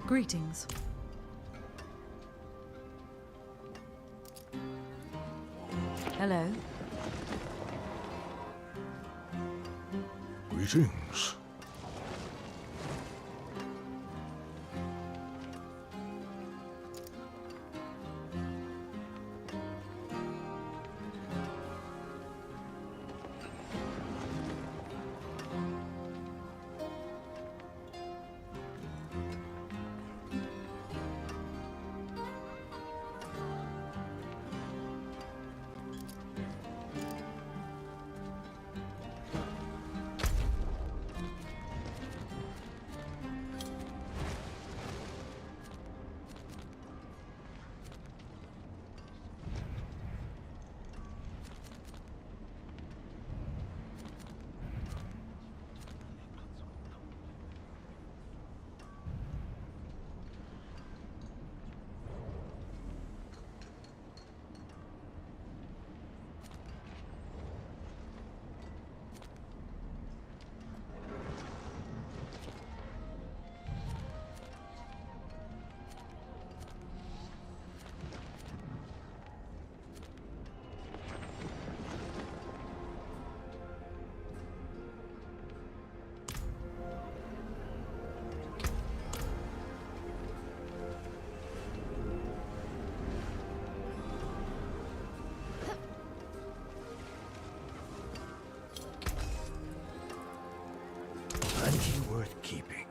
Greetings. Hello. Greetings. Plenty worth keeping.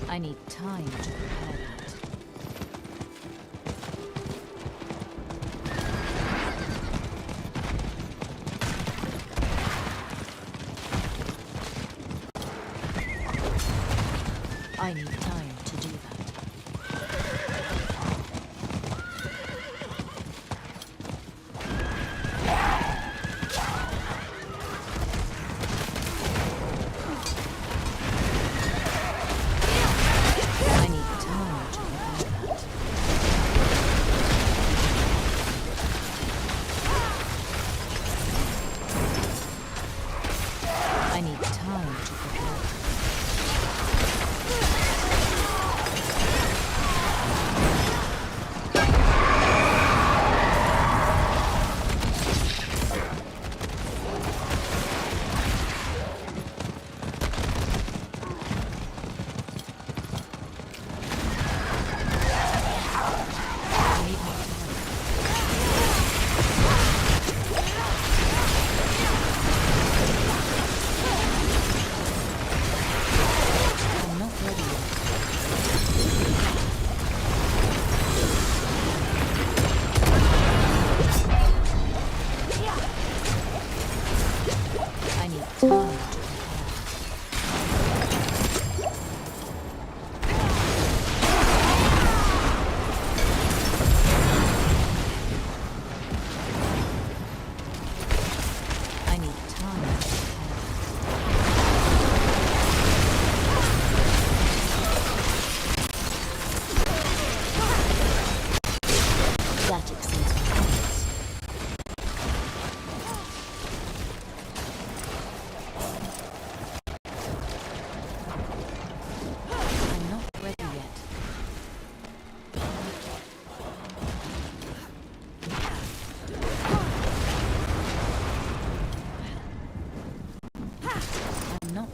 I need time to prepare that. I need time to do that. I need time to prepare that. need time to prepare.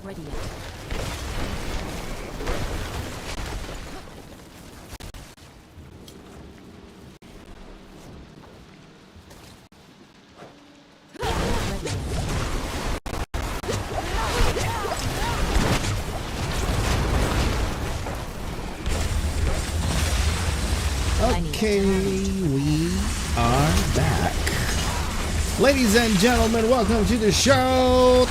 Ready yet. Okay, we are back. Ladies and gentlemen, welcome to the show.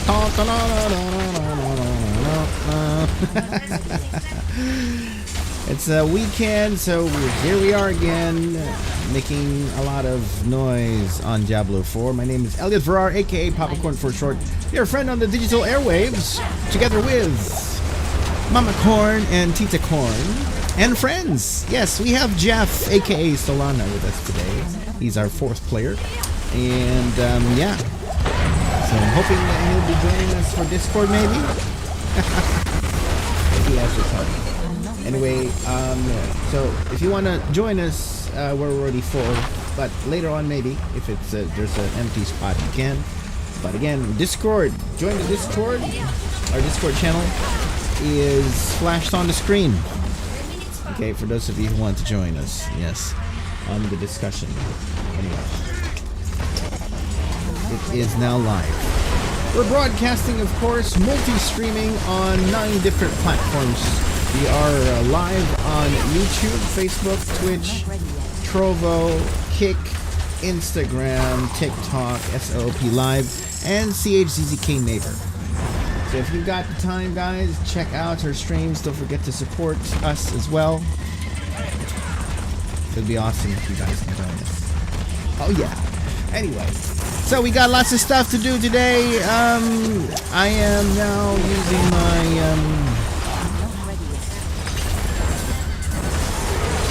It's a weekend, so here we are again, making a lot of noise on Diablo 4. My name is Elliot Farrar, aka PapaKoRn for short. Your friend on the digital airwaves, together with MamaKoRn and TitaKoRn. And friends, yes, we have Jeff, aka Solana, with us today. He's our fourth player. And yeah, so I'm hoping that he'll be joining us for Discord maybe. If he has the time. Anyway, so if you want to join us, we're already full, but later on maybe, if it's there's an empty spot, you can. But again, Discord, join the Discord. Our Discord channel is flashed on the screen. Okay, for those of you who want to join us, yes, on the discussion. Anyway. It is now live. We're broadcasting, of course, multi-streaming on 9 different platforms. We are live on YouTube, Facebook, Twitch, Trovo, Kick, Instagram, TikTok, SOP Live, and CHZZK Neighbor. So if you've got the time, guys, check out our streams. Don't forget to support us as well. It'd be awesome if you guys can join us. Oh yeah. Anyway. So we got lots of stuff to do today. I am now using my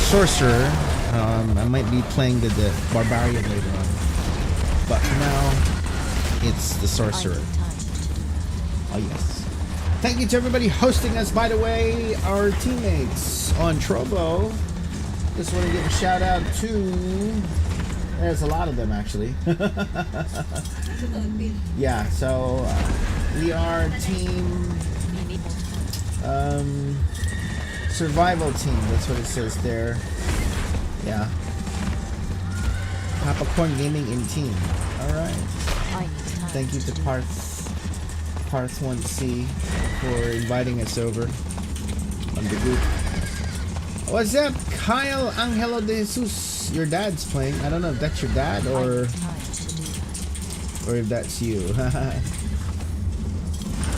sorcerer. I might be playing the barbarian later on, but for now it's the sorcerer. Oh yes. Thank you to everybody hosting us. By the way, our teammates on Trovo. Just want to give a shout out to. There's a lot of them actually. Yeah, so we are team survival team. That's what it says there. Yeah. PapaKoRn Gaming in team. All right. Thank you to Parth1C for inviting us over on the group. What's up, Kyle Angelo de Jesus? Your dad's playing. I don't know if that's your dad or if that's you.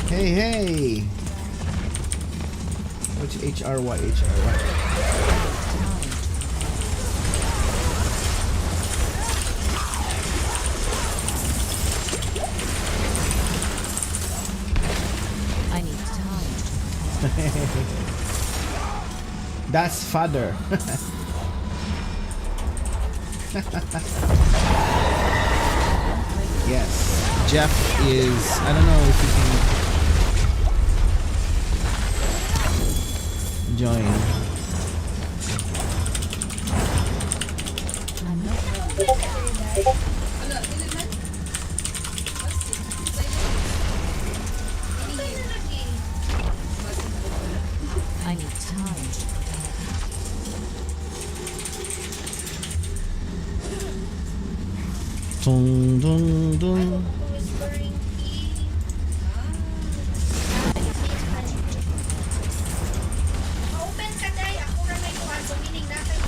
Hey. Which HRY? I need time. That's father. Yes, Jeff is. I don't know if you can join. I'm not ready. I need time to prepare. Dung, dung, dung. Whispering key. Open ka day. Ako na may kuhan. So meaning natin.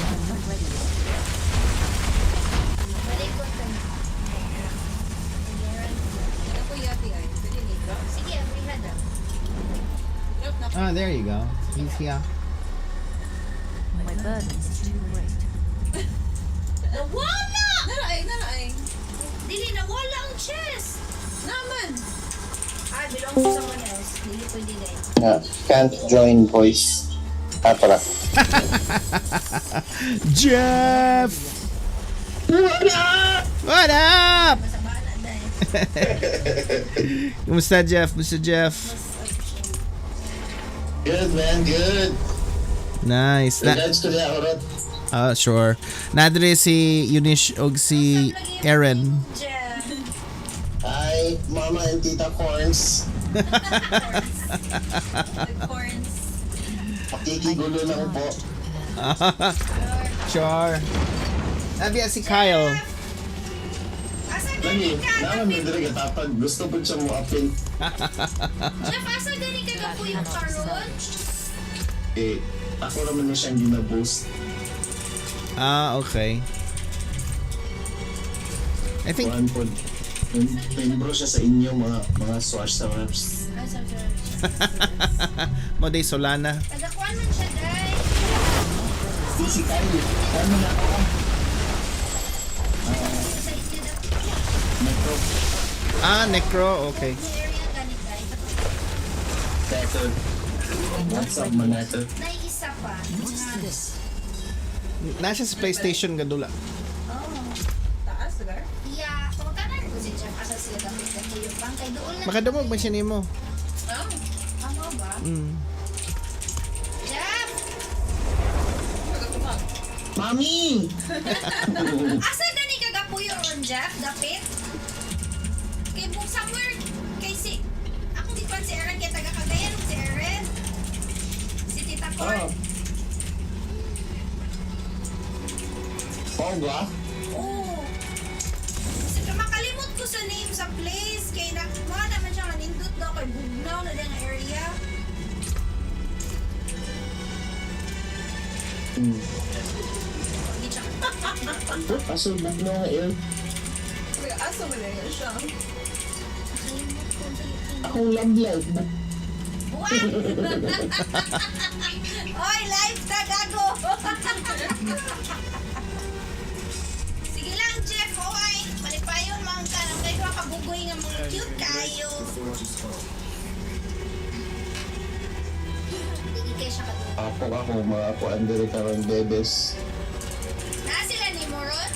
I'm not ready yet. Malikot ka na. Sige, rehad ah. Ah, there you go. He's here. My burden is too great. Nawala! Naraay. Dili, nawala ang chest. Naman. Ah, belongs to someone else. Dili pwede din. Can't join voice. Tara. Jeff! What up? Masama na dahil. Kumusta, Jeff? Kumusta, Jeff? Good, man. Good. Nice. Regards to the Aurot. Sure. Nadre si Eunice og si Aaron. Jeff. Hi, Mama and TitaKoRns. Corns. Pakikigulo lang po. Sure. Nabiya si Kyle. Asa Lagi, gani ka? naman may diri katapag. Gusto po siya mo apin. Jeff, asa gani ka na po yung karon? Eh, ako naman na siyang gina-boost. Okay. I think Kuhan po. Membro siya sa inyo, mga swash sa reps. Ay, sorry. mo day Solana. Tagakuan man siya, day. Si Kyle, ano na ako? Sa inyo daw. Metro. Necro. Okay. Sa area gani, day. Better. What's up, Manetto? Naisa pa. What's this? Nasa sa PlayStation gadula. Oh. Taas, lugar. Yeah. Kung kanan ko si Jeff, asa sila gamit na po yung bangkay doon na. Makadumog ba siya nimo? Oh. Ano ba? Jeff! Pagkakumag. Mami! Asa gani ka gapuyo ron, Jeff? Dapit? Kay mo somewhere, kay si... Ako di pa si Aaron, kaya taga-Cagayan si Aaron. Si TitaKoRn. Oo ba? Oo. Kasi makalimot ko sa name sa place, kay mga naman siya nanindot daw, kay bugnaw na lang area. Hindi siya. Kaso bugno nga yun. Asa mo na yun siya. Nakalimot ko sa Akong love life. What? Oy, live ka, gago! Sige lang, Jeff, oy! Palipayon mga ka, nang kayo kabugoy nga mga cute kayo. Hindi kayo siya kadun. Ako, mga ako, andiri karon bebes. Na sila ni Moron?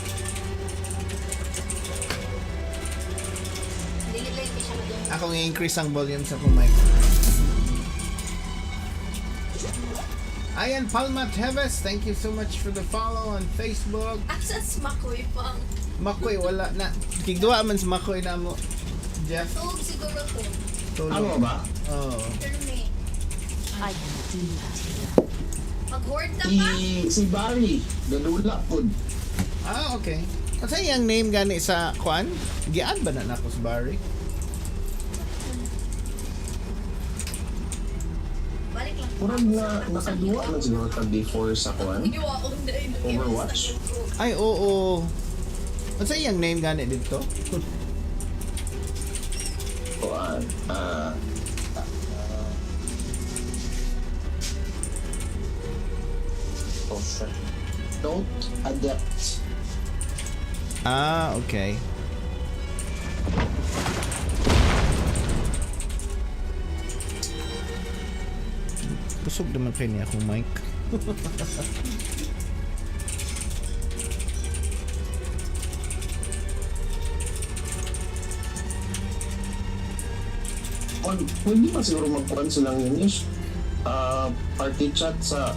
Hindi lang kayo siya kadun. Ako i-increase ang volume sa akong mic. Ayan, Palma Teves, thank you so much for the follow on Facebook. Asa smakoy pang. Makoy, wala na. Kigduwa man sa Makoy na mo. Jeff, Tug siguro to. Ano tulog. ba? Oh. Pero may. I can do that here. Mag-hoard na pa? Si Barry, gadula po. Okay. Kasi yung name gani sa Kwan? Gian ba na ako sa Barry? Balik lang. Kurang na nakaduwa na siguro ka before sa Kwan. Overwatch? Ay, oo. Ano yung name gani dito? Kwan. Oh shit. Don't adapt. Okay. Busog naman kayo niya akong mic. Pwede pa siguro magkuhan silang yun is party chat sa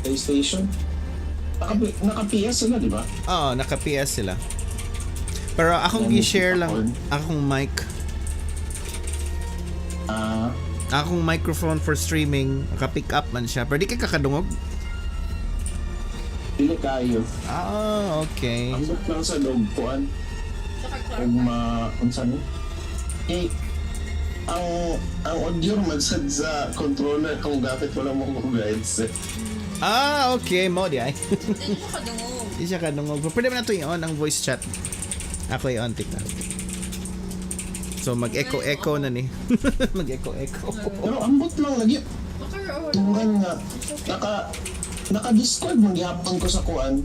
PlayStation. Naka-PS sila, di ba? Oo, naka-PS sila. Pero akong i-share lang akong mic. Akong microphone for streaming, naka-pick up man siya. Pero di ka kakadungog? Dili kayo. Okay. Ang lang sa loob kuhan. Kung unsa ni? Ang audio magsad sa controller kung gapit wala mo kong guides. Okay. Mo di ay. Hindi siya kadungog. Di siya kadungog. Pero pwede mo na ito i-on ang voice chat. Ako i-on TikTok. So mag-echo na ni. Mag-echo. Pero ambot lang lagi. Tungan nga. Naka-Discord mo gihapon ko sa kuan.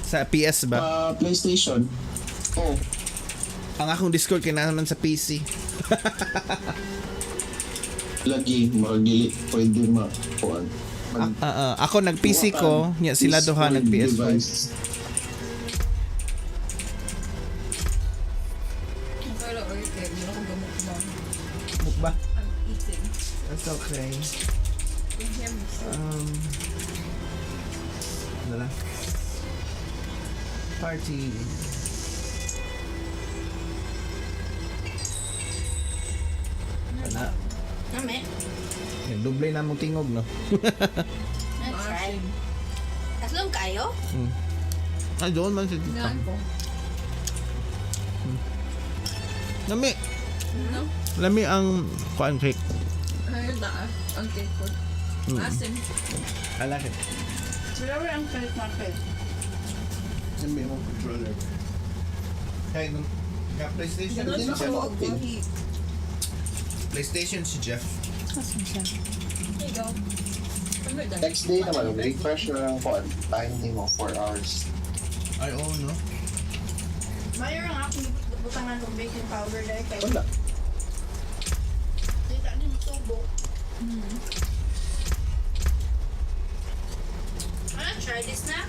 Sa PS ba? PlayStation. Oh. Ang akong Discord kaya naman sa PC. Lagi, maragili, pwede ma-kuan. Ako nag-PC ko, niya sila duha nag-PS5. Kala or kaya hindi ako gamot ba? Mukba? I'm eating. That's okay. You hear me? Ano lang? Party. Ano? Nami. Duble na mong tingog, no? That's right. Tatlong kayo? Ay, doon man si Tita. Naan ko. Lami. No? Lami ang kuan cake. Ayun na. Ang cake ko. Asim. I like it. Whatever ang cake market. Lami ang controller. Kaya nung PlayStation, Hindi na siya mag-heat. PlayStation si Jeff. Here you go. Next day naman, refresh na lang kuan. Time din mo 4 hours. Ay, oo, no? Mayroon ang akong butangan ng baking powder dahil kayo. Wala. Dito din tubo. Try this na.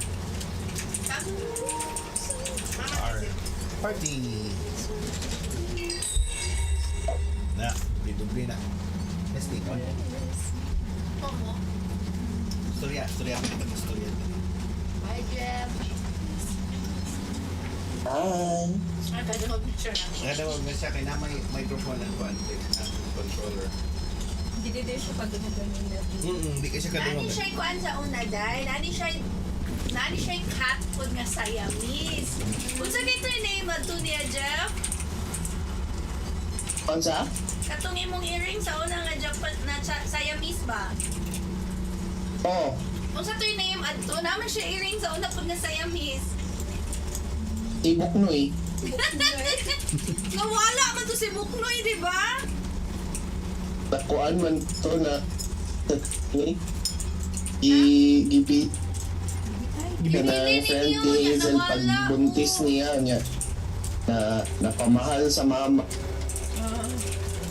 Party! Na, duble na. Let's take on. Tomo. Storya ako kita storya. Bye, Jeff. Hi! Ay, pwede mag-picture na. Kaya wag na siya, kaya na may microphone and controller. Hindi din siya kadungog ganyan. Hindi ka siya Nani kadungog. siya kuan sa una, day. Nani siya cat pod nga Siamese. Kung sa dito yung name ato niya, Jeff? Unsa? Katong imong earring sa una nga Japan na Siamese ba? Oh, Kung sa to yung name ato, naman siya earring sa una pod nga Siamese. ibok no eh. Nawala man to si Buknoy, di ba? Nakuan man to na gibi Bibili friend ninyo, ni yan Hazel nawala. pagbuntis niya niya na napamahal sa mama.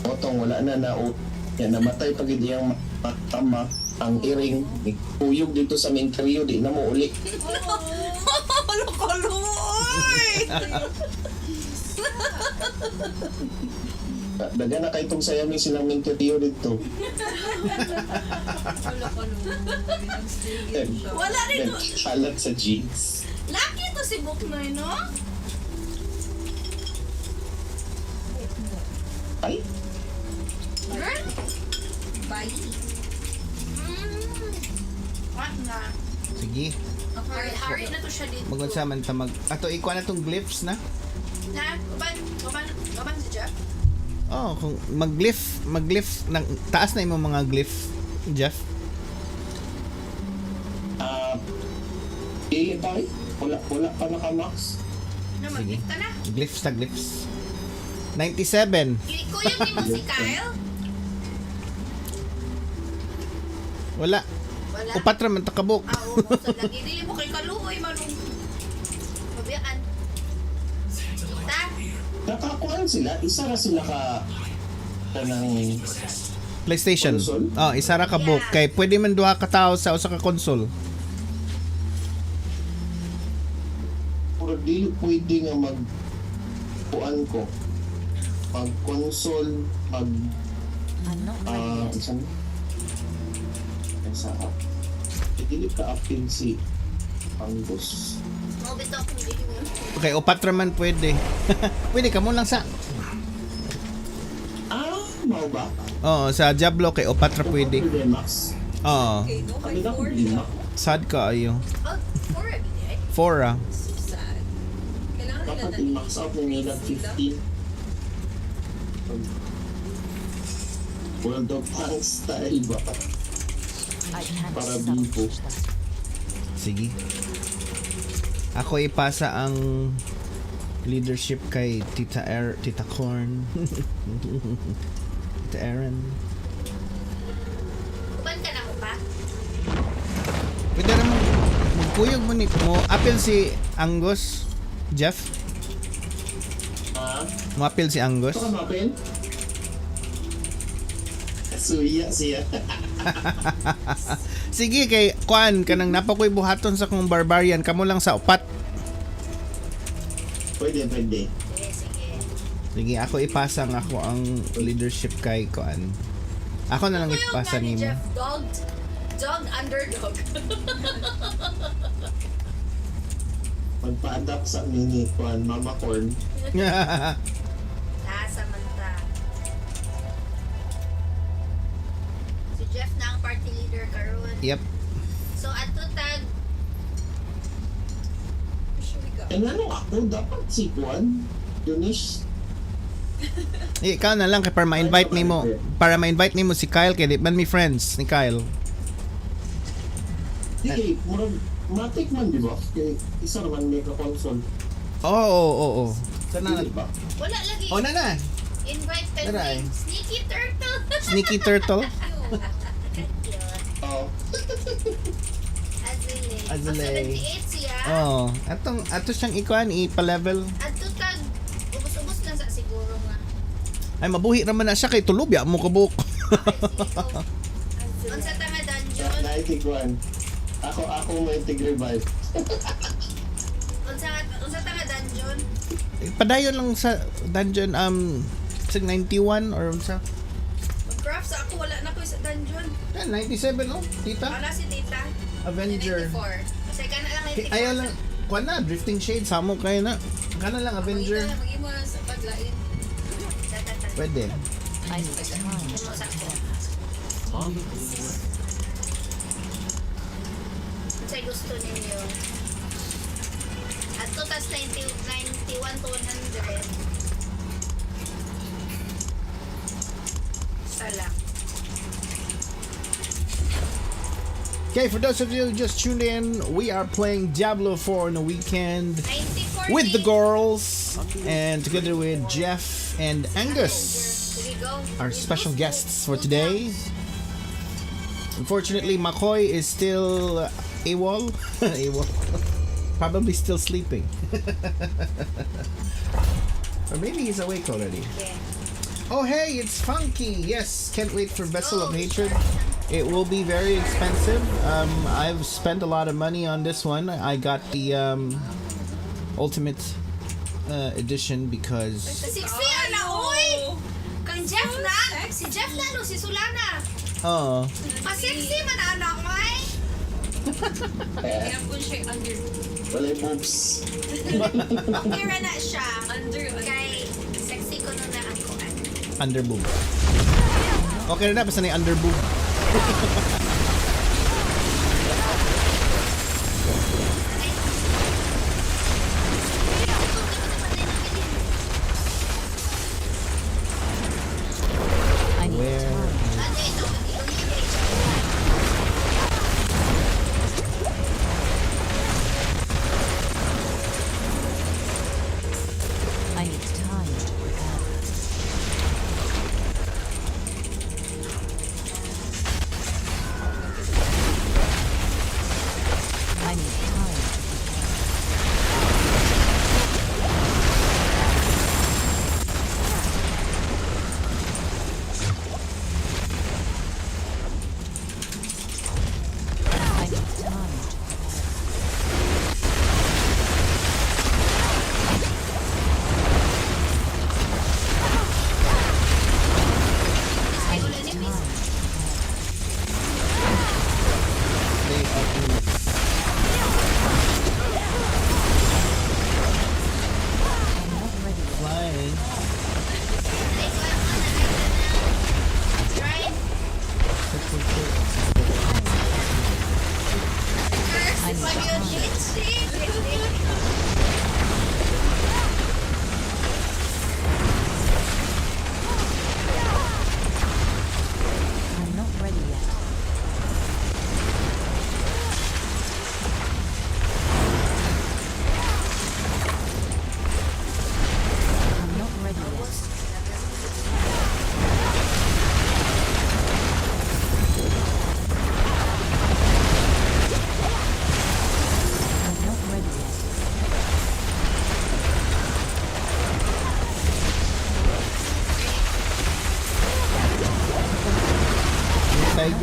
Otong wala na yan namatay pag hindi ang matama ang iring tuyog dito sa menteryo di na mo uli. Lukuluoy! Daga na kay itong sayami silang menteryo dito. Wala ko nung nag-stay siya. Wala rin to. Nagkalat sa jeans. Lucky to si Buknoy, no? Ay, Girl? Bye. What na? Sige. Hari na to siya dito. Magunsaman ta ato ikuha na tong glyphs na. Na? Kaban si Jeff? Oh, kung mag-glyph ng taas na imong mga glyph, Jeff. Dili tayo. Wala pa naka-max. Na, mag-gift ka na. Glyphs ta glyphs. 97. Kuya mo si Kyle? Wala. Wala. Upat ra man ta kabuk. Oo, so lagi. Dili mo kay kaluoy, manong. Mabiyaan. Ta? Nakakuan sila. Isa na sila ka ng PlayStation. Console? Oh, isa ra ka book kay pwede man duha ka tawo sa usa ka console. puro dili pwede nga mag kuan ko mag console mag I'm not ready yet. Saan? Sa up. Hindi ka apin si Angus. Mo bitaw kung di mo. Okay, upat raman pwede. Pwede ka mo lang sa... Mau ba? Oo, sa Diablo kay upat ra pwede. Max. Oo. Okay, no, Kami na 5-4 kung siya. Sad ka ayo. Oh, 4 abi di. 4 ah. So sad. Kailangan nila Dapat i-max out na nila 15. World of Tanks style ba? I can't Para bibo. salvage that. Sige. Ako ipasa ang leadership kay TitaKoRn. Tita Aaron. Uban ka na mo pa? Pwede naman magkuyog mo ni mo. Apil si Angus. Jeff. Mo apil si Angus. Ito ka mapin? Suya siya. Sige kay Kuan kanang napakoy buhaton sa kong barbarian kamo lang sa upat. Pwede. Sige, sige. Sige ako ipasa nga ako ang leadership kay Kuan. Ako na lang Ano yung ipasa gani, nimo. Jeff? Dog underdog. Magpa-adapt sa mini kuan MamaKoRn. Nasa man ta. Si Jeff na ang party leader karon. Yep. So ato tag Ano ako dapat si kuan? Eunice. Ikaw na lang kay para ma-invite nimo. Para ma-invite nimo si Kyle kay di man mi friends ni Kyle. Di murag matik man di ba? Kay isa naman may ka-console. Oo. Sana Di ba? wala lagi. Oh na. Invite Taray. pending. Sneaky turtle. Sneaky turtle. Oh. Azulay. Azulay. 78 siya. Oh, ato siyang ikuan i-pa-level. Ato tag ubos-ubos lang sa siguro nga. Ay mabuhi raman na siya kay tulob ya mo kabuk. Unsa ta nga dungeon? Naitikuan. Ako may tig-revive. Unsa ta nga dungeon? Padayon lang sa dungeon sa 91 or unsa? Mag-craft sa ako wala na ko sa dungeon. 97 no? Tita? Wala si Tita. Avenger. 94. Kasi ka na lang 94. Ayaw lang. Kuan na, Drifting Shade, samo kayo na. Kana lang Avenger. Mag-imo na sa paglain. Pwede. I need time. Mo sa ako. Unsay gusto ninyo? At 91 to 100. Sala. Okay, for those of you who just tuned in, we are playing Diablo 4 on the weekend 94 with the girls and together with Jeff and Angus, Here we go. our special guests for today. Unfortunately, McCoy is still AWOL. AWOL. Probably still sleeping. Or maybe he's awake already. Yeah. Oh hey, it's Funky. Yes, can't wait for Vessel of Hatred. It will be very expensive. I've spent a lot of money on this one. I got the Ultimate Edition because 60 ana oy. Kang Jeff na. Si Jeff na no si Sulana. Pa-sexy man ana oy. Kaya po siya under Wala yung boobs. Mira na siya. under Kay sexy ko no na ako. underboob. Okay na basta na yung underboob. I need Where? time. Ano ito? I need time to prepare.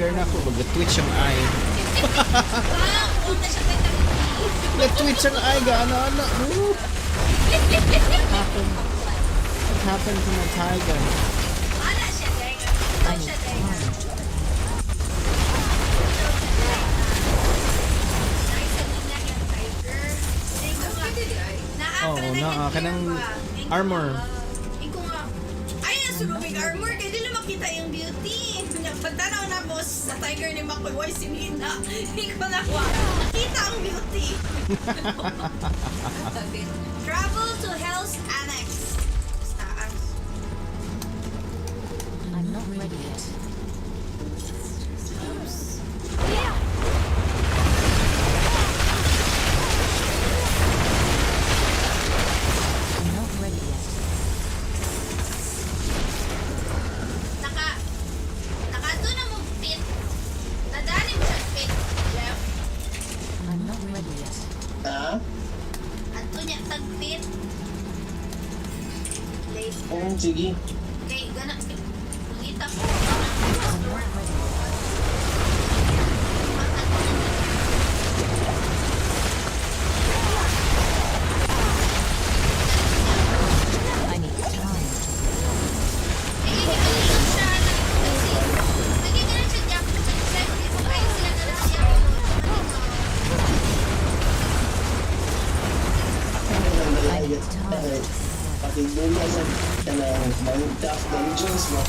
Tiger na ako. Mag-twitch ang eye. Huwag na siya tayo Nag-twitch ang eye. Ano. What happened to my tiger? Wala siya, guys. Ito siya, guys. Nice ang niya yung tiger. Oh, kanang armor. Iko nga. Ay, nasulubing armor. Kaya di lang makita yung beauty. Pagtanaw na mo sa tiger ni Makoy, why si Mina? Hindi ko nakuha. Nakita ang beauty. Travel to Hell's Annex. Taas. I'm not ready yet. I'm not ready yet. Nakato na mo pit. Nadali mo siya pit. Left. I'm not ready yet. Ha? Ato niya tagpit. Late. Sige. Okay, gana. Kita ko. I'm not ready. I need time. Pakigulan sa kanang Minecraft Dungeons mo.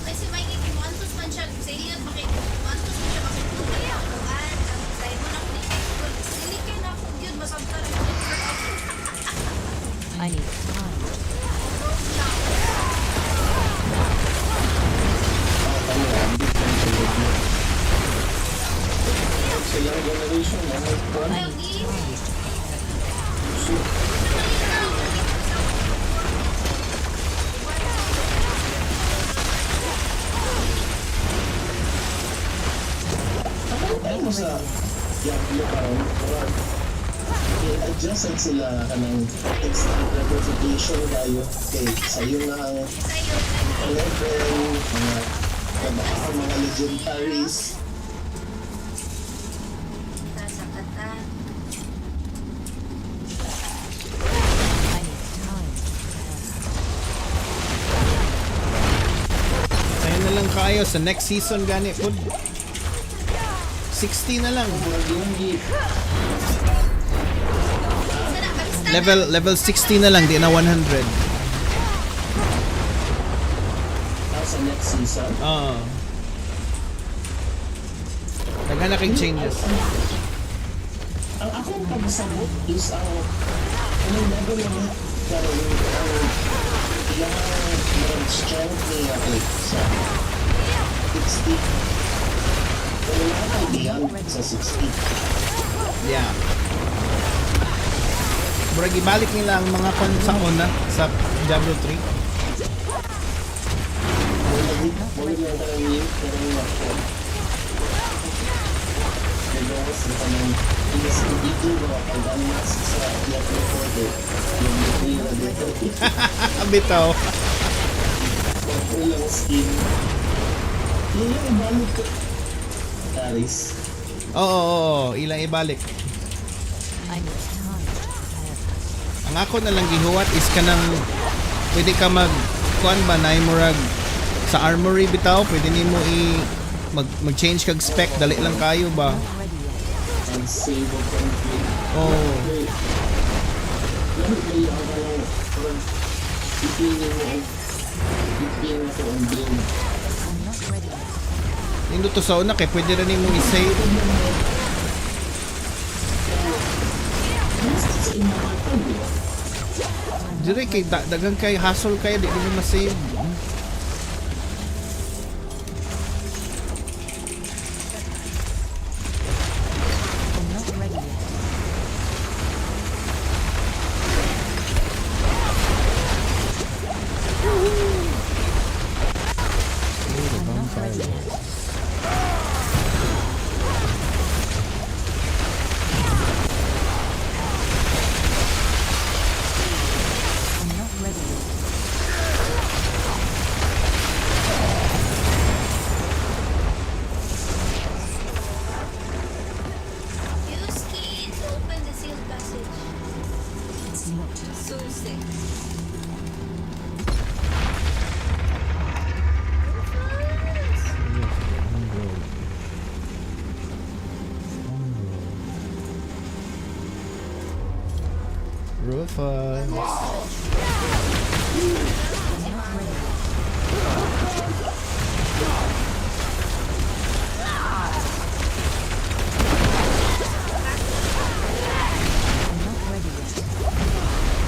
Kasi may ikimantos man siya. Sa iyo, makikimantos man siya. Makikutay ako. Sa'yo mo na ako dito. Silikay na ako yun. Masabta na ako. I need time. Sa young generation, Lagi. Ay mo sa Diablo karon, i-adjustan sila kanang extra representation kayo kay sayo na ang Sa'yo. level, mga legendaries. Sa kata. I need time. Sa'yo na lang kayo sa next season gani po. 60 na lang. Level 60 na lang, di na 100. Sa next season. Oo. Naghan na kayong changes. Ang akong pagsabot is ang level na karon ang ilang strength niya sa 60. Wala ka beyond sa 60. Yeah. Murag ibalik nila ang mga sa una sa Diablo 3. Wala lang talagang yun, pero yung ako. Pero sa kanang dito mga pag-unmax sa Diablo 4 yung nila dito. Bitaw. Walang skin. Yun yung ibalik ko. Paris. Oo, ilang ibalik. I need time. Ang ako na lang gihuwat is kanang pwede ka kuan ba na murag sa armory bitaw, pwede nimo mag-change kag spec dali lang kayo ba. And save of conflict. Oh. Lalo may ang kanang ipinin mo ko ang blame. I'm not ready yet. Nindot to sa una kay pwede rin nimo i-save. Dire kay dagang kay hassle kay di mo ma-save. I'm not ready yet. I'm not ready yet. Rufus. I'm not ready yet.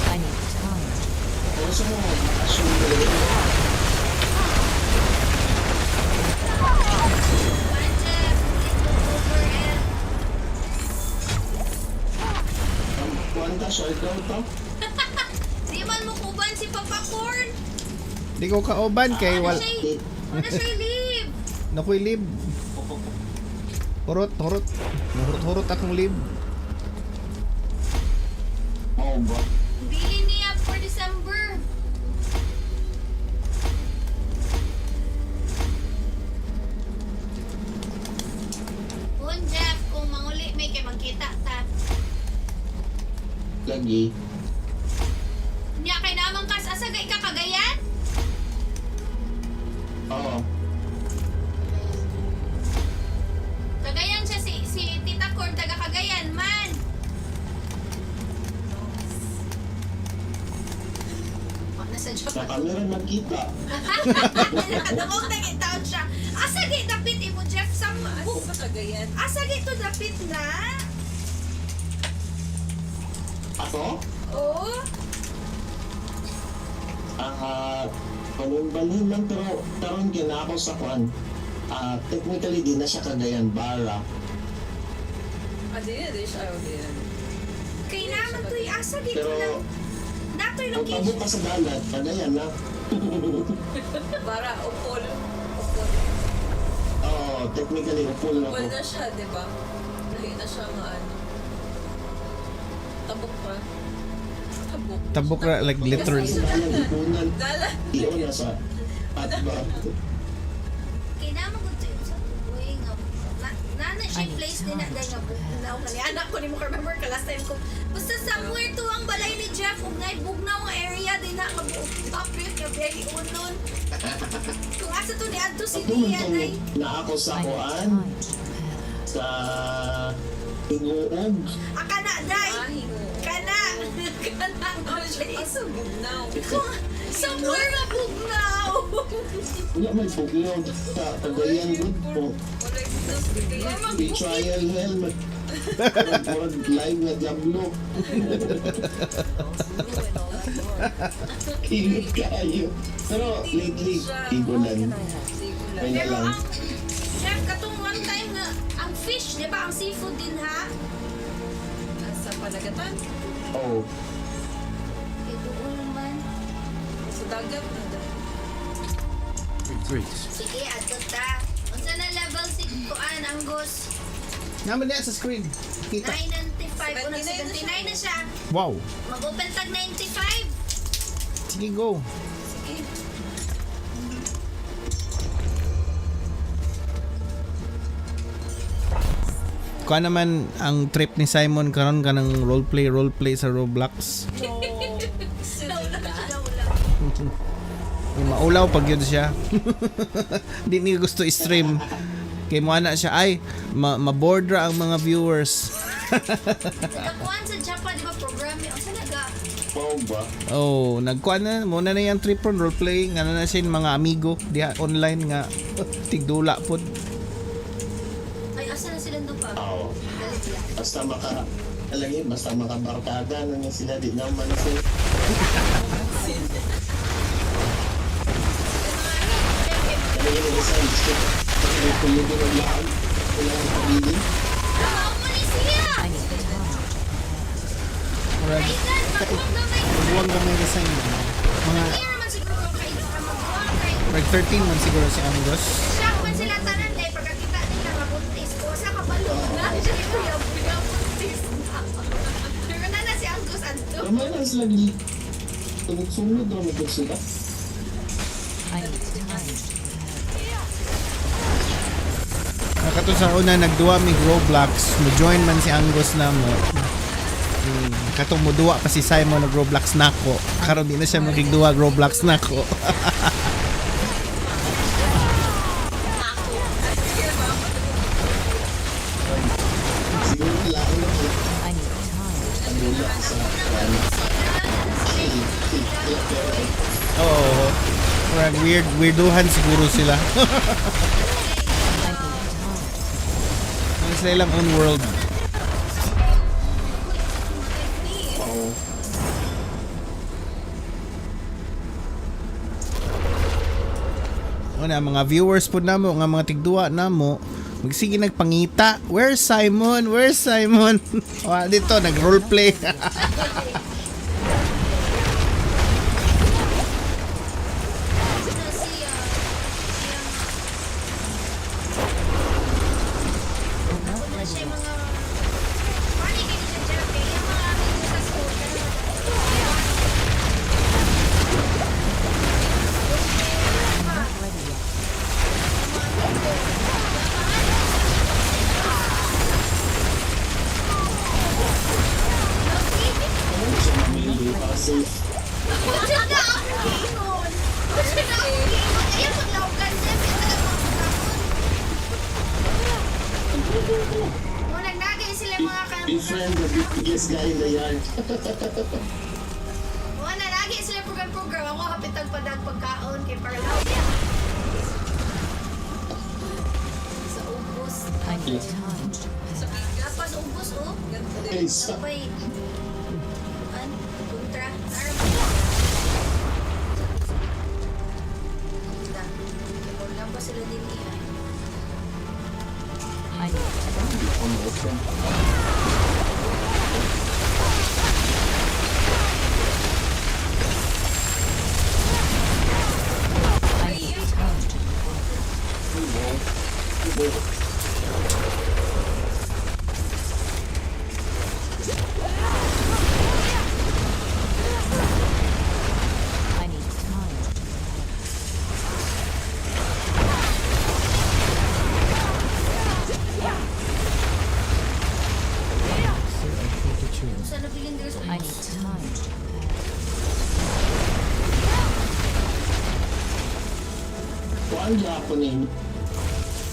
I need time. Also, assume na rin. Man, Jeff, it will over and Ang kwanta, short daw to. di man mo kuban si PapaKoRn. Di ko kauban kay wal. Wala siya leave. Nakoy lib. Hurot. Hurot akong lib. Oo ba? Bili niya for December. Kung Jeff, kung manguli may kay magkita ta. Lagi. Niya kay namang kas asa gay ka Cagayan? Oo. Cagayan siya si TitaKoRn taga Cagayan man. Oh, nasa joke. Sa camera magkita. Nakadungog na gitaon siya. Asa gay dapit imo Jeff sa Asa sa Cagayan? Asa gay to dapit na? Ako? Oo. Balhin lang pero karon gina ako sa kwan. Technically di na siya Cagayan Bara. Di siya. Kay naman to'y asa dito Pero lang. Nato'y ang location. tabo ka sa dagat, Cagayan na. Para upol. Oo, technically full na Upol ko. na siya, di ba? Lahi na siya nga ano. Tabok pa. Tabok ra like literally. Sa dalang ipunan, Dala. iyon na sa atba. Kay naman ko to'y sa uy nga. Nana siya yung place din na dahil nga bugnaw. Anak ko ni mo remember ka last time ko. Basta somewhere to ang balay ni Jeff. Ug na bugnaw nga area din na kabuok tapit nga biyay unon. Kung asa to ni Adto si Ako man Tia to nay. na ako sa I need kuan, time to prepare. sa Iguog. Kana day. Hingo. Kana. Kana nga place. Asa bugnaw. Kung somewhere nga bugnaw. Wala may bugnaw sa Cagayan good po. Wala yung bugnaw sa Cagayan. May trial helmet. Murag live na Diablo. Kilit kayo. Pero lately, igulan. Sigulan. May na Pero lang. ang Chef, katong one time nga, ang fish, di ba? Ang seafood din ha? Sa Panagatan. Oh, Ito man. Sa dagat na daw. Great. Sige, ato ta. Unsa na level 6 kuan Angus? Naman niya sa screen. Kita. 995 o 79 79 na siya. Wow. Mag-open tag 95. Sige, go. Sige. Kuha naman ang trip ni Simon karon kanang roleplay sa Roblox. Yung maulaw pag yun siya. Hindi niya gusto i-stream. Kay mo ana siya ay ma-board ra ang mga viewers. Nagkakuan sa Japan, di ba? Program yun. Ang sanaga. wow ba? Oh, nagkuha na muna na yung trip ron roleplay nga na siya mga amigo diha online nga tigdula pod. Ay, asa na silang doon pa? Oo. Galit lang. Basta basta makabarkada na nga sila, di naman sila. Kaya yung isa, gusto may kulubin ng lahat. Wala ang pagiging. Ah, umalis siya! I need time. Murag Kailan? Maghuwag na may... huwag gamay na sa inyo. Mga Kaya naman siguro kayo ka maghuwag kay... like 13 man siguro si Angus. Shock man sila tanan eh. Pagkakita nila mabuntis ko. Sa kabalo na. Siya ni Kuya Buya buntis na. Pero na si Angus Anto. Ramay lang sila di. Sunod-sunod ramay ko sila. I need time. Nakato sa una nagduwa mig Roblox, mo-join man si Angus na mo. Katong mo duwa pa si Simon nag Roblox nako. Karon di na siya magigduwa Roblox nako. Murag weirduhan siguro sila. May sila ilang own world. Una, mga viewers po namo, nga mga tigduwa namo, magsige nagpangita. Where's Simon? Where's Simon? Wa dito nag-roleplay. Befriend the biggest guy in the yard. Wala lagi sila program. Ako kapitag padag pagkaon kay Parlaw. Sa ubos. I need time to prepare. Lapas ubos oh. Hey, sa Sabay. Kontra. Lapas sila din niya. I need time to I need time to Saan nabiling girls? I need time to kuan Japanin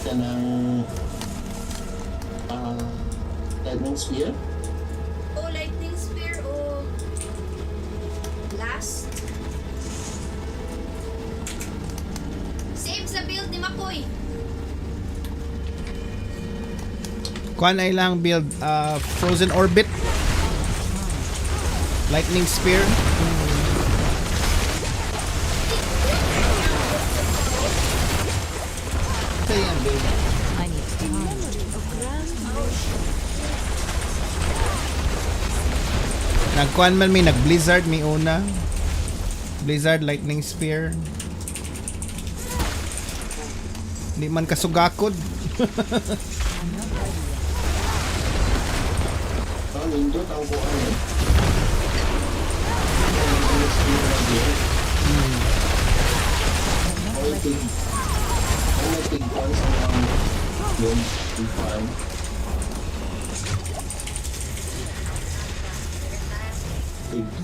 ka ng lightning spear. O lightning spear o blast. Save sa build ni Makoy. Kuan ay lang build frozen orbit. Lightning spear. Ito yan, build. I need time to Nagkuan man may nag-blizzard may una. Blizzard lightning spear. Di man kasugakod. Nindot ang kuan eh. Ang tigkuan sa mga yun, tigkuan.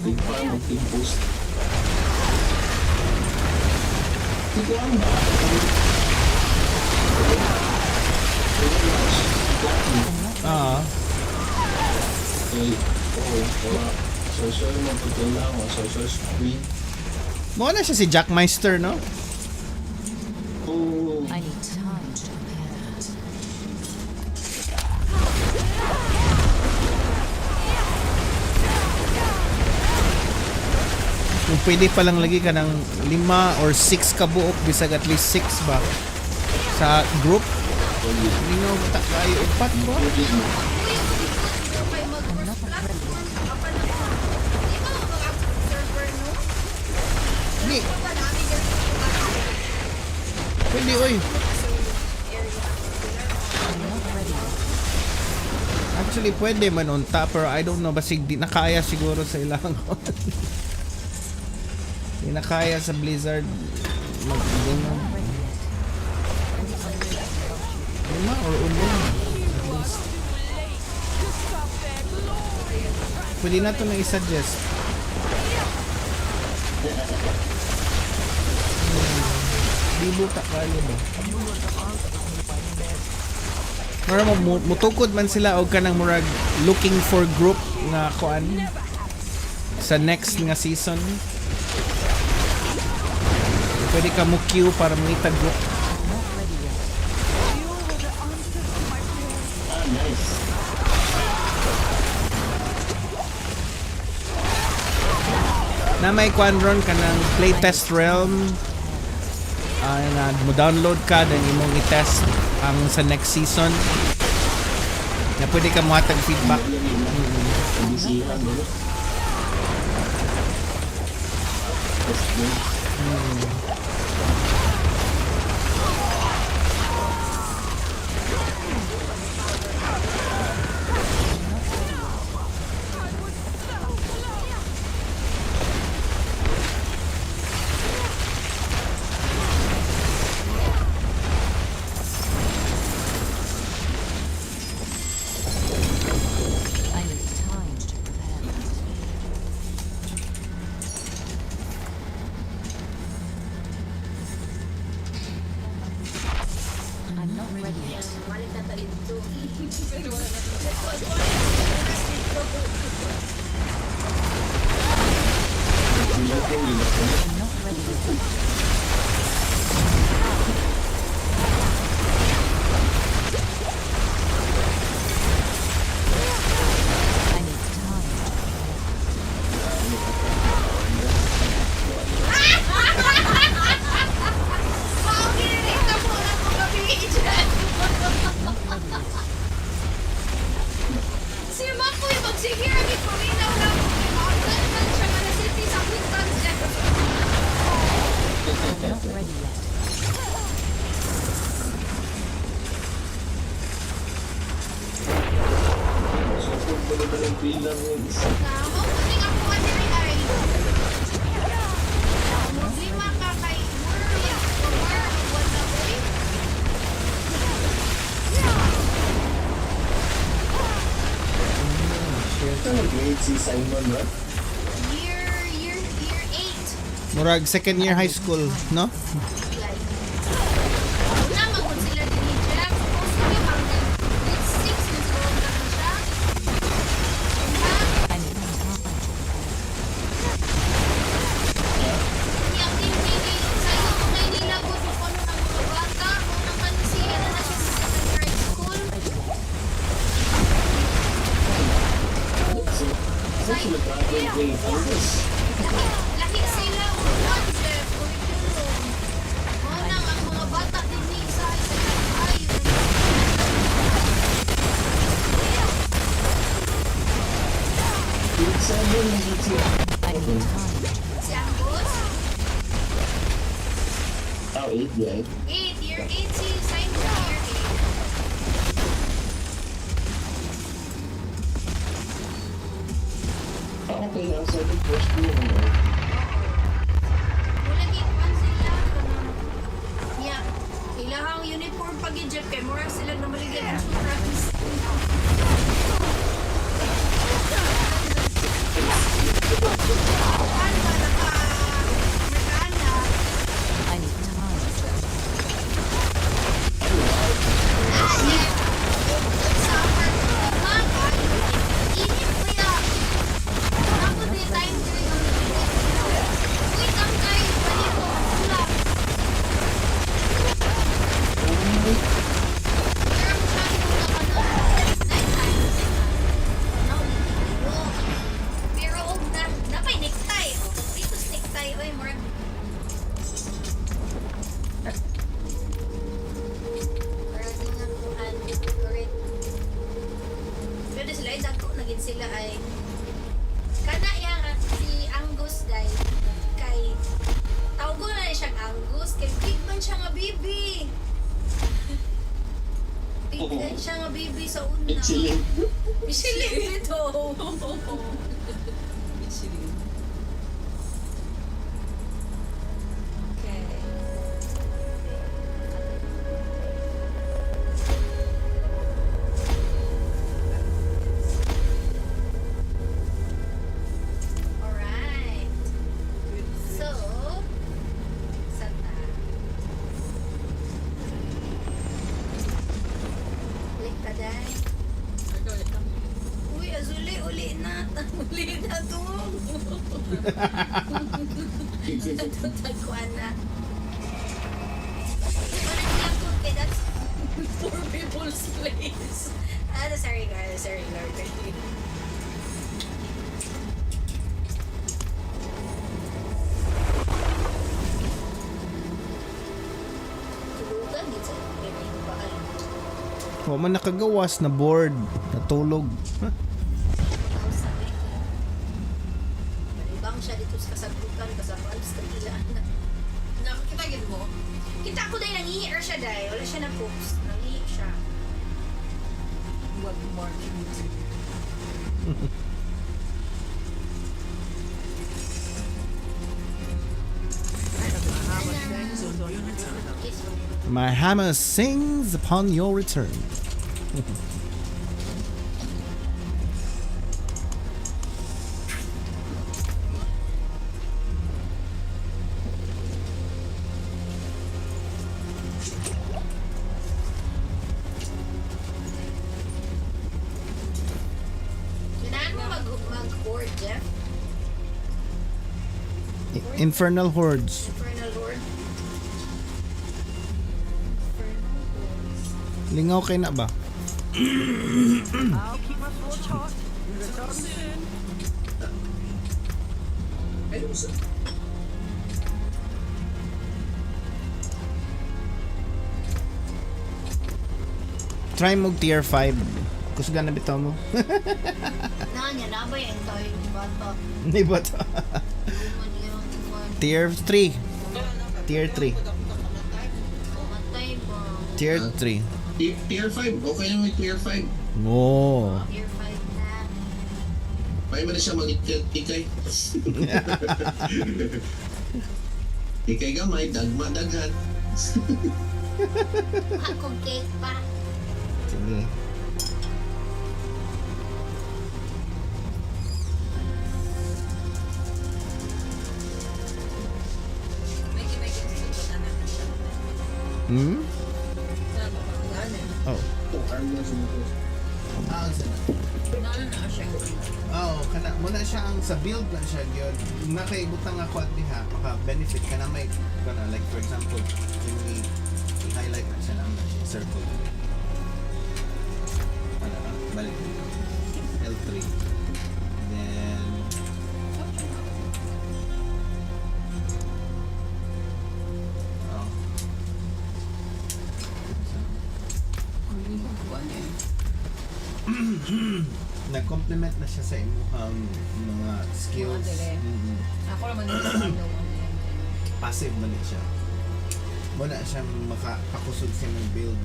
Tigkuan o tig-boost. Tigkuan ba? Ah. Okay. Oo, wala. Sorcerer mo pagkailangan lang. Sorcerer screen. Mo na siya si Jackmeister, no? Oo. I need time to prepare. Kung pwede pa lang lagi ka ng 5 or 6 ka buok, bisag at least 6 ba? Sa group? Hindi nga ba kayo upat ba? May mag-cross platform. Apa na po. Di ba mag-upload server no? Hindi. Di ba namin yung Pwede, oy. Actually, pwede man unta, pero I don't know, basig di nakaya siguro sa ilang. Di nakaya sa Blizzard. Mag-ano. 5 or 1. Pwede na ito na i-suggest. Di buta kayo ba? Mara mo mutukod man sila og kanang murag looking for group nga kuan sa next nga season. Pwede ka mo queue para may tagok. Not ready yet. Ah, nice. Na may kwanron ka ng playtest realm. Na mo download ka then imong i-test ang sa next season. Na pwede ka muhatag feedback. Hindi siya, no? That's good. I need time to prepare. I'm not ready yet. I'm not ready yet. I need time. Wow, ginirita mo lang kung gabi dyan. Si Makoy, magsihira ni Purina na mag-outlet man siya nga na city sa Quintan dyan. I'm not ready yet. So, kung pwede ba ng bilang yung isa? Tama, pwede nga po ano rin ay. Lima ka kay Gurls o wala ko eh. Ito nag-grade si Simon, right? Year 8. Murag second year high school, no? Una, magod sila din ni Jeff. Supposed to be hanggang grade 6 na sila na siya. I need time. Yung activity sa'yo, kung may nilagot mo kung ano ng mga bata, kung naman siya na siya sa second grade school. So, ano sila graduate grade? Ano this? Laki sila ulan, Jeff. Curriculum. Una, ang mga bata din ni sa second grade. Grade 7 na siya. I need time. Si Angus, Oh, 8, yeah. 8. Year 8 si Simon. Year 8. Ah, okay lang. So, the first year, ano? Wala gikuan sila. Yeah. Ilahang uniform pag i-jeep kay murag sila na maligyan ng surprise. Ano ba naka-merkana? I need time. Summer. Umaga. Init ko yan. Ako din time during ang init. Wait, ang kayo. Balito. Ulap. Pero masyado na nighttime. No, no. Pero og napay necktie. Dito sa necktie. Oy, murag. Murag nga kuhan. Correct. Pero sila ay dako naging sila ay kana yang si Angus day kay tawag ko na siyang Angus kay big man siya nga bibi. Big man siya nga bibi sa una. Excellent. Michelin ito. Okay. Alright. So, Santa. Balik ka day. Uy, azuli, uli na. Uli na to. Tagkuan na. Okay, that's... 4 people's place. That's a regular, that's a regular. Tulugan, it's a ganyan ba ay? Wa man nakagawas na board, natulog. Huh? Ako sabi ko. Malibang siya dito sa kasagutan, kasapal, sa kagilaan na. Nakakita gid mo? Kita ko dahil nangihi siya dahil. Wala siya na poops. Nangihi siya. What more cute. Kiss mo. My hammer sings upon your return. Kailangan mo mag-board, Jeff. Infernal hordes. Infernal Lord. Lingaw kay na ba? Try mo tier 5. Kusga na bitaw mo. Nanya, nabay ang tayo ni Bata. Hindi ba to? Luman yun. Tier 3. Tier 3. Matay ba? Tier 3. Tier 5, okay naman yung tier 5. Oh. Year 5 na. Pwede mo na siya mag-tikay. Tikay gamay, dagma, daghan. Akong cake pa. Sige. May kinasusunod na natin siya. Hmm? Saan ba pangalan? Oh. Ah, Pangalan na siya. oh, kana muna siya ang sa build na siya gyud. Nakaibutang ako diha, maka benefit ka na may kana like for example, yung i-highlight na siya ng circle. Ano, balik. L3. Then oh. Hindi ko buwan eh. Nag-complement na siya sa imuhang mga skills. Mga dire. Mm-mm. Ako naman yung ano yan. Passive man siya. Muna siya makakusog sa imong build.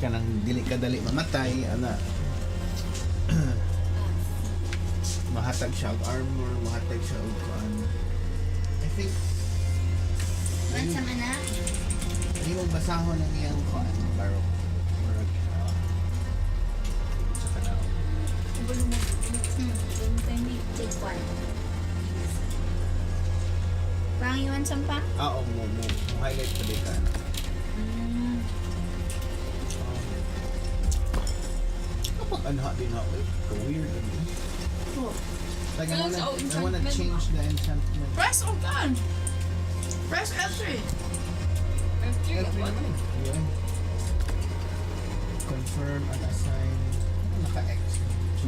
Kanang dili kadali mamatay, ana. Mahatag siya og armor, mahatag siya og ano. I think Ban sa mana? hindi mo basahon ang iyang kuan, baro. Sa kanao. Take one. Parang iwan sampa? Oo, mo highlight pa din ka. Kapag ano din ako, weird ano. Like I Kailan sa wanna enchantment change the enchantment. Press on gun! Press F3! F3 ka ba? Yeah. Confirm and assign. Naka-X.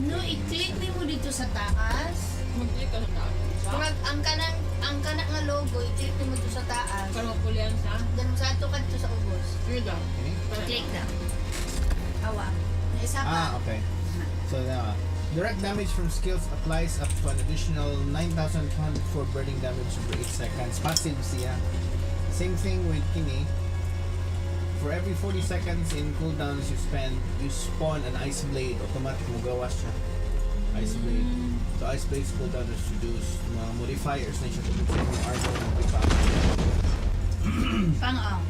No, i-click mo dito sa taas. Mag-click ka sa taas. Pag ang kanang nga logo, i-click mo dito sa taas. Para mapulian siya. Ganun sa ato ka dito sa ubos. Yun lang. Click na. Awa. Isa pa. Ah, okay. So direct damage from skills applies up to an additional 9,200 for burning damage per 8 seconds. Passive siya. Same thing with Kini. For every 40 seconds in cooldowns you spawn an ice blade. Automatic magawa siya. Ice blade. So ice blade's cooldown is reduced. Mga modifiers na siya tungkol sa mga armor ng iba. Pang-ang.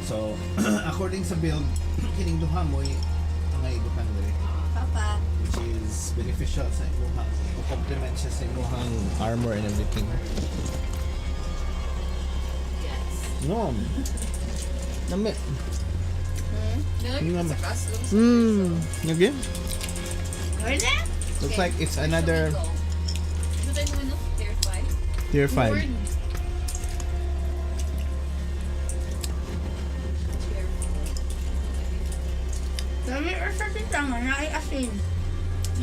So according sa build, kining duha mo ang igutan diri. Papa. Which is beneficial sa imuhang complement siya sa imuhang armor and everything. Yes. No. Nami. Nalagay ka sa cast. Again? Where that? Looks like it's another Ito tayo mo no? Tier 5? tier 5. Tier lang, na ay asin.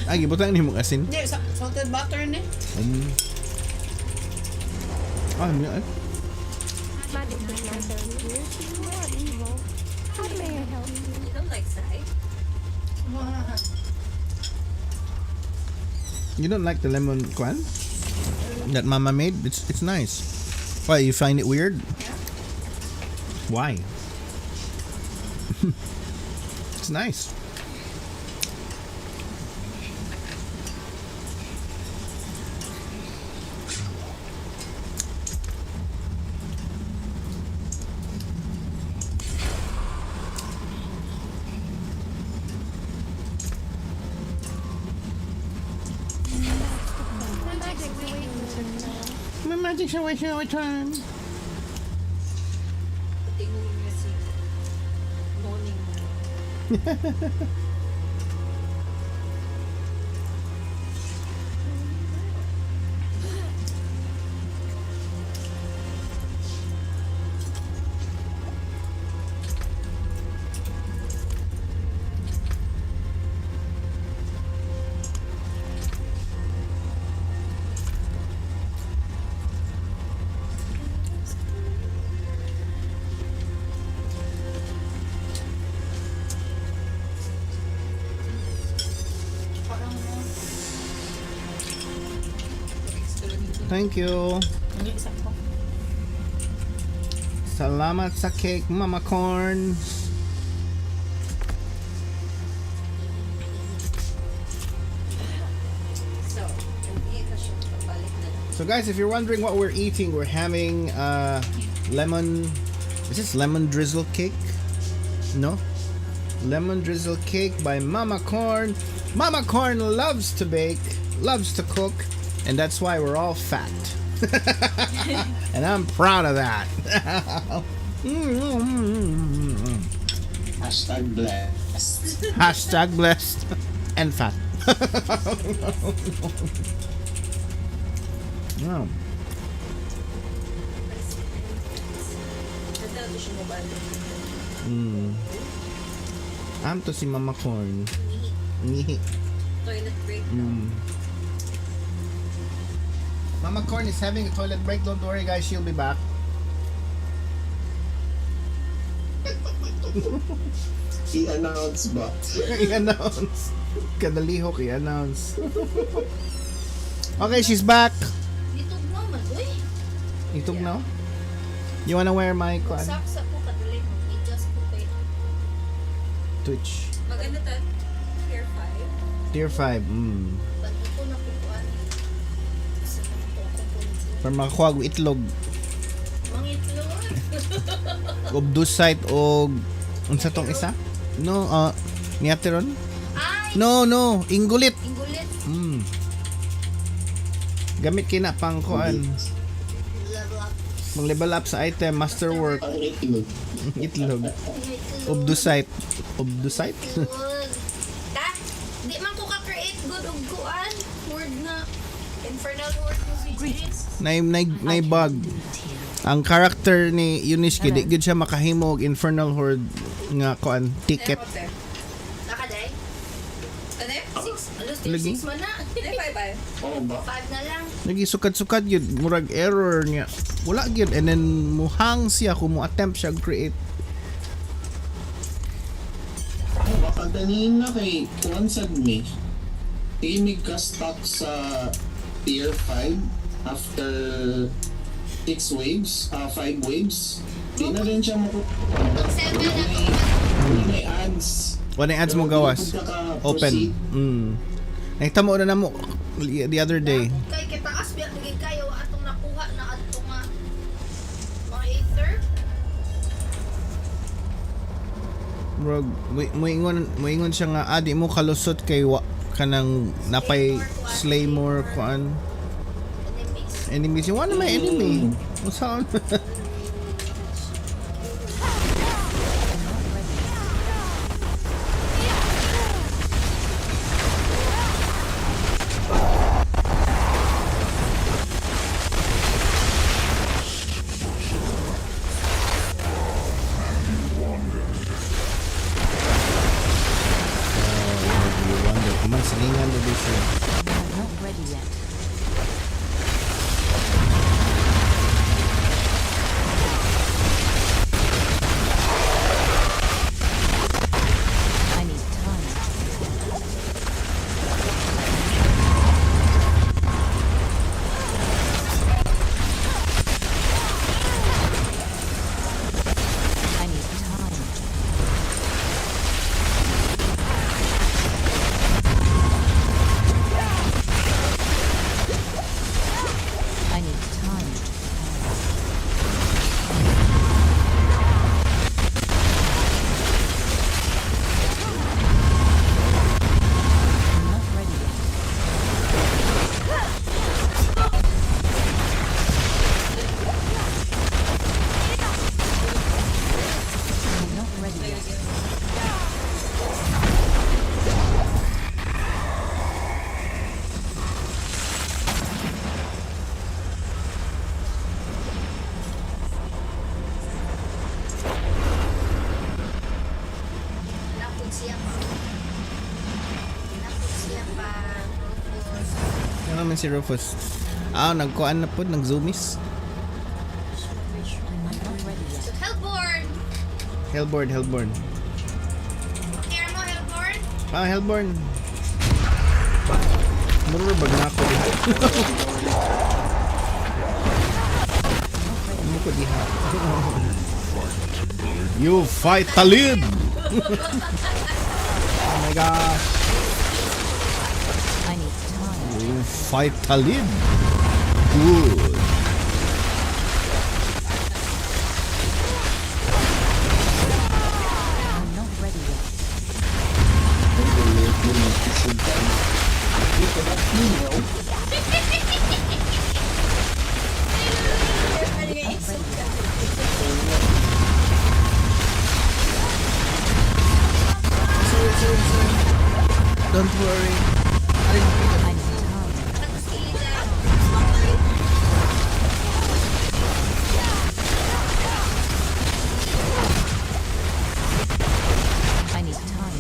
Ay, gibutang ni mong asin. Hindi, salted butter ni. Ah, Magic is my third year. She's not evil. How may I help you? You don't like Sai? you don't like the lemon kwan that Mama made? It's nice. Why, you find it weird? Why? It's nice. My magic's awaiting My magic's away her now. my turn. Tingnan niyo si Morning mo. Thank you. Salamat sa cake, MamaKoRn. So, hindi ka siya papalik na lang. So guys, if you're wondering what we're eating, we're having lemon. Is this lemon drizzle cake? No? Lemon drizzle cake by MamaKoRn. MamaKoRn loves to bake, loves to cook, and that's why we're all fat. And I'm proud of that. Hashtag blessed. Hashtag blessed and fat. Wow. Nandito siya mobile. I'm to si MamaKoRn. Nihi. Toilet break. MamaKoRn is having a toilet break. Don't worry, guys. She'll be back. I-announce ba? I-announce. Kadalihok i-announce. Okay, she's back. Dito naman, uy. Itog now? You wanna wear my Saksa po kadali mo. I-just po kayo. Twitch? Maganda to. Tier 5. Tier 5. Pag ito na po kuhan. Sa mga Para makakuha og itlog. mga itlog. Obdusite o... Unsa tong isa? No, niateron? Ay! No, ingulit. Ingulit. Gamit kina pang kuan. Level up. Mang level up sa item, masterwork. Ang itlog. Itlog. Obdusite. Good. Ta? Di man ko ka-create good og kuan. Word na. Infernal word mo si Nay bug. Ang character ni Eunice di gud siya makahimo og Infernal Horde nga kuan ticket. Nakaday? Ano? 6. Alos Lagi? 6 man na. Ano 5 Oo ba? 5 na lang. Lagi sukad-sukad yun. Murag error niya. Wala yun. And then muhang siya kung mo attempt siya create. Baka ganina kay Kuansad me. Timig ka stuck sa tier 5 after 6 waves, 5 waves. Di na rin siya Pag 7 na to. Hindi may ads. Wala yung ads mo gawas. Open. Nakita mo na mo the other day. Kay kitaas biya lagi kayo atong nakuha na atong mga ether. Bro, moingon siya nga di mo kalusot kay kanang napay Slaymore kuan. Enemies. Enemies. Yung ano may enemy? Saan? si Rufus? Ah, nagkuan na po, nag-zoomies. I'm not ready yet. Hellborn! Hellborn. Care mo, Hellborn? Ah, Hellborn. Murubag na ako din. Ano ko diha? You fight Talib! Oh my gosh. I need time. You fight Talib. Good. I'm not ready yet. Don't worry. I need time. I need time.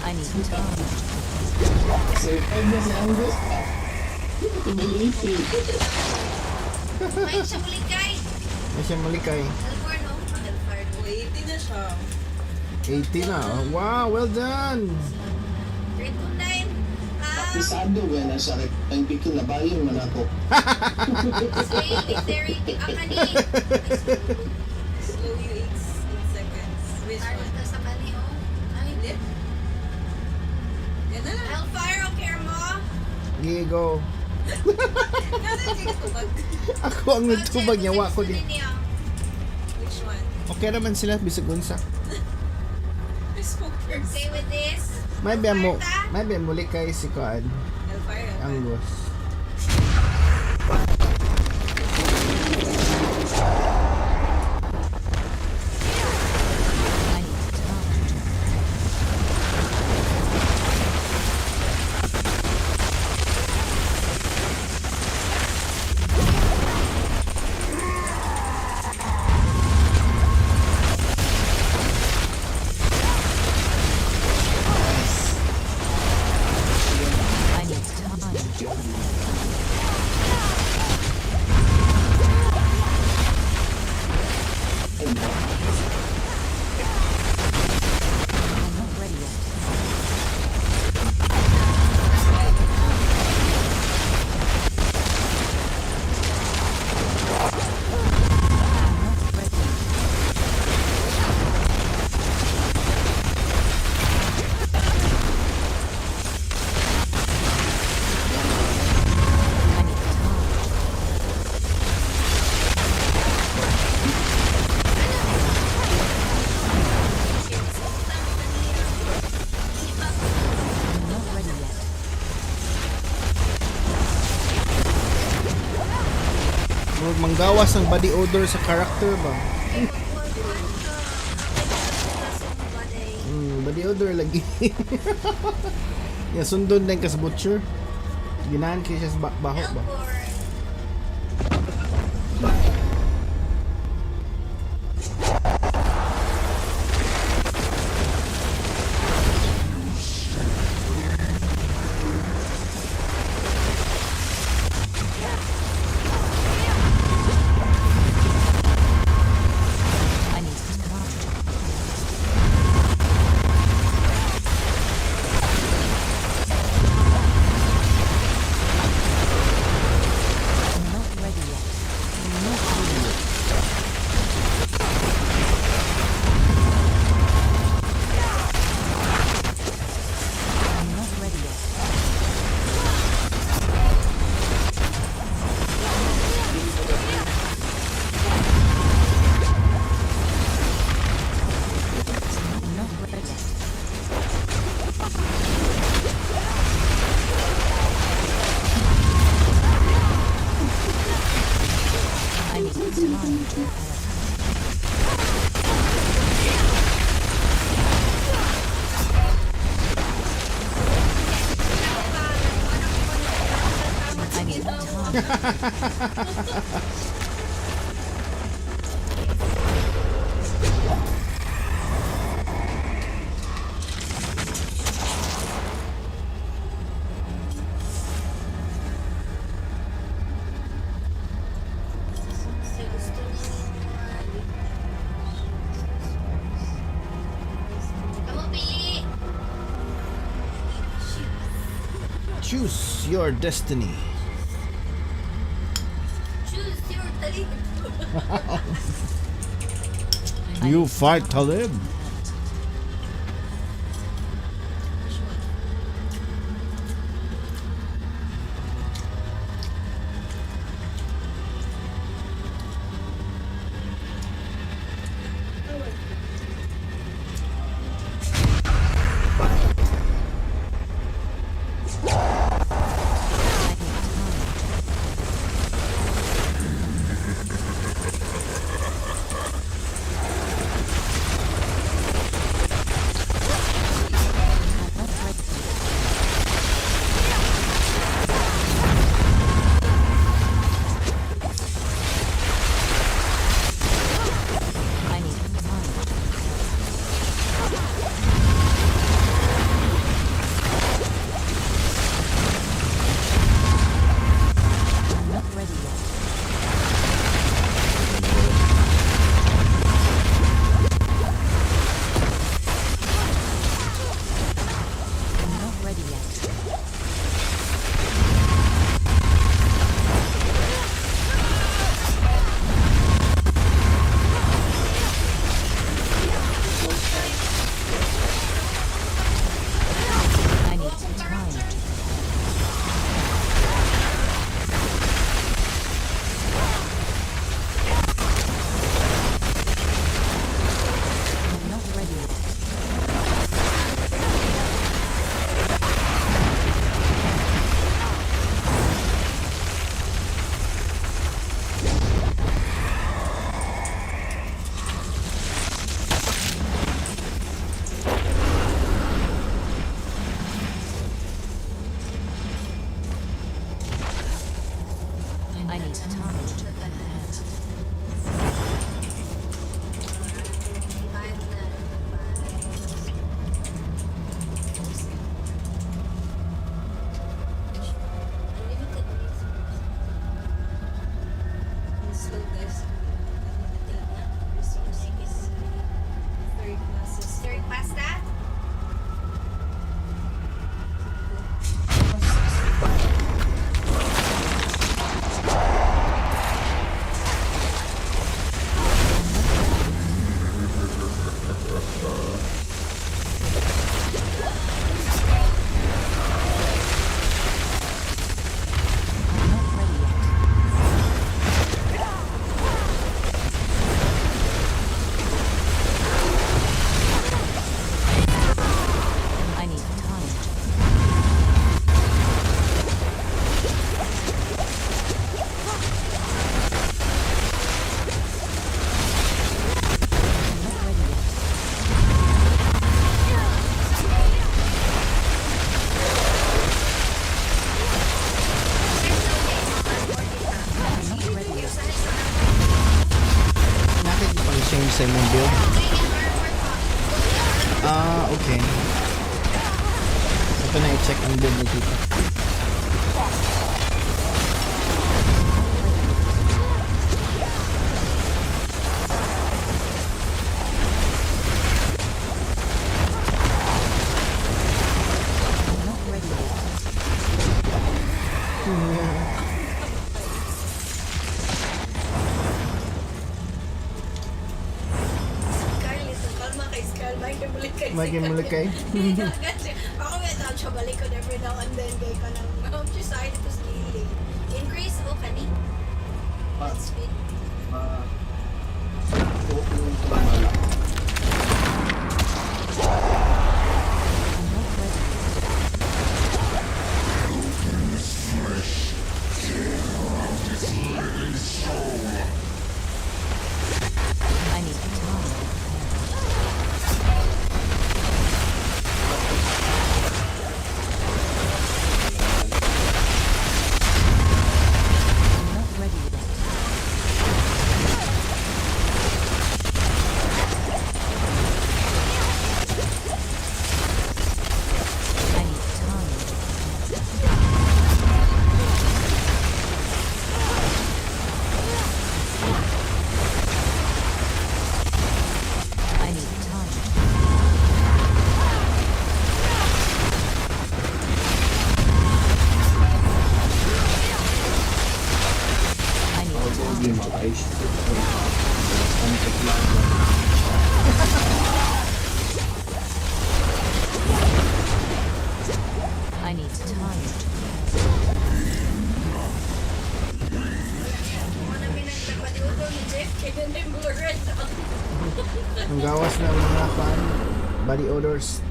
I need time. May siya malikay. May siya malikay. Hellborn, no? Hellfire. 80 na siya. 80 na. Wow, well done. Grade 29. Pisado ba na sa ang pito na bayan man ako. Stay victory. Akani. Slow you 8 seconds. Which Naroon one? ka sa kani, oh. Ay, Hindi. Yan na lang. Hellfire, okay mo? Gigo. Kasi hindi ko pag... Ako ang nagtubag niya. Wa ko din. Which one? Okay naman sila, bisag unsa. I spoke first. Okay with this? May biya mo likay si Kuan. Hellfire. Angus. I need time. I need time. I'm not ready yet. I'm not ready. I need time. I'm not ready yet. Manggawas ang body odor sa character ba? Body odor lagi. Ya sundon din ka sa butcher. Ginahan kay siya sa baho ba? I need time. I'm not ready yet. I'm not ready yet. I'm not ready yet. I'm not ready yet. I need time to prepare. I need time. Choose your destiny. Choose your talib. You fight Talib. sa imong build? Ah, okay. Ito na i-check ang build ni Tita. Makin mulakay. Ako may tawag siya balik ko every now and then kay ka nang side to scaling. Increase o kani? Speed. I need time. Mga namin nagpapadiudo ni Jeff, kaya na yung mga red. Ang gawas na mga fan, body odors.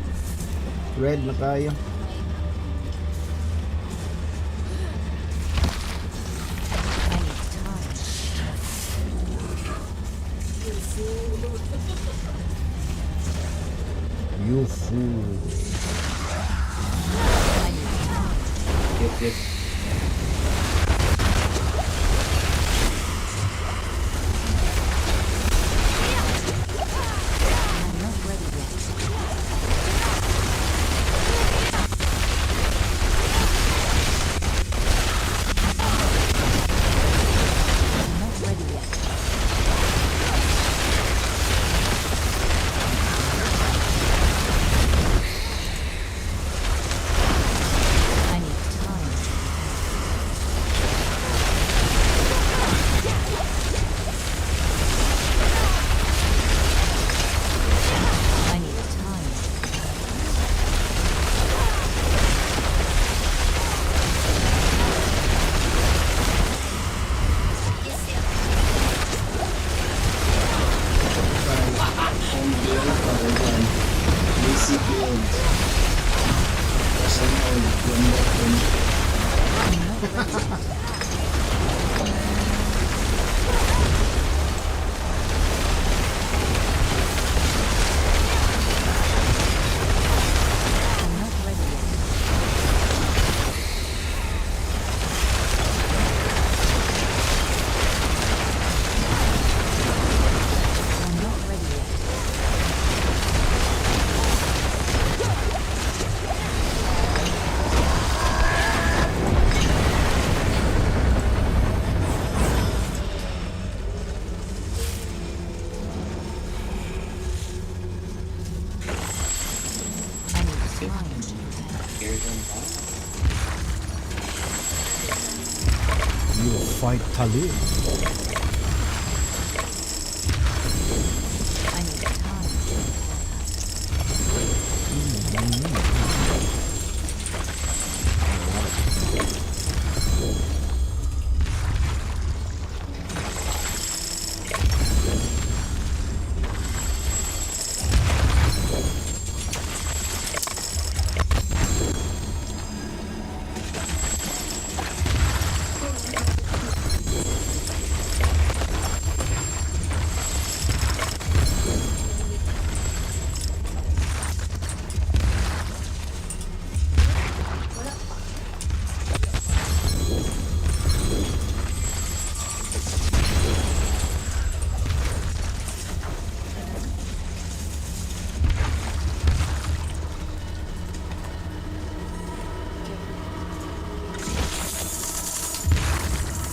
Red na kayo. I need time. You fool. I need time. Yep. I'm not ready yet. I'm not ready yet. I need time. I need time. Yes, yeah. Home build para dyan. Basic build. Kasi I'm not ready yet. I'm not ready yet. I need time. You fight Talib. I need time.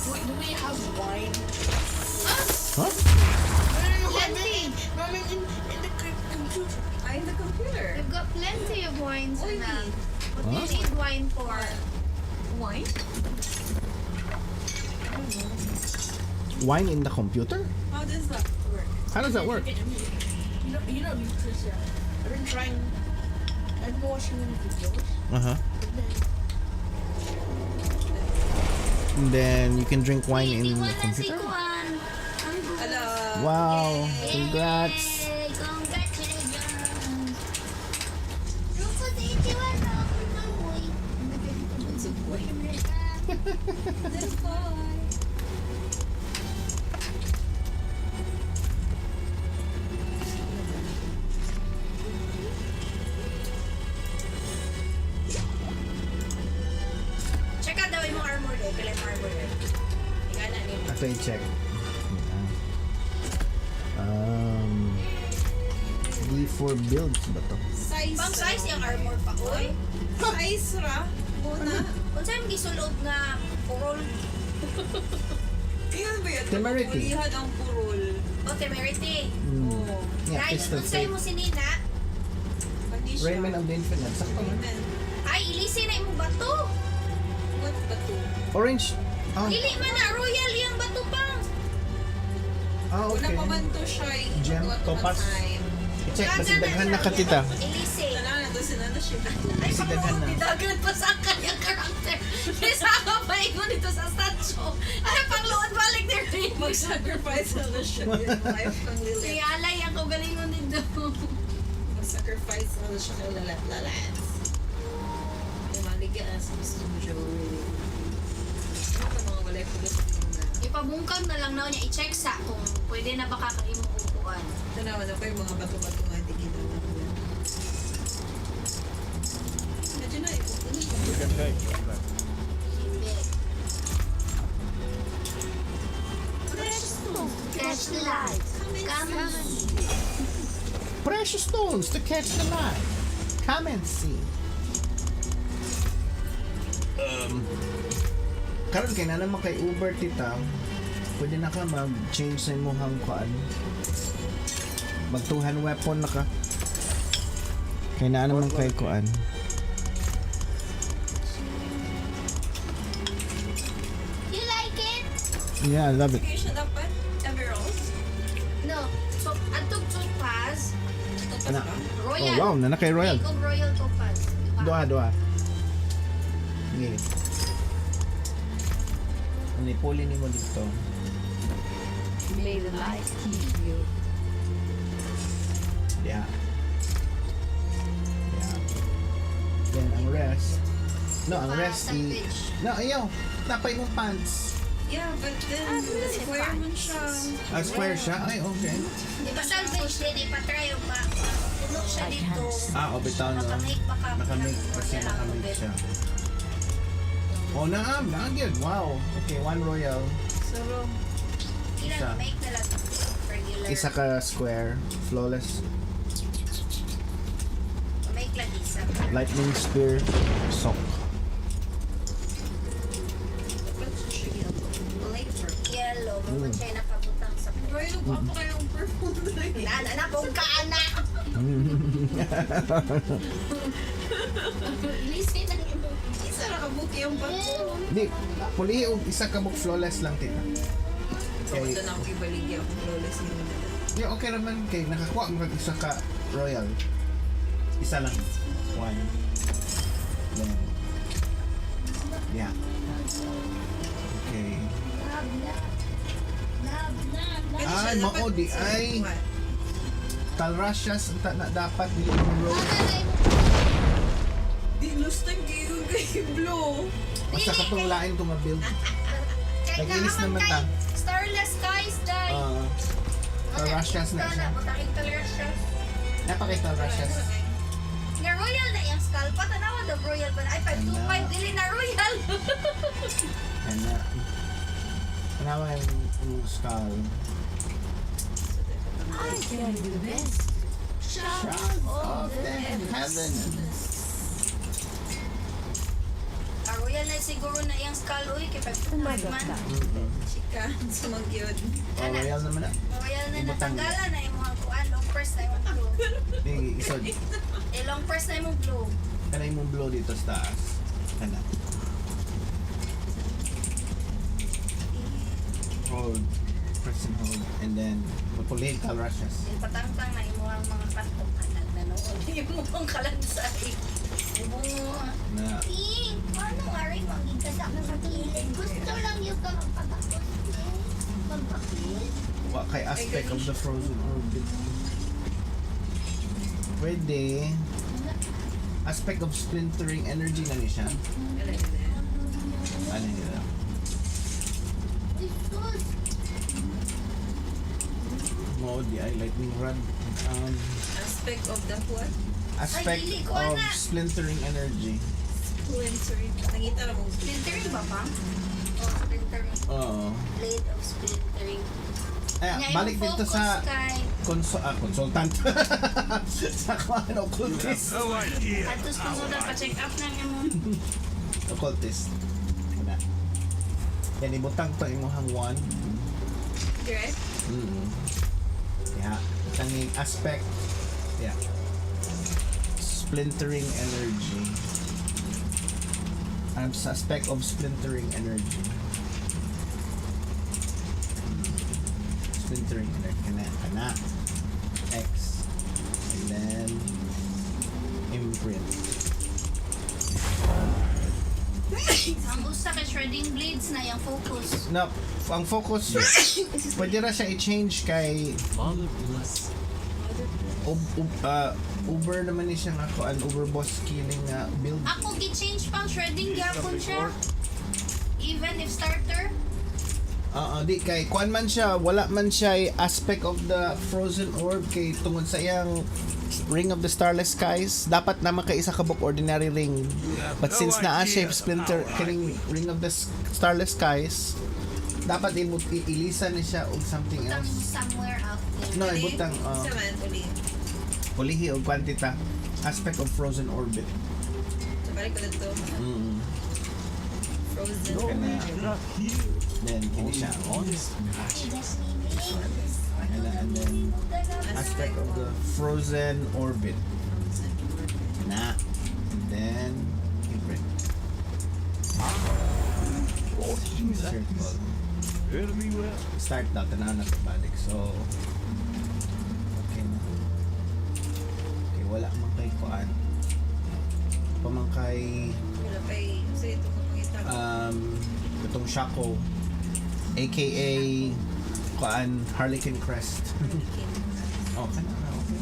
Do we have wine? Huh? Plenty. In the computer. I'm the computer. We've got plenty of wines Oy. na. What do Huh? you need wine for? Wine? Wine in the computer? How does that work? How does that work? You don't need to share. I've been trying. I've been watching videos. Uh-huh. But then And then you can drink wine in Hindi the wala si computer? Kuan. Hello. Wow, congrats. Yay! Congratulations! Rupo sa itiwan na ako ng boy. It's a boy. Check out daw yung armor day. Kailan yung armor day? Tingnan na niyo. After I check. D4 builds ba to? Size. Pang size yung armor pa. Uy! Size ra. Muna. Kung saan gisulod nga purol Iyan ba yan? Temerity. Ulihan ang purol. o temerity. Oh. Yeah, Dahil it's the kung sa'yo mo fate. si Nina, Hindi siya. Rayman of the Infinite. Sakto man. Amen. ay ilisin na imong bato. What ba to? Orange. Oh, Dili man na royal yung bato pang. Wala okay. pa man to siya. Gem, What topas. time? I-check, basi daghan na ka tita. Ilisin. Wala na to. Sinana siya. Ay, Si Dagan na. dagan pa sa kanyang karakter. Kesa ka pa ingon dito sa statue. Ay, panglood balik ni Rin. Mag-sacrifice na siya yung life ng Lilith. Kaya alay ako galingon nito. Mag-sacrifice na siya kay Lalat. Maligas. Gusto mo siya really. Ano ka mga walay ko gusto na. Ipabungkag na lang na niya i-check sa kung pwede na ba kakaimong upuan. Tanawan ako yung mga bato-bato nga hindi ginawa ko lang. Medyo na Hindi. Catch the light. Come and see. Precious stones to catch the light. Come and see. Karon kay na naman kay Uber tita, pwede na ka mag-change sa imong kuan. Magtuhan weapon na ka. Kay na naman kay kuan. You like it? Yeah, I love it. Sige siya dapat. Emeralds. No. So, atog topaz. Ana. Oh Royal. wow, na kay Royal. Take of royal topaz. Doa. Sige. Ano ipuli ni mo dito? May the light keep you. Yeah. Then ang rest. No, ang rest Sandwich. No, ayaw. Tapay mong pants. Yeah, but then square man siya. Square siya? Ay, okay. Di ba sandwich din, ipatry o pa. Puno siya dito. Bitaw no. Makamake pa ka. Nakamake kasi nakamake siya. Oh, naagyan. Wow. Okay, one royal. Pero, Ilan, make na lang regular. Isa ka square. Flawless. Make lang isa. Lightning spear. Sock. ba't siya flavor? Yellow. Mga siya nakabutang sa Bro, yung pa kayong perfume na yun. Nana na pong kaanak! Listen ang imo. Isa nakabuki yung bato. Di, puli og isa ka mong flawless lang tita. So, ito na ako ibaligya akong flawless yun. Yeah, okay naman kay nakakuha mo kag isa ka royal. Isa lang. One. Then. Yeah. Okay. Ay, mao di ay Talrasias na dapat ni road. Di lustang kayo kay Blue. Basta katong lain ko ma-build. Nag-inis naman ta. Starless skies, die! Talrasias na siya. Matanging Talrasias. Napakita-Talrasias. Nga royal na yung skull. Patanawa the royal ba? Ay, 525 dili na royal. Yan na. Panawa yung skull. I can do this. Shout of the heaven. Royal na siguro na yung skull. Uy, kay Oh my 525 God. man. Chika, sumagyod. Oh, royal naman na. Royal na Ibutang. natanggalan na yung mga kuan. Long press na yung blue. Hindi, isod. Long press na yung blue. Kanay mong blow dito sa taas. Kana. Hold. Press and hold. And then, mapulihin Talrasias. Yung patangtang na yung mga patok. Anak na noon. Yung mga kalansay. Bungo. Na, Paano nga rin magigasa ka sa kilid? Gusto lang yung kapagpatapos. Magpakilid. wa kay aspect of the frozen orbit. Pwede. Aspect of splintering energy na ni siya. Ano nila? Mode, ay lightning rod. Aspect of the what? Aspect Ay, dili ko, of anak. splintering energy. Influencer. Nakita na mo. Splintering ba pa? Oh, splintering. Oo. Blade of splintering. Ay, Nga, balik yung dito focus sa kay consultant. Sa kuhan occultist. Atos ko sudan pa-check up na niya mo. Occultist. Wala. Yan, ibutang to imuhang one. Direct? Yeah. Tanging aspect. Yeah. Splintering energy. Aspect of splintering energy. Splintering energy. Kana. X. And then imprint. Ang usa kay shredding blades na yung focus. No, ang focus, pwede na siya i-change kay Uber naman ni siya nga ko an overboss killing nga build. Ako gi-change pang shredding gyapon siya. Even if starter. Di kay kuan man siya, wala man siya aspect of the frozen orb kay tungod sa iyang Ring of the Starless Skies, dapat na makaisa ka book ordinary ring. But since naa siya splinter kining Ring of the Starless Skies, dapat ilisan ni siya og something Butang else. somewhere out there. No, ibutang Sa man, uli. pulihi og kwantita aspect of frozen orbit. Sabalik ko na ito. Frozen. Kana, then kini siya and then aspect of the frozen orbit na, and then hybrid circle start na tanaw na sa balik, so okay na. Okay, wala man kay kuan pamangkay Wala kay, sa ito kapangita. itong Shaco aka kuan Harlequin Crest. Oh, kana na, okay.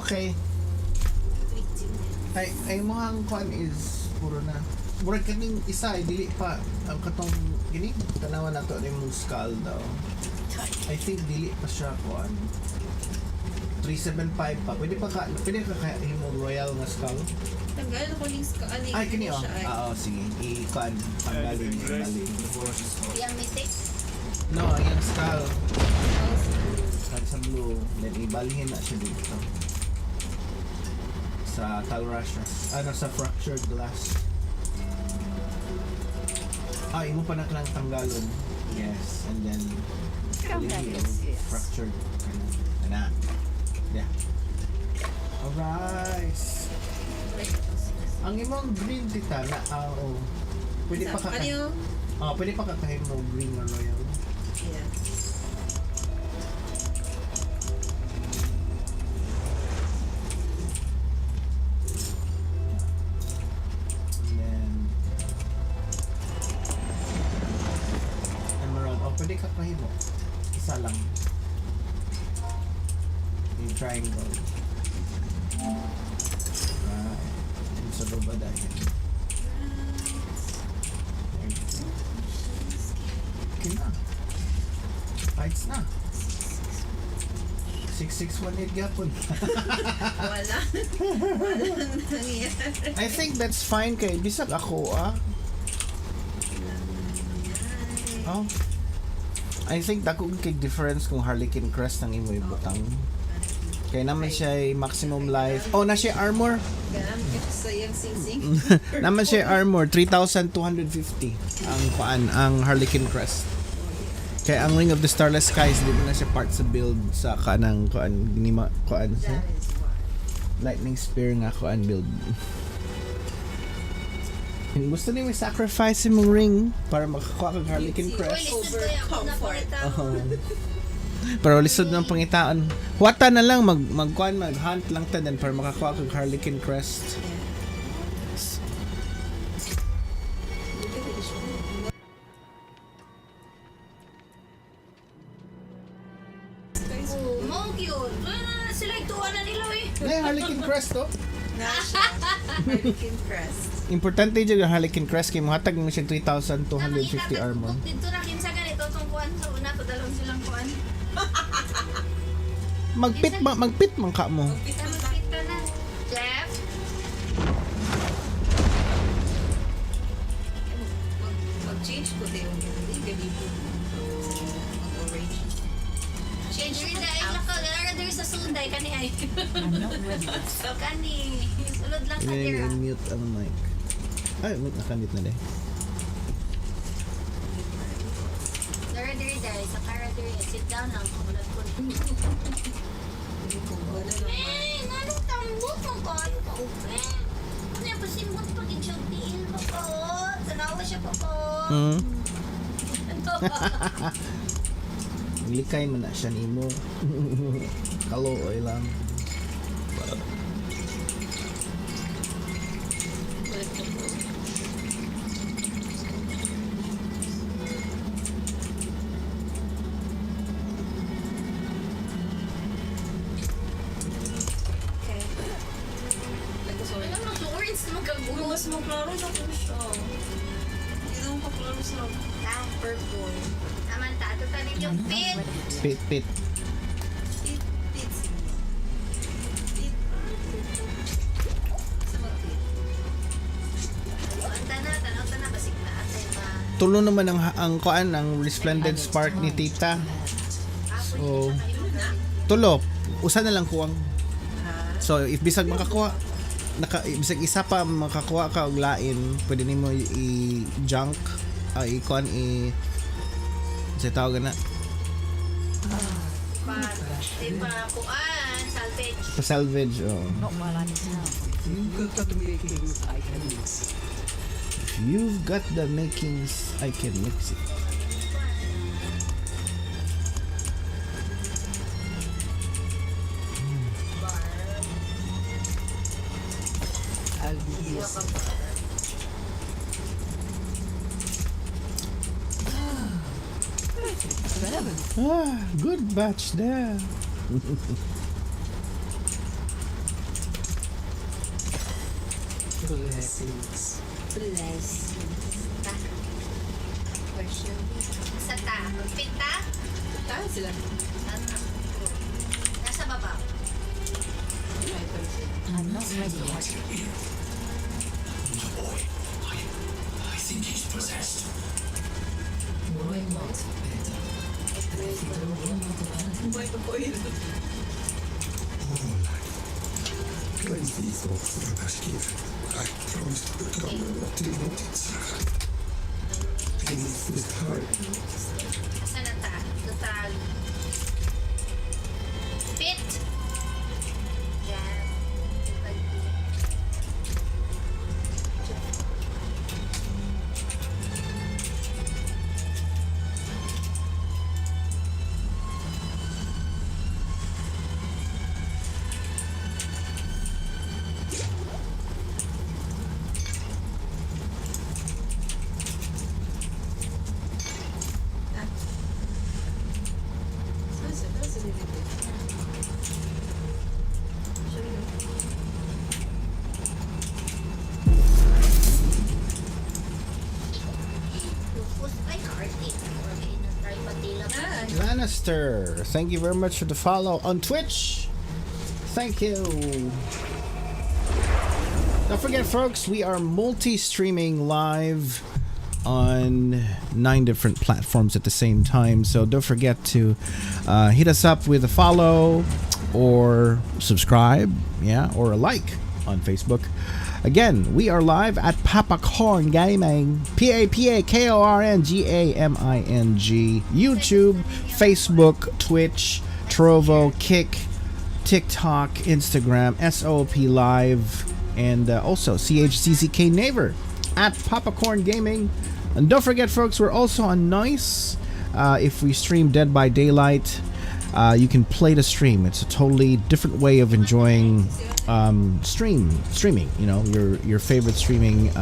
Okay. Ay mo ang kuan is puro na. Murag kaming isa dili pa ang katong gini tanawan nato ni mong skull daw. I think dili pa siya kuan. 375 pa. Pwede ka himo royal nga skull. Tanggal ako links ka. Ay kini oh. Sige. I-kuan panggalin. Yang mythic. No, yung skull. Skull sa blue. Then ibalhin na siya dito. Sa Talrasha. Sa fractured glass. Imo pa na lang tanggalon. Yes. And then fractured. Ana. Yeah. Alright. Ang imong green tita na pwede pa ka Ano? pwede pa kakahin mo green na royal. Yeah. And then emerald. Pwede kakahin mo. Isa lang. Yung triangle. Right. Yung sa baba dahil. Okay na. Heights na. 6618 gapon. Wala. Wala nangyayari. I think that's fine kay bisag ako Oh. I think dako kay difference kung Harlequin Crest ang imo ibutang. Kaya naman siya ay maximum life. Oh, na siya armor. Ganam ito sa iyang sing-sing. Naman siya armor 3,250 ang kuan ang Harlequin Crest. Kaya ang Ring of the Starless Skies di mo na siya part sa build sa kanang kuan ginima kuan sa lightning spear nga kuan build. Kung gusto niyo sacrifice mong ring para makakuha kag Harlequin Crest. Over comfort. Pero lisod ng pangitaon. Wata na lang magkuan mag-hunt lang ta then para makakuha kag Harlequin Crest. Mo cute. Sila ituan na nila Ay, Harlequin Crest to. Nasha. Harlequin Crest. Importante dyan yung Harlequin Crest kay muhatag mo siya 3,250 armor. Dito na kinsa ganito tong kuan sa una ko dalawang silang kuan. Magpit man ka mo. Kita magkita na. Jeff. Mag-change ko tayo. Hindi gabi po. Mag-orange. Change rin dahil nakagalala sa sunday kani ay. So kani. Sulod lang ka dira. Mute ang mic. Ay, mute na kanit na deh. Dara diri dahil sa kara diri sit down lang kamulat ko. Anong tambot mo ko? Ano pa simbot pag i-chotiin mo ko? Tanawa siya po ko. Likay man na siya nimo. Kaluoy lang. Okay. Sorry. Ano mga orange na magkagulo? Mas maklaro sa ko siya. Hindi naman paklaro sa Ang purple. Aman ta, ito tanin yung pit. Pit pit. It fits. It sa mag-pit. Tanaw na, basig na atay ma. Tulo naman ang kuan ang resplendent spark ni Tita. So, tulo. Usa na lang kuwang. So, if bisag makakuha, bisag isa pa makakuha ka og lain, pwede nimo i-junk, i-kuan sa tawag na. Diba, kuan, salvage. Pa-salvage, oh. Not while I'm down. You've got the makings I can mix. You've got the makings, I can mix it. I'll be here. Good batch there. Blessings. Question. Sa ta, pit ta? Tahan sila. Ano? Nasa baba. I'm not ready yet. The boy. I think he's possessed. Roy not better. I think the will not abandon. PapaKoRn. Cleanse these thoughts for the best gift. I promise to become what you wanted, sir. Beneath this heart. Asa na ta? Total. Pit! Yan. That's a really good. Lupus ay hearty. Or try patila pa. Lannister, thank you very much for the follow on Twitch. Thank you. Don't forget, folks, we are multi-streaming live on 9 different platforms at the same time. So don't forget to hit us up with a follow or subscribe, yeah, or a like on Facebook. Again, we are live at PapaKoRn Gaming, PapaKoRn GAMING, YouTube, Facebook, Twitch, Trovo, Kick, TikTok, Instagram, SOP Live, and also CHCCK Neighbor at PapaKoRn Gaming. And don't forget, folks, we're also on Nice. If we stream Dead by Daylight, you can play the stream. It's a totally different way of enjoying streaming. You know, your favorite streaming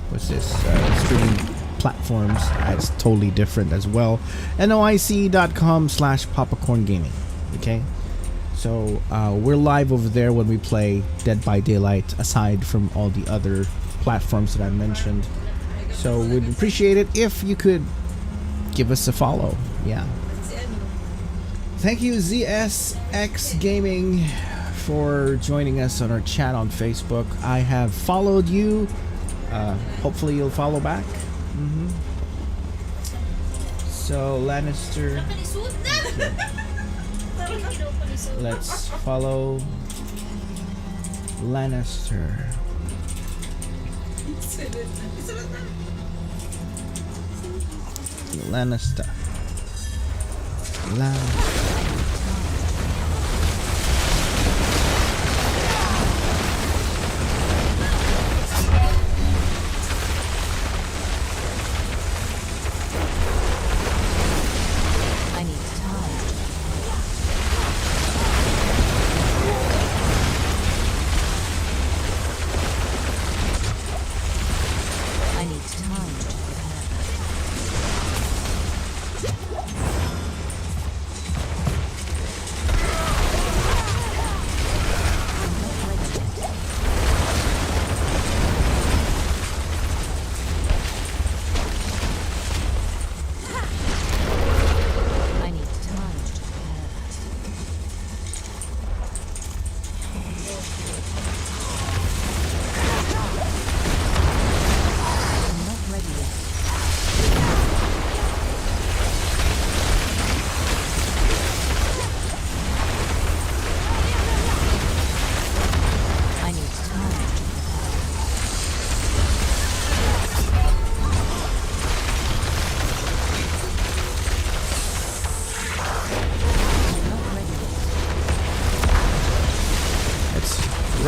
streaming platforms. It's totally different as well. noic.com/PapaKoRn Gaming. Okay, so we're live over there when we play Dead by Daylight, aside from all the other platforms that I mentioned. So we'd appreciate it if you could give us a follow. Yeah. Thank you, ZSX Gaming, for joining us on our chat on Facebook. I have followed you. Hopefully you'll follow back. So Lannister, let's follow Lannister. Lannister.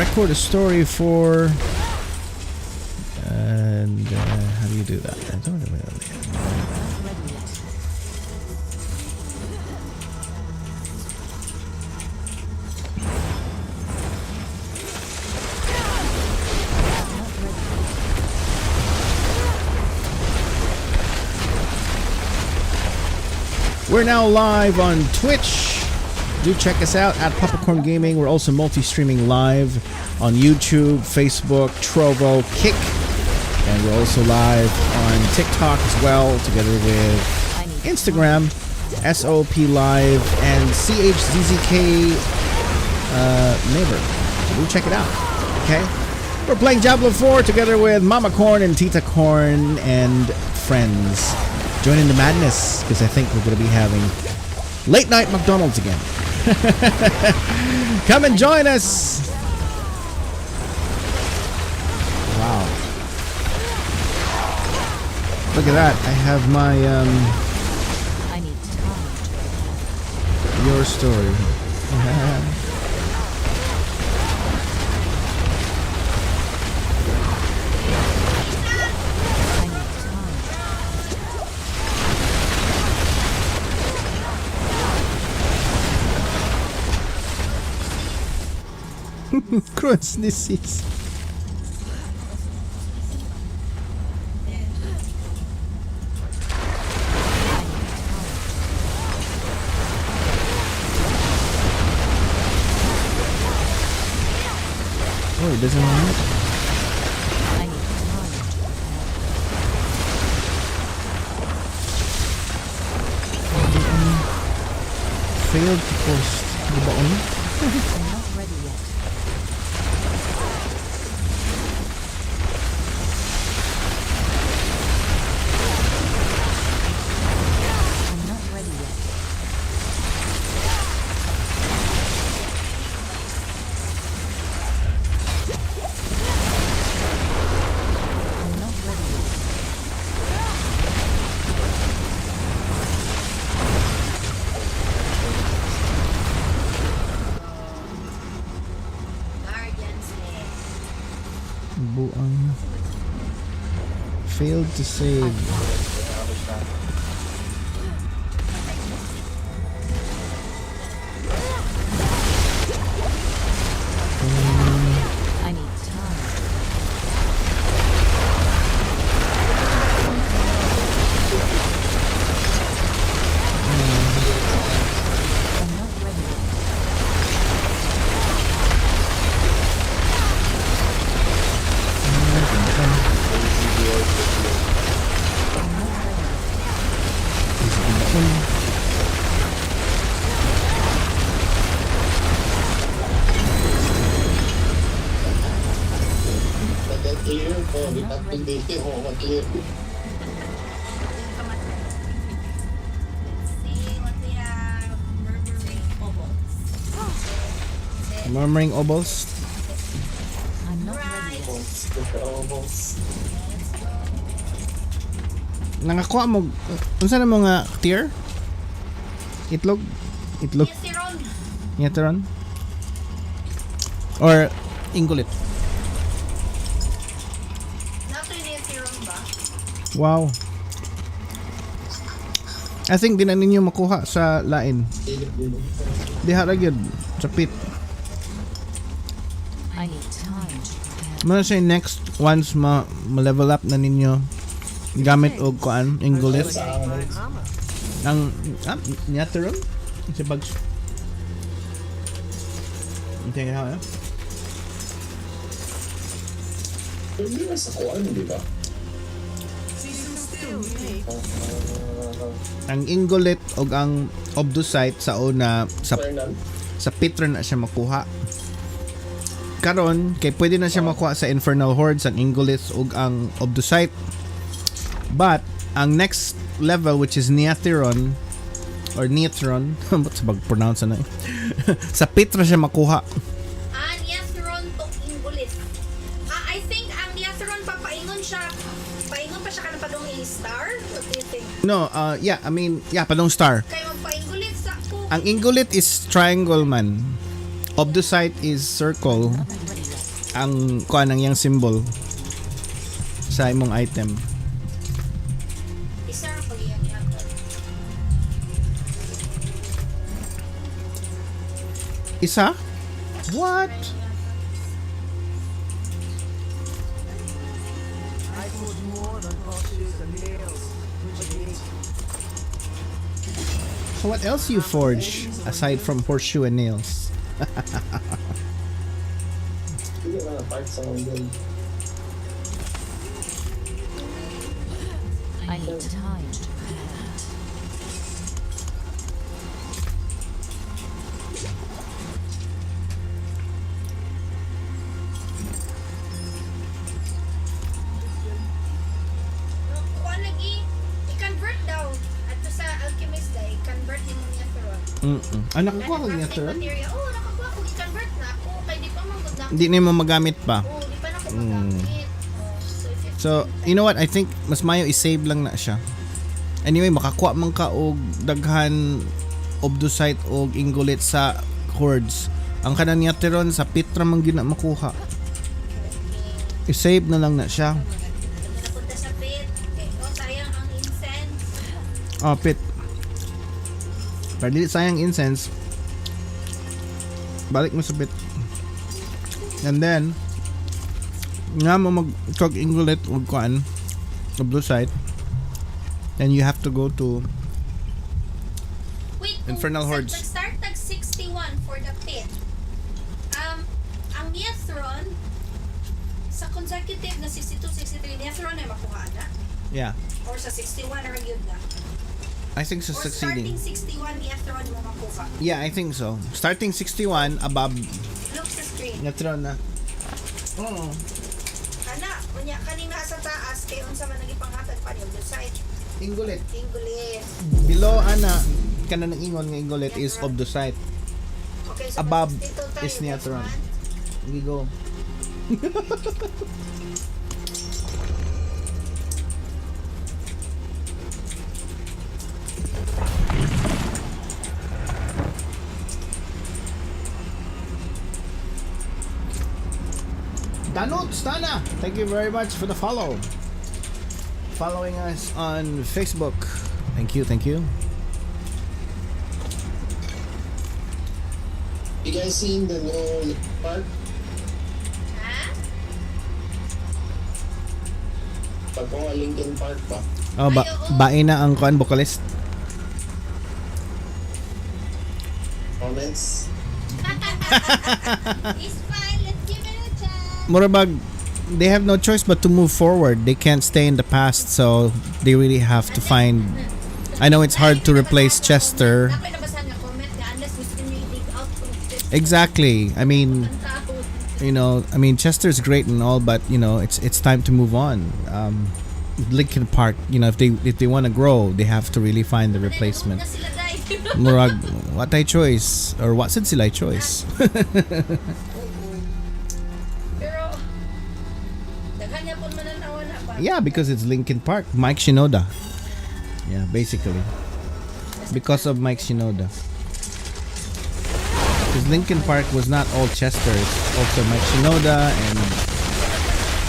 record a story for. And how do you do that? I don't know. We're now live on Twitch. Do check us out at PapaKoRn Gaming. We're also multi-streaming live on YouTube, Facebook, Trovo, Kick, and we're also live on TikTok as well, together with Instagram, SOP Live, and CHZZK Neighbor. So do check it out. Okay, we're playing Diablo 4 together with MamaKoRn and TitaKoRn and friends. Join in the madness, because I think we're going to be having late night McDonald's again. Come and join us. Wow. Look at that. I have my your story. Crohn's disease. Oh, it doesn't want it. Failed to post. Di ba on? Buang. Failed to save. I need time. I'm not ready yet. Clear po, activity ho, clear. See what we have. Murmuring bubbles. Murmuring Obels. I'm not ready yet. Nakakuha mo. Unsa na mo nga tier? Itlog? Itlog? Yes, si Ron. Yatteron? Or Ingulit? Nato yun si Ron ba? Wow. I think di na ninyo makuha sa lain. Diha ra gyud sa pit. I need time to prepare. Muna say next once ma-level up na ninyo gamit og kuan Ingulit. Ang Yatteron? Sa bags. Hindi nga ha. Hindi na sa kuwan, di ba? Ang Ingulit og ang Obdusite sa una sa Fernan? sa pit ra na siya makuha. Karon kay pwede na siya makuha sa Infernal Hordes ang Ingolith ug ang Obdusite. But ang next level which is Neatheron or Neatheron, what's bag pronounce na sa pit ra siya makuha. Niatheron to Ingulit. I think ang Niatheron papaingon siya. Paingon pa siya ka na padong star? What do you think? No, yeah, I mean, yeah, padong star. Kaya magpaingulit sa ko. Ang Ingolith is triangle man. Obdusite is circle. ang kuan ang yang symbol sa imong item. Isa ra pag iyang yata. Isa? What? So what else you forge aside from horseshoe and nails? Hindi na part sa mga I need time to prepare. Kuha lagi, i-convert daw. Ato sa alchemist day, i-convert ni mo niya pero. Ah, nakakuha ko niya, sir? Oo, nakakuha ko. I-convert na ako. Kaya di pa maganda. Hindi na mo magamit pa. Oo, di pa na ako magamit. Oh, So, you know what? I think mas mayo i-save lang na siya. Anyway, makakuha man ka og daghan obdusite og ingolit sa cords. Ang kanan niya teron sa pitra man gyud na makuha. I-save na lang na siya. napunta sa pit. Okay. Oh, sayang ang incense. Oh, pit. Pero dili sayang incense. Balik mo sa pit. And then, nga mo mag-cook ingolit og kuan obdusite. Then you have to go to Wait, Infernal Hordes. Nag-start tag 61 for the pit. Ang Neathron, sa consecutive na 62, 63, Neathron ay makuha na? yeah. Or sa 61 na yun na? I think so Or succeeding. starting 61, Neathron mo makuha? Yeah, I think so. Starting 61 above Look sa screen. Neutron na. Oo. Ana, unya kanina sa taas, kay unsa man nagipanghatag pa niyo the side. Ingolit. Ingulis. Below ana kana ng ingon nga ingolit is obdusite. Okay, so Above 62 tayo, is Neathron. next We go. Danut Stana, thank you very much for the follow. Following us on Facebook. Thank you, thank you. You guys seen the new park? Ha? Pagkawa Linkin Park pa. Oh, bain na ang kuan vocalist. Comments? It's fine, let's give it a chance. Murabag, they have no choice but to move forward. They can't stay in the past, so they really have to find. I know it's hard to replace Chester. Dapat nabasahan nga comment nga unless gusto niyo i-dig out kung Exactly. I mean, Chester's great and all, but it's time to move on. Linkin Park, if they want to grow, they have to really find the replacement. Murag, what I choice or what said sila choice? Pero daghan niya pun mananawa na ba? Yeah, because it's Linkin Park. Mike Shinoda. Yeah, basically. Because of Mike Shinoda. Because Linkin Park was not all Chester. It's also Mike Shinoda and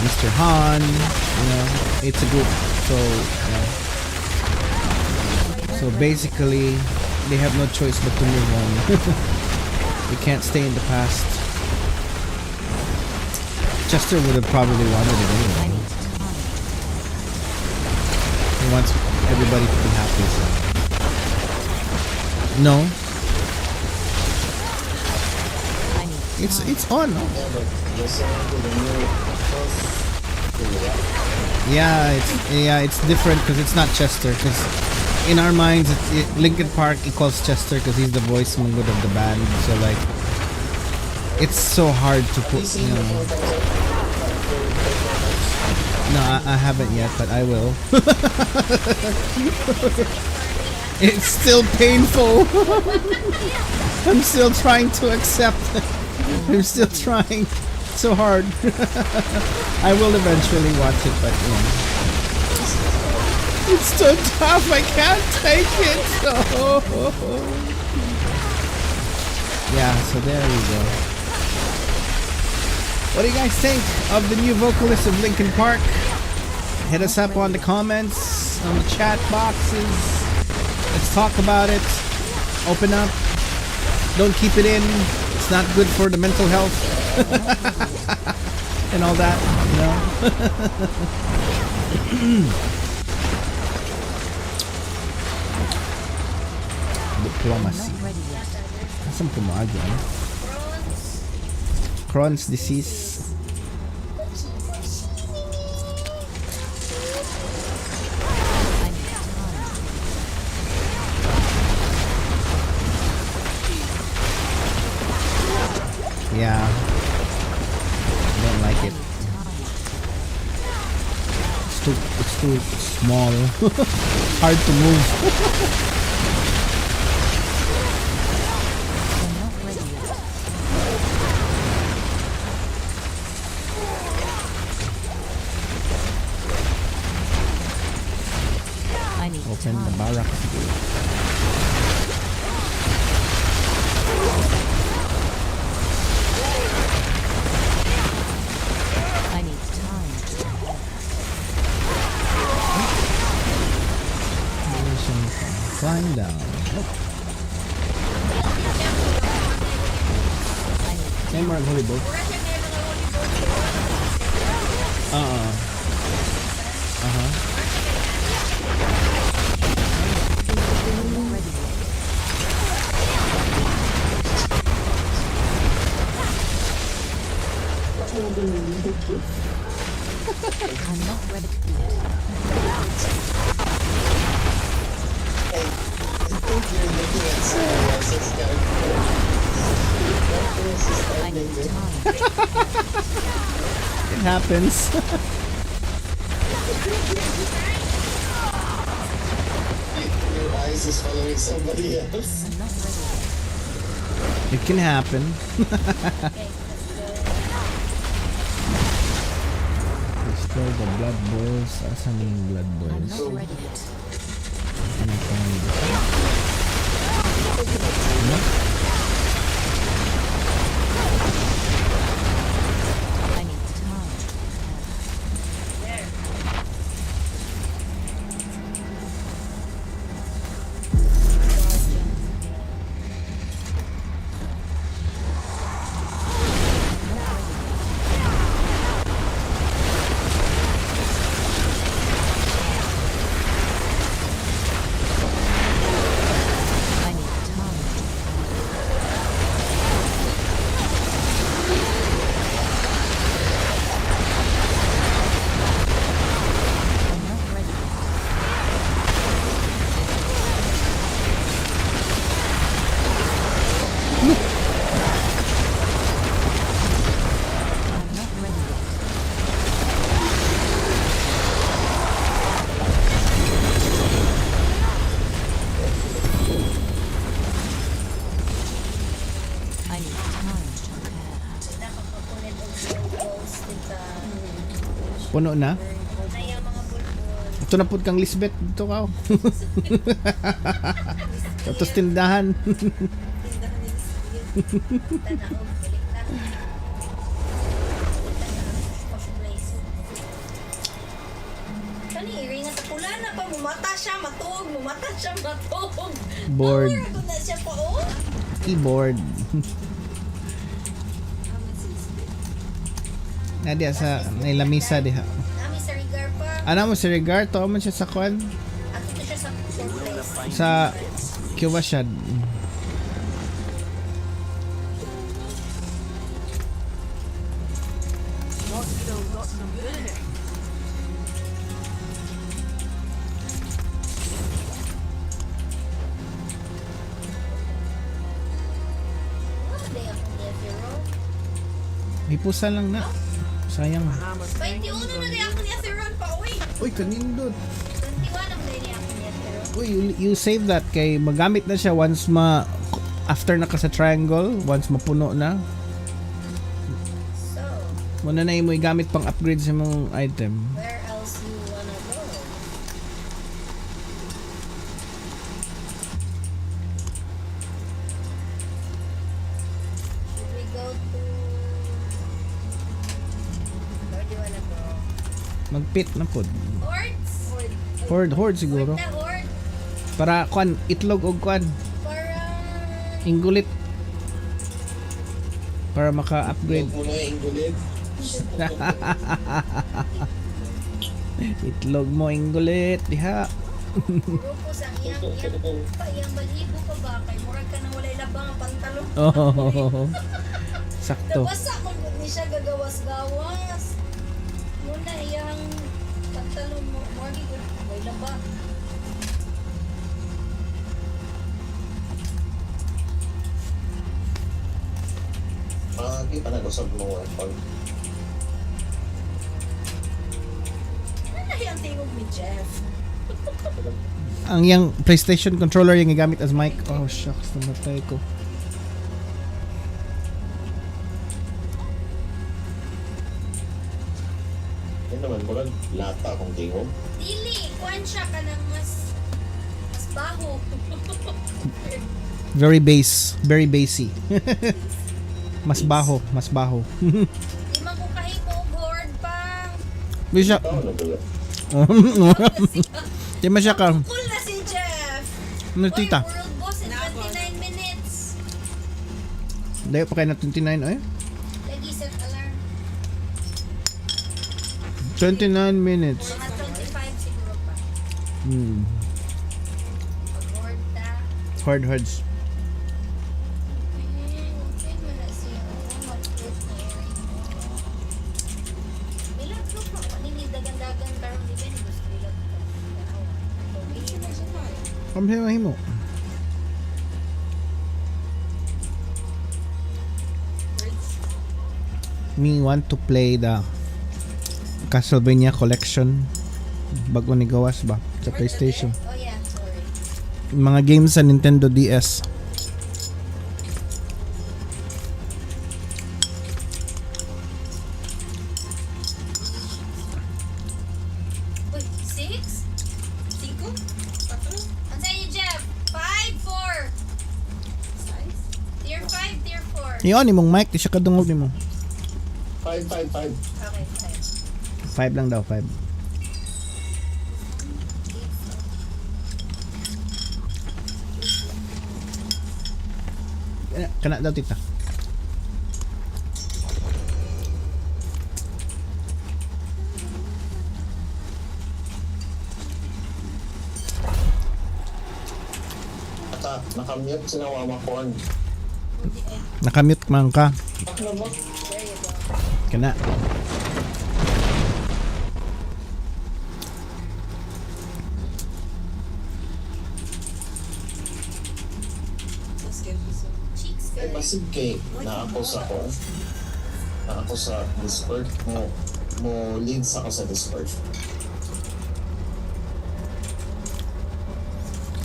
Mr. Han. It's a group. So basically, they have no choice but to move on. They can't stay in the past. Chester would have probably wanted it anyway. He wants everybody to be happy. So. No. It's on. No? Yeah, it's different because it's not Chester. Because in our minds, Linkin Park equals Chester because he's the voice of the band. So like, it's so hard to put. No, I haven't yet, but I will. It's still painful. I'm still trying to accept it. I'm still trying so hard. I will eventually watch it, but it's so tough. I can't take it. Yeah, so there we go. What do you guys think of the new vocalist of Linkin Park? Hit us up on the comments, on the chat boxes. Let's talk about it. Open up. Don't keep it in. It's not good for the mental health. And all that, you know. Diplomacy. Asan pumaga? Crohn's disease. Yeah. Don't like it. It's too small. Hard to move. Open the barracks. I need time. Climb down. Oh. Same or holy boat? I'm not ready to do it. I think you're looking at someone else's character. I need time. It happens. Your eyes is following somebody else. I'm not ready. It can happen. Destroy the blood boils. Asan yung blood I'm boils? not ready yet. Ano pa yung I need time. I need time. I'm not ready yet. I'm not ready yet. I need time to prepare. Nakakakulit og Gurls dito. puno na? Na yung mga bulbul. Ito na po kang Lisbeth. Dito ka. Tapos tindahan. Tanaog, balik na. Wash place. Kani, iri nga sa pula na pa. Mumata siya, matog. Mumata siya, matog. Board. Power ko na siya pa, oh. Keyboard. Nadia sa nailamisa diha. Nami sa Rigar pa. Ano mo si Regar? To man siya sa kwan? Ato to siya sa place. Sa Kiwasyad. Ano day akong Nevero? May pusa lang na. Sayang. 21 na day ako niya si Ron pa, uy. Uy, kanindot. 21 na day niya ako niya si Ron. Uy, you save that kay magamit na siya once after naka sa triangle, once mapuno na. So, Muna na mo igamit pang upgrade sa mong item. where else you wanna go? Should we go to Magpit na pod. Hordes? Horde siguro. The horde? Para kwan itlog og kwan Parang... inggulit. Para maka-upgrade. Huwag mo na ingulid. Itlog mo inggulit diha. Rupos ang iyang balibo ka ba? Kay murag ka nang walay labang ang pantalon. Oh. Sakto. Nabasa kung ni siya gagawas-gawas. Muna iyang pantalon mo. Murag ko may labang. Kita na gusap mo weapon. Ano yung tingog ni Jeff? Ang yang PlayStation controller yung gigamit as mic. Oh shucks, namatay ko. Yan naman ko lang, lata akong tingog. Dili, kuhan siya ka ng mas baho. Very very bassy. Mas baho. Di man ko kahimo og horde pa. Bisa. Ikaw na ba? Di man siya ka. Cool na si Jeff. Ano tita? Oy, world boss in 29 minutes. Dayo pa kayo na 29 eh. Lagi set alarm. 29 minutes. Mga 25 siguro pa. Pag horde ta. Hordes. Check mo na siya. Mag-flip na area. Bilang flip mo. Dagan-dagan parang di ba? Gusto bilang ka. Pumili na siya. Kamsayahin mo. Me want to play the Castlevania collection. Bago ni gawas ba sa PlayStation. Oh yeah, sorry. Mga games sa Nintendo DS. Wait, 6? 5? Ang sa'yo, Jeff? 5, 4. Tier 5, tier 4. Iyon imong mic, di siya kadungog nimo. 5. Okay, 5. 5 lang daw, 5. Kana daw tita. Ata, nakamute si na MamaKoRn. Nakamute man ka. Kana. Cheeks Ay, basig kay na ako sa Discord mo leads ako sa Discord.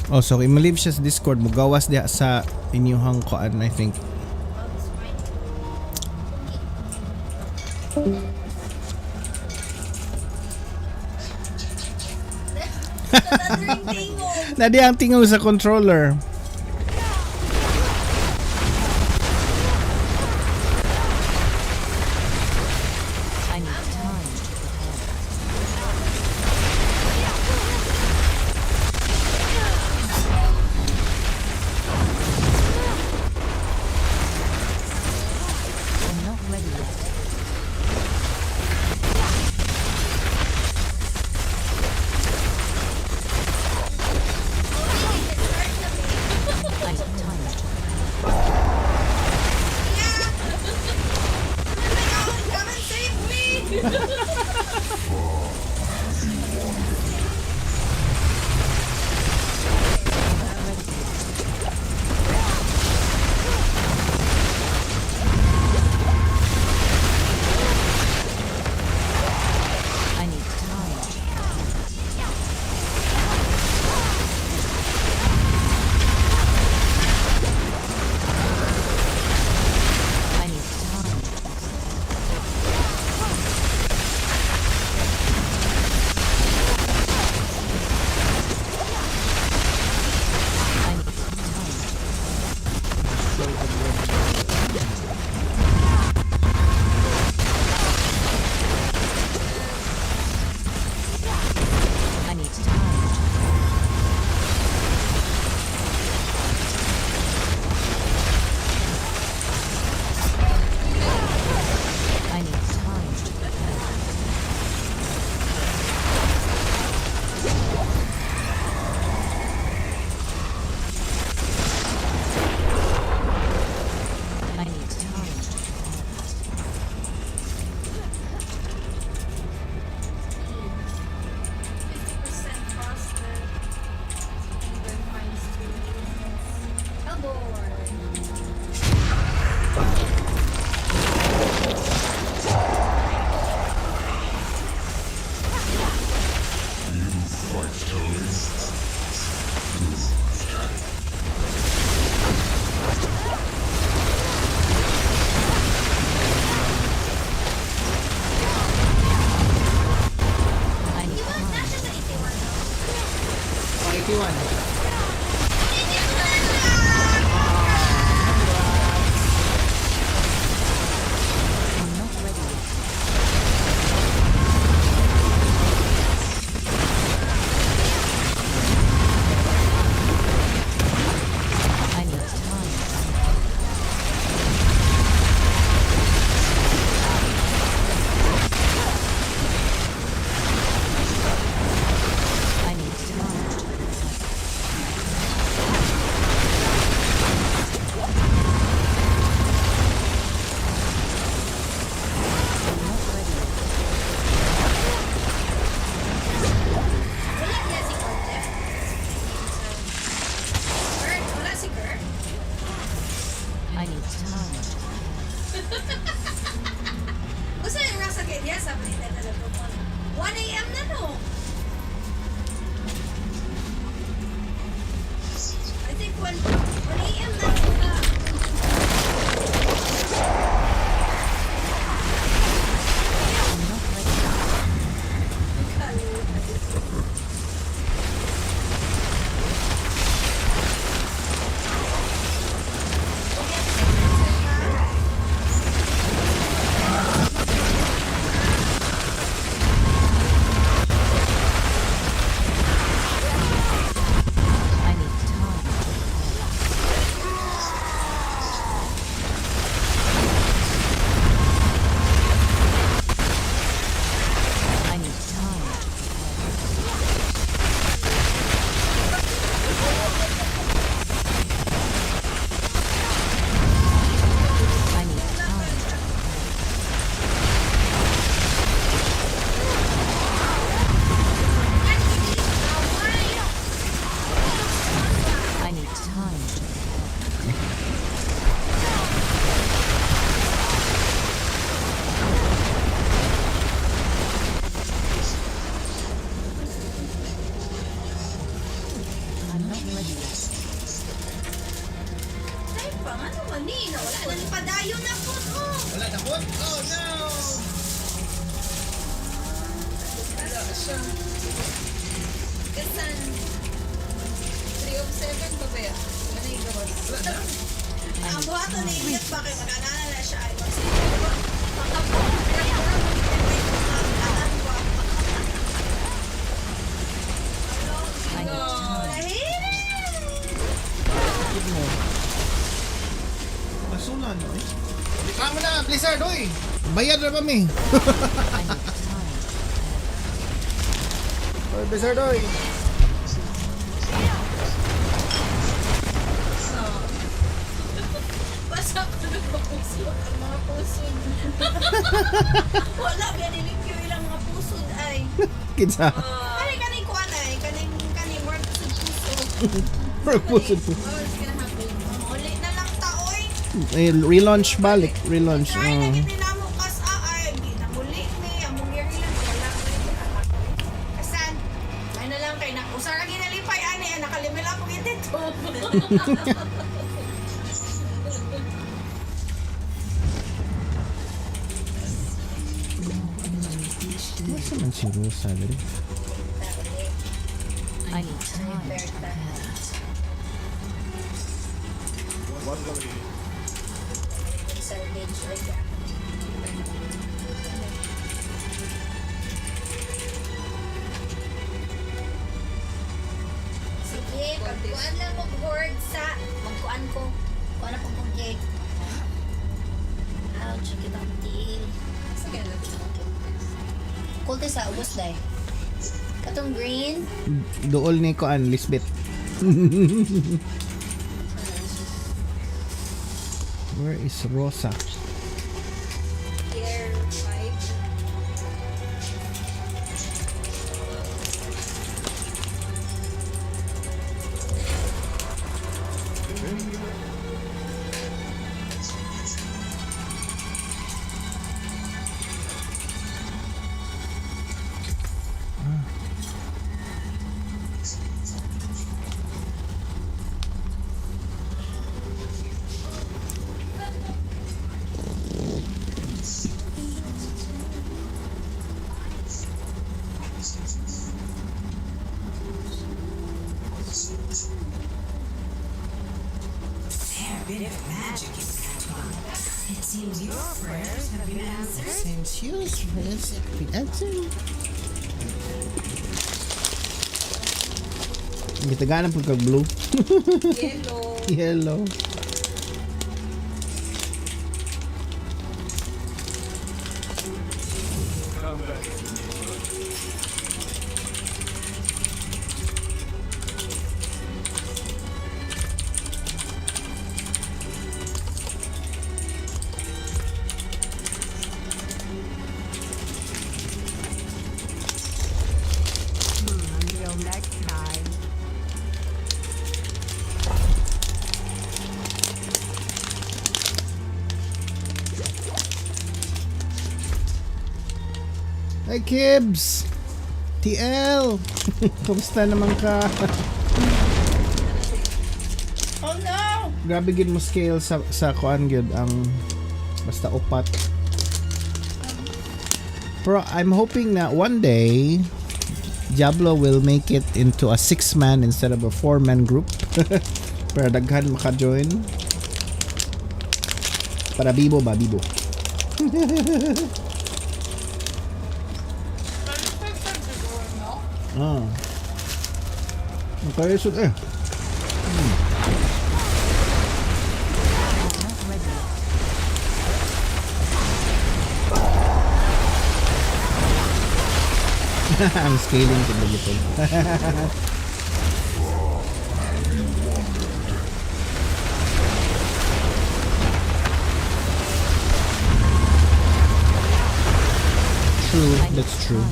Oh, so i-leave siya sa Discord mo gawas diha sa inyong koan, I think. Nadi ang tingog sa controller. I need time to prepare. I'm not ready yet. MamaKoRn. I need Iwan na time. siya sa itiwan, no? 81. I'm not ready yet. I need time. I need time. I'm not ready yet. Wala niya si Kurt, Jeff. Kurt, wala si Kurt. I need time. Gusto niya yung nasa kanya, sabi niya na lang po. 1 a.m. na, no? I think 1 a.m. na. I'm not ready yet. I need time. I need time. I need time. I need time. I'm not ready yet. Ay, pa, ano man eh, nawala na ni Padayo na po, oh. Wala na po? Oh no! Kasan 3 of 7 pa ba yan? Ano yung gawas? Ang buhato ni Ilyat, bakit makanana na siya ay mas I need time. Bakit mo? Masunan, oy. Tama na, Blizzard, oy! Bayad na kami. I need time. Oy, Blizzard, oy! basa ko na puso ang mga puso. Wala, ganilig yung ilang mga puso ay. Kinsa? Kaning kuwan ay, kaning work sa puso. Puso po. Oh, it's gonna happen. Uli na lang taoy. Relaunch balik. Relaunch. Try na gini na mo kas ay, ginamuli ni, among year lang, wala ko rin anak. Kasan, ay na lang kay na, usar lagi nalipay, ani, nakalimila ko yung dito. Masa man si Rosa dali? I need time. Salvage right there. Sige, pagkuan lang mo board sa magkuan ko. Kuan na pong cake. Ouch, kita ang tiil. Sige lang. Kulte sa ubos day. Katong green. Dool ni Koan, Lisbeth. Where is Rosa? Year 5. bit of magic is happening. It seems your prayers have been answered. Seems useless. Kita ganang pagka-blue. Yellow. Yellow. Until next time. Hey Kibs! TL! Kumusta naman ka? Oh no! Grabe gid mo scale sa kuan gyud ang basta upat. Pero I'm hoping na one day Diablo will make it into a 6-man instead of a 4-man group. Para daghan maka-join. Para bibo ba? Bibo. Ah. Okay, so I'm not ready. I'm scaling to the little. True, that's true.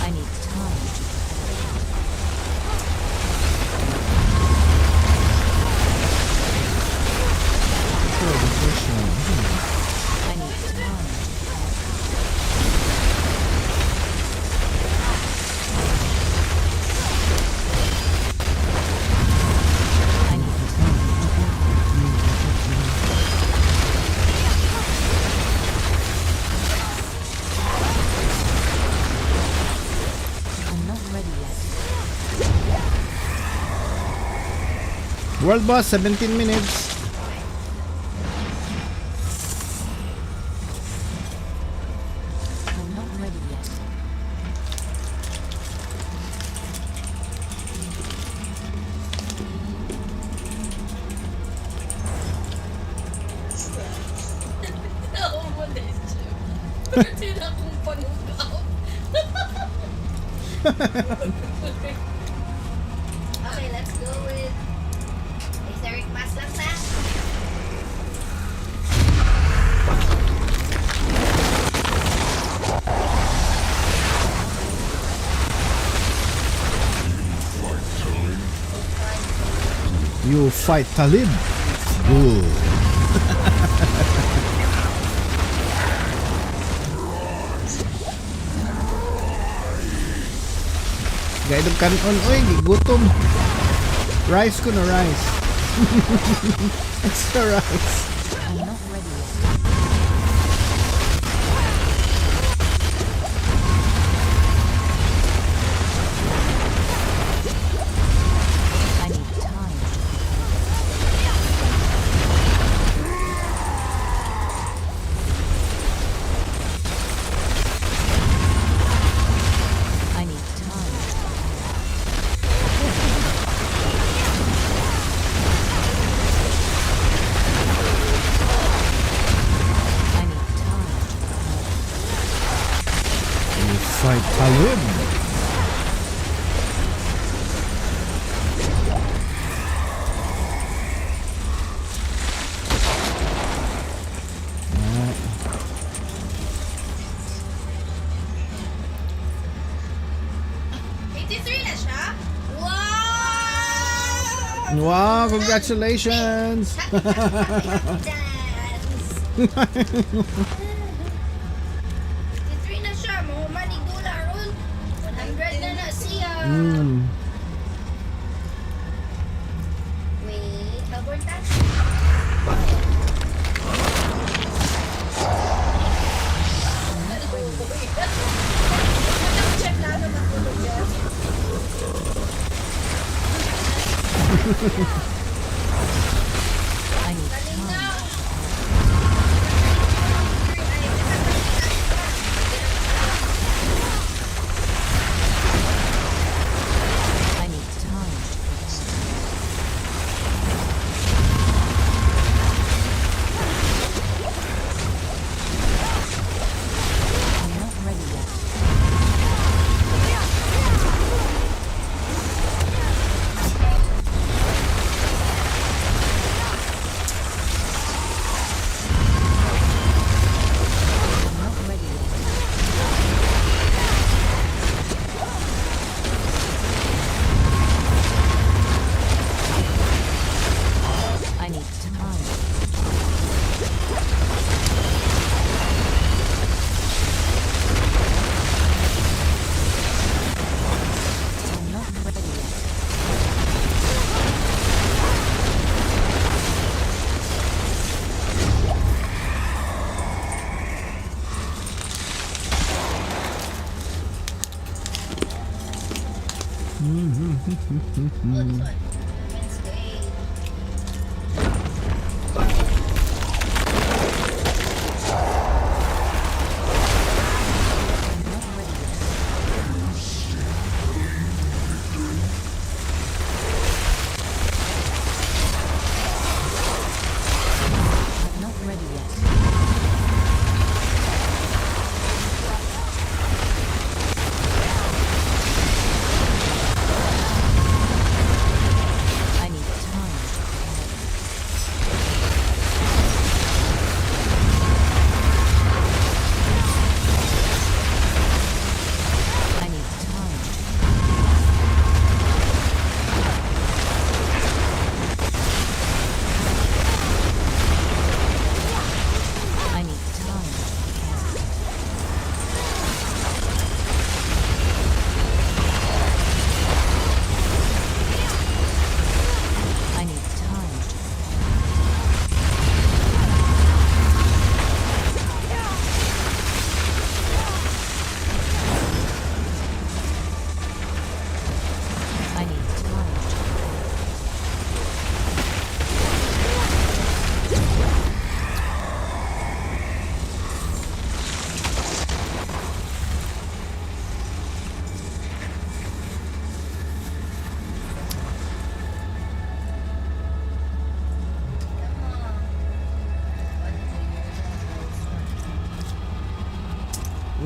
I need time. Sure, the first one. I need time. I need I'm not ready yet. World boss, 17 minutes. I'm not ready yet. Ako mo din siya. Pwede na akong panugaw. Okay, let's go with Etheric Mass lang na. You fight Talib. Good. Guide of kanon. Oy, gigutom. Rice ko na rice. Extra rice. I'm not ready yet. I need time. I need time. I need time. You fight Talib. Na siya? Wow! Wow, congratulations. Dance! 53 na siya, $100 na siya. I need Galing time. na. I need time. I'm not ready yet. I'm not ready yet. I need time. I'm not ready yet. Wednesday. I'm not ready yet. I'm not ready yet. I need time. I need time. I need time. I need time. I need time.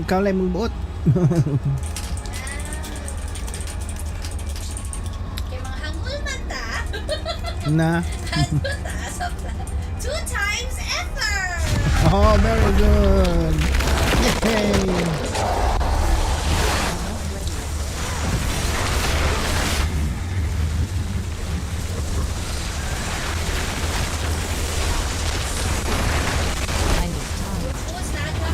Ikaw lang mong buot. Kay mga hanggol mata. Na. Hanggol ta. So, 2 times effort. Oh, very good. Yay. I need time. Tapos naga.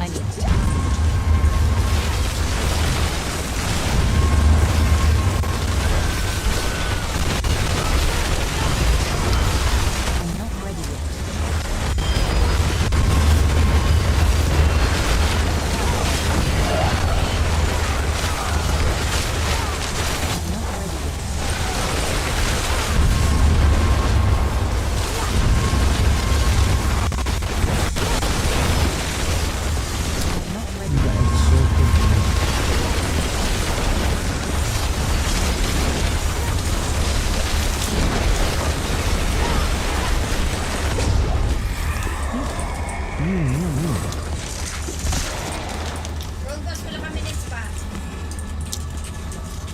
I need time. I'm not ready yet. I'm not ready yet. I'm not ready yet. That is so good. Road boss ko lang kami next pa.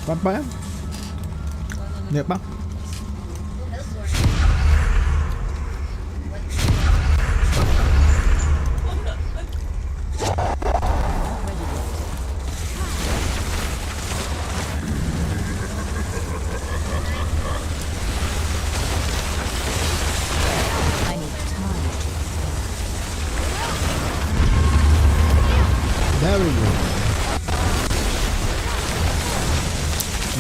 Pa? Hindi pa? Elsewhere. I need time. Very good.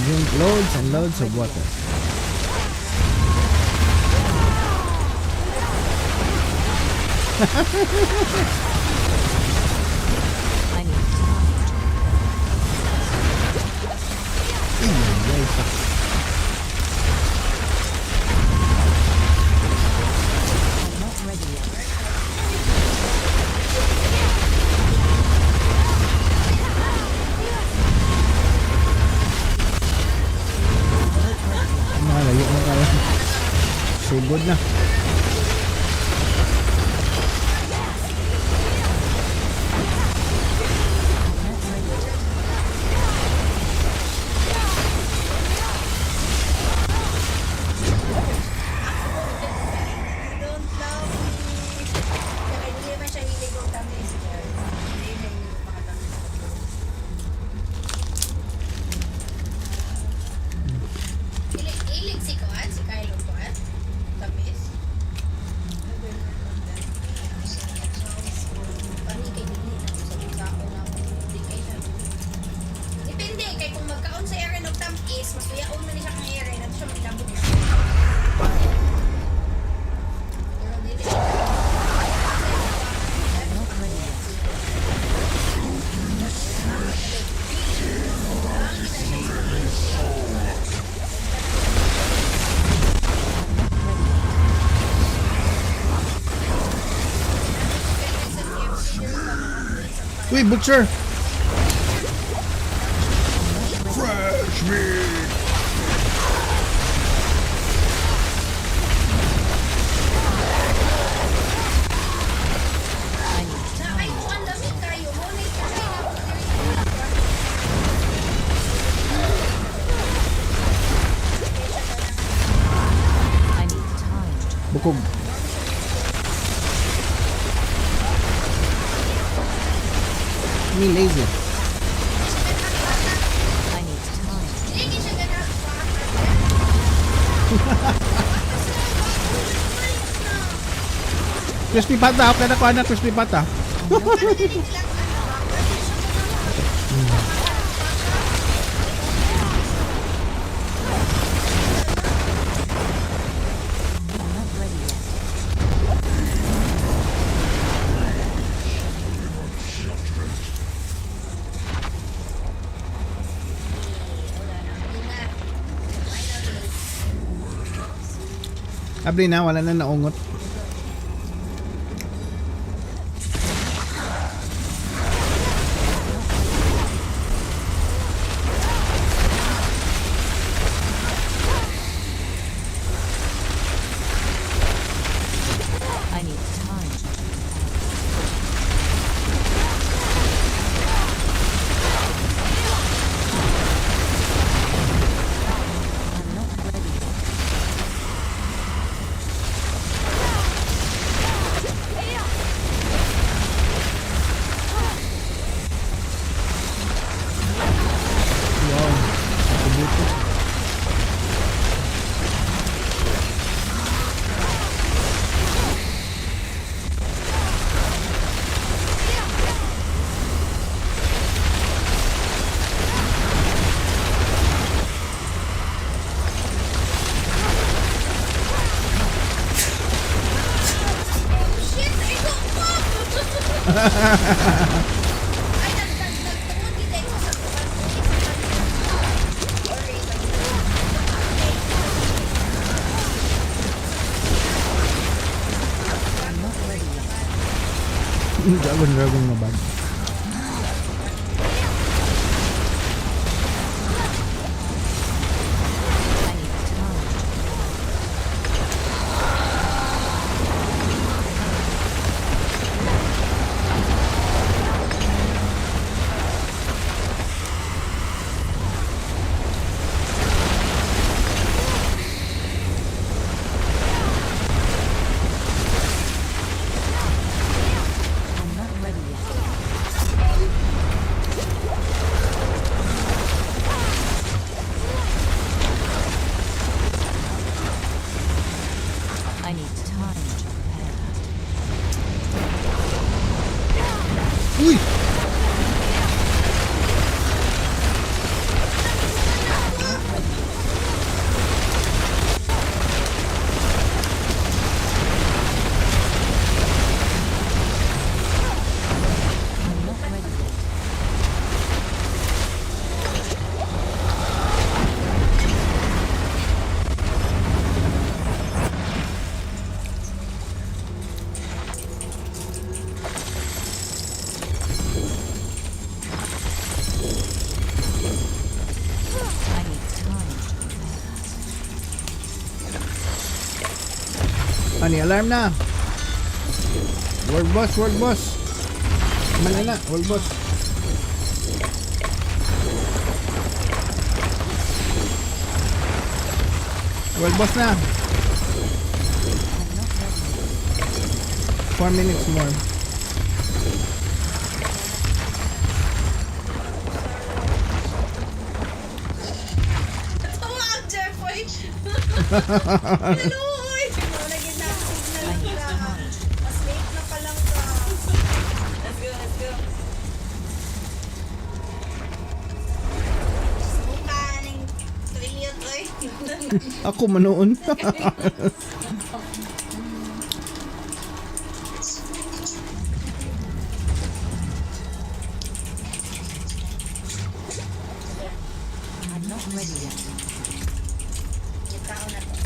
Drink loads and loads of water. Uy, butcher! Fresh meat! Nakay mo ang lamig kayo. Ngunit kasi I need time to Bukog. Me lazy. I need time. hindi siya ganang Crispy pata. Okay na ko na crispy pata. I'm not ready yet. Abli na, wala na naungot. I need time to I'm not ready yet. Wow. Kabuto. shit, ito po! Ay, nagtungod kita ito sa I'm not ready yet. Dragon na bag. I need time. I'm not ready yet. I need time to prepare. Uy! I'm not ready yet. I need time to prepare. Ani, alarm na! World boss, world boss! Malala, world boss. World boss na! I'm not ready yet. 4 minutes more. Tawa ang Jeffoy! Naluoy! Naging na-signal ka. Mas late na palang ka. Let's go, let's go. Mukha ng trillion, oy. Ako manoon. I'm not ready yet. Yung tao na to.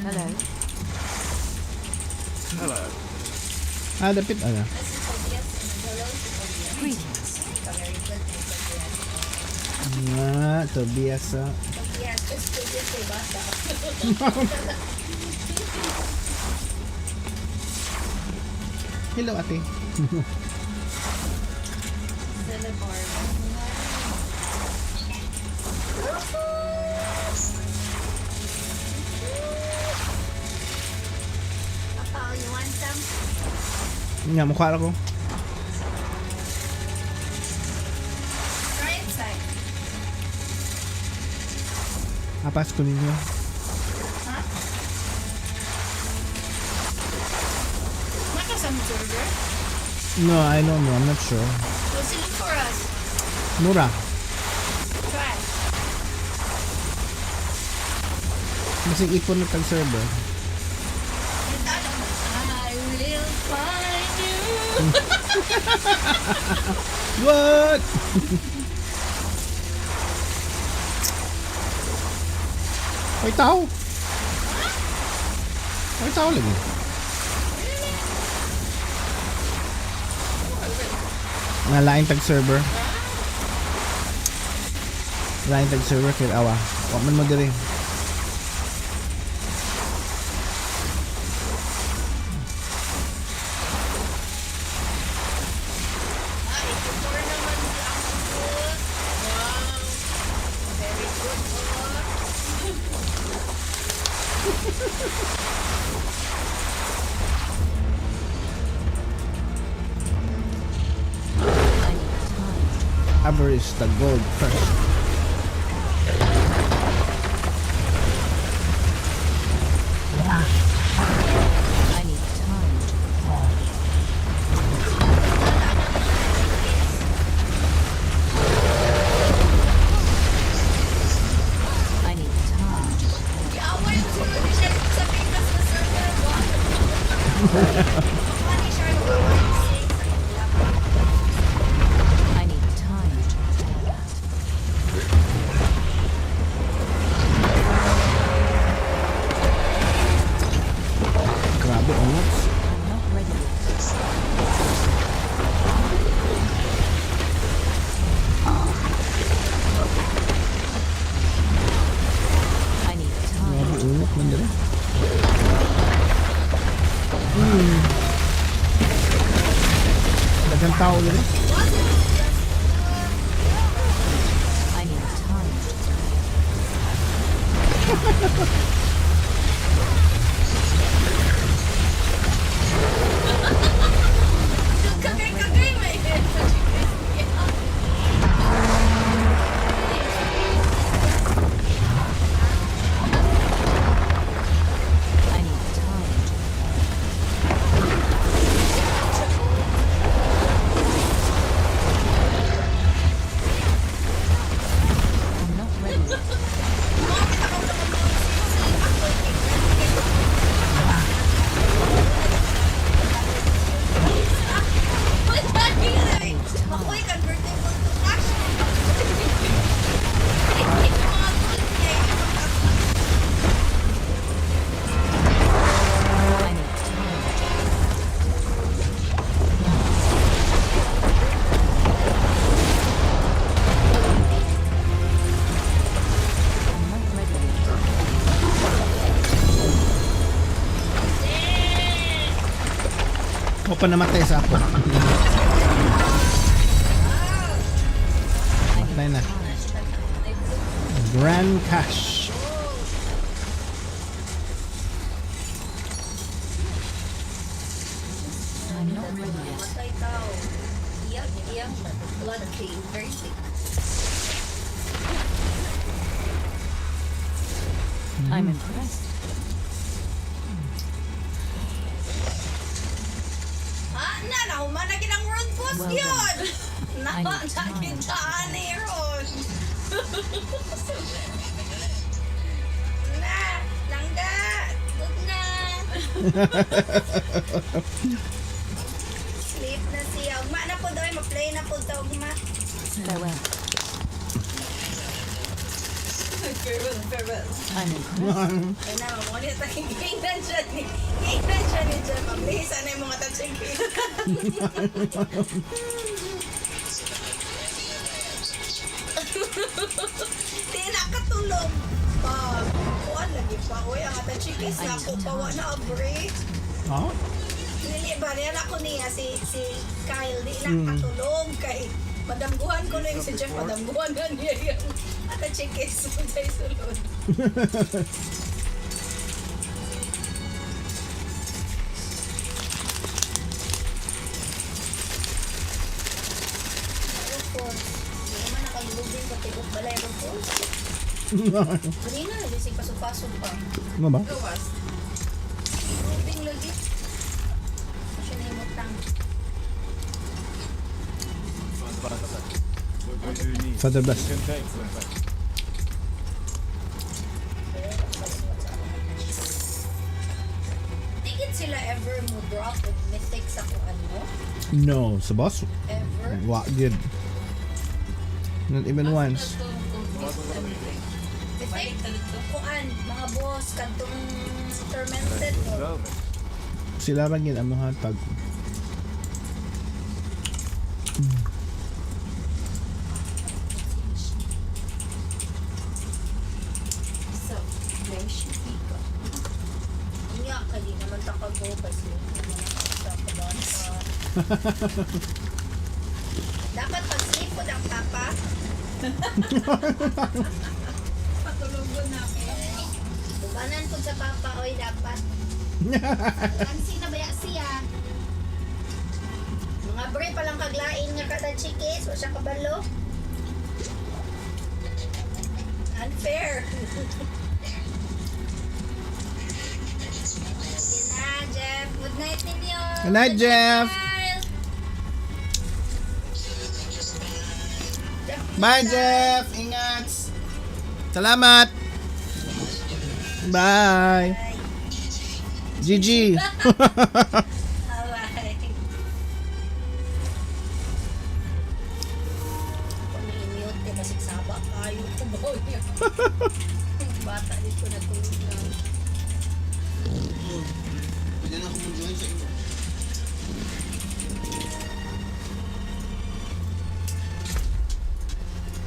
Hello. Ah, dapit ano? Greetings. Tobias. Yes, it's Tobias kay bata. Hello, ate. Papa, you want some? Nga, mukha ako. Try inside. Apas ko ninyo. Huh? Not some burger. No, I don't know. I'm not sure. Go look for us. Mura. Try. Masing ipon na tag-server. I will find you. What? May tao. May tao lagi. Nalaing tag-server. Nalaing tag-server kaya awa. Huwag man mo diri. Avarice the gold first. I need time to I need time to Away mo sila ni Chef sa Pinas na server. Money share ko. I need time to Grabe, ongots. I'm not ready yet. I need time. Grabe, ungok man diri. Dagang tao diri. I need time to Kagay-kagay mo eh. I need time to I'm not ready yet. Makoy convertible to cash. I need time. I'm not ready yet. Ako pa namatay sa ako. Matay na. Grand Cash. I'm not ready yet. Matay tao. Iyak. Blood came very thick. I'm impressed. Humanagin ang road boss Well yun! I need time. Nakitaan ni Ron! Na! Langga! Good na! Sleep na siya. Ugma na po daw. Ma-play na po daw. Ugma. Farewell. Farewell. I'm impressed. Ay na, mamunit na gingnan siya ni Jeff. Mabilisan na yung mga touching case. Di nakatulog. Kuhan lagi pa. Uy, ang touching case na ako. Pawa na abre. Oh? Nilibayan ako niya si Kyle. Di nakatulog kay madamguhan ko na yung si Jeff. Madamguhan na niya yung touching case. Sa'y sulod. Hindi naman nakalubing sa tibok balay ng post. Hindi na, hindi pasok-pasok pa. Ano ba? Gawas. Lubing lagi. Siya na yung mutang. Father Bless. Tigit sila ever mo drop with mythic sa kung ano? No, sa boss. Ever? Wa good. Not even once. Mythic? Kuan, mga boss, kadtong tormented mo. Sila man yun ang mga tag. So, there she go. Inya ka di naman takago kasi sa padansa. Dapat pag-sleep ko ng papa. Patulugon na ako. Bukanan po sa papa, oy dapat. Kansi na baya siya. Mga bre palang kaglain nga kada chikis, o siya kabalo. Unfair. Sige na, Jeff. Good night ninyo. Good night, Jeff. Kyle. Bye, Jeff. Ingat. Salamat. Bye. GG. Bye-bye. Kung i-mute, kasi saba kayo. Kubaw niya. Yung bata dito natulog lang. Pwede na ako mag-join sa inyo.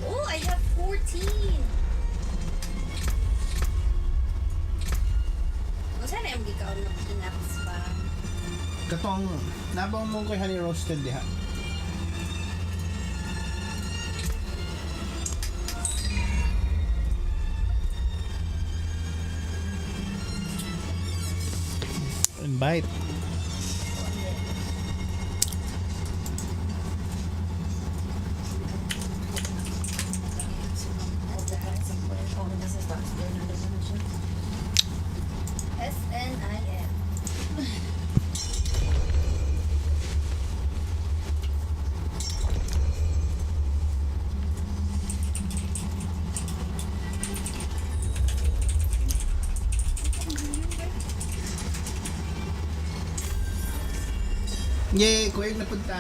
Oh, I have 14. Saan na yung gikaw ng pinaps pa? Katong nabang mo kay honey roasted diha. Invite. SNIM. Yay, kuya napunta.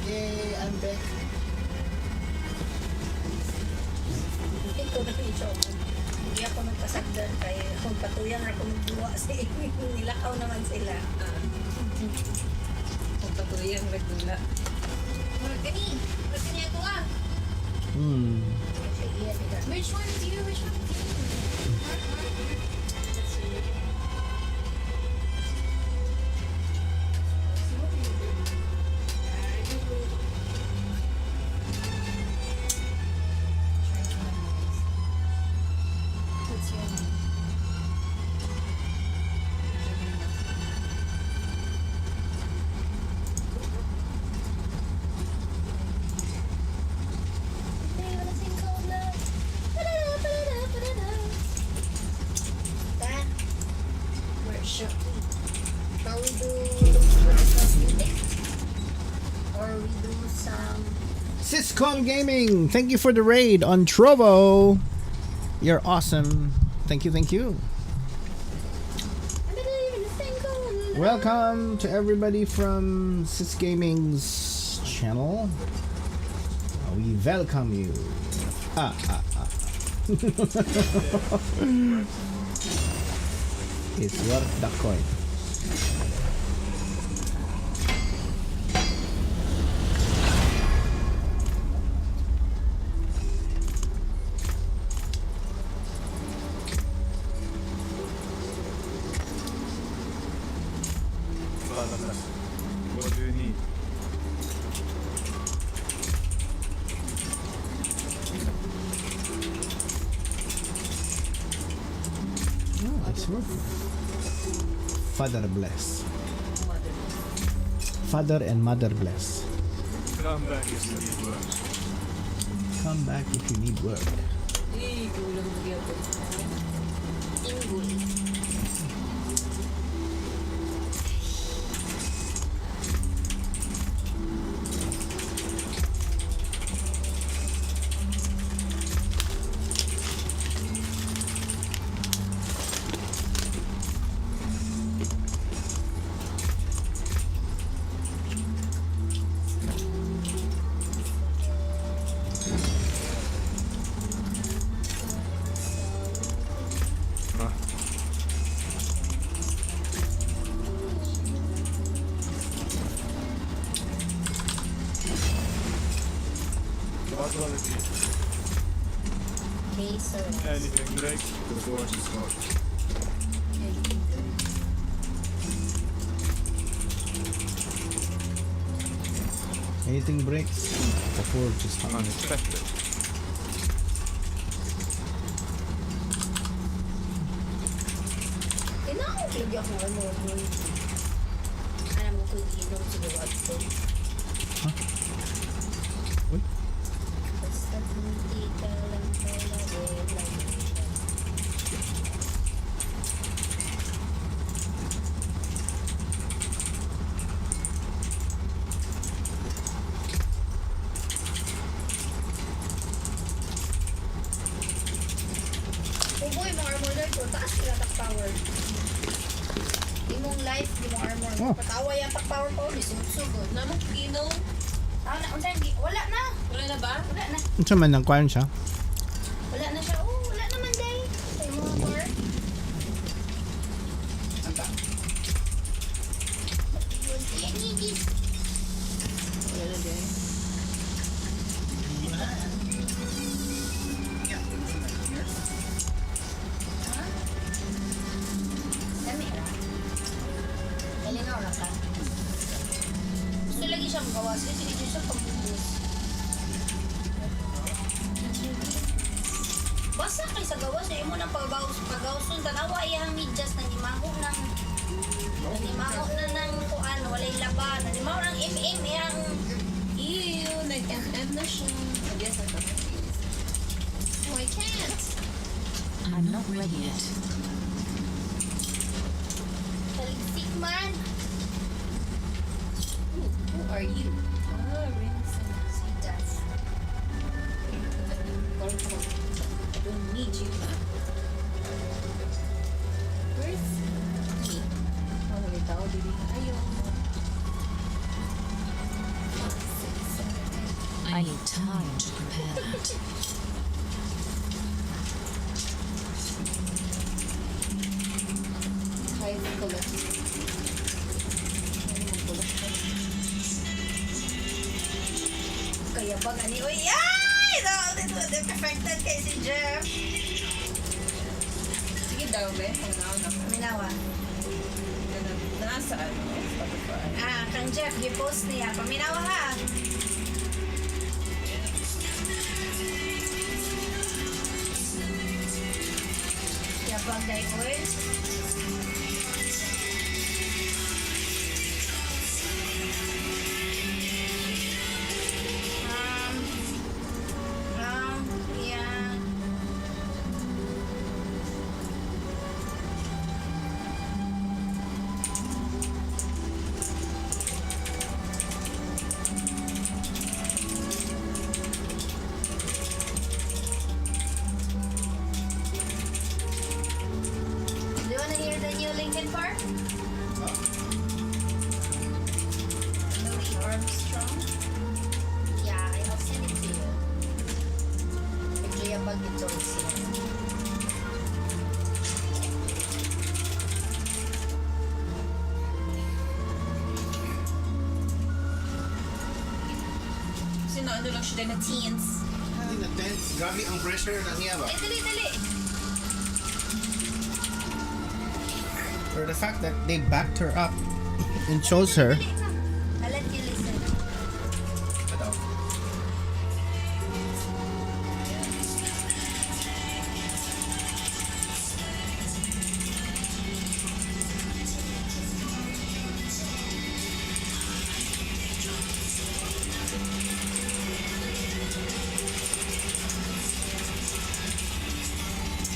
Yay, I'm back. Ito na yung show. Hindi ako nagpasagdan kaya kung patuyang ako magduwa sa nilakaw naman sila. Kung patuyang nagdula. Magkani ako ah. Which one is you? Which one is you? Let's see. What's your name? Hey, wanna sing Cold Love? That, where shall we do music? Or we do some Syscom Gaming, thank you for the raid on Trovo. You're awesome. Thank you, thank you. Welcome to everybody from Sys Gaming's channel. We welcome you. It's worth the coin. What do you need? Oh, it's worth it. Father bless. Father and mother bless. Come back if you need work. Come back if you need work. Gulang gyapon. Inggul. What will it be? Laser. Anything breaks, the force is hot. Anything breaks, the forge is hot. Unexpected. Kailangan lagi ako ng armor mo. Alam mo ko inom sa gawad ko. Uy. Basta hindi ka lang talaga. Uboy mo armor life ko. Taas sila attack power. Di mong life, di mong armor. Oh. Patawa yung attack power ko. Di sugod. Namang gino. Wala na. Wala na ba? Wala na. Unsa man nang kuan siya? Wala na siya. Oh, wala naman day. Sa mga bar. Wala na din. Dami ra. Kalinaw ra ka. Gusto lagi siya magawas kasi hindi siya pambubus. Basa kay sa gawas eh mo nang pagawson tanawa iyang medyas na limaho ng limaho na ng kuan walay laban limaho ng MM iyang Ew, nag-MM na siya. Yes, I thought it is. oh, I can't. I'm not ready yet. Taligsik man. Who are you? Ah, rings and Si Jazz. I don't need you. Where's me? Oh, may tao dili. Ayaw. I need time to prepare that. Kaya ko pala. Kaya ba gani? Uy, ay! Ito, perfected kay si Jeff. Sige daw, be. Pangaw na. Minawa. Nasa ano? Spotify. Ah, kang Jeff, i-post niya. Paminawa ha. Yapag dahil ko eh. Yeah. Do you want to hear the new Linkin Park? Louis Armstrong? Yeah, I'll send it to you. Pag-Jaya Pag-Ito siya. Kasi na ano lang siya na teens. Hindi na tense. Grabe ang pressure na niya ba? Dali. Or the fact that they backed her up and chose her. I'll let you listen.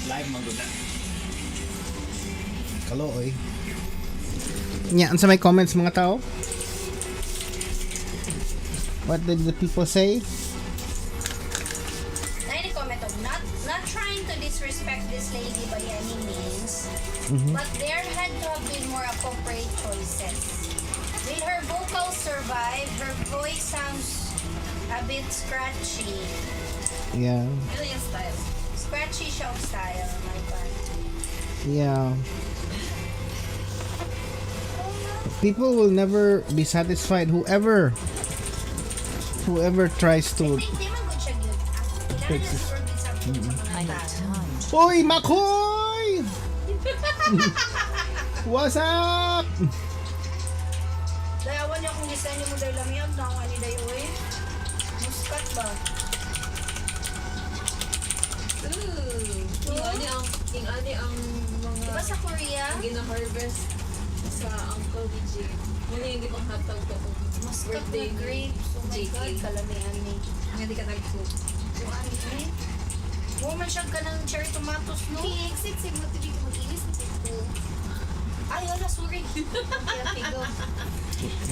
Live maguna. Kalooy. Nya, sa may comments mga tao? What did the people say? Any comment of not trying to disrespect this lady by any means, but there had to have been more appropriate choices. Will her vocals survive? Her voice sounds a bit scratchy. Yeah. Ano yung style? Scratchy siya of style, my God. Yeah. People will never be satisfied. Whoever tries to. Hindi man good siya good. Kailangan na siguro din sa I need time. Oy, Makoy! What's up? Dayawan niya kung design niyo mo dahil lang yan. Nakuha ni Dayo eh. Muskat ba? Yung ani ang mga Diba sa Korea? gina-harvest sa Uncle DJ. Muna yung gipang hotdog to kung Muskat na birthday grapes. Oh my JK. God, kalamian ni. Hindi ka nag-cook. Buwan eh. Woman siya ka ng cherry tomatoes, no? I-exit si mo tuli ko mag-inis na ko. Ay, wala, sorry. Kaya pigo.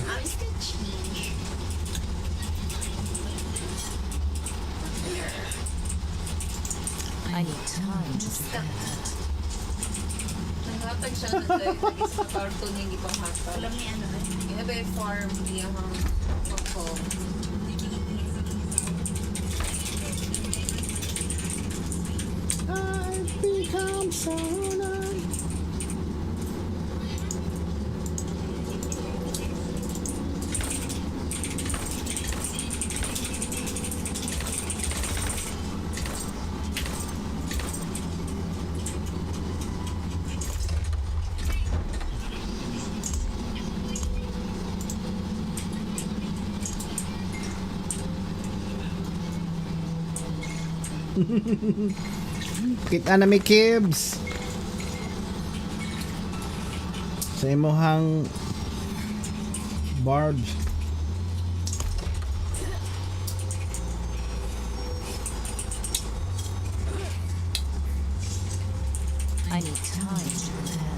I'm sketchy. I need time to prepare. Nanghatag siya na dahil sa cartoon yung gipang hotdog. Kalamian na eh. You have a farm niyang ako. I've become so numb. Kita na may kibs. Sa imuhang barb. I need time to prepare.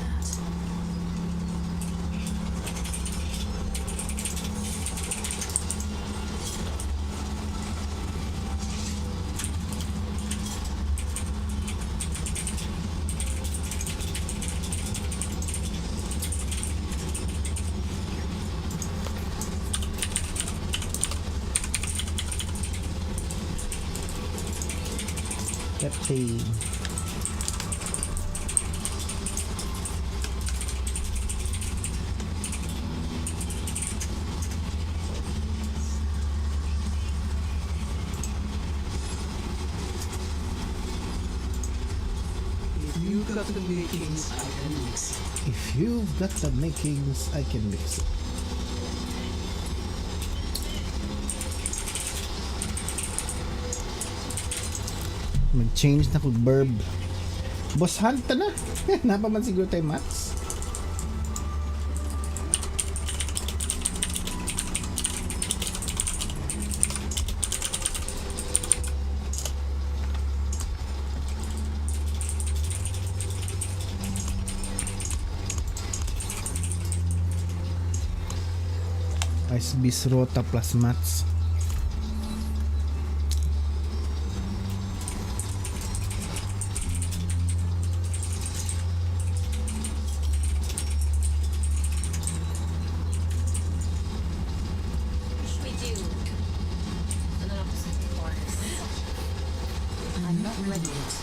Pepsi. If you've got the makings, I can mix it. If you've got the makings, I can mix it. Mag-change na kung verb. Boss hunt na. Napa man siguro tayo Max. Ice Bisrota plus Mats. Push me due. Ano na ako sa forest. I'm not ready yet.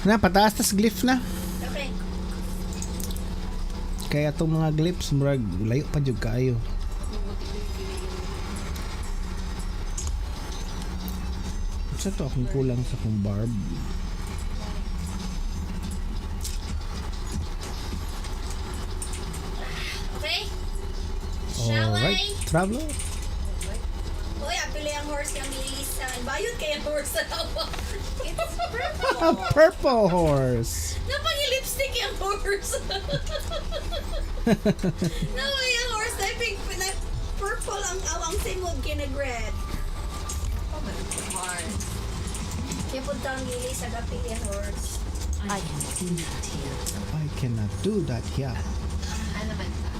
Na, pataas tas glyph na. Okay. Kaya itong mga glyphs, murag, layo pa dyan kayo. Sa to akong kulang sa kong barb. Okay? Shall Alright, I? traveler. Uy, apili ang horse yung bilis sa... Bayot kaya horse sa tawa. It's A purple. purple horse. Napang-lipstick yung horse. Naway ang horse na pink na purple ang awang simod kinag-red. Oh my god. Kaya punta ang gili sa gapili ang horse. I can do that here. I cannot do that here. Ano man ta?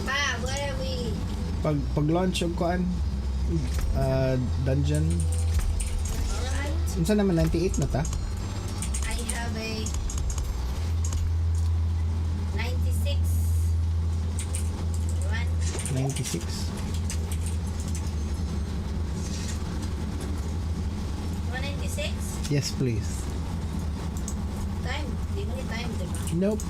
Pa, where are we? Pag launch yung kuan, dungeon. Alright. Unsa naman 98 na ta? I have a 96. 96. 196? Yes, please. Time. Di mo ni time, diba? Nope.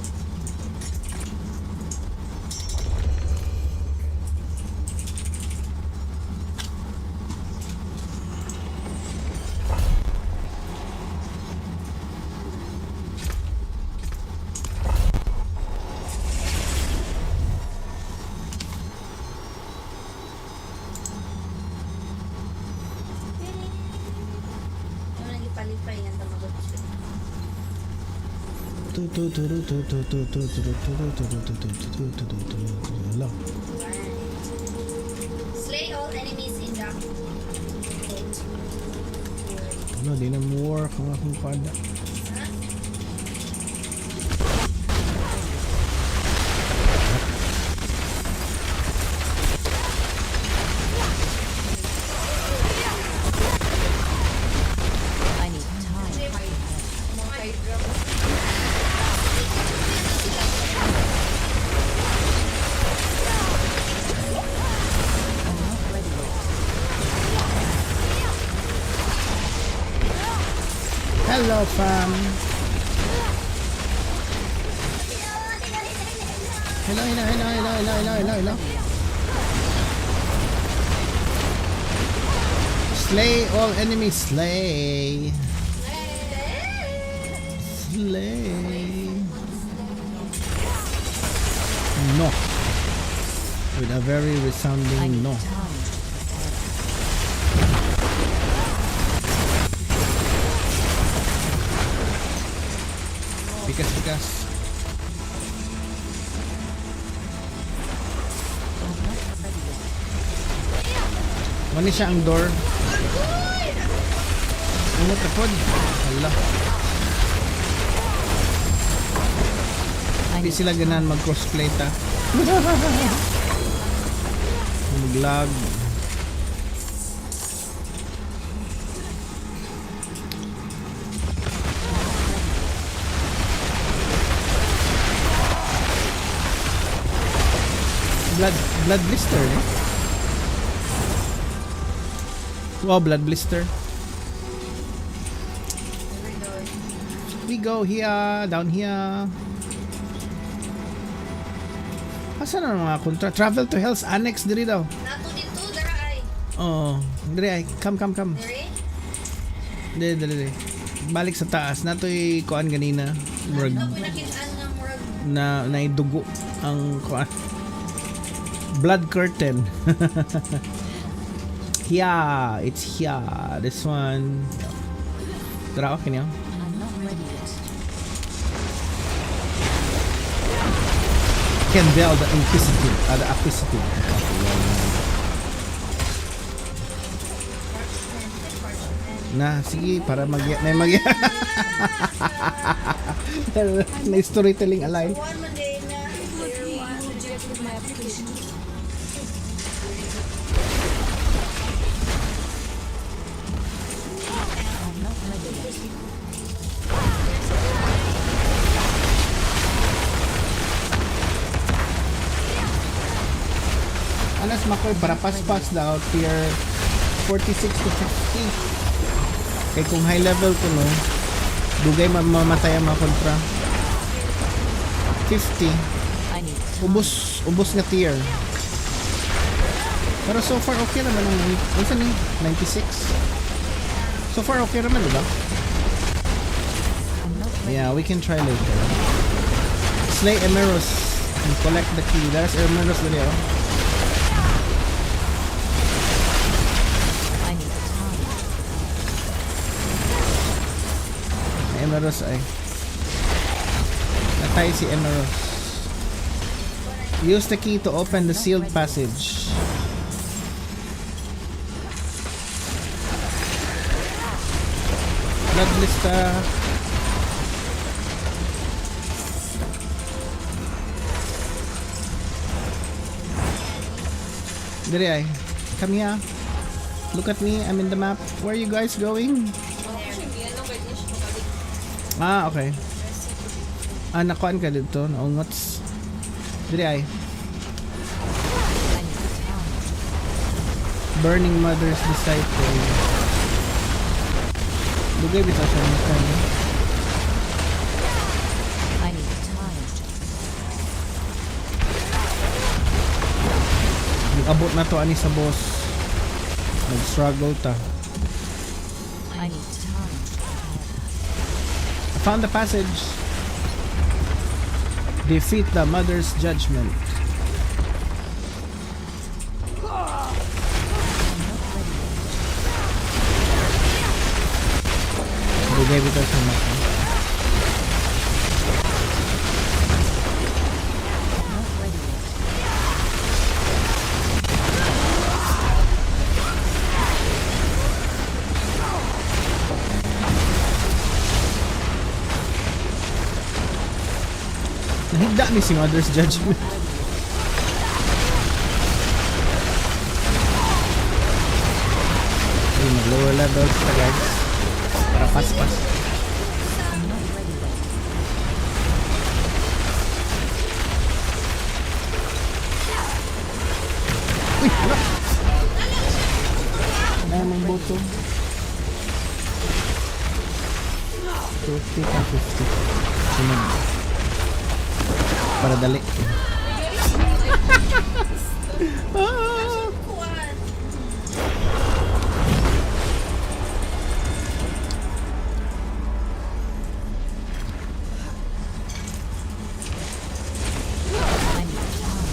Ano nagipalipay ng tamagot siya? Hello. Slay all enemies in the boat. Ano, di na more kung akong pada. Huh? I need time. Hello, fam. Hello. Slay all enemies, slay. No. With a very I resounding need no. time. Because. Mani siya ang door. Ano tapod? Hala. Hindi sila ganahan mag-crossplay ta. Mag-lag. Blood blister, eh? Wow, blood blister. We go here, down here. Asan na mga kontra? Travel to Hell's Annex diri daw. Nato dito, dara ay. Oh, diri ay. Come. Dere? Diri. Balik sa taas. Natoy kuan ganina. Murag Ano po nakitaan ng murag? na naidugo ang kuan. Blood curtain. Yeah, it's here. This one. Tara, okay niyo. I'm not ready yet. Kendall, the Inquisitive. The Acquisitive. Na, sige, para may may storytelling alive. One man day na. Year one. Rejected my application. I'm not ready yet. Anas makoy para pas-pas daw tier 46 to 50. Kay kung high level ko no, Dugay mamatay ang mga kontra. 50. I need time. Ubos nga tier. Pero so far okay naman ang ano ni 96. So far okay naman, diba? I'm not ready. Yeah, we can try later. Slay Emeros and collect the key. There's Emeros dali, oh. I need time. Emeros ay. Natay si Emeros. Use the key to open the sealed passage. Bloodlista. Dere ay. Come here. Look at me. I'm in the map. Where are you guys going? Ah, okay. Ah, nakuan ka dito. Naungots. Dere ay. I need time. Burning Mother's Disciple. Lugay bitaw siya ng kanya. I need time. Abot na to ani sa boss. Nag-struggle ta. I need time. I found the passage. Defeat the Mother's Judgment. Bigay bitaw sa mata. Not ready yet. Nahigda ni si Mother's Judgment. Ay, mag-lower level pa guys. Para pas-pas. I'm not ready yet. Uy, wala. Wala namang boto. 50 ka 50. Sunod. Para dali. Ah! Kuwan. I need time.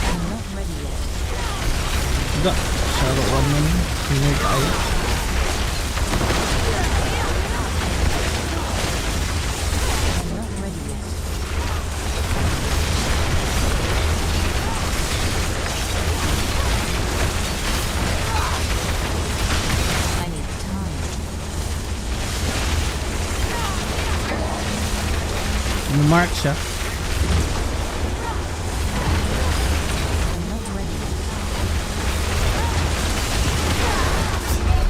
I'm not ready yet. Enggak. Saro warna ni. Ini tayo. I'm not ready yet. I need time. Mark siya. I'm not ready yet.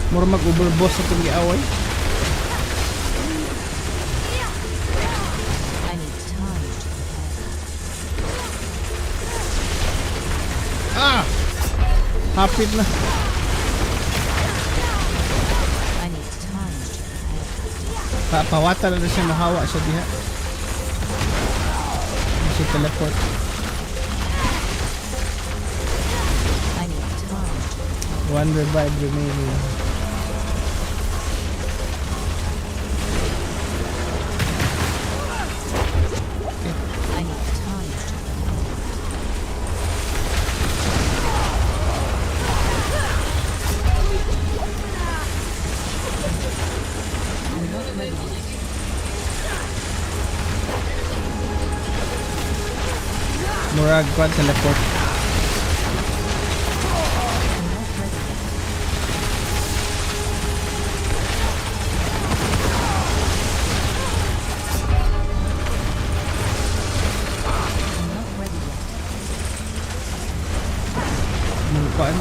Mura mag-overboss sa itong giaway. I need time. Ah! Hapit na. I need time. Pawata na siya, mahawa siya diha. Siya teleport. I need time. One revive remaining. I need time. I'm not ready yet. Murag quad teleport. I'm not ready yet. I'm not ready yet. Yung kuan.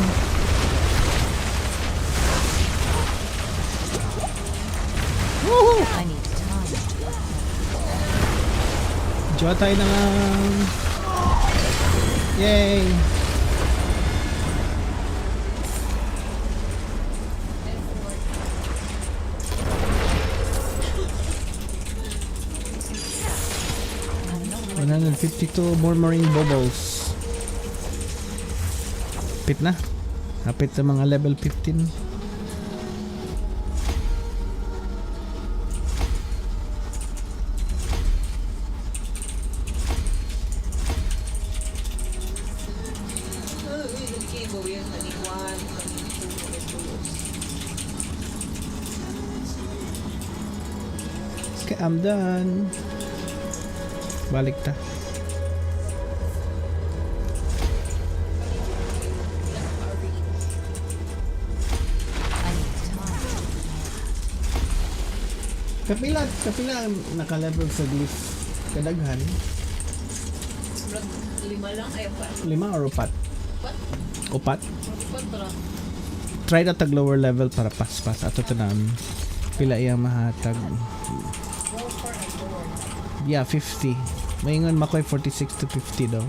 Woohoo! I need time. Diyo tayo na nga. Yay! $152 murmuring bubbles. Kapit na. Kapit sa mga level 15. Okay, I'm done. Balik ta. Kapila naka-level sa glyph kadaghan. Lima lang, ayaw pa. 5 or 4? Upat? 4. Try na tag lower level para pas-pas ato tanan. Pila iya mahatag. Yeah, 50. Maingon makoy 46 to 50 daw.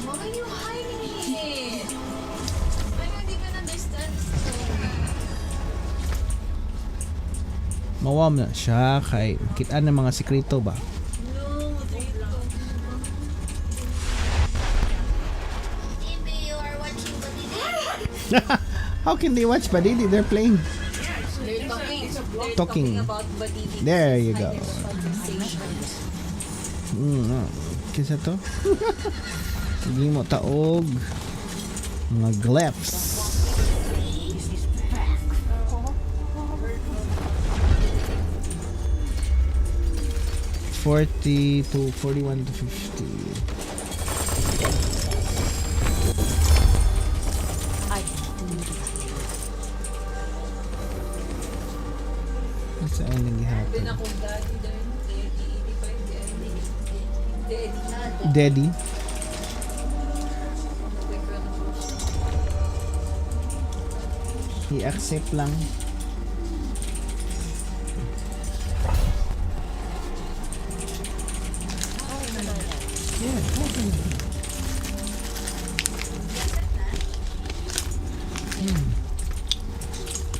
Why are you hiding it? I don't even understand. Mawam na siya kay kitaan ng mga sekreto ba? Maybe you are watching the video. How can they watch Badidi? They're playing. They're Talking. about Badidi. There you go. Kinsa to? Sige mo taog. Mga glyphs. $40 to $41 to $50. What's the ending happen? Daddy. I-accept lang.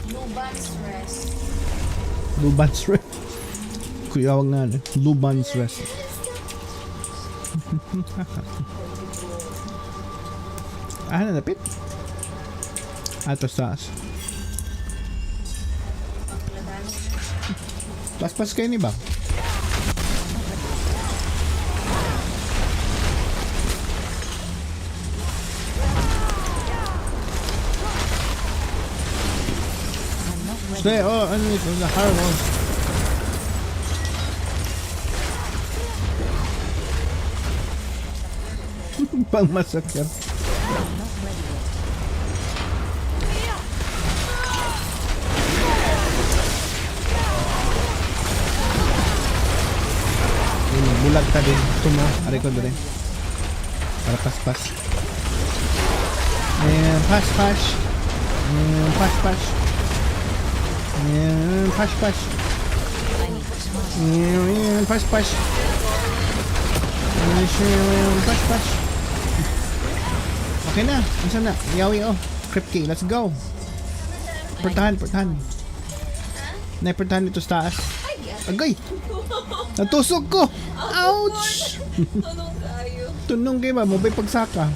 Luban's rest. Luban's Rest. Kuyawag nga na. Luban's Rest. Napit? Ato taas. Paspas kayo ni ba? Stay, underneath the higher one. Pang masakit. Bulag ka din. Tumo. Aray ko din. Para pas-pas. Ayan, pas-pas. Ayan, pas-pas. Ayan, pas-pas. Ayan, pas-pas. Ayan, pas-pas. Okay na. Masa na? Yawi Crip key. Let's go. Pertahan. Naipertahan dito sa taas. Agay! Natusok ko! Ouch! Tunong kayo. Tunong kayo ba? Mabay pagsaka.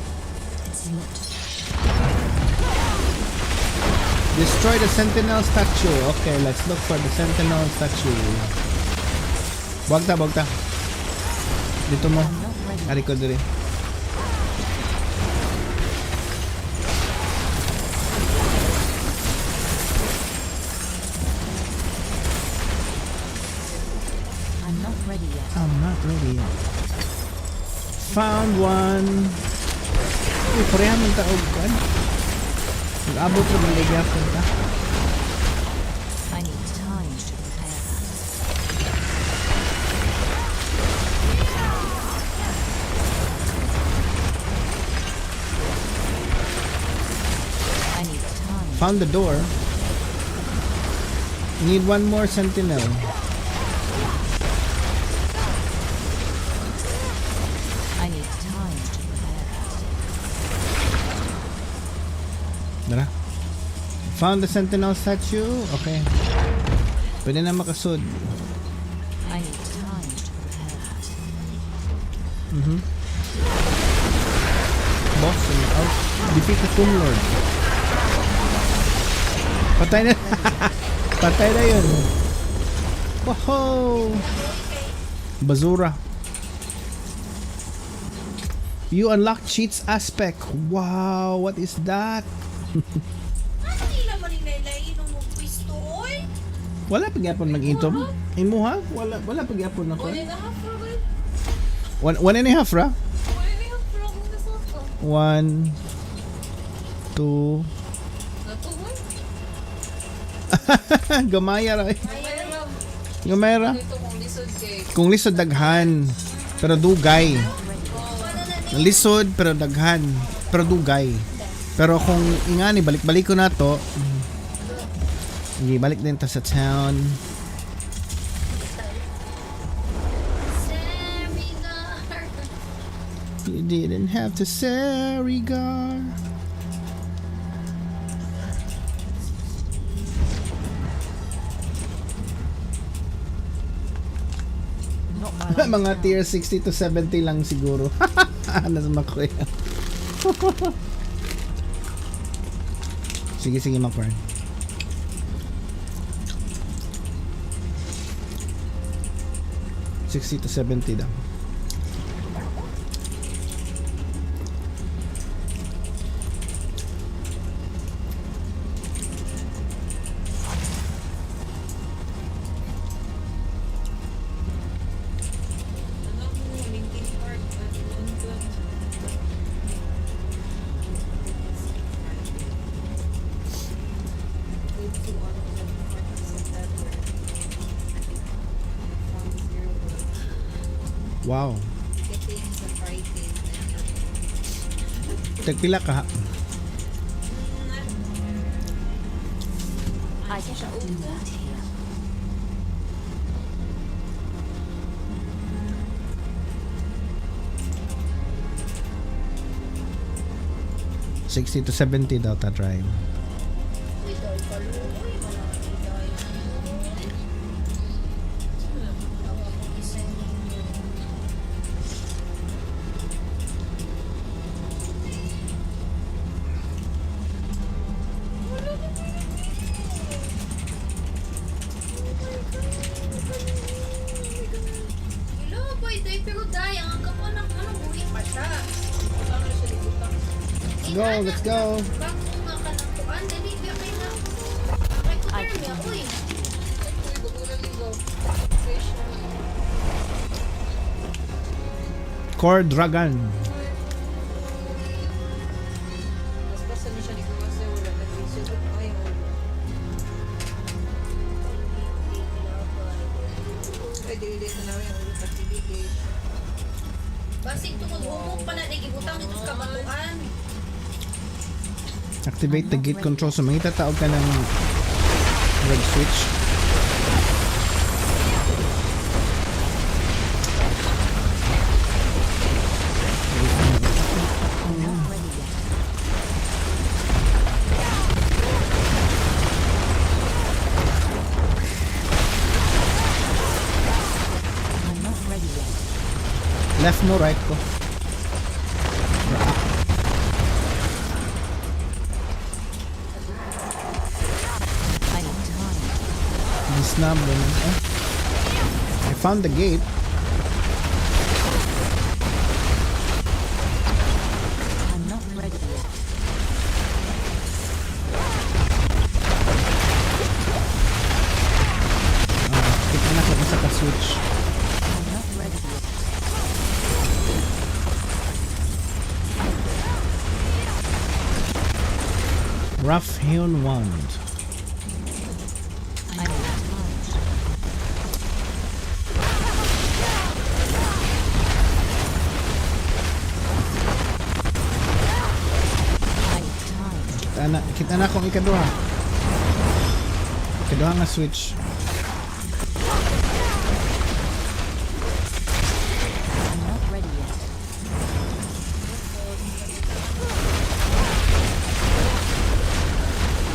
Destroy the sentinel statue. Okay, let's look for the sentinel statue. Wag ta. Dito mo. Ari ko diri. I'm not ready yet. Found one. Uy, parehan ng taog kan. Nag-abot na maligya ko ta. I need time to prepare. I need time. Found the door. Need one more sentinel. I need time to prepare. Dara. Found the sentinel statue. Okay. Pwede na makasud. I need time to prepare. Boss out. Defeat the Tomb Lord. Patay na. Patay na yun. Wow. Bazura. You unlock cheats aspect. Wow, what is that? Ano nila man nilaylay nung pwisto, oy? Wala pagyapon mag-intom. Imo ha? Wala pagyapon ako. 1.5 ra ba? One and a half ra? 1.5 ra kung nasaka. 1 2 Natuhoy. Gamaya ra. May ra. Gamaya ra. Ito kung lisod kay. Kung lisod daghan, pero dugay. Lisod pero daghan, pero dugay. Pero kung ingani balik-balik ko na to. Balik din ta sa town. You didn't have to say regard. Mga tier 60 to 70 lang siguro. Nasa MamaKoRn. Sige, MamaKoRn. $60 to 70 daw. Wow. Tagpila ka ha? I can do that here. $60 to 70 daw ta drive. Go, let's go. Core Dragon. Basta na siya ni Gurls wala na lisod. Ay, pwede ulit na namin ulit nagbibigay. Basig tungod umog pa na nagibutang ito sa kabatuan. Activate the gate control. So mangita taog ka ng red switch. Left mo, right ko. Snap them. I found the gate. I'm not ready yet. Kita na ko isa ka switch. I'm not ready yet. Rough hewn wand. Kita na kong ikaduha. Keduha nga switch. I'm not ready yet.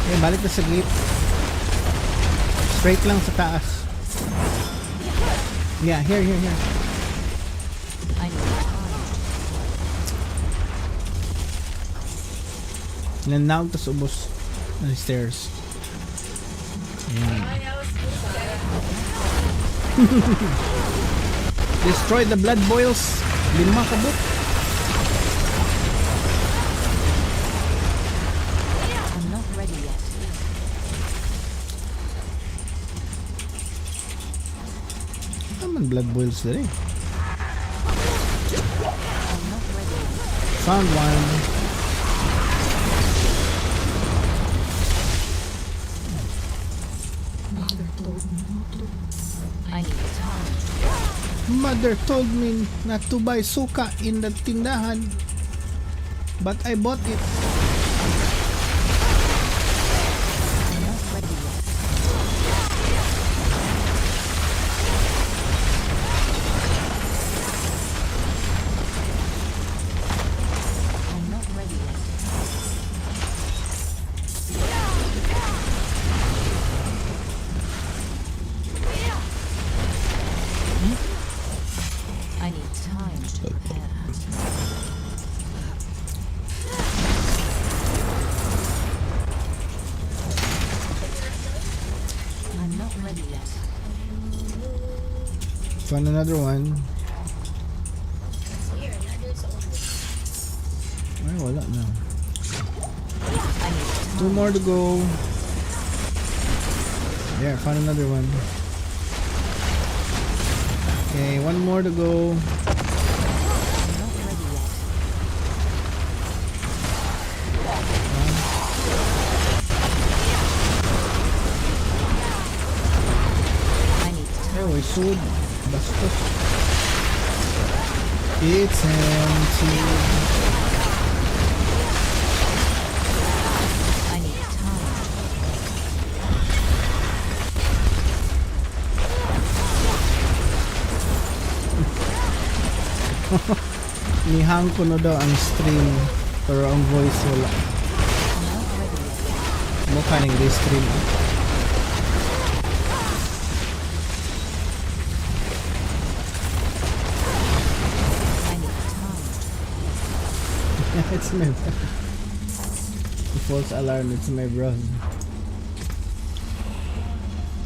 Okay, balik na sa gate. Straight lang sa taas. Yeah, here. I need time. Nanawag tas ubos ng stairs. Ayan. Destroy the blood boils. 5 kabuk. I'm not ready yet. Naman blood boils dali. I'm not ready yet. Found one. I need time. Mother told me not to buy suka in the tindahan, but I bought it. I'm not ready yet. I'm not ready yet. I need time to prepare. I'm not ready yet. Found another one. Ay, wala na. I need time. 2 more to go. There, found another one. Okay, 1 more to go. I'm not ready yet. I need time. Oh, we sold. Bastos. It's empty. I need time. Nihang ko na daw ang stream pero ang voice wala. I'm not ready yet. Mukha ning stream. I need time. It's my false alarm. It's my brother.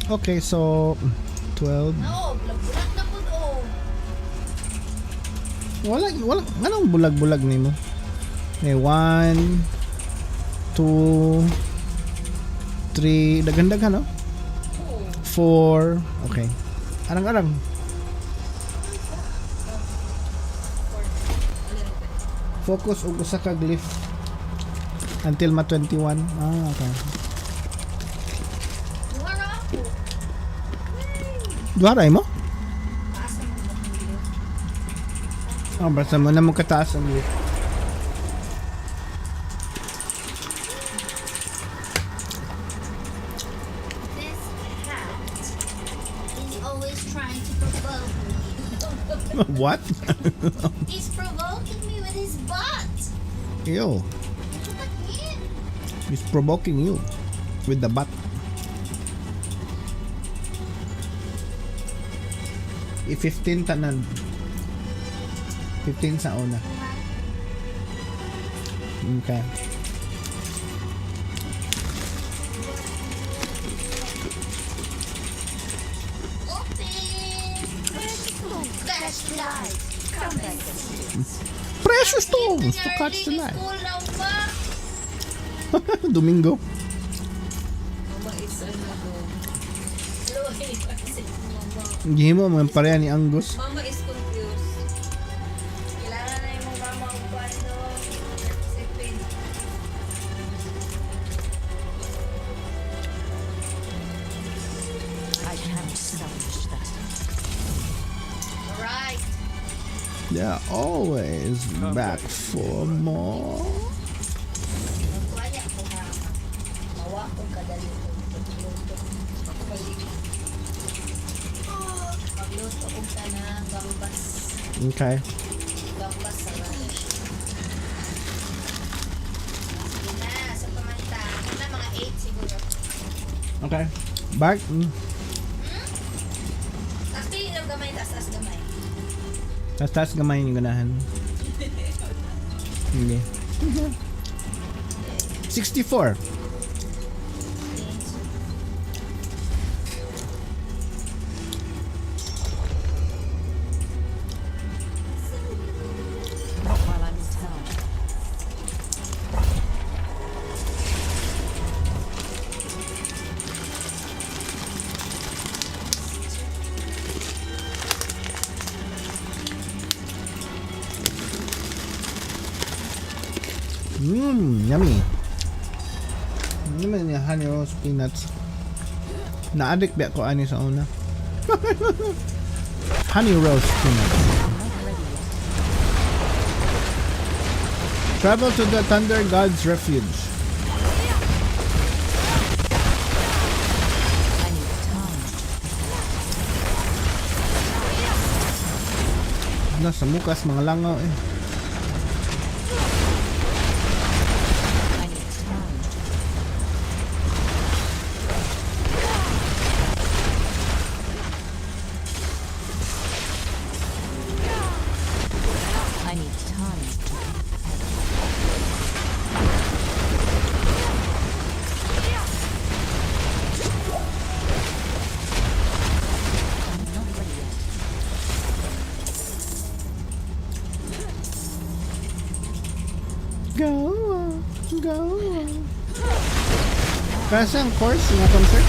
Okay, so 12. No, bulag na po oh. Wala. Anong bulag-bulag nimo? Okay, 1, 2, 3. Dagan-dagan, no? 4. Okay. Arang-arang. Focus og usa ka glyph until ma 21. Ah, okay. Duhara ako. Duharay mo? Taas ang mga pili. Oh, basta mo na mo kataas ang glyph. This cat is always trying to provoke me. What? He's provoking me with his butt. Ew. Look at him. He's provoking you with the butt. I-15 tanan. 15 sa una. Okay. Flashlight. Come back. Precious stones to catch the light. School now ba? Domingo. Mama is ano to. Loy kasi mama. Hindi mo mga pareha ni Angus. Mama is confused. Kailangan na yung mama ko pa ito. Sipin. I can't salvage that. Alright. They're always back for more. Magkuhanya ko ha. Mawa ko kadali ko. gambas. Okay. Gambas sa relish. Sige na, sa pamanta. Ano na, mga 8 siguro. Okay. Back. Tapos pili ng gamay, taas gamay. Taas gamay yung ganahan. Hindi. 64. Not while I'm in town. Yummy. Ano naman yung honey roast peanuts? Na-addict ba ako ani sa una? Honey roast peanuts. Travel to the Thunder God's Refuge. I need time. Nasa mukas mga langaw eh. I need time. I need time. I'm not ready yet. Go. Kasi ang course nga concert.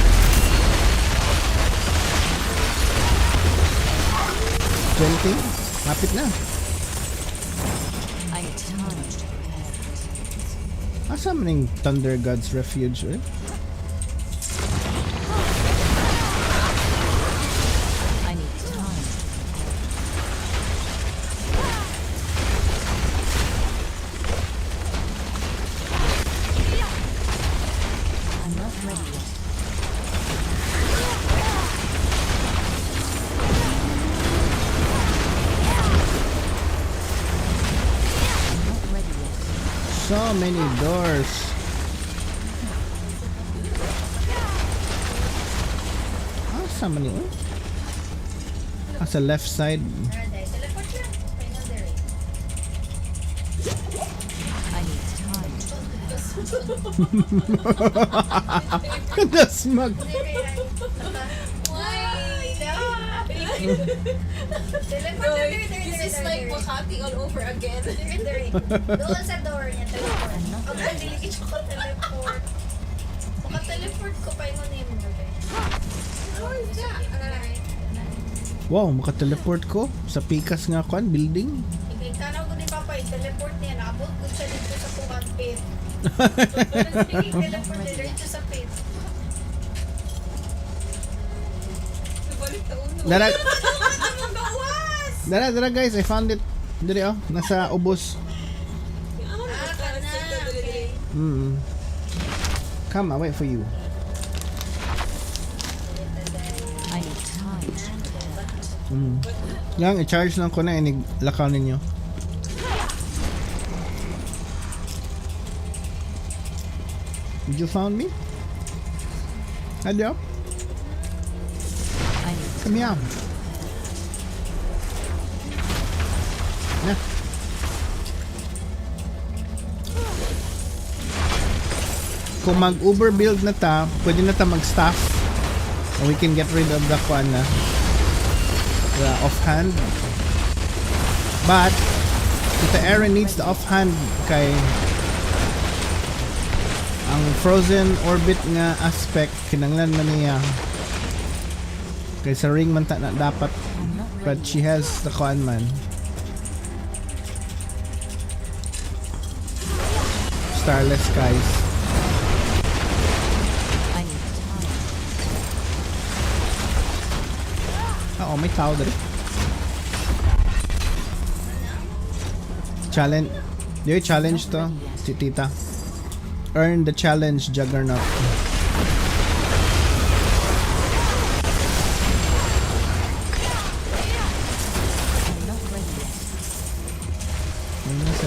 $20. Lapit na. I need time. Asa man yung Thunder God's Refuge eh? I need time. I'm not ready yet. I'm not ready yet. So many doors. Asa man yun? Sa left side. Alright, teleport lang. Final there. I need time. Dasmag. Why? Teleport there. This is like Makati all over again. Doon sa door niya, teleport. Ang delicate ko teleport. Maka-teleport ko pa yung name mo. Wow, maka-teleport ko sa pikas nga kwan building. Ikay tanaw ko ni Papa, i-teleport niya. Nakabot ko siya dito sa kuwan pit. Teleport niya dito sa pit. Balik ta uno. Dara guys, I found it. Diri oh, nasa ubos. Okay. Come, I'll wait for you. I need time. Yang i-charge lang ko na inig lakaw ninyo. Did you found me? Adio? I need Come here. Yeah. Kung mag-overbuild na ta, pwede na ta mag-staff. And we can get rid of the kwan na the offhand. But if the Aaron needs the offhand kay ang frozen orbit nga aspect kinanglan man niya kay sa ring man ta na dapat, but she has the kwan man. Starless skies. I need time. Oo, may tao dali. Challenge. Do you challenge to? Si Tita. Earn the challenge, Juggernaut.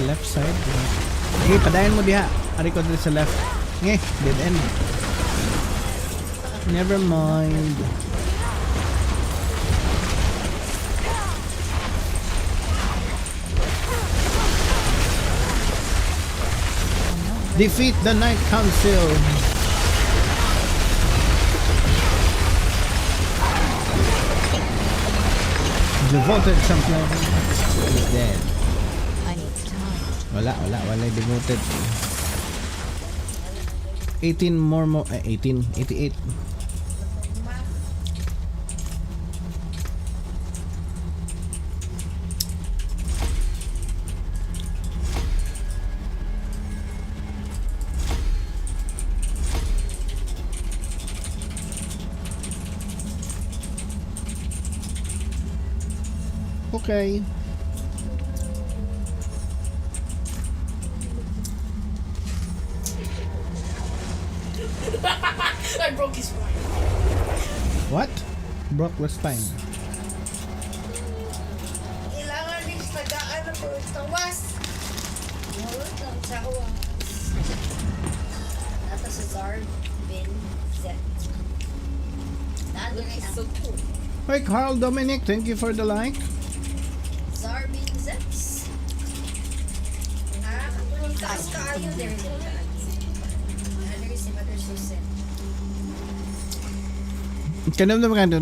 left side. Okay, padayon mo diha. Ari ko dito sa left. Okay, dead end. Never mind. Defeat the Night Council. Devoted champion is dead. I need time. Wala devoted. 18 more 88. Okay. I broke his spine. What? Broke the spine. Kailangan rin tagaan na po. Tawas! Mawag lang sa awas. Nata sa Zarb, Bin, Zet. Nandun rin So cool. Hey Carl Dominic, thank you for the like. Zarb, Bin, Zets. Kung taas ka ayo, there is a ano rin si Mother Susan. Kanam naman ka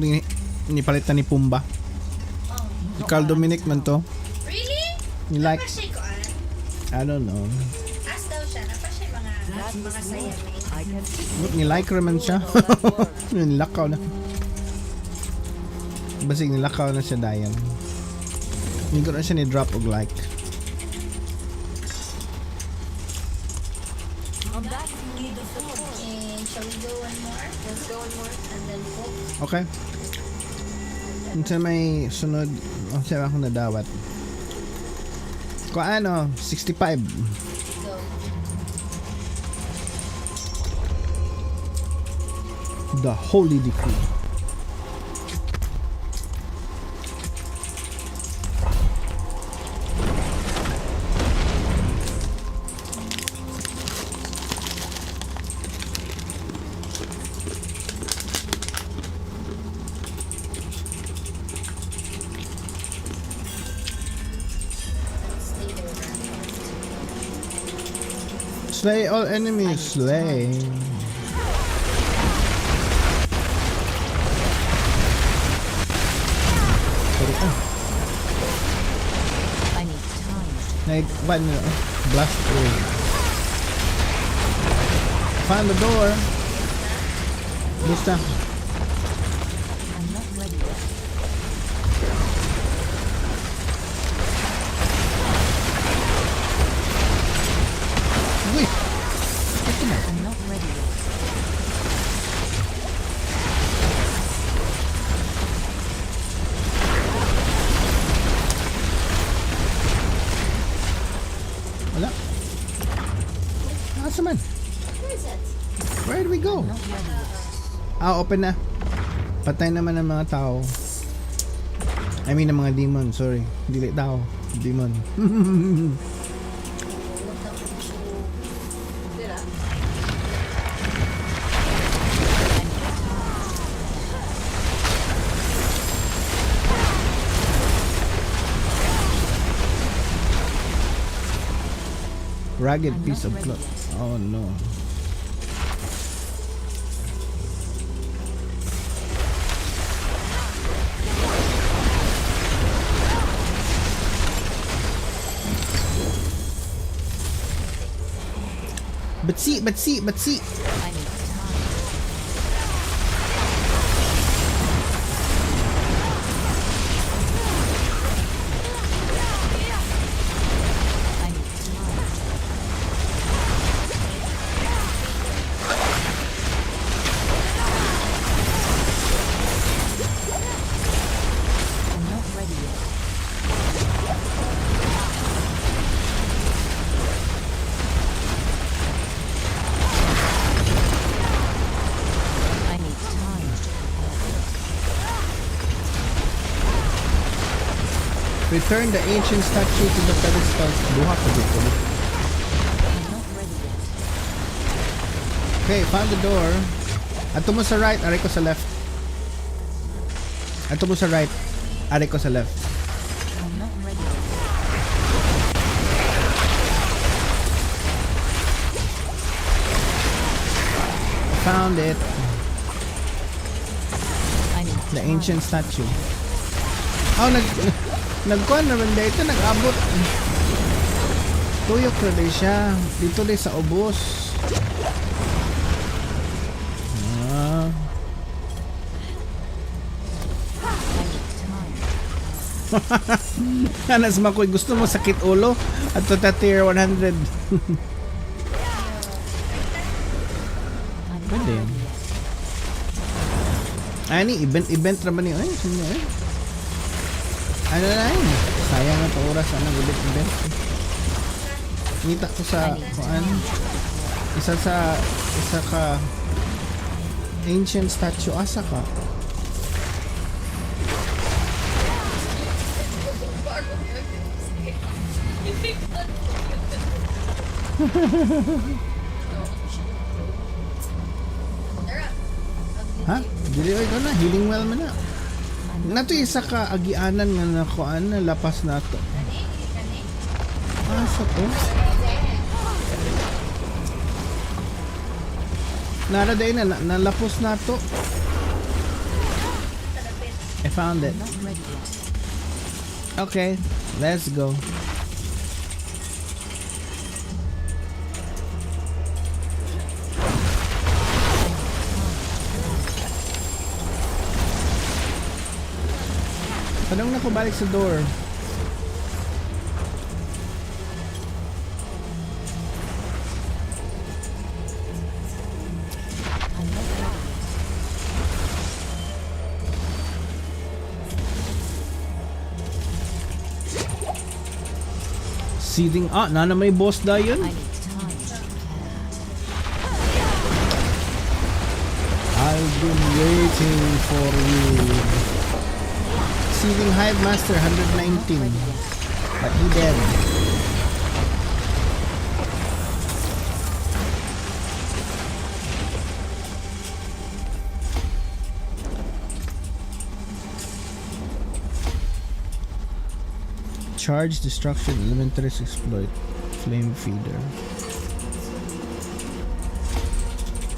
ni palitan ni Pumba. Oh. Si Carl Dominic man to. Really? Ni like, Napasya ko I don't know. As daw siya, napasya mga sayamay. I can see Look, ni like raman siya. Nilakaw na. Basig nilakaw na siya dayan. Hindi ko na siya ni drop og like. I'm back to need the force. And shall we go one more? Let's go one more. And then hope. Okay. Unsa may sunod? Unsa akong nadawat? Kung ano, 65. Go. The Holy Decree. Stay there. Slay all enemies, slay. Sorry ka. I need time. One blast away. Find the door. Basta. I'm not ready yet. Uy! I'm not ready yet. Wala. Asa man? Where is it? Where do we go? Not ready yet. Open na. Patay naman ang mga tao. I mean, ang mga demon, sorry. Dili tao. Demon. Did I? Ragged I'm piece not of ready cloth. yet. Oh no. But see. I need time. I need time. I'm not ready yet. Return the ancient statue to the pedestal. Duha pa dito. I'm not ready yet. Okay, found the door. Ato mo sa right, aray ko sa left. Ato mo sa right, aray ko sa left. I'm not ready yet. Found it. I need The time. ancient statue. Oh, nagkuhan naman dito, nag-abot. Tuyok na din siya. Dito din sa ubos. Ah. Kanas makoy, gusto mo sakit ulo at to tier 100. I'm not Pwede. ready yet. Ani, event naman yun. Ay, sino yun? Ano na yun? Sayang na ito oras. Ano, event. Kita ko sa, kuan. Isa ka ancient statue. Asa ka? Ha? Dili oy na, healing well man na. Nato isa ka agianan nga na kuan na lapas nato. Asa to? Nara day na nalapos nato. I found it. Not ready yet. Okay, let's go. Tanong na ko balik sa door. I'm not ready yet. Seeding, nana may boss da yun. I need time to prepare. I've been waiting for you. Seeding Hive Master 119. But he dead. Charge destruction elementaries exploit. Flame feeder.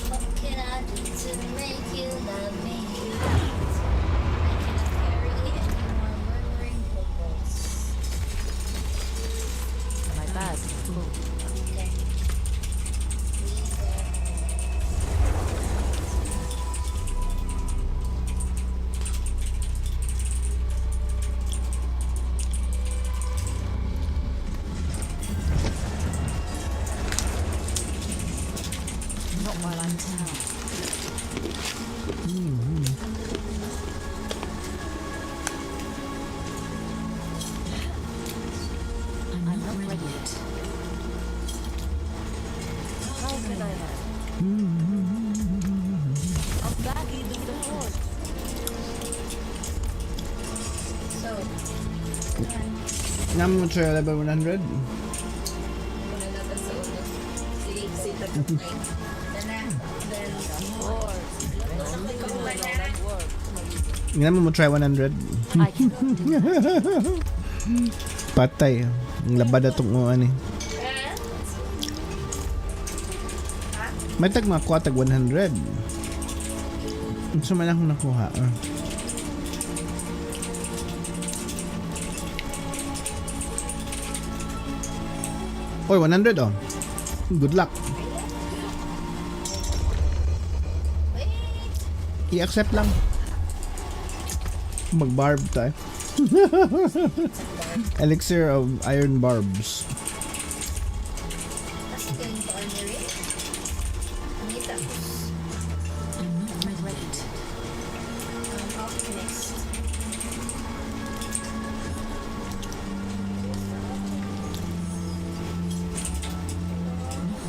What can I do to make you love me? I cannot carry any more murmuring bubbles. My bag is full. Okay. Not while I'm down. I'm not ready yet. How can I help? I'm back into the fort. So, Ngam mo siya level 100. Muna natin sa ulo. Si TitaKoRn. Ngam mo try 100. I cannot do that. Patay. Ang labad atong uan eh. May tag makuha tag 100. Gusto man akong nakuha. Oy, 100 oh. Good luck. I-accept lang. Mag-barb tayo. Elixir of Iron Barbs. that's going to armory. Nita. I'm not ready yet. Up next.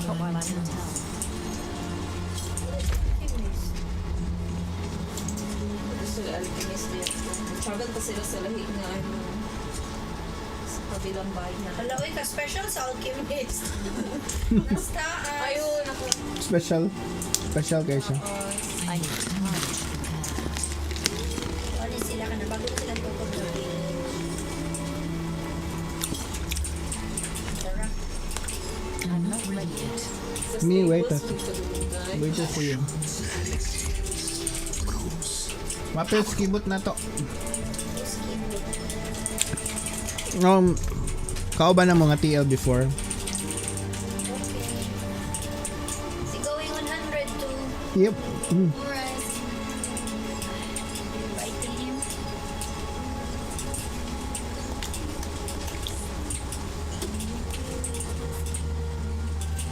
Not while I'm in town. Gusto yung alchemist yan. Travel pa sila sa lahi nga ano. kabilang bahay na. Hala, uy, ka-special sa alchemist. Nasta, Ayun, ako. Special. Special kayo siya. I need time to prepare. ano sila ka na, bago na sila tutugtugin. Tara. I'm not ready yet. Me, wait. Wait Wait for you. Mapil, skibot na to. Kauban na mga TL before. Okay. Is it going 100 to Yep. Alright. Inviting him.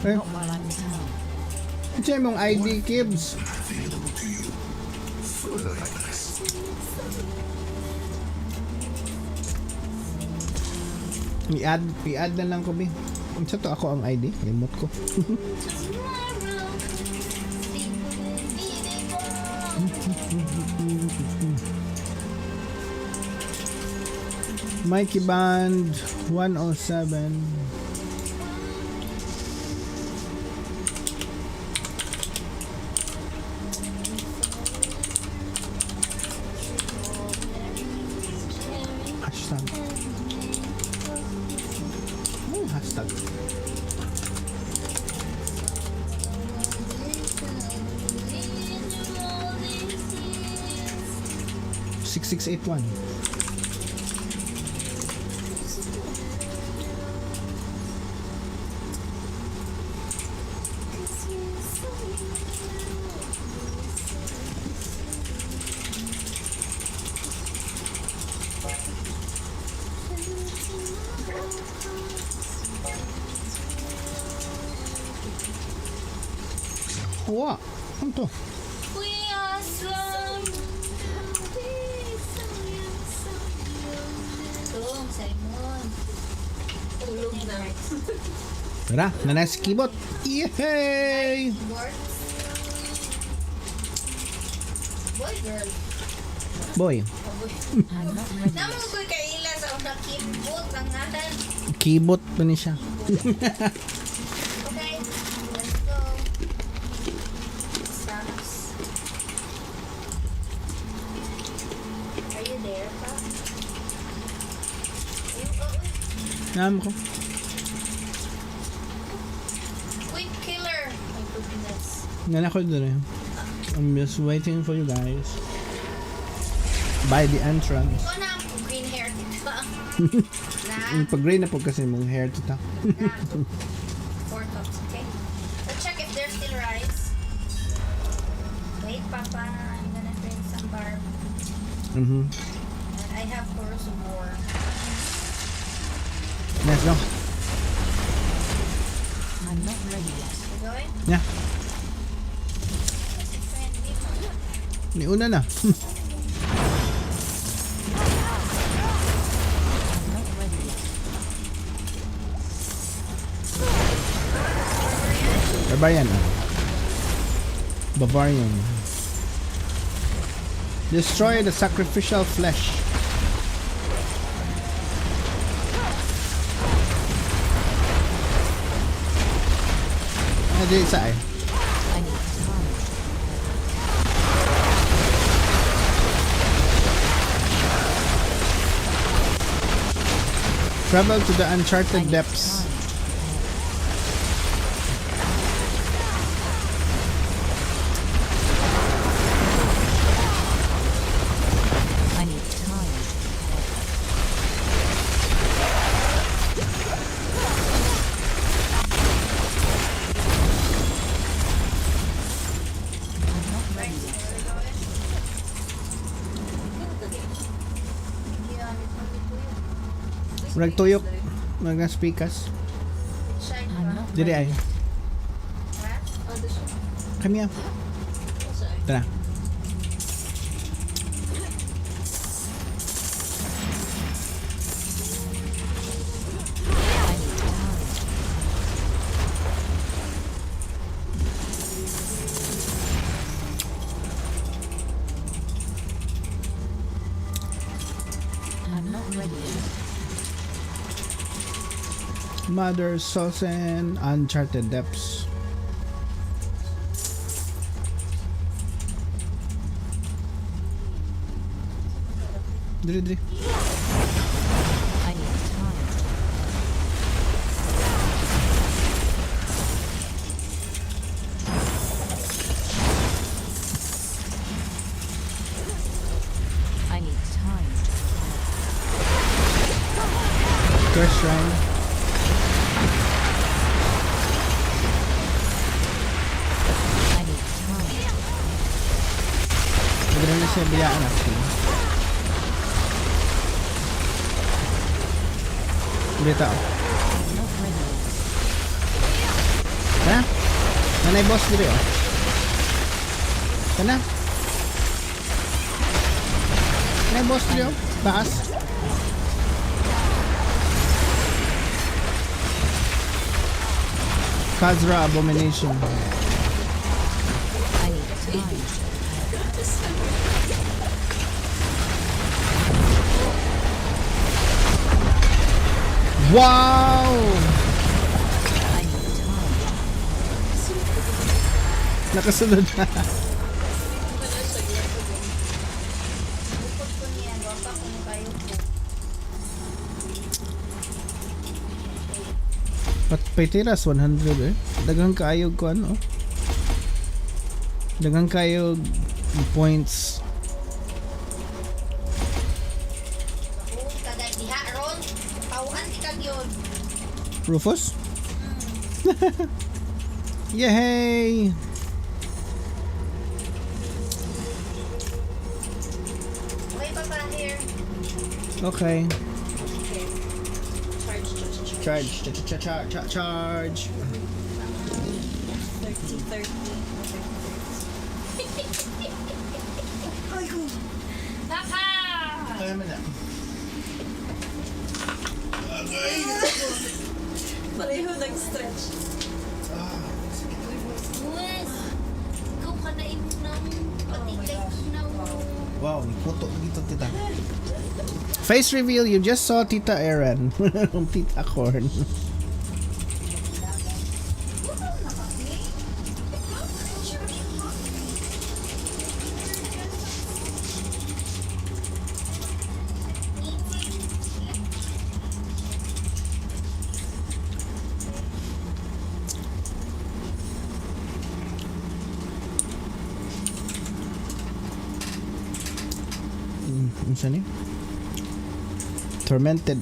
Eh, Not while I'm in town. siya mong ID, Kibs. Available to you for the likeness. I-add na lang ko, Bi. Sa to ako ang ID. Remote ko. Mikey Band 107. Hashtag. Hashtag. Six 6681. Wa, ano to? Simon. Tulog na. Tara, na si keyboard. Yay! Boy, girl. Boy, I'm not ready. Naman ko kaila sa una keyboard ang ngalan. keyboard pa ni siya. Okay, let's go. Stops. Are you there, pa? Naam ko. Quick killer. My goodness. Nan ako doon eh. I'm just waiting for you guys. By the entrance. Ito na ang green hair dito. Pag-gray na po kasi mong hair tita. 4 cups, okay? Let's check if there's still rice. Wait, Papa. I'm gonna bring some barb. Mhm. And I have chorus of war. Let's go. I'm not ready yet. You going? Yeah. Ni una na. I'm not ready yet. Barbarian. Bavarian. Destroy the sacrificial flesh. Di isa eh. I need time. Travel to the I uncharted need depths. time. I need time. I'm not ready yet. Murag tuyok. Murag speakers. I'm not Dili ay. ready yet. Kami yan. Tara. I need time. I'm not ready yet. Mother Sosen, Uncharted Depths. Diri. I need time. I need time. Curse Shrine. I need time. Pwede na siya biyaan actually. Ulit ako. Not ready. Ha? Nanay boss dito oh. Kana? Nanay boss dito oh. Taas. Khazra Abomination. I need time. Wow! I need time. Nakasunod na. Bukod ko niyan, wag pa kung kayo po. Paitiras 100 eh. Daghang kaayog ko ano. Daghang kaayog points. Ako, kada diha ron. Tawan di kag yun. Rufus? Yay! Okay pa pa here. Okay. Charge. Charge. 30. Papa! Kaya mo na. Pareho nag-stretch. Yes! Ikaw ka na ng patigay na Wow, nikuto dito tita. Face reveal, you just saw Tita Aaron. TitaKoRn. Ano siya niya? Tormented.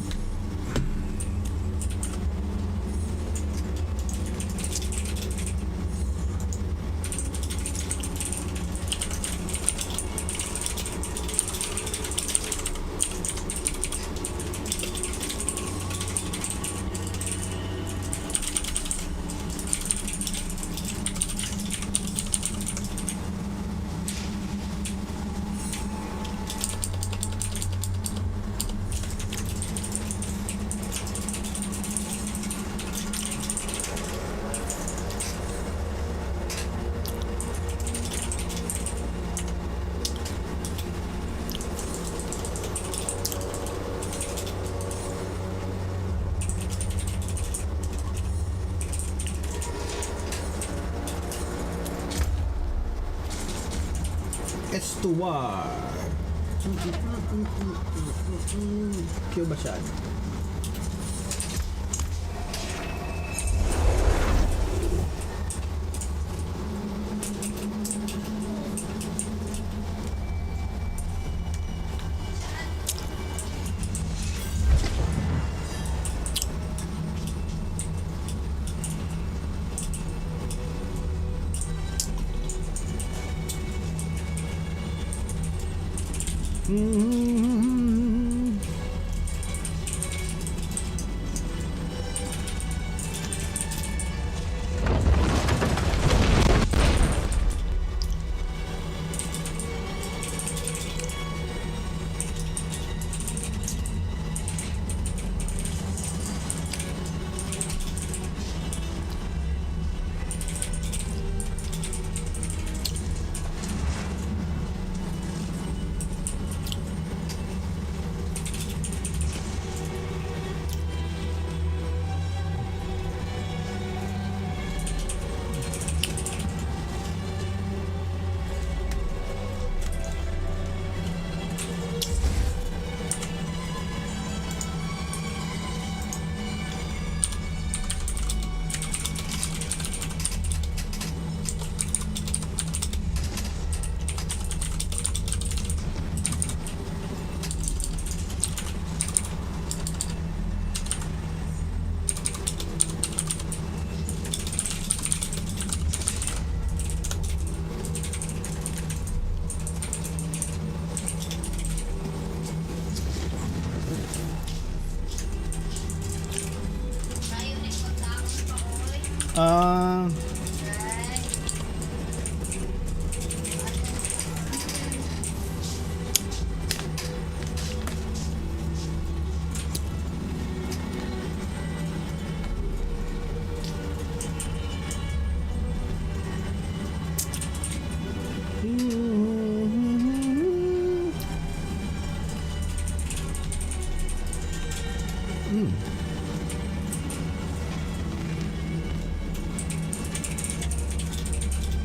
Estuar. Kill ba siya? Uh,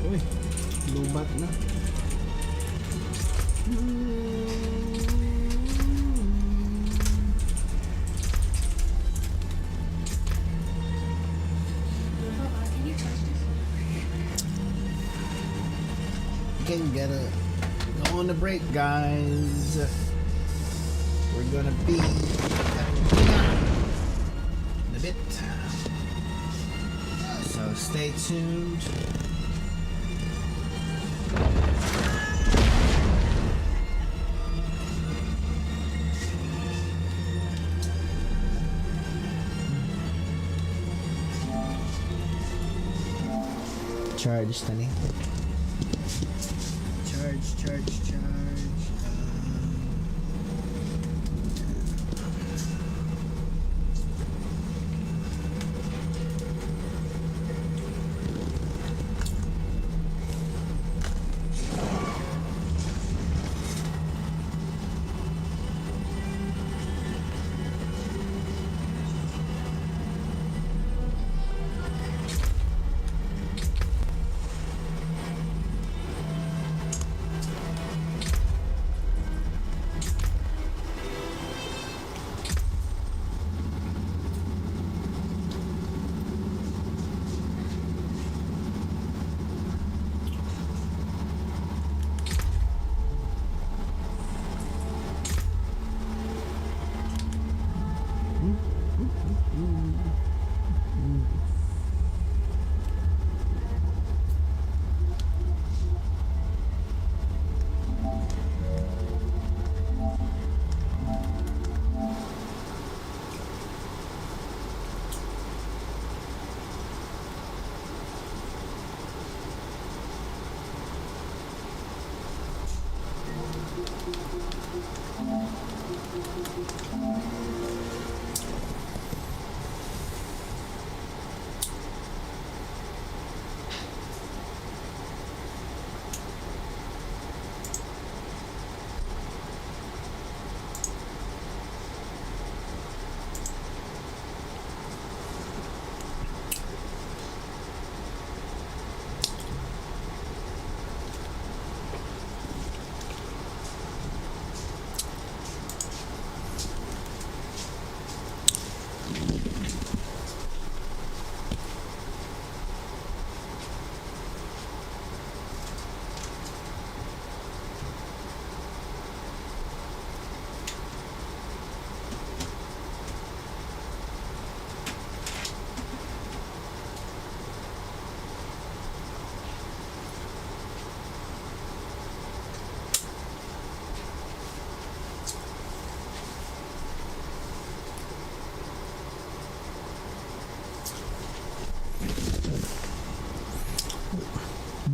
Uy, lubat na. Can you charge this? Can get a go on the break, guys. We're gonna be having dinner in a bit, so stay tuned. Charge, Tani. Charge.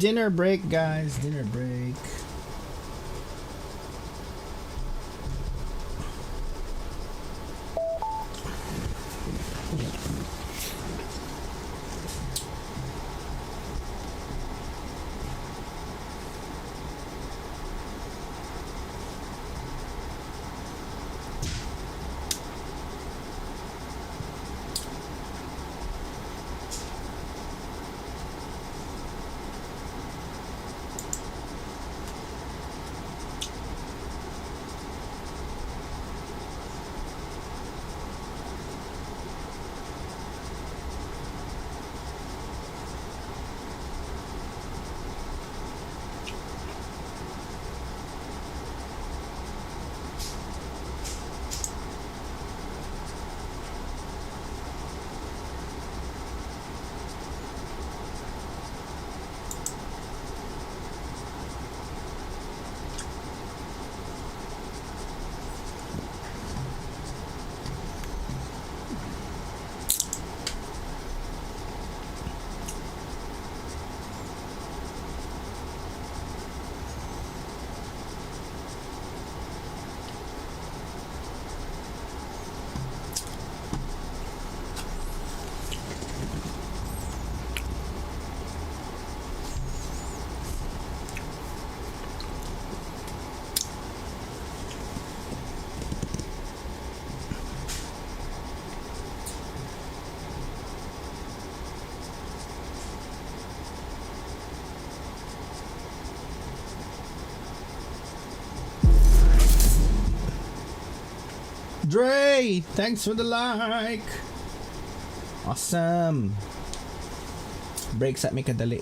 Dinner break, guys. Dinner break. Dre, thanks for the like. Awesome. Break sa may kadali.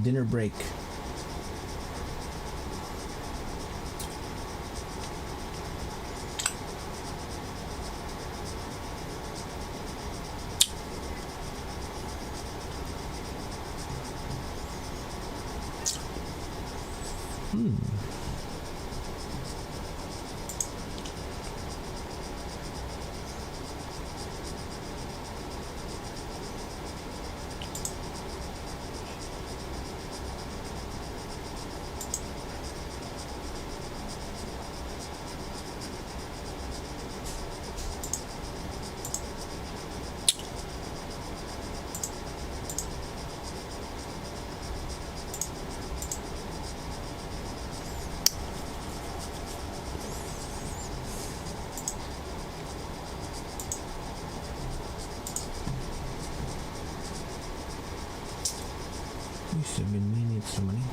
Dinner break. Uy, 7 minutes naman eh.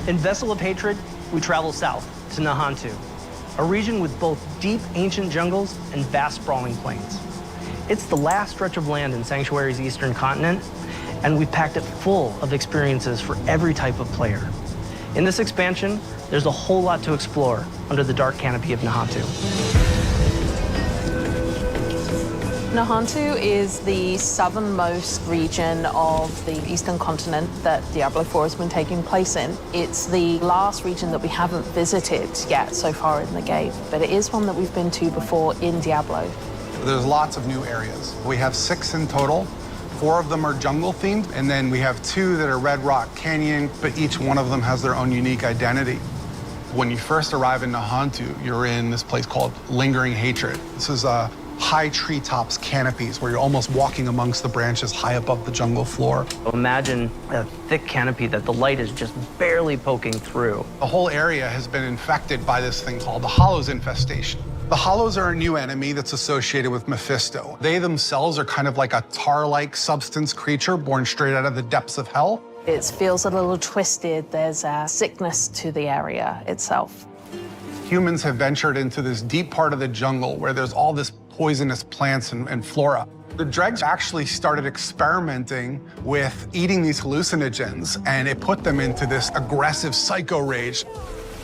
In Vessel of Hatred, we travel south to Nahantu, a region with both deep ancient jungles and vast sprawling plains. It's the last stretch of land in Sanctuary's eastern continent, and we've packed it full of experiences for every type of player. In this expansion, there's a whole lot to explore under the dark canopy of Nahantu. Nahantu is the southernmost region of the eastern continent that Diablo IV has been taking place in. It's the last region that we haven't visited yet so far in the game, but it is one that we've been to before in Diablo. There's lots of new areas. We have 6 in total. 4 of them are jungle themed, and then we have 2 that are Red Rock Canyon, but each one of them has their own unique identity. When you first arrive in Nahantu, you're in this place called Lingering Hatred. This is high treetops canopies where you're almost walking amongst the branches high above the jungle floor. Imagine a thick canopy that the light is just barely poking through. The whole area has been infected by this thing called the Hollows infestation. The Hollows are a new enemy that's associated with Mephisto. They themselves are kind of like a tar-like substance creature born straight out of the depths of hell. It feels a little twisted. There's a sickness to the area itself. Humans have ventured into this deep part of the jungle where there's all this poisonous plants and flora. The dregs actually started experimenting with eating these hallucinogens, and it put them into this aggressive psycho rage.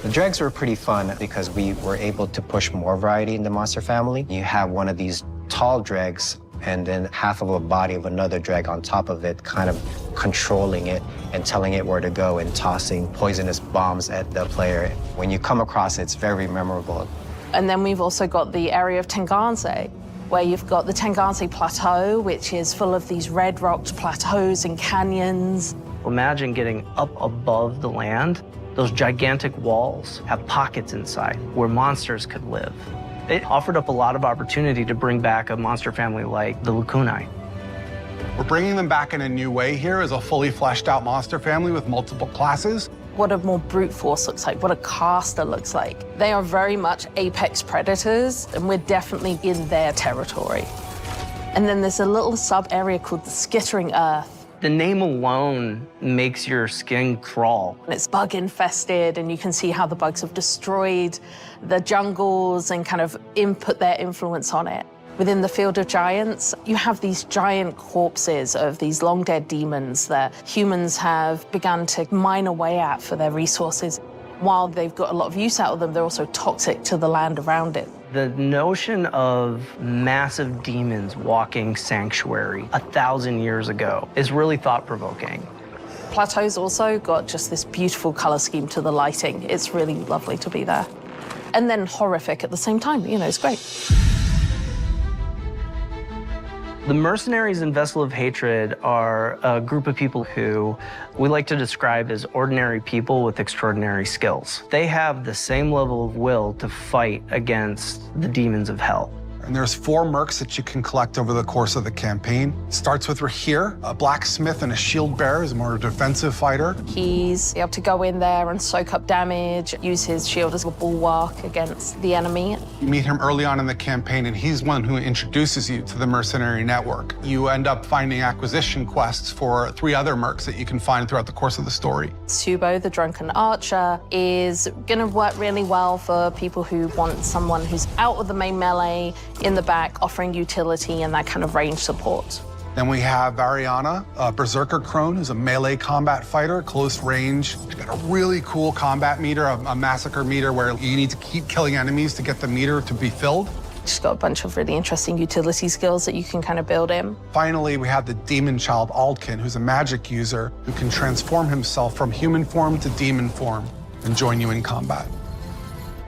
The dregs were pretty fun because we were able to push more variety in the monster family. You have one of these tall dregs and then half of a body of another dreg on top of it, kind of controlling it and telling it where to go and tossing poisonous bombs at the player. When you come across it, it's very memorable. And then we've also got the area of Tenganse, where you've got the Tenganse Plateau, which is full of these red-rocked plateaus and canyons. Imagine getting up above the land. Those gigantic walls have pockets inside where monsters could live. It offered up a lot of opportunity to bring back a monster family like the Lucunai. We're bringing them back in a new way here as a fully fleshed out monster family with multiple classes. What a more brute force looks like, what a caster looks like. They are very much apex predators, and we're definitely in their territory. And then there's a little sub-area called the Skittering Earth. The name alone makes your skin crawl. And it's bug infested, and you can see how the bugs have destroyed the jungles and kind of put their influence on it. Within the Field of Giants, you have these giant corpses of these long-dead demons that humans have begun to mine away at for their resources. While they've got a lot of use out of them, they're also toxic to the land around it. The notion of massive demons walking sanctuary 1,000 years ago is really thought-provoking. Plateau's also got just this beautiful color scheme to the lighting. It's really lovely to be there. And then horrific at the same time, you know, it's great. The mercenaries in Vessel of Hatred are a group of people who we like to describe as ordinary people with extraordinary skills. They have the same level of will to fight against the demons of hell. And there's 4 mercs that you can collect over the course of the campaign. It starts with Rahir, a blacksmith and a shield bearer, is more a defensive fighter. He's able to go in there and soak up damage, use his shield as a bulwark against the enemy. You meet him early on in the campaign, and he's one who introduces you to the mercenary network. You end up finding acquisition quests for 3 other mercs that you can find throughout the course of the story. Subo, the drunken archer, is gonna work really well for people who want someone who's out of the main melee, in the back, offering utility and that kind of range support. Then we have Ariana, a berserker crone, who's a melee combat fighter, close range. She's got a really cool combat meter, a massacre meter, where you need to keep killing enemies to get the meter to be filled. She's got a bunch of really interesting utility skills that you can kind of build in. Finally, we have the demon child Aldkin, who's a magic user who can transform himself from human form to demon form and join you in combat.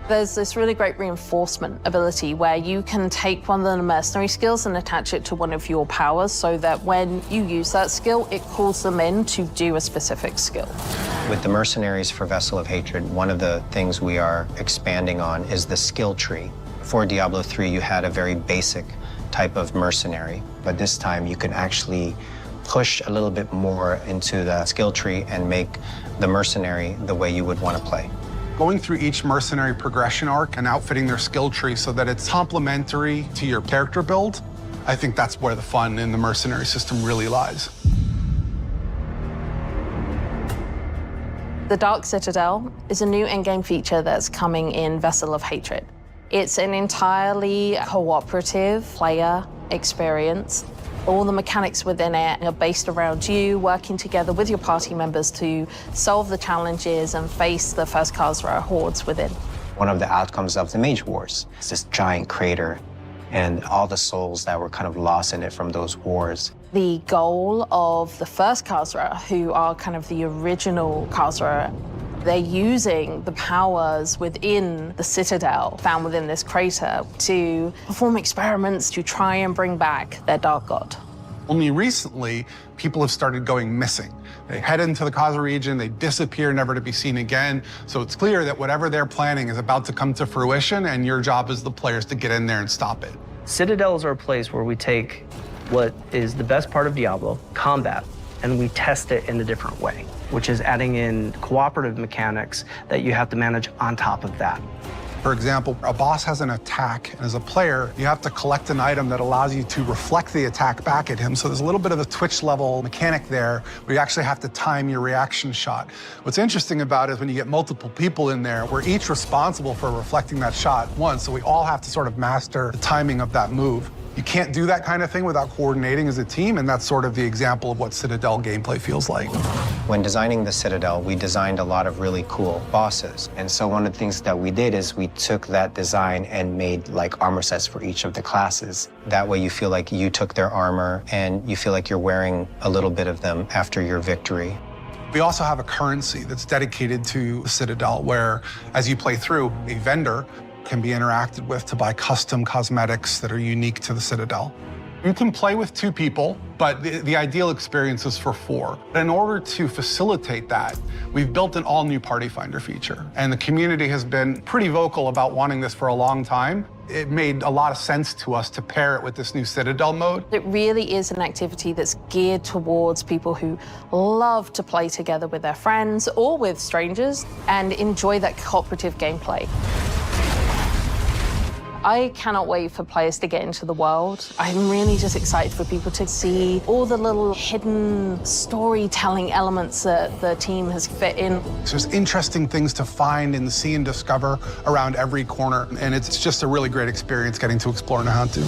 There's this really great reinforcement ability where you can take one of the mercenary skills and attach it to one of your powers so that when you use that skill, it calls them in to do a specific skill. With the mercenaries for Vessel of Hatred, one of the things we are expanding on is the skill tree. For Diablo III, you had a very basic type of mercenary, but this time you can actually push a little bit more into the skill tree and make the mercenary the way you would want to play. Going through each mercenary progression arc and outfitting their skill tree so that it's complementary to your character build, I think that's where the fun in the mercenary system really lies. The Dark Citadel is a new endgame feature that's coming in Vessel of Hatred. It's an entirely cooperative player experience. All the mechanics within it are based around you working together with your party members to solve the challenges and face the first Khazra hordes within. One of the outcomes of the Mage Wars is this giant crater and all the souls that were kind of lost in it from those wars. The goal of the first Khazra, who are kind of the original Khazra, they're using the powers within the citadel found within this crater to perform experiments to try and bring back their dark god. Only recently, people have started going missing. They head into the Khazra region, they disappear, never to be seen again. So it's clear that whatever they're planning is about to come to fruition, and your job as the players to get in there and stop it. Citadels are a place where we take what is the best part of Diablo, combat, and we test it in a different way, which is adding in cooperative mechanics that you have to manage on top of that. For example, a boss has an attack, and as a player, you have to collect an item that allows you to reflect the attack back at him. So there's a little bit of a Twitch level mechanic there where you actually have to time your reaction shot. What's interesting about it is when you get multiple people in there, we're each responsible for reflecting that shot once, so we all have to sort of master the timing of that move. You can't do that kind of thing without coordinating as a team, and that's sort of the example of what Citadel gameplay feels like. When designing the Citadel, we designed a lot of really cool bosses. And so one of the things that we did is we took that design and made like armor sets for each of the classes. That way you feel like you took their armor and you feel like you're wearing a little bit of them after your victory. We also have a currency that's dedicated to the Citadel where, as you play through, a vendor can be interacted with to buy custom cosmetics that are unique to the Citadel. You can play with 2 people, but the ideal experience is for 4. In order to facilitate that, we've built an all-new Party Finder feature, and the community has been pretty vocal about wanting this for a long time. It made a lot of sense to us to pair it with this new Citadel mode. It really is an activity that's geared towards people who love to play together with their friends or with strangers and enjoy that cooperative gameplay. I cannot wait for players to get into the world. I'm really just excited for people to see all the little hidden storytelling elements that the team has fit in. There's interesting things to find and see and discover around every corner, and it's just a really great experience getting to explore and how to.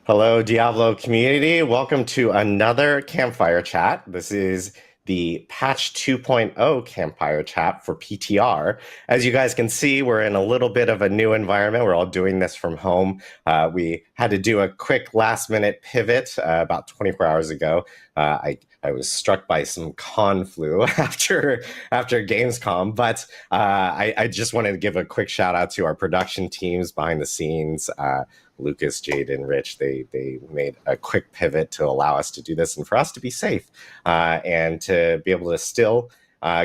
Hello, Diablo community. Welcome to another campfire chat. This is the patch 2.0 campfire chat for PTR. As you guys can see, we're in a little bit of a new environment. We're all doing this from home. We had to do a quick last-minute pivot about 24 hours ago. I was struck by some con flu after Gamescom, but I just wanted to give a quick shout out to our production teams behind the scenes. Lucas, Jade, and Rich, they made a quick pivot to allow us to do this and for us to be safe and to be able to still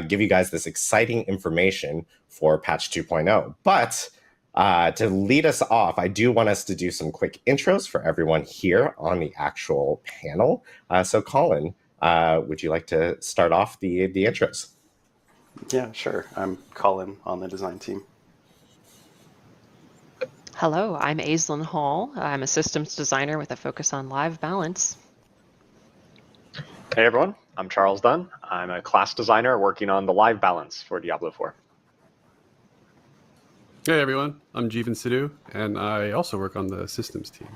give you guys this exciting information for patch 2.0. But to lead us off, I do want us to do some quick intros for everyone here on the actual panel. So Colin, would you like to start off the intros? Yeah, sure. I'm Colin on the design team. Hello, I'm Aislinn Hall. I'm a systems designer with a focus on live balance. Hey everyone, I'm Charles Dunn. I'm a class designer working on the live balance for Diablo 4. Hey everyone, I'm Jeevan Sidhu, and I also work on the systems team.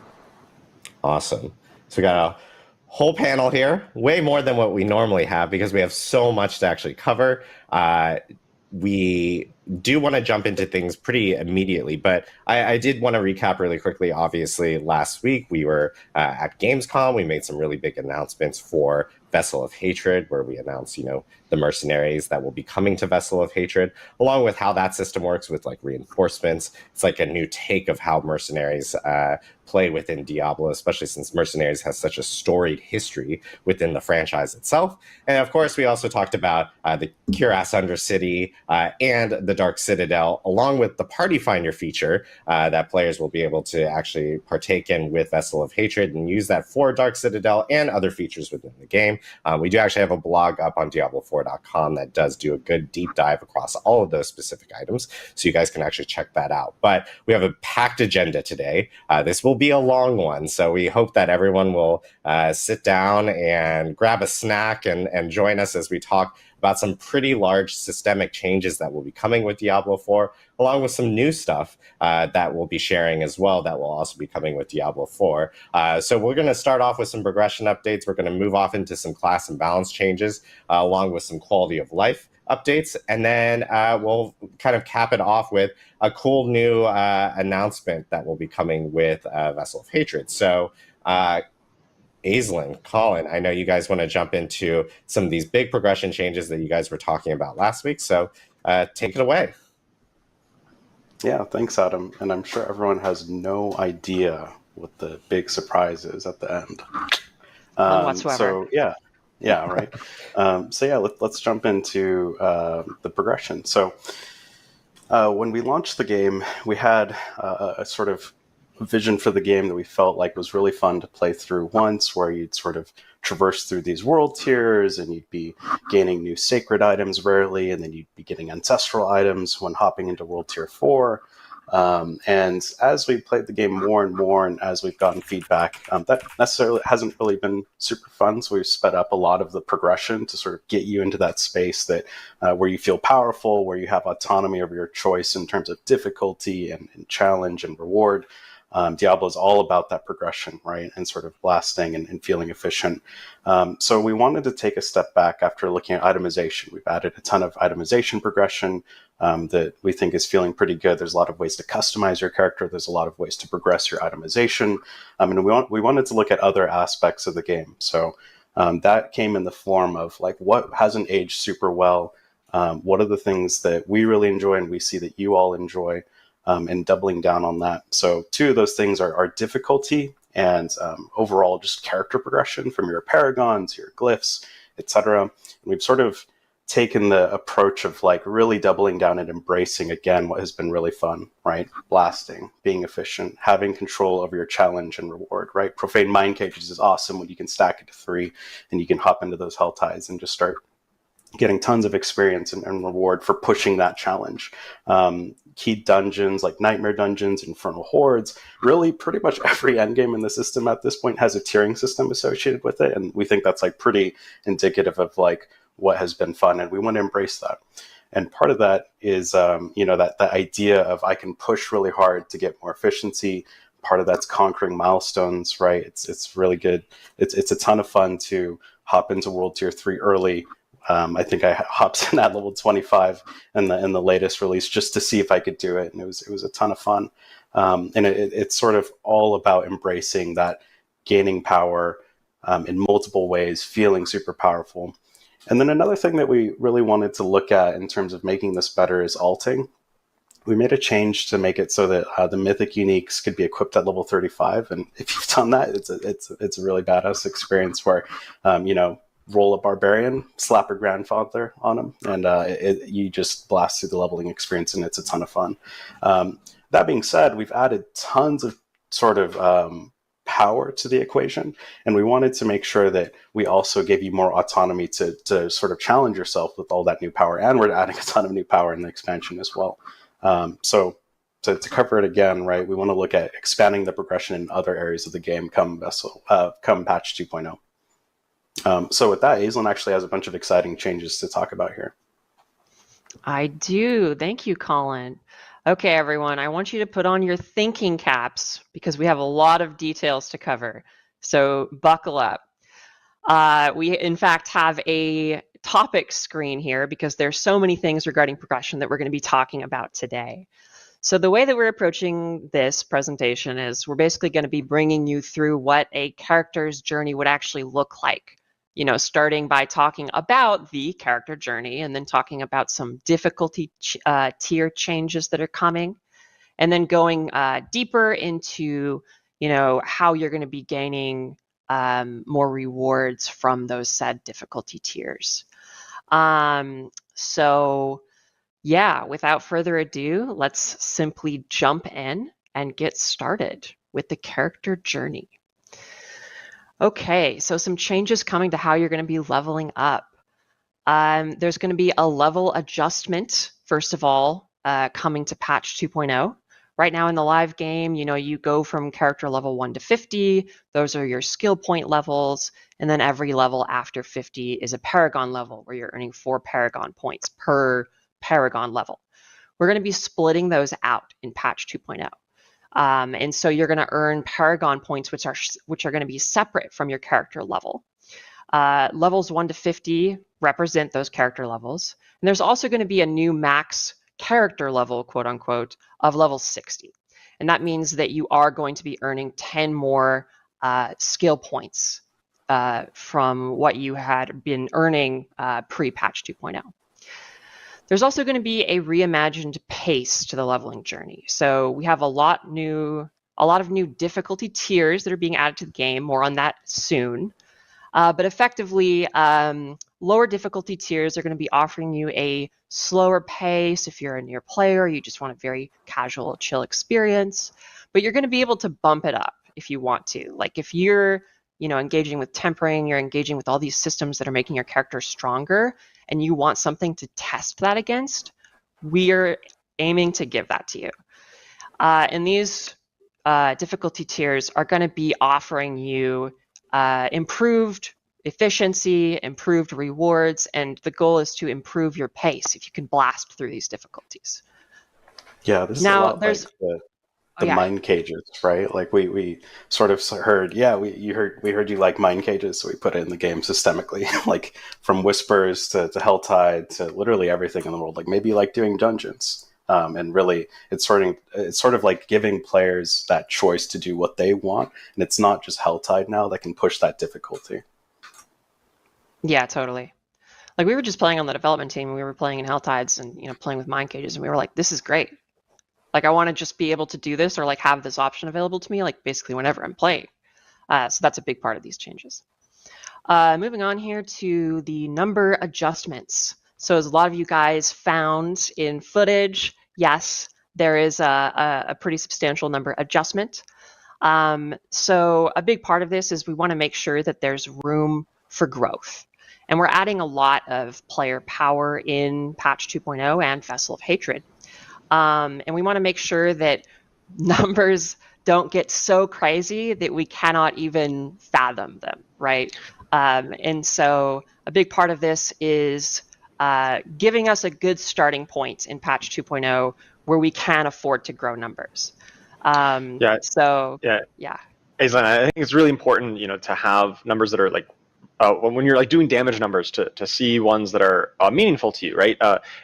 Awesome. So we got a whole panel here, way more than what we normally have because we have so much to actually cover. We do want to jump into things pretty immediately, but I did want to recap really quickly. Obviously, last week we were at Gamescom. We made some really big announcements for Vessel of Hatred, where we announced, the mercenaries that will be coming to Vessel of Hatred, along with how that system works with like reinforcements. It's like a new take of how mercenaries play within Diablo, especially since mercenaries has such a storied history within the franchise itself. And of course, we also talked about the Cuirass Undercity and the Dark Citadel, along with the Party Finder feature that players will be able to actually partake in with Vessel of Hatred and use that for Dark Citadel and other features within the game. We do actually have a blog up on Diablo4.com that does do a good deep dive across all of those specific items, so you guys can actually check that out. But we have a packed agenda today. This will be a long one. So we hope that everyone will sit down and grab a snack and join us as we talk about some pretty large systemic changes that will be coming with Diablo 4, along with some new stuff that we'll be sharing as well that will also be coming with Diablo 4. So we're going to start off with some progression updates. We're going to move off into some class and balance changes, along with some quality of life updates, and then we'll kind of cap it off with a cool new announcement that will be coming with Vessel of Hatred. So Aislinn, Colin, I know you guys want to jump into some of these big progression changes that you guys were talking about last week, so take it away. Yeah, thanks, Adam. And I'm sure everyone has no idea what the big surprise is at the end. None whatsoever. So right. Let's jump into the progression. So when we launched the game, we had a sort of vision for the game that we felt like was really fun to play through once, where you'd sort of traverse through these world tiers and you'd be gaining new sacred items rarely, and then you'd be getting ancestral items when hopping into World Tier 4. And as we played the game more and more, and as we've gotten feedback, that necessarily hasn't really been super fun. So we've sped up a lot of the progression to sort of get you into that space that where you feel powerful, where you have autonomy over your choice in terms of difficulty and challenge and reward. Diablo is all about that progression, right? And sort of blasting and feeling efficient. So we wanted to take a step back after looking at itemization. We've added a ton of itemization progression that we think is feeling pretty good. There's a lot of ways to customize your character. There's a lot of ways to progress your itemization. And we wanted to look at other aspects of the game. So that came in the form of like, what hasn't aged super well? What are the things that we really enjoy and we see that you all enjoy? And doubling down on that. So two of those things are difficulty and overall just character progression from your paragons, your glyphs, etc. And we've sort of taken the approach of like really doubling down and embracing again what has been really fun, right? Blasting, being efficient, having control over your challenge and reward, right? Profane Mind Cages is awesome when you can stack it to 3 and you can hop into those Hell Tides and just start getting tons of experience and reward for pushing that challenge. Key dungeons like Nightmare Dungeons, Infernal Hordes, really pretty much every endgame in the system at this point has a tiering system associated with it, and we think that's like pretty indicative of like what has been fun, and we want to embrace that. And part of that is that idea of I can push really hard to get more efficiency. Part of that's conquering milestones, right? It's really good. It's a ton of fun to hop into World Tier 3 early. I think I hopped in at level 25 in the latest release just to see if I could do it, and it was a ton of fun. And it's sort of all about embracing that gaining power in multiple ways, feeling super powerful. And then another thing that we really wanted to look at in terms of making this better is alting. We made a change to make it so that the mythic uniques could be equipped at level 35, and if you've done that, it's a really badass experience where roll a barbarian, slap your grandfather on him, and you just blast through the leveling experience, and it's a ton of fun. That being said, we've added tons of sort of power to the equation, and we wanted to make sure that we also gave you more autonomy to sort of challenge yourself with all that new power, and we're adding a ton of new power in the expansion as well. So to cover it again, right, we want to look at expanding the progression in other areas of the game come patch 2.0. So with that, Aislinn actually has a bunch of exciting changes to talk about here. I do. Thank you, Colin. Okay, everyone, I want you to put on your thinking caps because we have a lot of details to cover. So buckle up. We, in fact, have a topic screen here because there's so many things regarding progression that we're going to be talking about today. So the way that we're approaching this presentation is we're basically going to be bringing you through what a character's journey would actually look like. Starting by talking about the character journey and then talking about some difficulty tier changes that are coming, and then going deeper into, how you're going to be gaining more rewards from those said difficulty tiers. So yeah, without further ado, let's simply jump in and get started with the character journey. Okay, so some changes coming to how you're going to be leveling up. There's going to be a level adjustment, first of all, coming to patch 2.0, Right now in the live game, you go from character level 1 to 50. Those are your skill point levels. And then every level after 50 is a Paragon level where you're earning 4 Paragon points per Paragon level. We're going to be splitting those out in patch 2.0. And so you're going to earn Paragon points, which are going to be separate from your character level. Levels 1 to 50 represent those character levels. And there's also going to be a new max character level, quote unquote, of level 60. And that means that you are going to be earning 10 more skill points from what you had been earning pre-patch 2.0. There's also going to be a reimagined pace to the leveling journey. So we have a lot of new difficulty tiers that are being added to the game. More on that soon. But effectively, lower difficulty tiers are going to be offering you a slower pace if you're a near player, you just want a very casual, chill experience. But you're going to be able to bump it up if you want to. Like if you're engaging with tempering, you're engaging with all these systems that are making your character stronger, and you want something to test that against, we're aiming to give that to you. And these difficulty tiers are going to be offering you improved efficiency, improved rewards, and the goal is to improve your pace if you can blast through these difficulties. Yeah, this Now, is a lot there's like the mind cages, right? Like we sort of heard, we heard you like mind cages, so we put it in the game systemically, like from whispers to Helltide to literally everything in the world. Like maybe you like doing dungeons. And really, it's sort of like giving players that choice to do what they want, and it's not just Helltide now that can push that difficulty. Yeah, totally. Like we were just playing on the development team, and we were playing in Helltides and playing with mind cages, and we were like, "This is great! Like I want to just be able to do this, or like have this option available to me, like basically whenever I'm playing." So that's a big part of these changes. Moving on here to the number adjustments. So as a lot of you guys found in footage, yes, there is a pretty substantial number adjustment. So a big part of this is we want to make sure that there's room for growth. And we're adding a lot of player power in patch 2.0 and Vessel of Hatred. And we want to make sure that numbers don't get so crazy that we cannot even fathom them, right? And so a big part of this is giving us a good starting point in patch 2.0 where we can afford to grow numbers. Aislinn, I think it's really important, to have numbers that are like when you're like doing damage numbers to see ones that are meaningful to you, right?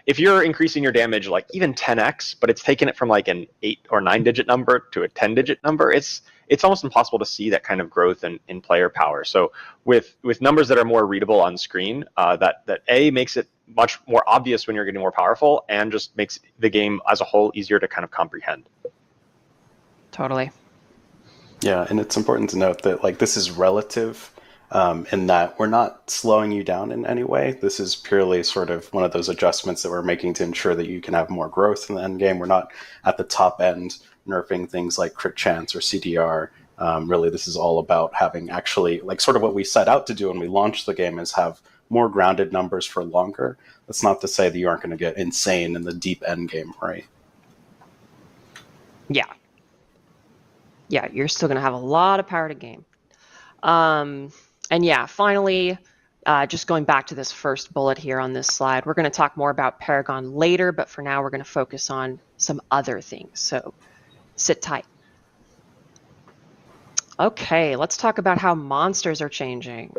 If you're increasing your damage like even 10x, but it's taking it from like an 8 or 9 digit number to a 10-digit number, it's almost impossible to see that kind of growth in player power. So with numbers that are more readable on screen, that A, makes it much more obvious when you're getting more powerful, and just makes the game as a whole easier to kind of comprehend. Totally. Yeah, and it's important to note that like this is relative. In that we're not slowing you down in any way. This is purely sort of one of those adjustments that we're making to ensure that you can have more growth in the end game. We're not at the top end nerfing things like crit chance or CDR. Really, this is all about having actually, like sort of what we set out to do when we launched the game is have more grounded numbers for longer. That's not to say that you aren't going to get insane in the deep end game, right? Yeah. Yeah, you're still going to have a lot of power to game. And yeah, finally, just going back to this first bullet here on this slide, we're going to talk more about Paragon later, but for now we're going to focus on some other things. So sit tight. Okay, let's talk about how monsters are changing.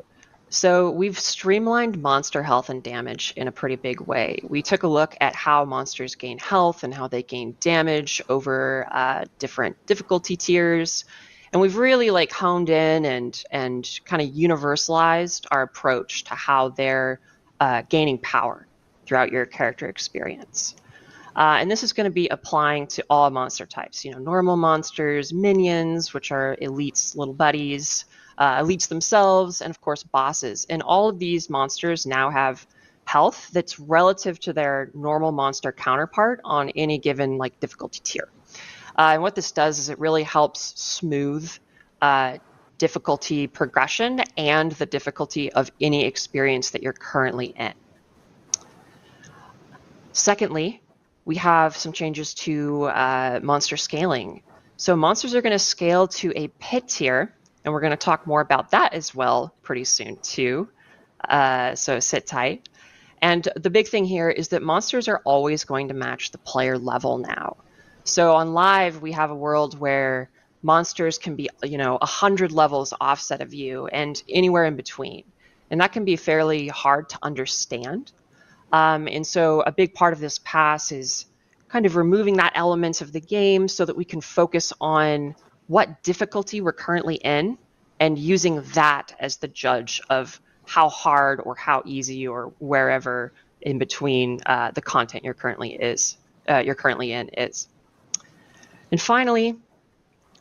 So we've streamlined monster health and damage in a pretty big way. We took a look at how monsters gain health and how they gain damage over different difficulty tiers. And we've really like honed in and kind of universalized our approach to how they're gaining power throughout your character experience. And this is going to be applying to all monster types, normal monsters, minions, which are elites, little buddies, elites themselves, and of course bosses. And all of these monsters now have health that's relative to their normal monster counterpart on any given like difficulty tier. And what this does is it really helps smooth difficulty progression and the difficulty of any experience that you're currently in. Secondly, we have some changes to monster scaling. So monsters are going to scale to a pit tier, and we're going to talk more about that as well pretty soon too. So sit tight. And the big thing here is that monsters are always going to match the player level now. So on live, we have a world where monsters can be, 100 levels offset of you and anywhere in between. And that can be fairly hard to understand. And so a big part of this pass is kind of removing that element of the game so that we can focus on what difficulty we're currently in and using that as the judge of how hard or how easy or wherever in between the content you're currently in is. And finally,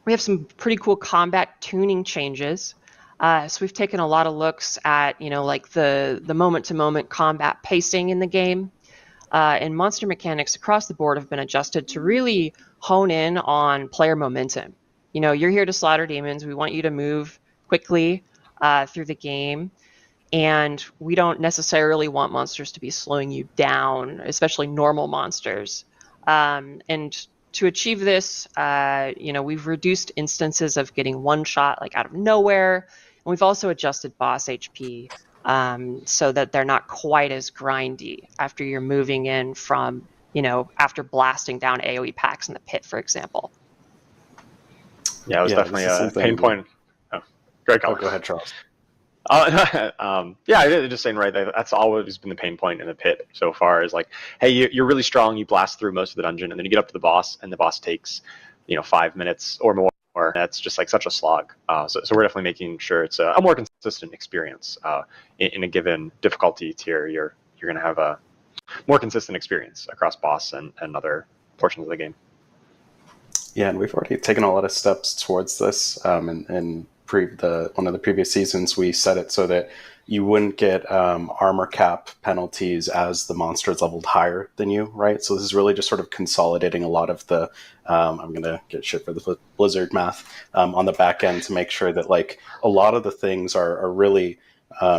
we have some pretty cool combat tuning changes. So we've taken a lot of looks at, like the moment-to-moment combat pacing in the game. And monster mechanics across the board have been adjusted to really hone in on player momentum. You're here to slaughter demons. We want you to move quickly through the game. And we don't necessarily want monsters to be slowing you down, especially normal monsters. And to achieve this, we've reduced instances of getting one shot like out of nowhere. And we've also adjusted boss HP so that they're not quite as grindy after you're moving in from, after blasting down AoE packs in the pit, for example. Yeah, it was definitely a pain point. Oh, great call. Go ahead, Charles. Yeah, just saying, right, that's always been the pain point in the pit so far is like, hey, you're really strong, you blast through most of the dungeon, and then you get up to the boss, and the boss takes, 5 minutes or more. That's just like such a slog. So we're definitely making sure it's a more consistent experience. In a given difficulty tier, you're going to have a more consistent experience across boss and other portions of the game. Yeah, and we've already taken a lot of steps towards this. And one of the previous seasons, we set it so that you wouldn't get armor cap penalties as the monster is leveled higher than you, right? So this is really just sort of consolidating a lot of the, I'm going to get shit for the Blizzard math, on the back end to make sure that like a lot of the things are really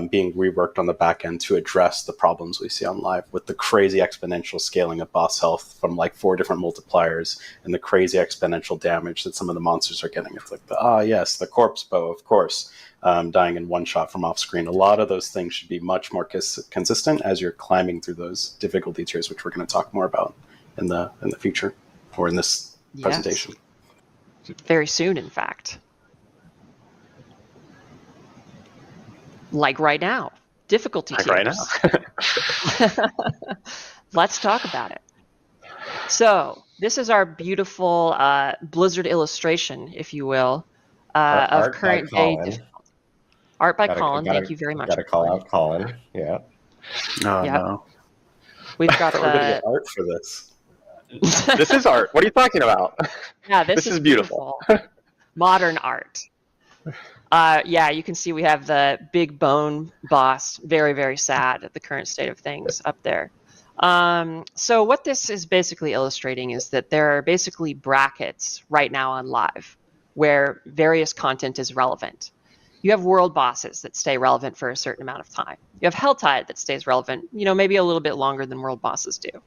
being reworked on the back end to address the problems we see on live with the crazy exponential scaling of boss health from like 4 different multipliers and the crazy exponential damage that some of the monsters are getting. It's like the corpse bow, of course, dying in one shot from off screen. A lot of those things should be much more consistent as you're climbing through those difficulty tiers, which we're going to talk more about in the future or in this presentation. Very soon, in fact. Like right now, difficulty tiers. Right now. Let's talk about it. So this is our beautiful Blizzard illustration, if you will, of current day difficulty. Art by Colin. Thank you very much. Got to call out Colin. Yeah. No. We've got we're gonna get art for this. This is art. What are you talking about? Yeah, this is beautiful. Modern art. You can see we have the big bone boss, very, very sad at the current state of things up there. So what this is basically illustrating is that there are basically brackets right now on live where various content is relevant. You have world bosses that stay relevant for a certain amount of time. You have Helltide that stays relevant, maybe a little bit longer than world bosses do. And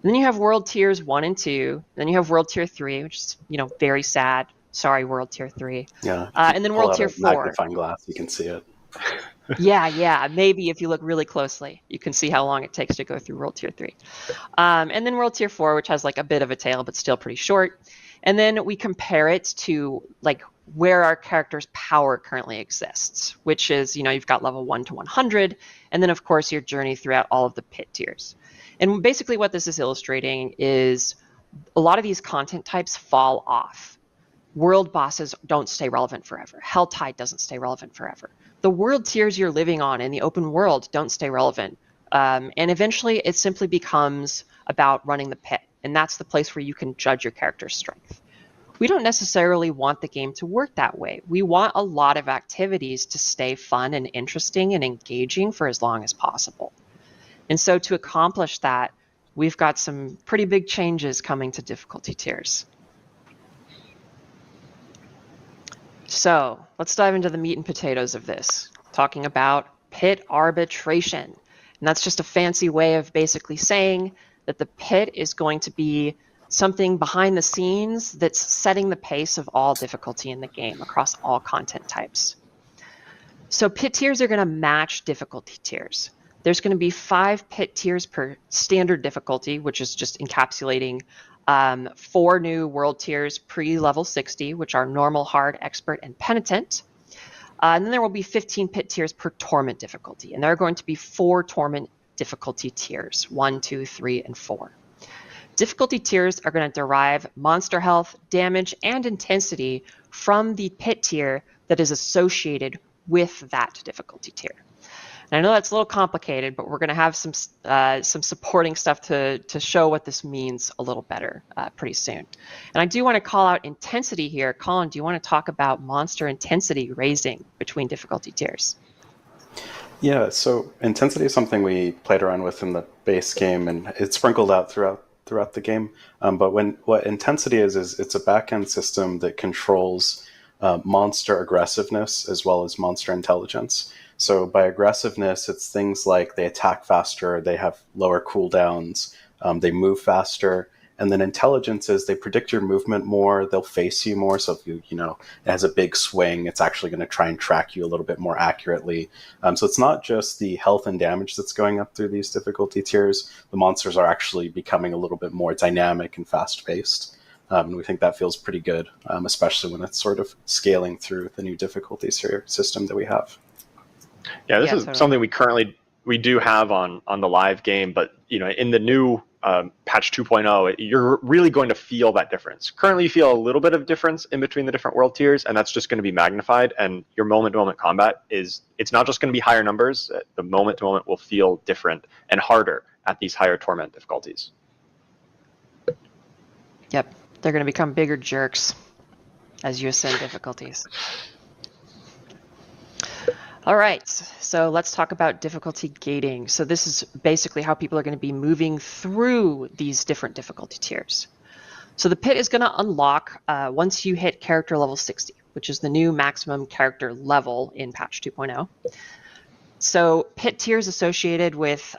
then you have world tiers 1 and 2. Then you have world tier 3, which is, very sad. Sorry, World Tier 3. Yeah. And then World Tier 4. Magnifying glass, you can see it. Yeah. Maybe if you look really closely, you can see how long it takes to go through World Tier 3. And then World Tier 4, which has like a bit of a tail, but still pretty short. And then we compare it to like where our character's power currently exists, which is, you've got level 1 to 100. And then, of course, your journey throughout all of the pit tiers. And basically what this is illustrating is a lot of these content types fall off. World bosses don't stay relevant forever. Helltide doesn't stay relevant forever. The world tiers you're living on in the open world don't stay relevant. And eventually it simply becomes about running the pit. And that's the place where you can judge your character's strength. We don't necessarily want the game to work that way. We want a lot of activities to stay fun and interesting and engaging for as long as possible. And so to accomplish that, we've got some pretty big changes coming to difficulty tiers. So let's dive into the meat and potatoes of this, talking about pit arbitration. And that's just a fancy way of basically saying that the pit is going to be something behind the scenes that's setting the pace of all difficulty in the game across all content types. So pit tiers are going to match difficulty tiers. There's going to be 5 pit tiers per standard difficulty, which is just encapsulating 4 new world tiers pre-level 60, which are normal, hard, expert, and penitent. And then there will be 15 pit tiers per torment difficulty. And there are going to be 4 torment difficulty tiers, 1, 2, 3, and 4. Difficulty tiers are going to derive monster health, damage, and intensity from the pit tier that is associated with that difficulty tier. And I know that's a little complicated, but we're going to have some supporting stuff to show what this means a little better pretty soon. And I do want to call out intensity here. Colin, do you want to talk about monster intensity raising between difficulty tiers? Yeah, so intensity is something we played around with in the base game, and it's sprinkled out throughout the game. But what intensity is it's a back-end system that controls monster aggressiveness as well as monster intelligence. So by aggressiveness, it's things like they attack faster, they have lower cooldowns, they move faster. And then intelligence is they predict your movement more, they'll face you more. So if it has a big swing, it's actually going to try and track you a little bit more accurately. So it's not just the health and damage that's going up through these difficulty tiers. The monsters are actually becoming a little bit more dynamic and fast-paced. And we think that feels pretty good, especially when it's sort of scaling through the new difficulty system that we have. Yeah, this is something we do have on the live game, but in the new patch 2.0, you're really going to feel that difference. Currently, you feel a little bit of difference in between the different world tiers, and that's just going to be magnified. And your moment-to-moment combat it's not just going to be higher numbers. The moment-to-moment will feel different and harder at these higher torment difficulties. Yep, they're going to become bigger jerks as you ascend difficulties. All right, so let's talk about difficulty gating. So this is basically how people are going to be moving through these different difficulty tiers. So the pit is going to unlock once you hit character level 60, which is the new maximum character level in patch 2.0. So pit tiers associated with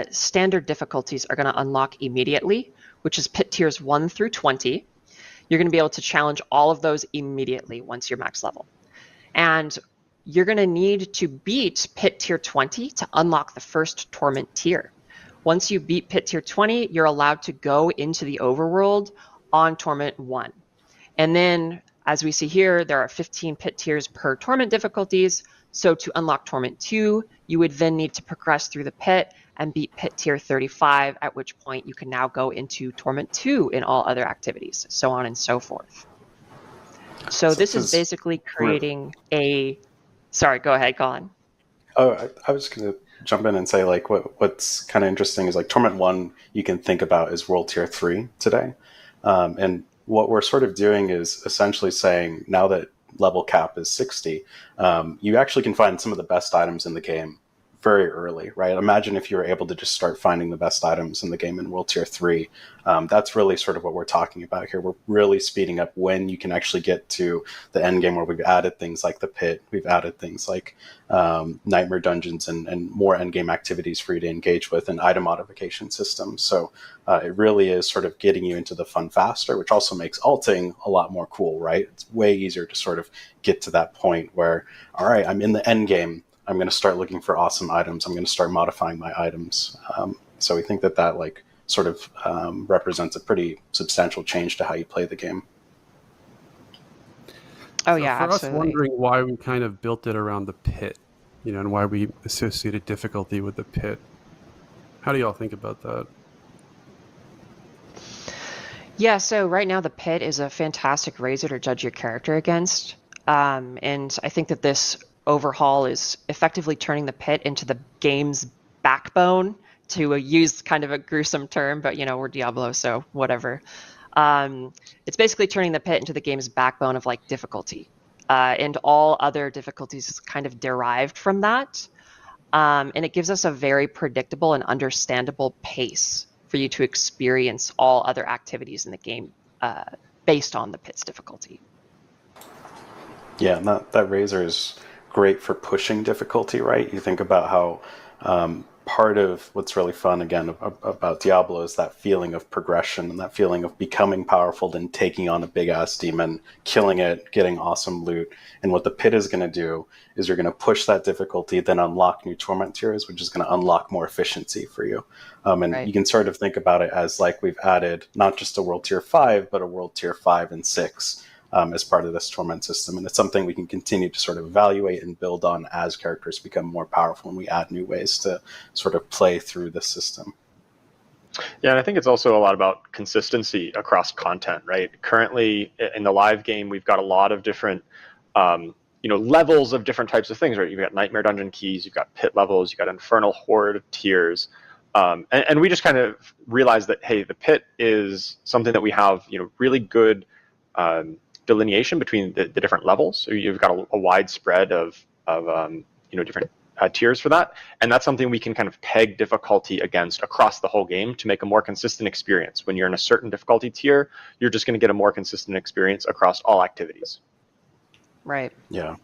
standard difficulties are going to unlock immediately, which is pit tiers 1 through 20. You're going to be able to challenge all of those immediately once you're max level. And you're going to need to beat pit tier 20 to unlock the first torment tier. Once you beat pit tier 20, you're allowed to go into the overworld on torment 1. And then, as we see here, there are 15 pit tiers per torment difficulties. So to unlock torment 2, you would then need to progress through the pit and beat pit tier 35, at which point you can now go into torment 2 in all other activities, so on and so forth. So this is basically creating a... Sorry, go ahead, Colin. Oh, I was going to jump in and say, like, what's kind of interesting is, like, Torment 1 you can think about as World Tier 3 today. And what we're sort of doing is essentially saying, now that level cap is 60, you actually can find some of the best items in the game very early, right? Imagine if you were able to just start finding the best items in the game in World Tier 3. That's really sort of what we're talking about here. We're really speeding up when you can actually get to the end game, where we've added things like the pit, we've added things like nightmare dungeons and more end game activities for you to engage with, and item modification systems. So it really is sort of getting you into the fun faster, which also makes alting a lot more cool, right? It's way easier to sort of get to that point where, all right, I'm in the end game, I'm going to start looking for awesome items. I'm going to start modifying my items. So we think that like sort of represents a pretty substantial change to how you play the game. Oh, yeah, for absolutely. us wondering why we kind of built it around the pit, and why we associated difficulty with the pit. How do y'all think about that? Yeah, so right now the pit is a fantastic razor to judge your character against. And I think that this overhaul is effectively turning the pit into the game's backbone, to use kind of a gruesome term, but we're Diablo, so whatever. It's basically turning the pit into the game's backbone of like difficulty, and all other difficulties is kind of derived from that. And it gives us a very predictable and understandable pace for you to experience all other activities in the game based on the pit's difficulty. Yeah, and that razor is great for pushing difficulty, right? You think about how part of what's really fun, again, about Diablo is that feeling of progression and that feeling of becoming powerful, then taking on a big-ass demon, killing it, getting awesome loot. And what the pit is going to do is you're going to push that difficulty, then unlock new torment tiers, which is going to unlock more efficiency for you. And you can sort of think about it as like we've added not just a world tier 5, but a world tier 5 and 6 as part of this torment system. And it's something we can continue to sort of evaluate and build on as characters become more powerful and we add new ways to sort of play through the system. Yeah, and I think it's also a lot about consistency across content, right? Currently, in the live game, we've got a lot of different, levels of different types of things, right? You've got Nightmare Dungeon keys, you've got pit levels, you've got Infernal Horde tiers, and we just kind of realized that, hey, the pit is something that we have, really good delineation between the different levels. So you've got a wide spread of different tiers for that, and that's something we can kind of peg difficulty against across the whole game to make a more consistent experience. When you're in a certain difficulty tier, you're just going to get a more consistent experience across all activities. Right. Yeah.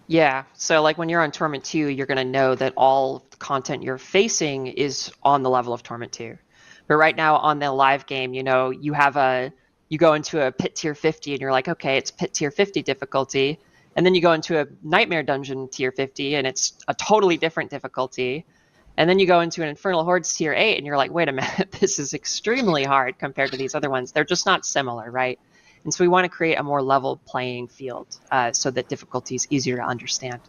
Yeah. So like when you're on Torment 2, you're going to know that all the content you're facing is on the level of Torment 2. But right now on the live game, you go into a pit tier 50 and you're like, okay, it's pit tier 50 difficulty. And then you go into a Nightmare Dungeon tier 50 and it's a totally different difficulty. And then you go into an Infernal Hordes tier 8 and you're like, wait a minute, this is extremely hard compared to these other ones. They're just not similar, right? And so we want to create a more level playing field so that difficulty is easier to understand.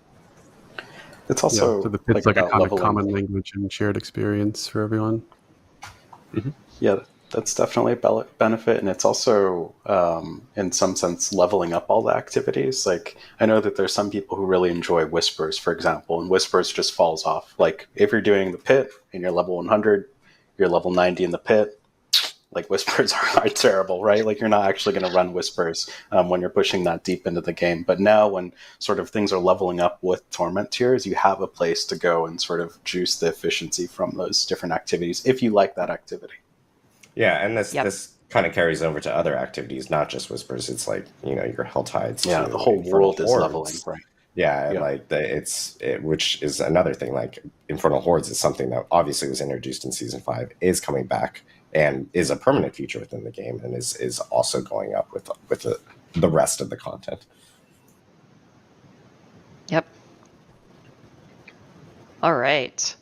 It's also so the pit's like a kind of leveling. common language and shared experience for everyone. Mm-hmm. Yeah, that's definitely a benefit, and it's also, in some sense, leveling up all the activities. Like, I know that there's some people who really enjoy Whispers, for example, and Whispers just falls off. Like, if you're doing the pit and you're level 100, you're level 90 in the pit, like, Whispers are terrible, right? Like, you're not actually going to run Whispers when you're pushing that deep into the game. But now when sort of things are leveling up with Torment tiers, you have a place to go and sort of juice the efficiency from those different activities, if you like that activity. Yeah, and this kind of carries over to other activities, not just Whispers. It's like, your Hell Tides. Yeah, the whole world is leveling, right? Yeah, and like which is another thing. Like Infernal Hordes is something that obviously was introduced in Season 5, is coming back, and is a permanent feature within the game, and is also going up with the rest of the content. Yep. All right.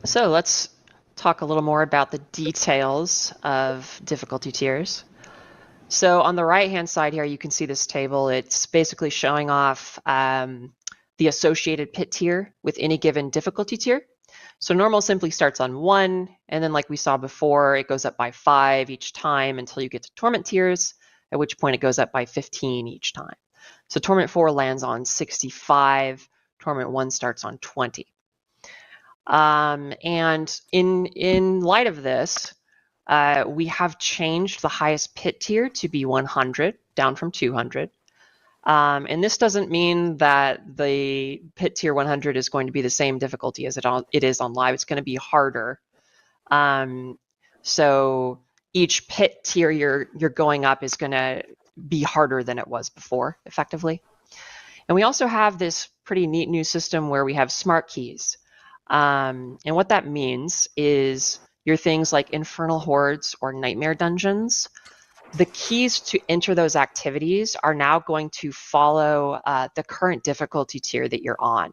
So let's talk a little more about the details of difficulty tiers. So on the right-hand side here, you can see this table. It's basically showing off the associated pit tier with any given difficulty tier. So normal simply starts on 1, and then like we saw before, it goes up by 5 each time until you get to Torment tiers, at which point it goes up by 15 each time. So Torment 4 lands on 65, Torment 1 starts on 20. And in light of this, we have changed the highest pit tier to be 100, down from 200. And this doesn't mean that the pit tier 100 is going to be the same difficulty as it is on live. It's going to be harder. So each pit tier you're going up is going to be harder than it was before, effectively. And we also have this pretty neat new system where we have smart keys. And what that means is your things like Infernal Hordes or Nightmare Dungeons, the keys to enter those activities are now going to follow the current difficulty tier that you're on.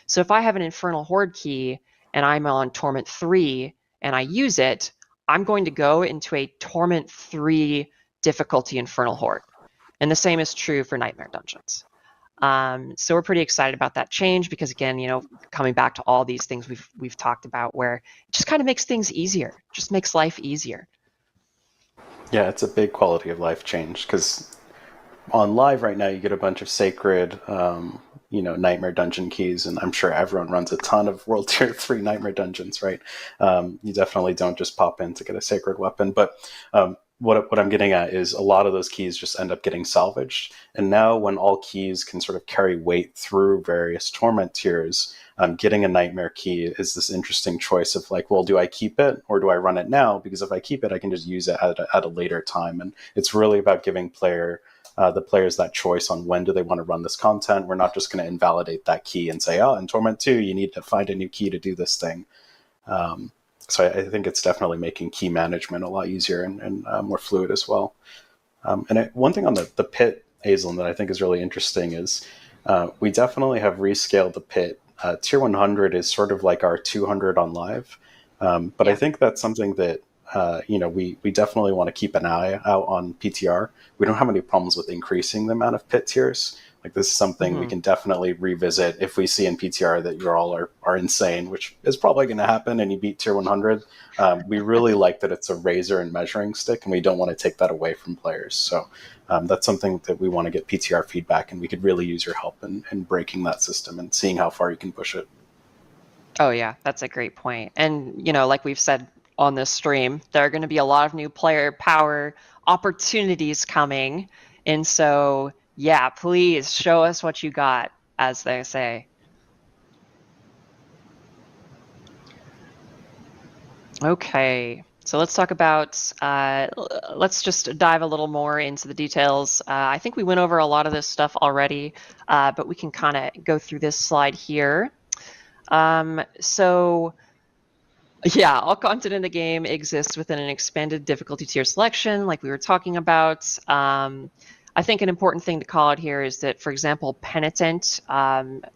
So if I have an Infernal Horde key and I'm on Torment 3 and I use it, I'm going to go into a Torment 3 difficulty Infernal Horde. And the same is true for Nightmare Dungeons. So we're pretty excited about that change because, again, coming back to all these things we've talked about, where it just kind of makes things easier, just makes life easier. Yeah, it's a big quality of life change because on live right now you get a bunch of sacred, Nightmare Dungeon keys, and I'm sure everyone runs a ton of World Tier 3 Nightmare Dungeons, right? You definitely don't just pop in to get a sacred weapon, but what I'm getting at is a lot of those keys just end up getting salvaged. And now when all keys can sort of carry weight through various Torment tiers, getting a Nightmare key is this interesting choice of like, well, do I keep it or do I run it now? Because if I keep it, I can just use it at a later time. And it's really about giving the players that choice on when do they want to run this content. We're not just going to invalidate that key and say, oh, in Torment 2, you need to find a new key to do this thing. So I think it's definitely making key management a lot easier and more fluid as well. One thing on the pit, Hazelin, that I think is really interesting is we definitely have rescaled the pit. Tier 100 is sort of like our 200 on live. But I think that's something that we definitely want to keep an eye out on PTR. We don't have any problems with increasing the amount of pit tiers. Like, this is something we can definitely revisit if we see in PTR that you all are insane, which is probably going to happen, and you beat tier 100. We really like that it's a razor and measuring stick, and we don't want to take that away from players. So that's something that we want to get PTR feedback, and we could really use your help in breaking that system and seeing how far you can push it. Oh yeah, that's a great point. And like we've said on this stream, there are going to be a lot of new player power opportunities coming. And so, yeah, please show us what you got, as they say. Okay, so let's talk about, let's just dive a little more into the details. I think we went over a lot of this stuff already, but we can kind of go through this slide here. So yeah, all content in the game exists within an expanded difficulty tier selection, like we were talking about. I think an important thing to call out here is that, for example, Penitent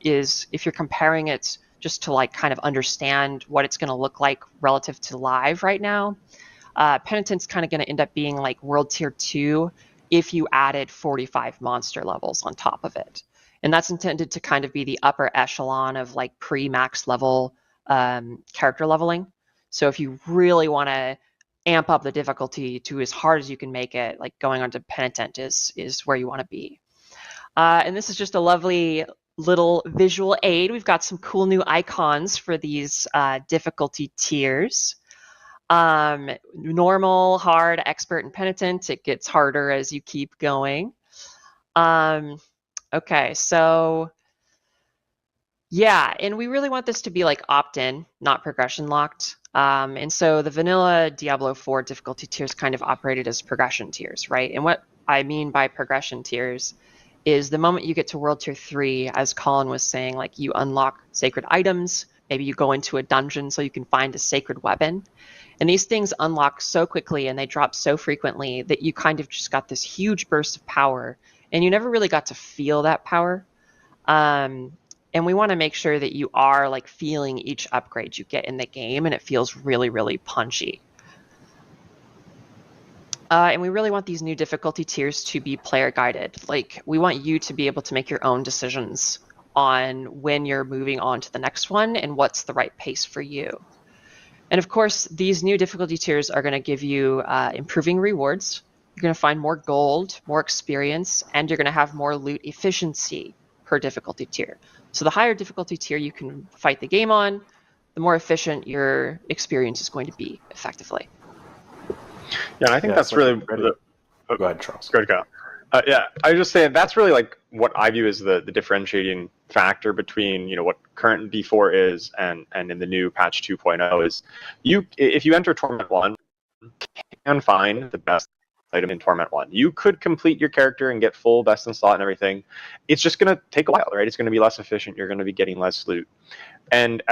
is, if you're comparing it just to like kind of understand what it's going to look like relative to live right now, Penitent's kind of going to end up being like World Tier 2 if you added 45 monster levels on top of it. And that's intended to kind of be the upper echelon of like pre-max level character leveling. So if you really want to amp up the difficulty to as hard as you can make it, like going on to Penitent is where you want to be. And this is just a lovely little visual aid. We've got some cool new icons for these difficulty tiers. Normal, hard, expert, and penitent. It gets harder as you keep going. Okay, so yeah, and we really want this to be like opt-in, not progression locked. And so the vanilla Diablo IV difficulty tiers kind of operated as progression tiers, right? And what I mean by progression tiers is the moment you get to World Tier 3, as Colin was saying, like you unlock sacred items, maybe you go into a dungeon so you can find a sacred weapon. And these things unlock so quickly and they drop so frequently that you kind of just got this huge burst of power and you never really got to feel that power. And we want to make sure that you are like feeling each upgrade you get in the game and it feels really, really punchy. And we really want these new difficulty tiers to be player guided. Like we want you to be able to make your own decisions on when you're moving on to the next one and what's the right pace for you. And of course, these new difficulty tiers are going to give you improving rewards. You're going to find more gold, more experience, and you're going to have more loot efficiency per difficulty tier. So the higher difficulty tier you can fight the game on, the more efficient your experience is going to be effectively. Yeah, and I think that's really... Go ahead, Charles. Go ahead, Kyle. Yeah, I was just saying that's really like what I view as the differentiating factor between what current V4 is and in the new patch 2.0 is if you enter Torment 1, you can find the best item in Torment 1. You could complete your character and get full best in slot and everything. It's just going to take a while, right? It's going to be less efficient. You're going to be getting less loot. And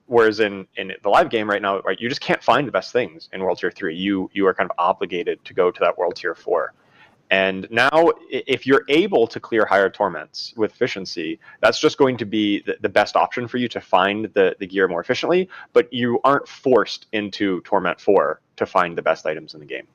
whereas in the live game right now, right, you just can't find the best things in World Tier 3. You are kind of obligated to go to that World Tier 4. And now, if you're able to clear higher torments with efficiency, that's just going to be the best option for you to find the gear more efficiently, but you aren't forced into Torment 4 to find the best items in the game.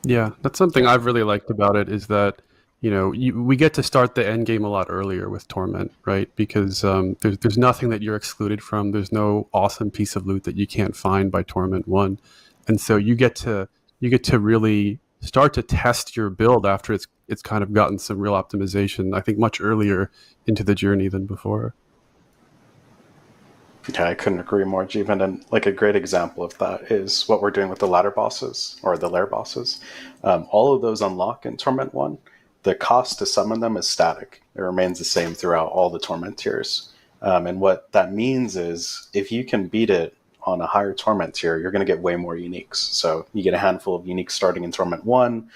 Yeah, that's something I've really liked about it is that, we get to start the end game a lot earlier with Torment, right? Because there's nothing that you're excluded from. There's no awesome piece of loot that you can't find by Torment 1. And so you get to really start to test your build after it's kind of gotten some real optimization, I think much earlier into the journey than before. Yeah, I couldn't agree more, Jeevan. And like a great example of that is what we're doing with the ladder bosses or the lair bosses. All of those unlock in Torment 1. The cost to summon them is static. It remains the same throughout all the Torment tiers. And what that means is if you can beat it on a higher Torment tier, you're going to get way more uniques. So you get a handful of uniques starting in Torment 1.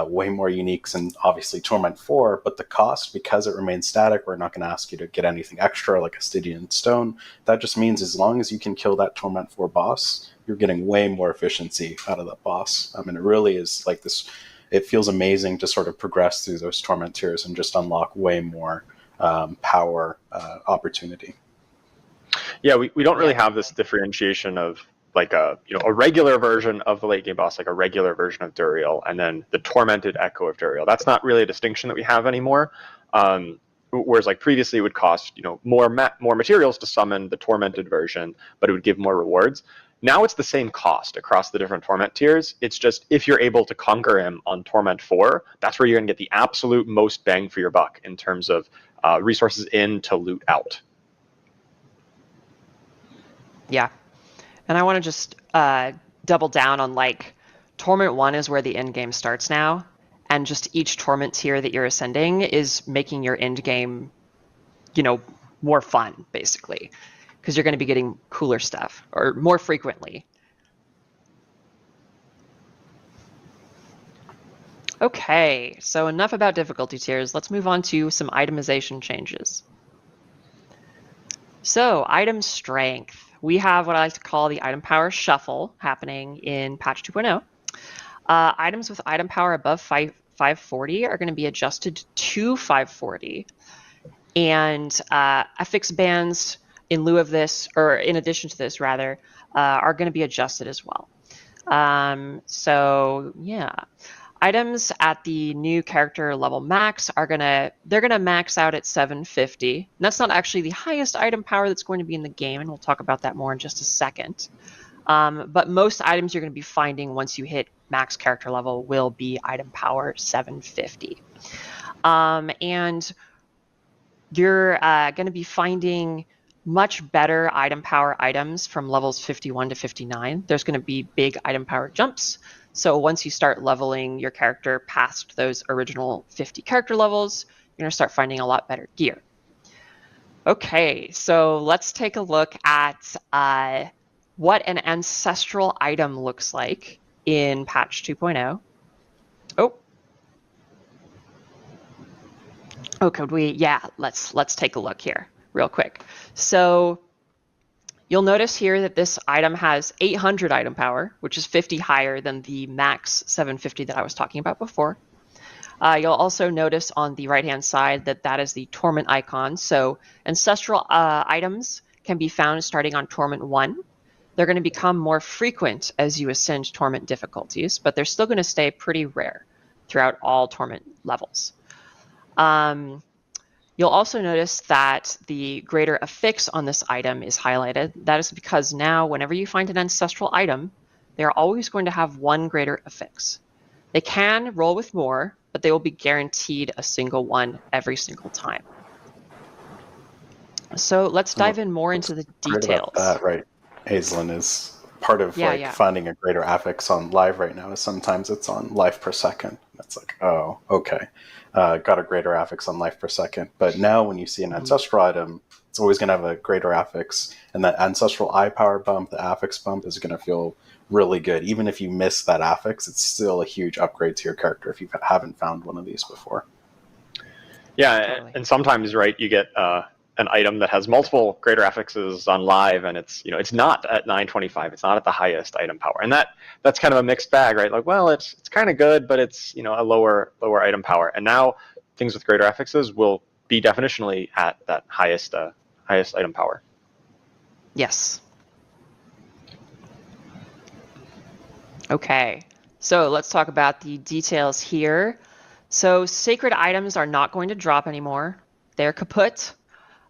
way more uniques and obviously Torment 4, but the cost, because it remains static, we're not going to ask you to get anything extra like a Stygian Stone. That just means as long as you can kill that Torment 4 boss, you're getting way more efficiency out of that boss. I mean, it really is like this, it feels amazing to sort of progress through those Torment tiers and just unlock way more power opportunity. Yeah, we don't really have this differentiation of like a regular version of the late game boss, like a regular version of Duriel, and then the tormented echo of Duriel. That's not really a distinction that we have anymore. Whereas like previously it would cost more materials to summon the tormented version, but it would give more rewards. Now it's the same cost across the different torment tiers. It's just if you're able to conquer him on Torment 4, that's where you're going to get the absolute most bang for your buck in terms of resources in to loot out. Yeah. And I want to just double down on like Torment 1 is where the end game starts now. And just each torment tier that you're ascending is making your end game, more fun, basically. Because you're going to be getting cooler stuff or more frequently. Okay, so enough about difficulty tiers. Let's move on to some itemization changes. So, item strength. We have what I like to call the item power shuffle happening in patch 2.0. Items with item power above 540 are going to be adjusted to 540. And affix bands in lieu of this, or in addition to this rather, are going to be adjusted as well. So yeah, items at the new character level max they're gonna max out at 750. And that's not actually the highest item power that's going to be in the game, and we'll talk about that more in just a second. But most items you're going to be finding once you hit max character level will be item power 750. And you're going to be finding much better item power items from levels 51 to 59. There's going to be big item power jumps. So once you start leveling your character past those original 50 character levels, you're going to start finding a lot better gear. Okay, so let's take a look at what an ancestral item looks like in patch 2.0. Oh, could we? Yeah, let's take a look here real quick. So you'll notice here that this item has 800 item power, which is 50 higher than the max 750 that I was talking about before. You'll also notice on the right-hand side that is the Torment icon. So ancestral items can be found starting on Torment 1. They're going to become more frequent as you ascend Torment difficulties, but they're still going to stay pretty rare throughout all Torment levels. You'll also notice that the greater affix on this item is highlighted. That is because now whenever you find an ancestral item, they're always going to have one greater affix. They can roll with more, but they will be guaranteed a single one every single time. So let's dive in more into the details. That, right, Aislinn, is part of finding a greater affix on live right now is sometimes it's on life per second. It's like, oh, okay. Got a greater affix on life per second. But now when you see an ancestral item, it's always going to have a greater affix. And that ancestral eye power bump, the affix bump, is going to feel really good. Even if you miss that affix, it's still a huge upgrade to your character if you haven't found one of these before. Yeah, totally. And sometimes, right, you get an item that has multiple greater affixes on live, and it's it's not at 925, it's not at the highest item power, and that's kind of a mixed bag, right? Like, well, it's kind of good, but it's a lower item power. And now things with greater affixes will be definitionally at that highest item power. Yes. Okay, so let's talk about the details here. So sacred items are not going to drop anymore. They're kaput.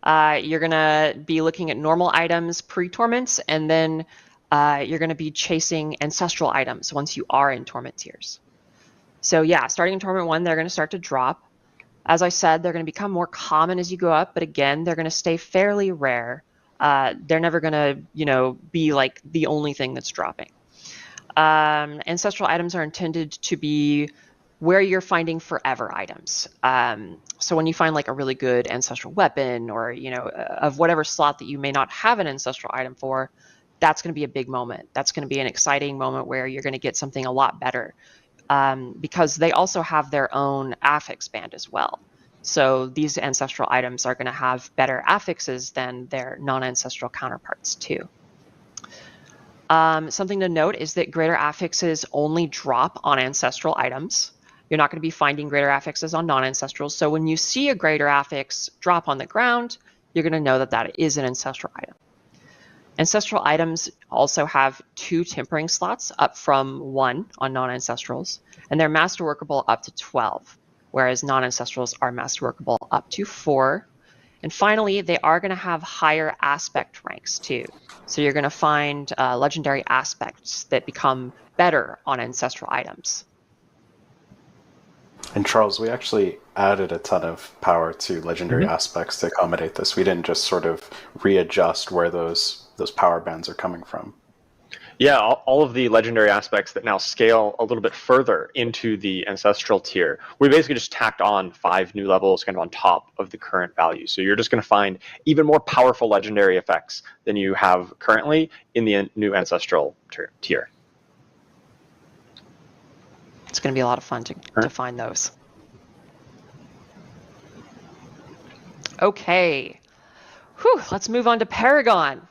You're going to be looking at normal items pre-torments, and then you're going to be chasing ancestral items once you are in torment tiers. So yeah, starting in Torment 1, they're going to start to drop. As I said, they're going to become more common as you go up, but again, they're going to stay fairly rare. They're never going to, be like the only thing that's dropping. Ancestral items are intended to be where you're finding forever items. So when you find like a really good ancestral weapon or, of whatever slot that you may not have an ancestral item for, that's going to be a big moment. That's going to be an exciting moment where you're going to get something a lot better. because they also have their own affix band as well. So these ancestral items are going to have better affixes than their non-ancestral counterparts too. Something to note is that greater affixes only drop on ancestral items. You're not going to be finding greater affixes on non-ancestrals. So when you see a greater affix drop on the ground, you're going to know that that is an ancestral item. Ancestral items also have 2 tempering slots, up from 1 on non-ancestrals, and they're masterworkable up to 12, whereas non-ancestrals are masterworkable up to 4. And finally, they are going to have higher aspect ranks too. So you're going to find legendary aspects that become better on ancestral items. And Charles, we actually added a ton of power to legendary aspects to accommodate this. We didn't just sort of readjust where those power bands are coming from. Yeah, all of the legendary aspects that now scale a little bit further into the ancestral tier, we basically just tacked on 5 new levels kind of on top of the current value. So you're just going to find even more powerful legendary effects than you have currently in the new ancestral tier. It's going to be a lot of fun to find those. Okay, let's move on to Paragon.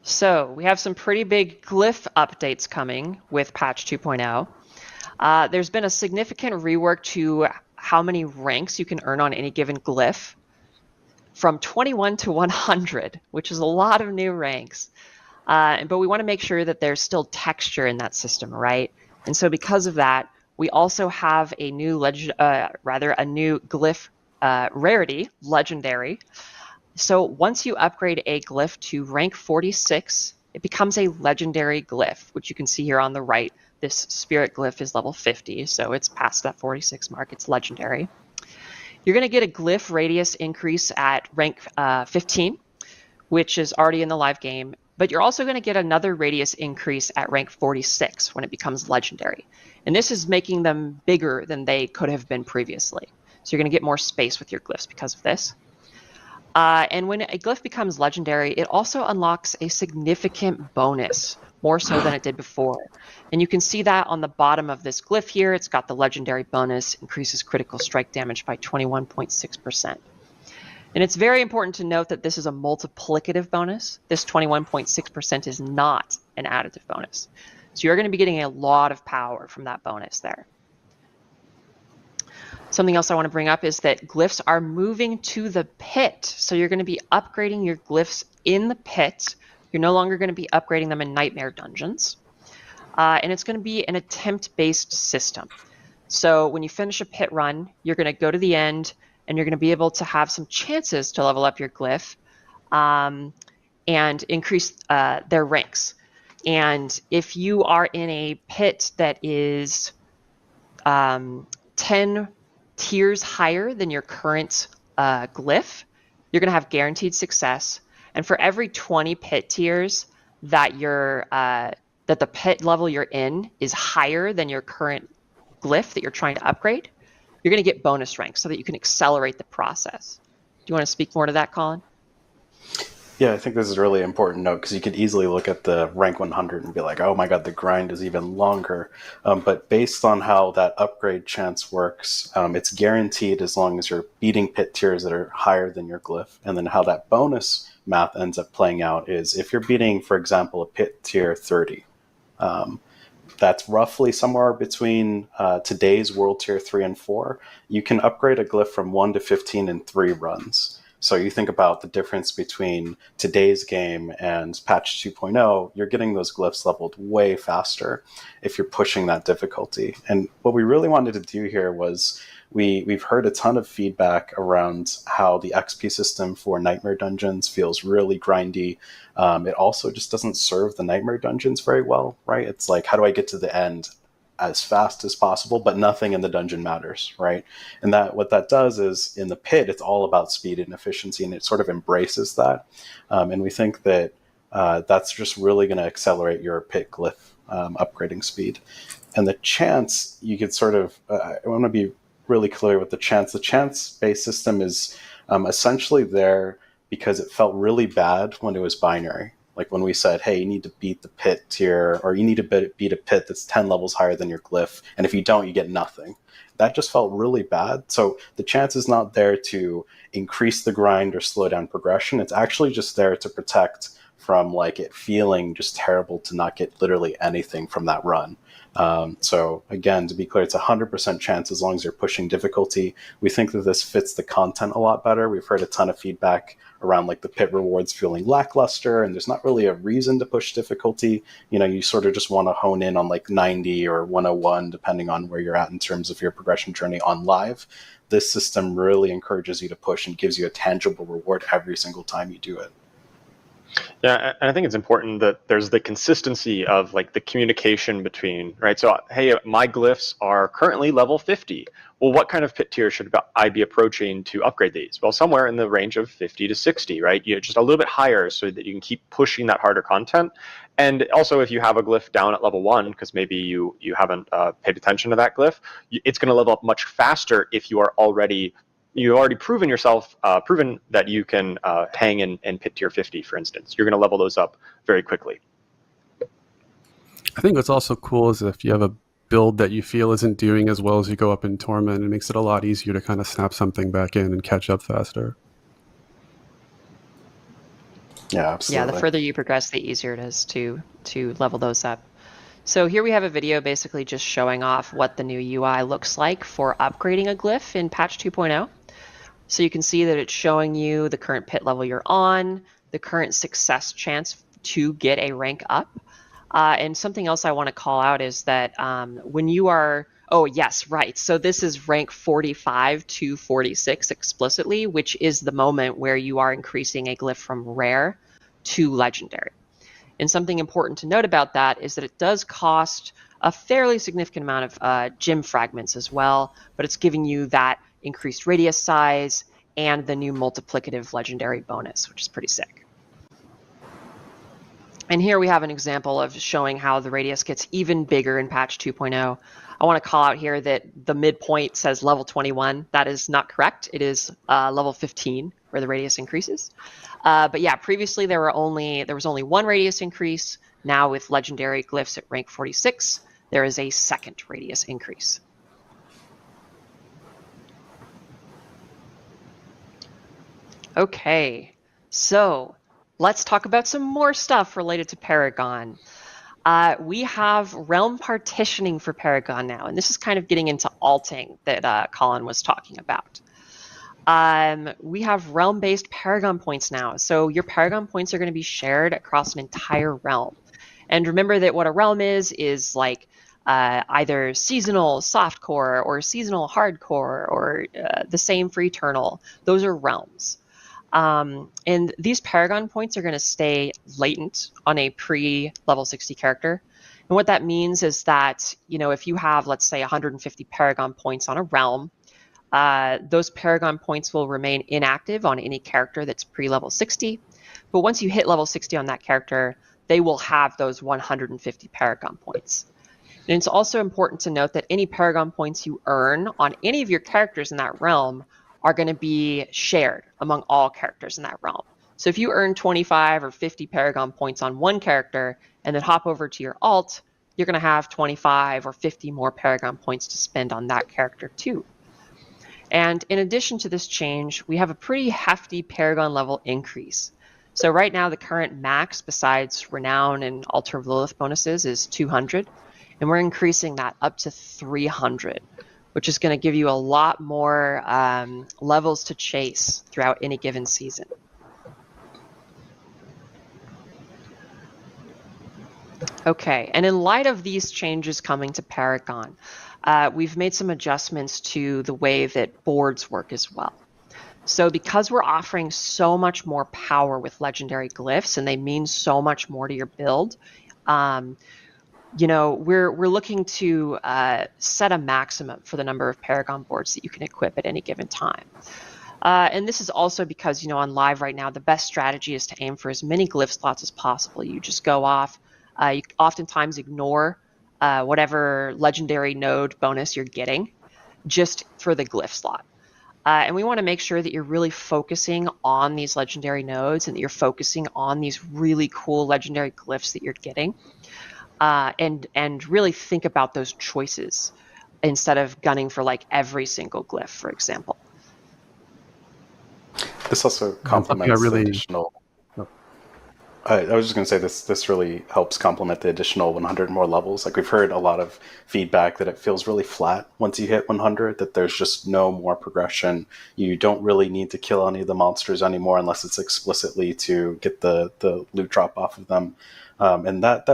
So we have some pretty big glyph updates coming with patch 2.0. There's been a significant rework to how many ranks you can earn on any given glyph, from 21 to 100, which is a lot of new ranks. But we want to make sure that there's still texture in that system, right? And so because of that, we also have a new a new glyph rarity, legendary. So once you upgrade a glyph to rank 46, it becomes a legendary glyph, which you can see here on the right. This spirit glyph is level 50, so it's past that 46 mark. It's legendary. You're going to get a glyph radius increase at rank 15, which is already in the live game. But you're also going to get another radius increase at rank 46 when it becomes legendary. And this is making them bigger than they could have been previously. So you're going to get more space with your glyphs because of this. And when a glyph becomes legendary, it also unlocks a significant bonus, more so than it did before. And you can see that on the bottom of this glyph here. It's got the legendary bonus, increases critical strike damage by 21.6%. And it's very important to note that this is a multiplicative bonus. This 21.6% is not an additive bonus. So you're going to be getting a lot of power from that bonus there. Something else I want to bring up is that glyphs are moving to the pit. So you're going to be upgrading your glyphs in the pit. You're no longer going to be upgrading them in nightmare dungeons. And it's going to be an attempt-based system. So when you finish a pit run, you're going to go to the end, and you're going to be able to have some chances to level up your glyph and increase their ranks. And if you are in a pit that is 10 tiers higher than your current glyph, you're going to have guaranteed success. And for every 20 pit tiers that that the pit level you're in is higher than your current glyph that you're trying to upgrade, you're going to get bonus ranks so that you can accelerate the process. Do you want to speak more to that, Colin? Yeah, I think this is a really important note because you could easily look at the rank 100 and be like, oh my god, the grind is even longer. But based on how that upgrade chance works, it's guaranteed as long as you're beating pit tiers that are higher than your glyph. And then how that bonus math ends up playing out is if you're beating, for example, a pit tier 30, that's roughly somewhere between today's world tier 3 and 4, you can upgrade a glyph from 1 to 15 in 3 runs. So you think about the difference between today's game and patch 2.0, you're getting those glyphs leveled way faster if you're pushing that difficulty. And what we really wanted to do here was we've heard a ton of feedback around how the XP system for Nightmare Dungeons feels really grindy. It also just doesn't serve the Nightmare Dungeons very well, right? It's like, how do I get to the end as fast as possible, but nothing in the dungeon matters, right? And that what that does is in the pit, it's all about speed and efficiency, and it sort of embraces that. And we think that that's just really going to accelerate your pit glyph upgrading speed. And the chance, you could sort of, I want to be really clear with the chance. The chance-based system is essentially there because it felt really bad when it was binary. Like when we said, hey, you need to beat the pit tier, or you need to beat a pit that's 10 levels higher than your glyph, and if you don't, you get nothing. That just felt really bad. So the chance is not there to increase the grind or slow down progression. It's actually just there to protect from like it feeling just terrible to not get literally anything from that run. So again, to be clear, it's 100% chance as long as you're pushing difficulty. We think that this fits the content a lot better. We've heard a ton of feedback around like the pit rewards feeling lackluster, and there's not really a reason to push difficulty. You know, you sort of just want to hone in on like 90 or 101, depending on where you're at in terms of your progression journey on live. This system really encourages you to push and gives you a tangible reward every single time you do it. Yeah, and I think it's important that there's the consistency of like the communication between, right? So, hey, my glyphs are currently level 50. Well, what kind of pit tier should I be approaching to upgrade these? Well, somewhere in the range of 50 to 60, right? You know, just a little bit higher so that you can keep pushing that harder content. And also, if you have a glyph down at level 1, because maybe you haven't paid attention to that glyph, it's going to level up much faster if you've already proven yourself, proven that you can hang in pit tier 50, for instance. You're going to level those up very quickly. I think what's also cool is if you have a build that you feel isn't doing as well as you go up in Torment, it makes it a lot easier to kind of snap something back in and catch up faster. Yeah, absolutely. Yeah, the further you progress, the easier it is to level those up. So here we have a video basically just showing off what the new UI looks like for upgrading a glyph in patch 2.0. So you can see that it's showing you the current pit level you're on, the current success chance to get a rank up. And something else I want to call out is that when you are, oh yes, right. So this is rank 45 to 46 explicitly, which is the moment where you are increasing a glyph from rare to legendary. And something important to note about that is that it does cost a fairly significant amount of gem fragments as well, but it's giving you that increased radius size and the new multiplicative legendary bonus, which is pretty sick. And here we have an example of showing how the radius gets even bigger in patch 2.0. I want to call out here that the midpoint says level 21. That is not correct. It is level 15 where the radius increases. But yeah, previously there was only one radius increase. Now with legendary glyphs at rank 46, there is a second radius increase. Okay, so let's talk about some more stuff related to Paragon. We have realm partitioning for Paragon now, and this is kind of getting into alting that Colin was talking about. We have realm-based Paragon points now, so your Paragon points are going to be shared across an entire realm. And remember that what a realm is like either seasonal softcore or seasonal hardcore or the same for eternal. Those are realms. And these Paragon points are going to stay latent on a pre-level 60 character. And what that means is that, you know, if you have, let's say, 150 Paragon points on a realm, those Paragon points will remain inactive on any character that's pre-level 60. But once you hit level 60 on that character, they will have those 150 Paragon points. And it's also important to note that any Paragon points you earn on any of your characters in that realm are going to be shared among all characters in that realm. So if you earn 25 or 50 Paragon points on one character and then hop over to your alt, you're going to have 25 or 50 more Paragon points to spend on that character too. And in addition to this change, we have a pretty hefty Paragon level increase. So right now the current max besides Renown and Altar of Lilith bonuses is 200, and we're increasing that up to 300. Which is going to give you a lot more levels to chase throughout any given season. Okay, and in light of these changes coming to Paragon, we've made some adjustments to the way that boards work as well. So because we're offering so much more power with legendary glyphs, and they mean so much more to your build, you know, we're looking to set a maximum for the number of Paragon boards that you can equip at any given time. And this is also because, you know, on live right now, the best strategy is to aim for as many glyph slots as possible. You just go off, you oftentimes ignore whatever legendary node bonus you're getting just for the glyph slot. And we want to make sure that you're really focusing on these legendary nodes and that you're focusing on these really cool legendary glyphs that you're getting. And really think about those choices instead of gunning for like every single glyph, for example. This also Something I complements the really additional. I was just going to say this really helps complement the additional 100 more levels. Like we've heard a lot of feedback that it feels really flat once you hit 100, that there's just no more progression. You don't really need to kill any of the monsters anymore unless it's explicitly to get the loot drop off of them. And that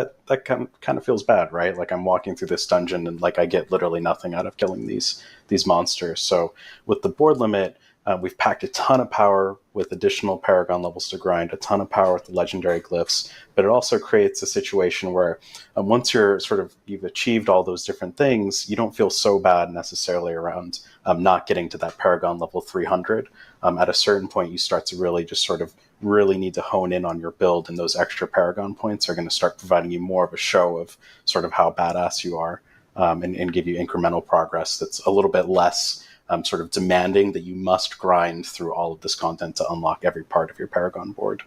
kind of feels bad, right? Like I'm walking through this dungeon and like I get literally nothing out of killing these monsters. So with the board limit, we've packed a ton of power with additional Paragon levels to grind, a ton of power with the legendary glyphs, but it also creates a situation where once you've achieved all those different things, you don't feel so bad necessarily around not getting to that Paragon level 300. At a certain point, you start to really just sort of really need to hone in on your build, and those extra Paragon points are going to start providing you more of a show of sort of how badass you are, and give you incremental progress that's a little bit less sort of demanding that you must grind through all of this content to unlock every part of your Paragon board.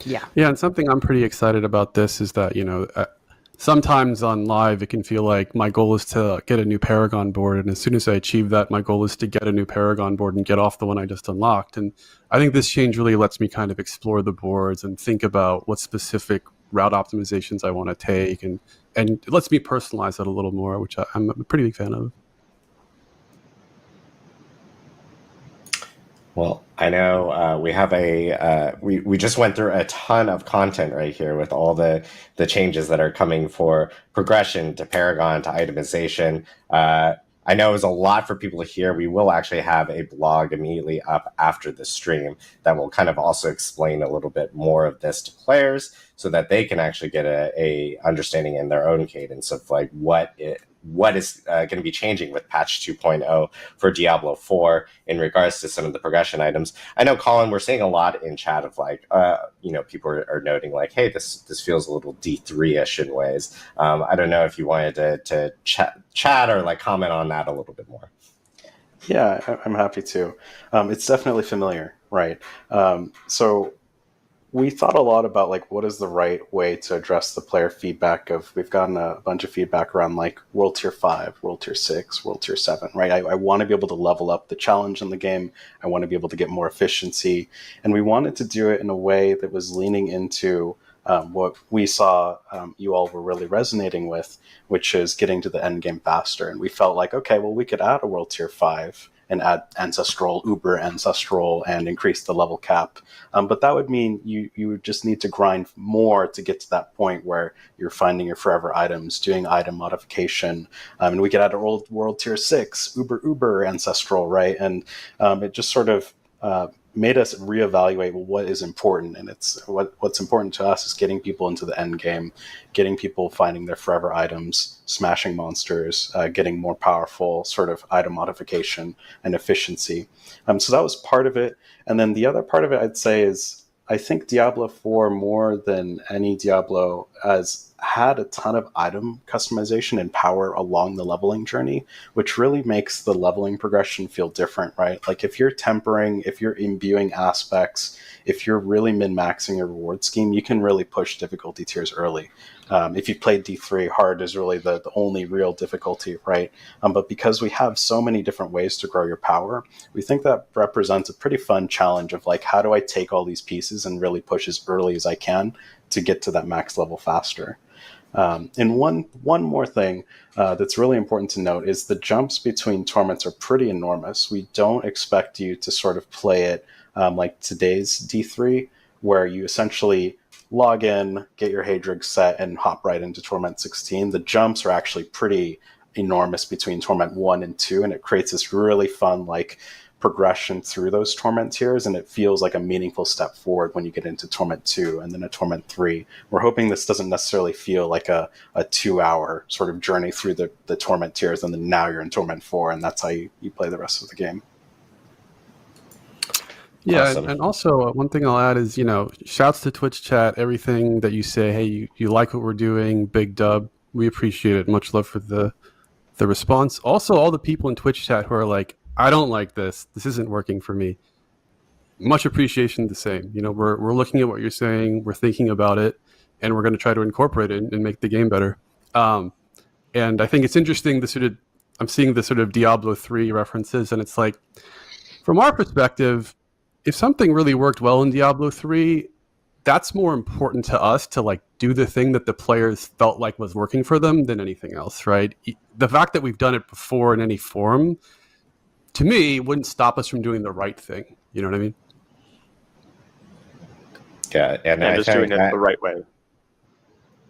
Yeah. Yeah, and something I'm pretty excited about this is that, sometimes on live, it can feel like my goal is to get a new Paragon board. And as soon as I achieve that, my goal is to get a new Paragon board and get off the one I just unlocked. And I think this change really lets me kind of explore the boards and think about what specific route optimizations I want to take. And it lets me personalize that a little more, which I'm a pretty big fan of. Well, I know we have we just went through a ton of content right here with all the changes that are coming for progression to Paragon to itemization. I know it was a lot for people to hear. We will actually have a blog immediately up after the stream that will kind of also explain a little bit more of this to players so that they can actually get a understanding in their own cadence of like what is going to be changing with patch 2.0 for Diablo 4 in regards to some of the progression items. I know, Colin, we're seeing a lot in chat of like, people are noting like, hey, this feels a little D3-ish in ways. I don't know if you wanted to chat or like comment on that a little bit more. Yeah, I'm happy to. It's definitely familiar, right? So we thought a lot about like what is the right way to address the player feedback of. We've gotten a bunch of feedback around like World Tier 5, World Tier 6, World Tier 7, right? I want to be able to level up the challenge in the game. I want to be able to get more efficiency. And we wanted to do it in a way that was leaning into what we saw you all were really resonating with, which is getting to the end game faster. And we felt like, okay, well, we could add a World Tier 5 and add Ancestral, Uber Ancestral, and increase the level cap. But that would mean you would just need to grind more to get to that point where you're finding your forever items, doing item modification. And we could add a World Tier 6, Uber Ancestral, right? And it just sort of made us reevaluate what is important. And it's what's important to us is getting people into the end game, getting people finding their forever items, smashing monsters, getting more powerful sort of item modification and efficiency. So that was part of it. And then the other part of it, I'd say, is I think Diablo 4, more than any Diablo, has had a ton of item customization and power along the leveling journey, which really makes the leveling progression feel different, right? Like if you're tempering, if you're imbuing aspects, if you're really min-maxing your reward scheme, you can really push difficulty tiers early. If you've played D3, hard is really the only real difficulty, right? But because we have so many different ways to grow your power, we think that represents a pretty fun challenge of like, how do I take all these pieces and really push as early as I can to get to that max level faster? And one more thing that's really important to note is the jumps between torments are pretty enormous. We don't expect you to sort of play it like today's D3, where you essentially log in, get your Hadrig set, and hop right into Torment 16. The jumps are actually pretty enormous between Torment 1 and 2, and it creates this really fun like progression through those Torment tiers, and it feels like a meaningful step forward when you get into Torment 2 and then a Torment 3. We're hoping this doesn't necessarily feel like a 2-hour sort of journey through the Torment tiers, and then now you're in Torment 4, and that's how you play the rest of the game. Yeah, Awesome. and also one thing I'll add is, shouts to Twitch chat, everything that you say, hey, you like what we're doing, big dub. We appreciate it. Much love for the response. Also, all the people in Twitch chat who are like, I don't like this. This isn't working for me. Much appreciation the same. You know, we're looking at what you're saying, we're thinking about it, and we're going to try to incorporate it and make the game better. And I think it's interesting I'm seeing the sort of Diablo 3 references, and it's like, from our perspective, if something really worked well in Diablo 3, that's more important to us to like do the thing that the players felt like was working for them than anything else, right? The fact that we've done it before in any form, to me, wouldn't stop us from doing the right thing. You know what I mean? Yeah, and I just think doing it that, the right way.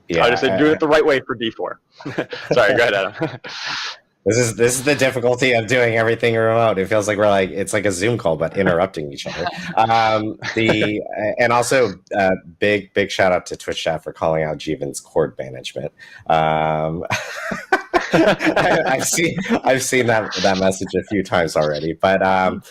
yeah, I just said doing it the right way for D4. Sorry, go ahead, Adam. This is the difficulty of doing everything remote. It feels like it's like a Zoom call, but interrupting each other. And also big shout out to Twitch chat for calling out Jeevan's cord management. I've seen that message a few times already. But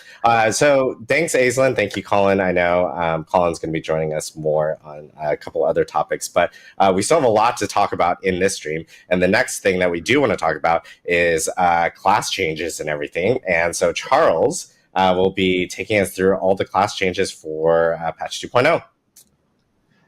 so thanks, Aislinn. Thank you, Colin. I know Colin's going to be joining us more on a couple other topics, but we still have a lot to talk about in this stream. And the next thing that we do want to talk about is class changes and everything. And so Charles will be taking us through all the class changes for patch 2.0.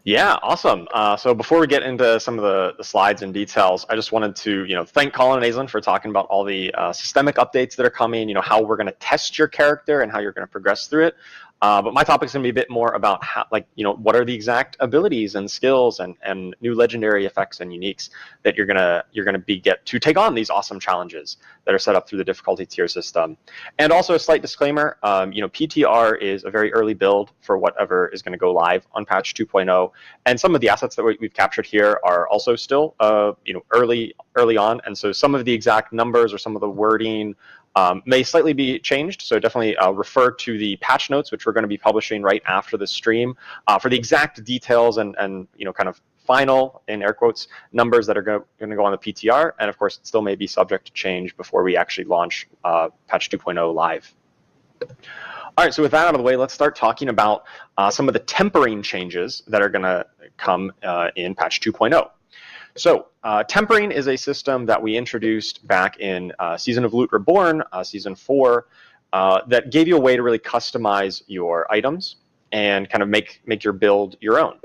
Yeah, awesome. So before we get into some of the slides and details, I just wanted to, thank Colin and Aislinn for talking about all the systemic updates that are coming, how we're going to test your character and how you're going to progress through it. But my topic's going to be a bit more about how, what are the exact abilities and skills and new legendary effects and uniques that you're gonna get to take on these awesome challenges that are set up through the difficulty tier system. And also a slight disclaimer, PTR is a very early build for whatever is going to go live on patch 2.0, and some of the assets that we've captured here are also still early on, and so some of the exact numbers or some of the wording may slightly be changed, so definitely refer to the patch notes, which we're going to be publishing right after the stream, for the exact details and kind of final, in air quotes, numbers that are going to go on the PTR, and of course it still may be subject to change before we actually launch patch 2.0 live. All right, so with that out of the way, let's start talking about some of the tempering changes that are going to come in patch 2.0. So tempering is a system that we introduced back in Season of Loot Reborn, Season 4, that gave you a way to really customize your items and kind of make your build your own.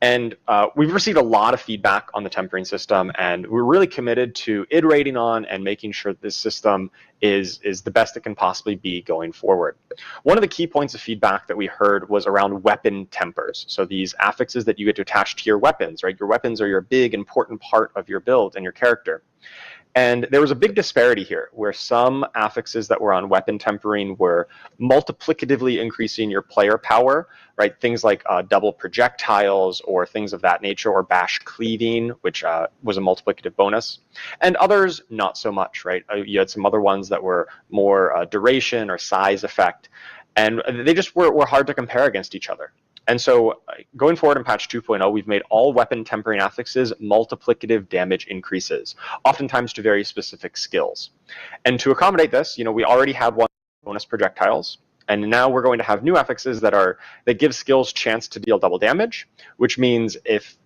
And we've received a lot of feedback on the tempering system, and we're really committed to iterating on and making sure this system is the best it can possibly be going forward. One of the key points of feedback that we heard was around weapon tempers. So these affixes that you get to attach to your weapons, right? Your weapons are your big, important part of your build and your character. And there was a big disparity here, where some affixes that were on weapon tempering were multiplicatively increasing your player power, right? Things like double projectiles or things of that nature, or bash cleaving, which was a multiplicative bonus. And others, not so much, right? You had some other ones that were more duration or size effect, and they just were hard to compare against each other. And so going forward in patch 2.0, we've made all weapon tempering affixes multiplicative damage increases, oftentimes to very specific skills. And to accommodate this, we already had one bonus projectiles, and now we're going to have new affixes that give skills chance to deal double damage, which means if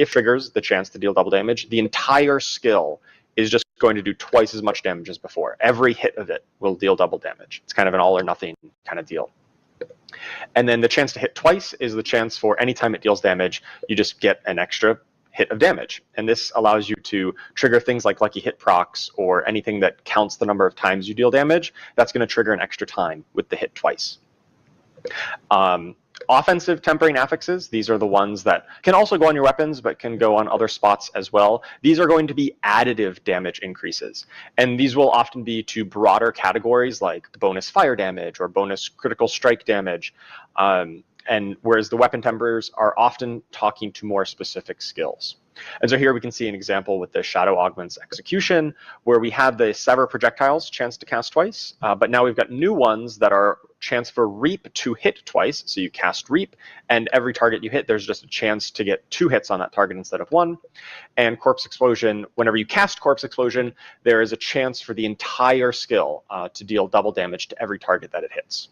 triggers the chance to deal double damage, the entire skill is just going to do twice as much damage as before. Every hit of it will deal double damage. It's kind of an all or nothing kind of deal. And then the chance to hit twice is the chance for any time it deals damage, you just get an extra hit of damage. And this allows you to trigger things like lucky hit procs or anything that counts the number of times you deal damage. That's going to trigger an extra time with the hit twice. Offensive tempering affixes, these are the ones that can also go on your weapons, but can go on other spots as well. These are going to be additive damage increases. And these will often be to broader categories like bonus fire damage or bonus critical strike damage. And whereas the weapon temperers are often talking to more specific skills. And so here we can see an example with the Shadow Augment's Execution, where we had the Sever projectiles chance to cast twice, but now we've got new ones that are chance for Reap to hit twice. So you cast Reap, and every target you hit, there's just a chance to get 2 hits on that target instead of 1. And Corpse Explosion, whenever you cast Corpse Explosion, there is a chance for the entire skill to deal double damage to every target that it hits.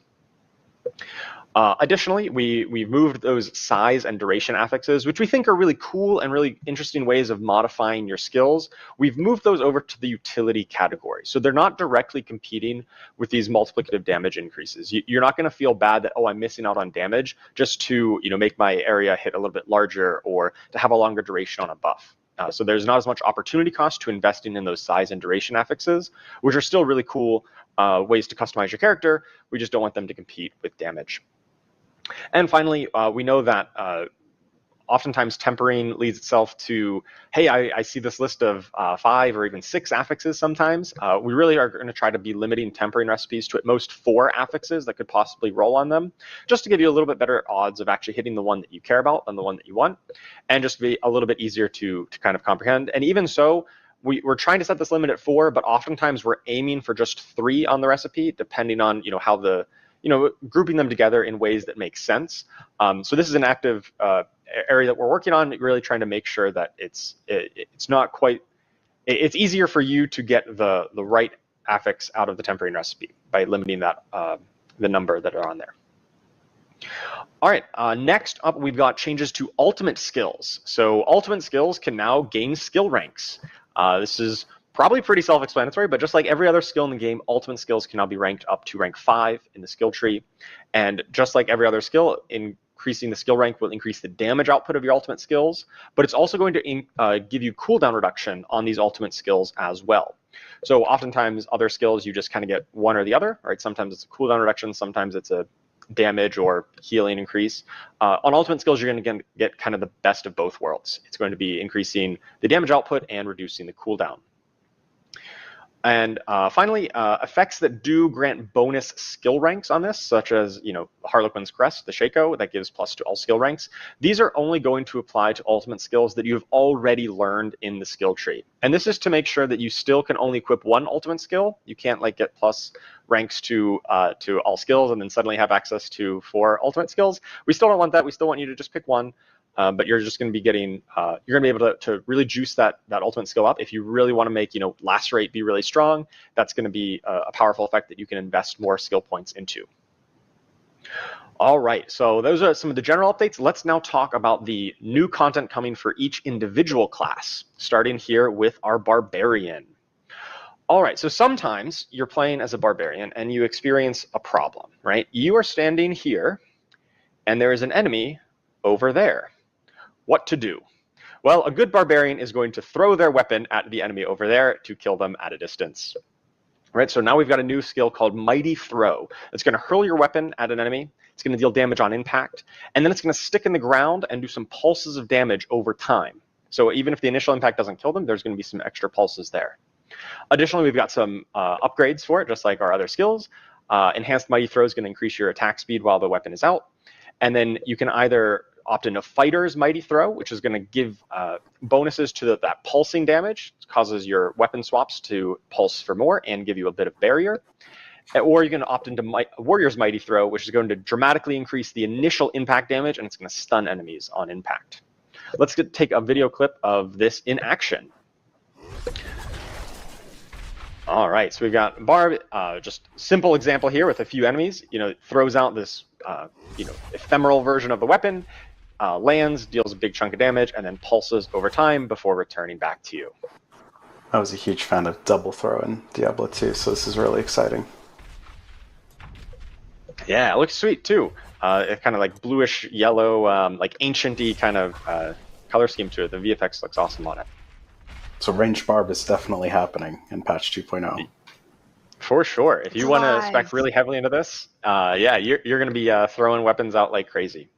Additionally, we've moved those size and duration affixes, which we think are really cool and really interesting ways of modifying your skills. We've moved those over to the utility category. So they're not directly competing with these multiplicative damage increases. You're not going to feel bad that, oh, I'm missing out on damage just to make my area hit a little bit larger or to have a longer duration on a buff. So there's not as much opportunity cost to investing in those size and duration affixes, which are still really cool ways to customize your character. We just don't want them to compete with damage. And finally, we know that oftentimes tempering leads itself to, hey, I see this list of 5 or even 6 affixes sometimes. We really are going to try to be limiting tempering recipes to at most 4 affixes that could possibly roll on them, just to give you a little bit better odds of actually hitting the one that you care about than the one that you want, and just be a little bit easier to kind of comprehend. And even so, we're trying to set this limit at 4, but oftentimes we're aiming for just 3 on the recipe, depending on how the grouping them together in ways that make sense. So this is an active area that we're working on, really trying to make sure that it's not quite, it's easier for you to get the right affix out of the tempering recipe by limiting that the number that are on there. All right, next up we've got changes to ultimate skills. So ultimate skills can now gain skill ranks. This is probably pretty self-explanatory, but just like every other skill in the game, ultimate skills can now be ranked up to rank 5 in the skill tree. And just like every other skill, increasing the skill rank will increase the damage output of your ultimate skills, but it's also going to give you cooldown reduction on these ultimate skills as well. So oftentimes other skills, you just kind of get one or the other, right? Sometimes it's a cooldown reduction, sometimes it's a damage or healing increase. On ultimate skills, you're going to get kind of the best of both worlds. It's going to be increasing the damage output and reducing the cooldown. And finally, effects that do grant bonus skill ranks on this, such as Harlequin's Crest, the Shaco, that gives plus to all skill ranks. These are only going to apply to ultimate skills that you have already learned in the skill tree. And this is to make sure that you still can only equip one ultimate skill. You can't get plus ranks to all skills and then suddenly have access to 4 ultimate skills. We still don't want that. We still want you to just pick one. But you're just going to be getting, you're going to be able to really juice that ultimate skill up. If you really want to make, lacerate be really strong, that's going to be a powerful effect that you can invest more skill points into. All right, so those are some of the general updates. Let's now talk about the new content coming for each individual class, starting here with our Barbarian. All right, so sometimes you're playing as a Barbarian and you experience a problem, right? You are standing here and there is an enemy over there. What to do? Well, a good Barbarian is going to throw their weapon at the enemy over there to kill them at a distance. Right, so now we've got a new skill called Mighty Throw. It's going to hurl your weapon at an enemy. It's going to deal damage on impact, and then it's going to stick in the ground and do some pulses of damage over time. So even if the initial impact doesn't kill them, there's going to be some extra pulses there. Additionally, we've got some upgrades for it, just like our other skills. Enhanced Mighty Throw is going to increase your attack speed while the weapon is out. And then you can either opt in a Fighter's Mighty Throw, which is going to give bonuses to that pulsing damage. It causes your weapon swaps to pulse for more and give you a bit of barrier. Or you can opt into Warrior's Mighty Throw, which is going to dramatically increase the initial impact damage, and it's going to stun enemies on impact. Let's take a video clip of this in action. All right, so we've got Barb, just simple example here with a few enemies. Throws out this ephemeral version of the weapon, lands, deals a big chunk of damage, and then pulses over time before returning back to you. I was a huge fan of double throw in Diablo 2, so this is really exciting. Yeah, it looks sweet too. It's kind of like bluish yellow, like ancient-y kind of color scheme to it. The VFX looks awesome on it. So ranged barb is definitely happening in patch 2.0. For sure. If you want to spec really heavily into this, yeah, you're going to be throwing weapons out like crazy.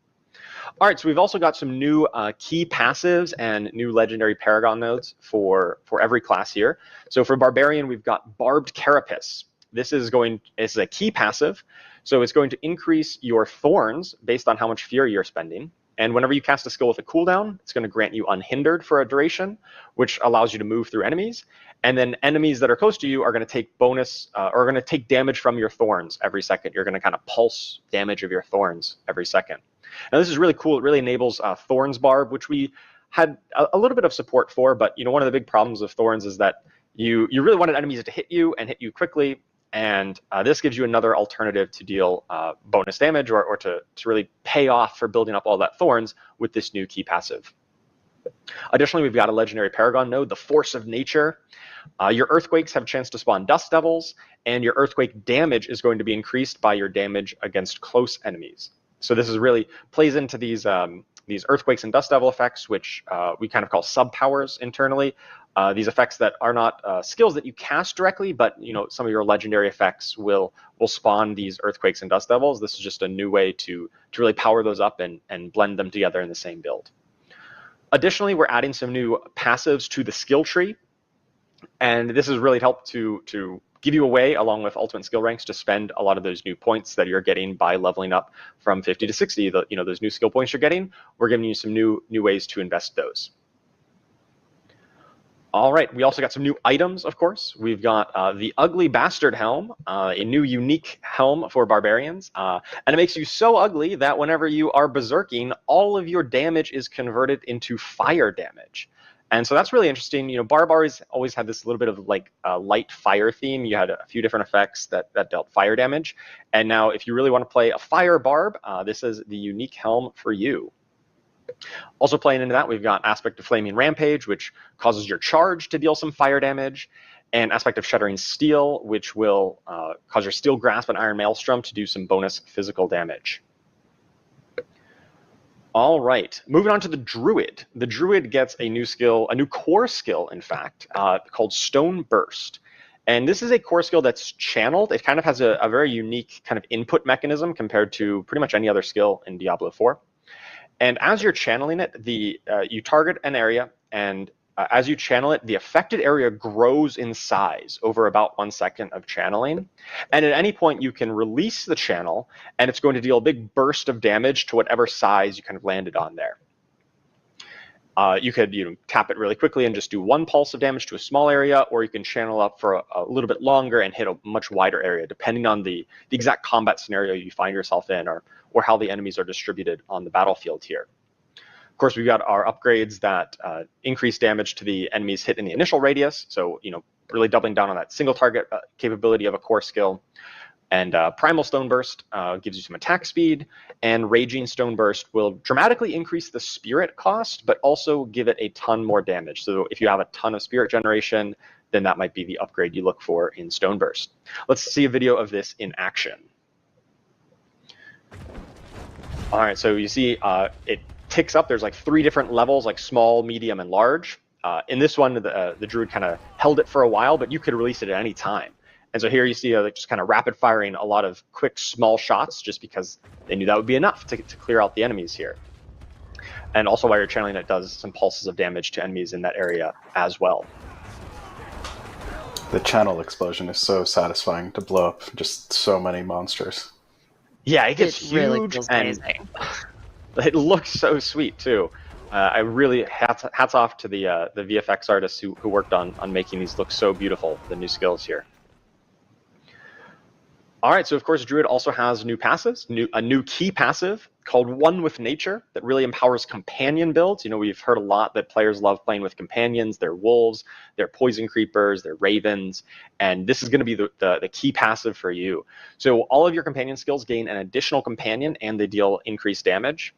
All right, so we've also got some new key passives and new legendary Paragon nodes for every class here. So for Barbarian, we've got Barbed Carapace. This is a key passive, so it's going to increase your thorns based on how much fury you're spending. And whenever you cast a skill with a cooldown, it's going to grant you unhindered for a duration, which allows you to move through enemies. And then enemies that are close to you are going to take are going to take damage from your thorns every second. You're going to kind of pulse damage of your thorns every second. Now this is really cool. It really enables Thorns Barb, which we had a little bit of support for. But one of the big problems of Thorns is that you really wanted enemies to hit you and hit you quickly. And this gives you another alternative to deal bonus damage or to really pay off for building up all that thorns with this new key passive. Additionally, we've got a legendary Paragon node, the Force of Nature. Your Earthquakes have a chance to spawn Dust Devils, and your Earthquake damage is going to be increased by your damage against close enemies. So this is really plays into these Earthquakes and Dust Devil effects, which we kind of call sub-powers internally. These effects that are not skills that you cast directly, but some of your legendary effects will spawn these Earthquakes and Dust Devils. This is just a new way to really power those up and blend them together in the same build. Additionally, we're adding some new passives to the skill tree, and this has really helped to give you a way, along with ultimate skill ranks, to spend a lot of those new points that you're getting by leveling up from 50 to 60. Those new skill points you're getting, we're giving you some new ways to invest those. All right, we also got some new items, of course. We've got the Ugly Bastard Helm, a new unique helm for barbarians. And it makes you so ugly that whenever you are berserking, all of your damage is converted into fire damage. And so that's really interesting. Barbars always had this little bit of like light fire theme. You had a few different effects that dealt fire damage. And now if you really want to play a fire barb, this is the unique helm for you. Also playing into that, we've got Aspect of Flaming Rampage, which causes your charge to deal some fire damage, and Aspect of Shuddering Steel, which will cause your Steel Grasp and Iron Maelstrom to do some bonus physical damage. All right, moving on to the Druid. The Druid gets a new skill, a new core skill, in fact, called Stone Burst. And this is a core skill that's channeled. It kind of has a very unique kind of input mechanism compared to pretty much any other skill in Diablo IV. And as you're channeling it, you target an area, and as you channel it, the affected area grows in size over about 1 second of channeling. And at any point, you can release the channel, and it's going to deal a big burst of damage to whatever size you kind of landed on there. You could tap it really quickly and just do 1 pulse of damage to a small area, or you can channel up for a little bit longer and hit a much wider area, depending on the exact combat scenario you find yourself in, or how the enemies are distributed on the battlefield here. Of course, we've got our upgrades that increase damage to the enemies hit in the initial radius, so really doubling down on that single target capability of a core skill. And Primal Stone Burst gives you some attack speed, and Raging Stone Burst will dramatically increase the spirit cost, but also give it a ton more damage. So if you have a ton of spirit generation, then that might be the upgrade you look for in Stone Burst. Let's see a video of this in action. All right, so you see it ticks up. There's like 3 different levels, like small, medium, and large. In this one, the Druid kind of held it for a while, but you could release it at any time. And so here you see just kind of rapid firing a lot of quick, small shots, just because they knew that would be enough to clear out the enemies here. And also while you're channeling, it does some pulses of damage to enemies in that area as well. The channel explosion is so satisfying to blow up just so many monsters. Yeah, it gets huge, really feels and amazing. It looks so sweet too. I really hats off to the VFX artists who worked on making these look so beautiful. The new skills here. All right, so of course, Druid also has new passives, a new key passive called One with Nature that really empowers companion builds. We've heard a lot that players love playing with companions. They're wolves, they're poison creepers, they're ravens, and this is going to be the key passive for you. So all of your companion skills gain an additional companion, and they deal increased damage.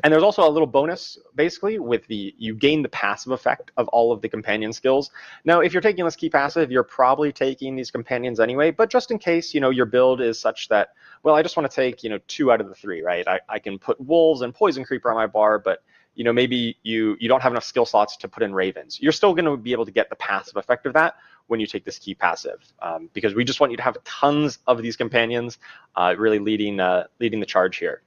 And there's also a little bonus, basically, with you gain the passive effect of all of the companion skills. Now, if you're taking this key passive, you're probably taking these companions anyway, but just in case, your build is such that, well, I just want to take, 2 out of the 3, right? I can put wolves and poison creeper on my bar, but, maybe you don't have enough skill slots to put in ravens. You're still going to be able to get the passive effect of that when you take this key passive, because we just want you to have tons of these companions, really leading the charge here.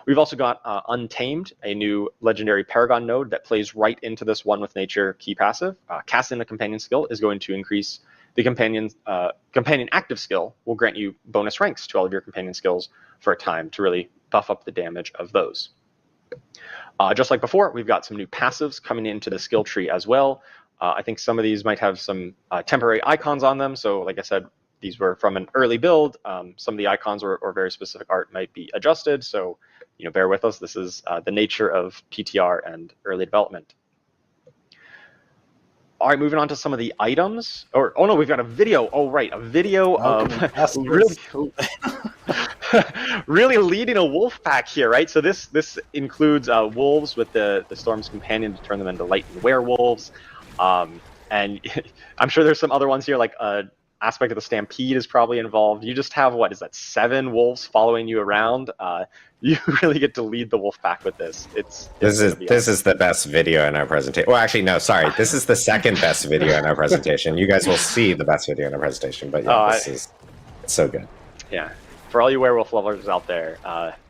We've also got Untamed, a new legendary Paragon node that plays right into this One with Nature key passive. Casting a companion skill is going to increase the companion active skill, will grant you bonus ranks to all of your companion skills for a time to really buff up the damage of those. Just like before, we've got some new passives coming into the skill tree as well. I think some of these might have some temporary icons on them. So like I said, these were from an early build. Some of the icons or very specific art might be adjusted. So bear with us. This is the nature of PTR and early development. All right, moving on to some of the items. Oh no, we've got a video. Oh right, a video of really, really leading a wolf pack here, right? So this includes wolves with the Storm's Companion to turn them into lightning werewolves, and I'm sure there's some other ones here, like aspect of the Stampede is probably involved. You just have, what is that, 7 wolves following you around. You really get to lead the wolf pack with this. This is the best video in our presentation. Well, actually, no, sorry. This is the second best video in our presentation. You guys will see the best video in our presentation, but yeah, it's so good. Yeah, for all you werewolf lovers out there,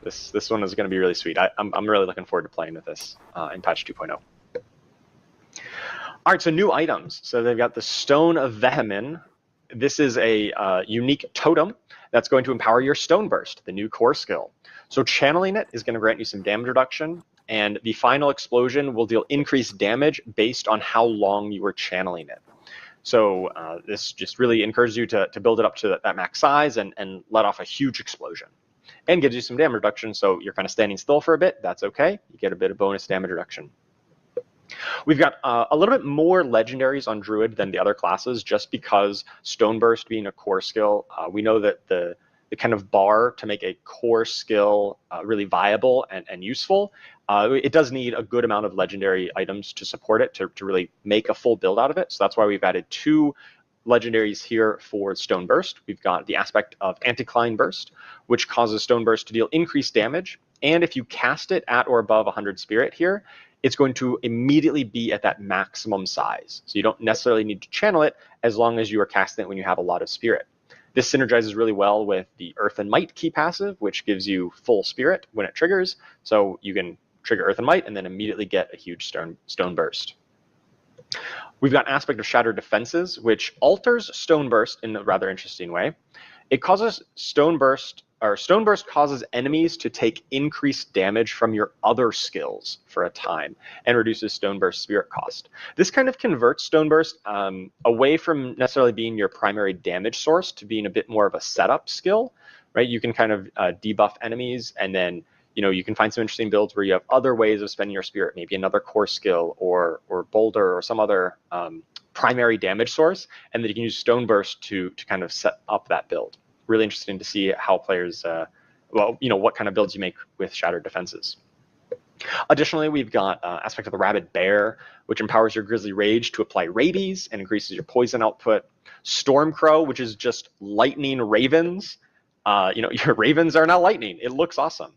this one is going to be really sweet. I'm really looking forward to playing with this in patch 2.0. All right, so new items. So they've got the Stone of Vehemin. This is a unique totem that's going to empower your Stone Burst, the new core skill. So channeling it is going to grant you some damage reduction, and the final explosion will deal increased damage based on how long you were channeling it. So this just really encourages you to build it up to that max size and let off a huge explosion. And gives you some damage reduction, so you're kind of standing still for a bit. That's okay. You get a bit of bonus damage reduction. We've got a little bit more legendaries on Druid than the other classes, just because Stone Burst being a core skill. We know that the kind of bar to make a core skill really viable and useful, it does need a good amount of legendary items to support it, to really make a full build out of it. So that's why we've added 2 legendaries here for Stone Burst. We've got the aspect of Anticline Burst, which causes Stone Burst to deal increased damage, and if you cast it at or above 100 spirit here, it's going to immediately be at that maximum size. So you don't necessarily need to channel it as long as you are casting it when you have a lot of spirit. This synergizes really well with the Earth and Might key passive, which gives you full spirit when it triggers. So you can trigger Earth and Might and then immediately get a huge stone burst. We've got aspect of Shattered Defenses, which alters Stone Burst in a rather interesting way. It causes Stone Burst causes enemies to take increased damage from your other skills for a time and reduces Stone Burst spirit cost. This kind of converts Stone Burst away from necessarily being your primary damage source to being a bit more of a setup skill, right? You can kind of debuff enemies, and then you can find some interesting builds where you have other ways of spending your spirit, maybe another core skill or boulder or some other primary damage source, and then you can use Stone Burst to kind of set up that build. Really interesting to see how players, what kind of builds you make with Shattered Defenses. Additionally, we've got aspect of the Rabid Bear, which empowers your Grizzly Rage to apply rabies and increases your poison output. Stormcrow, which is just lightning ravens. Your ravens are now lightning. It looks awesome.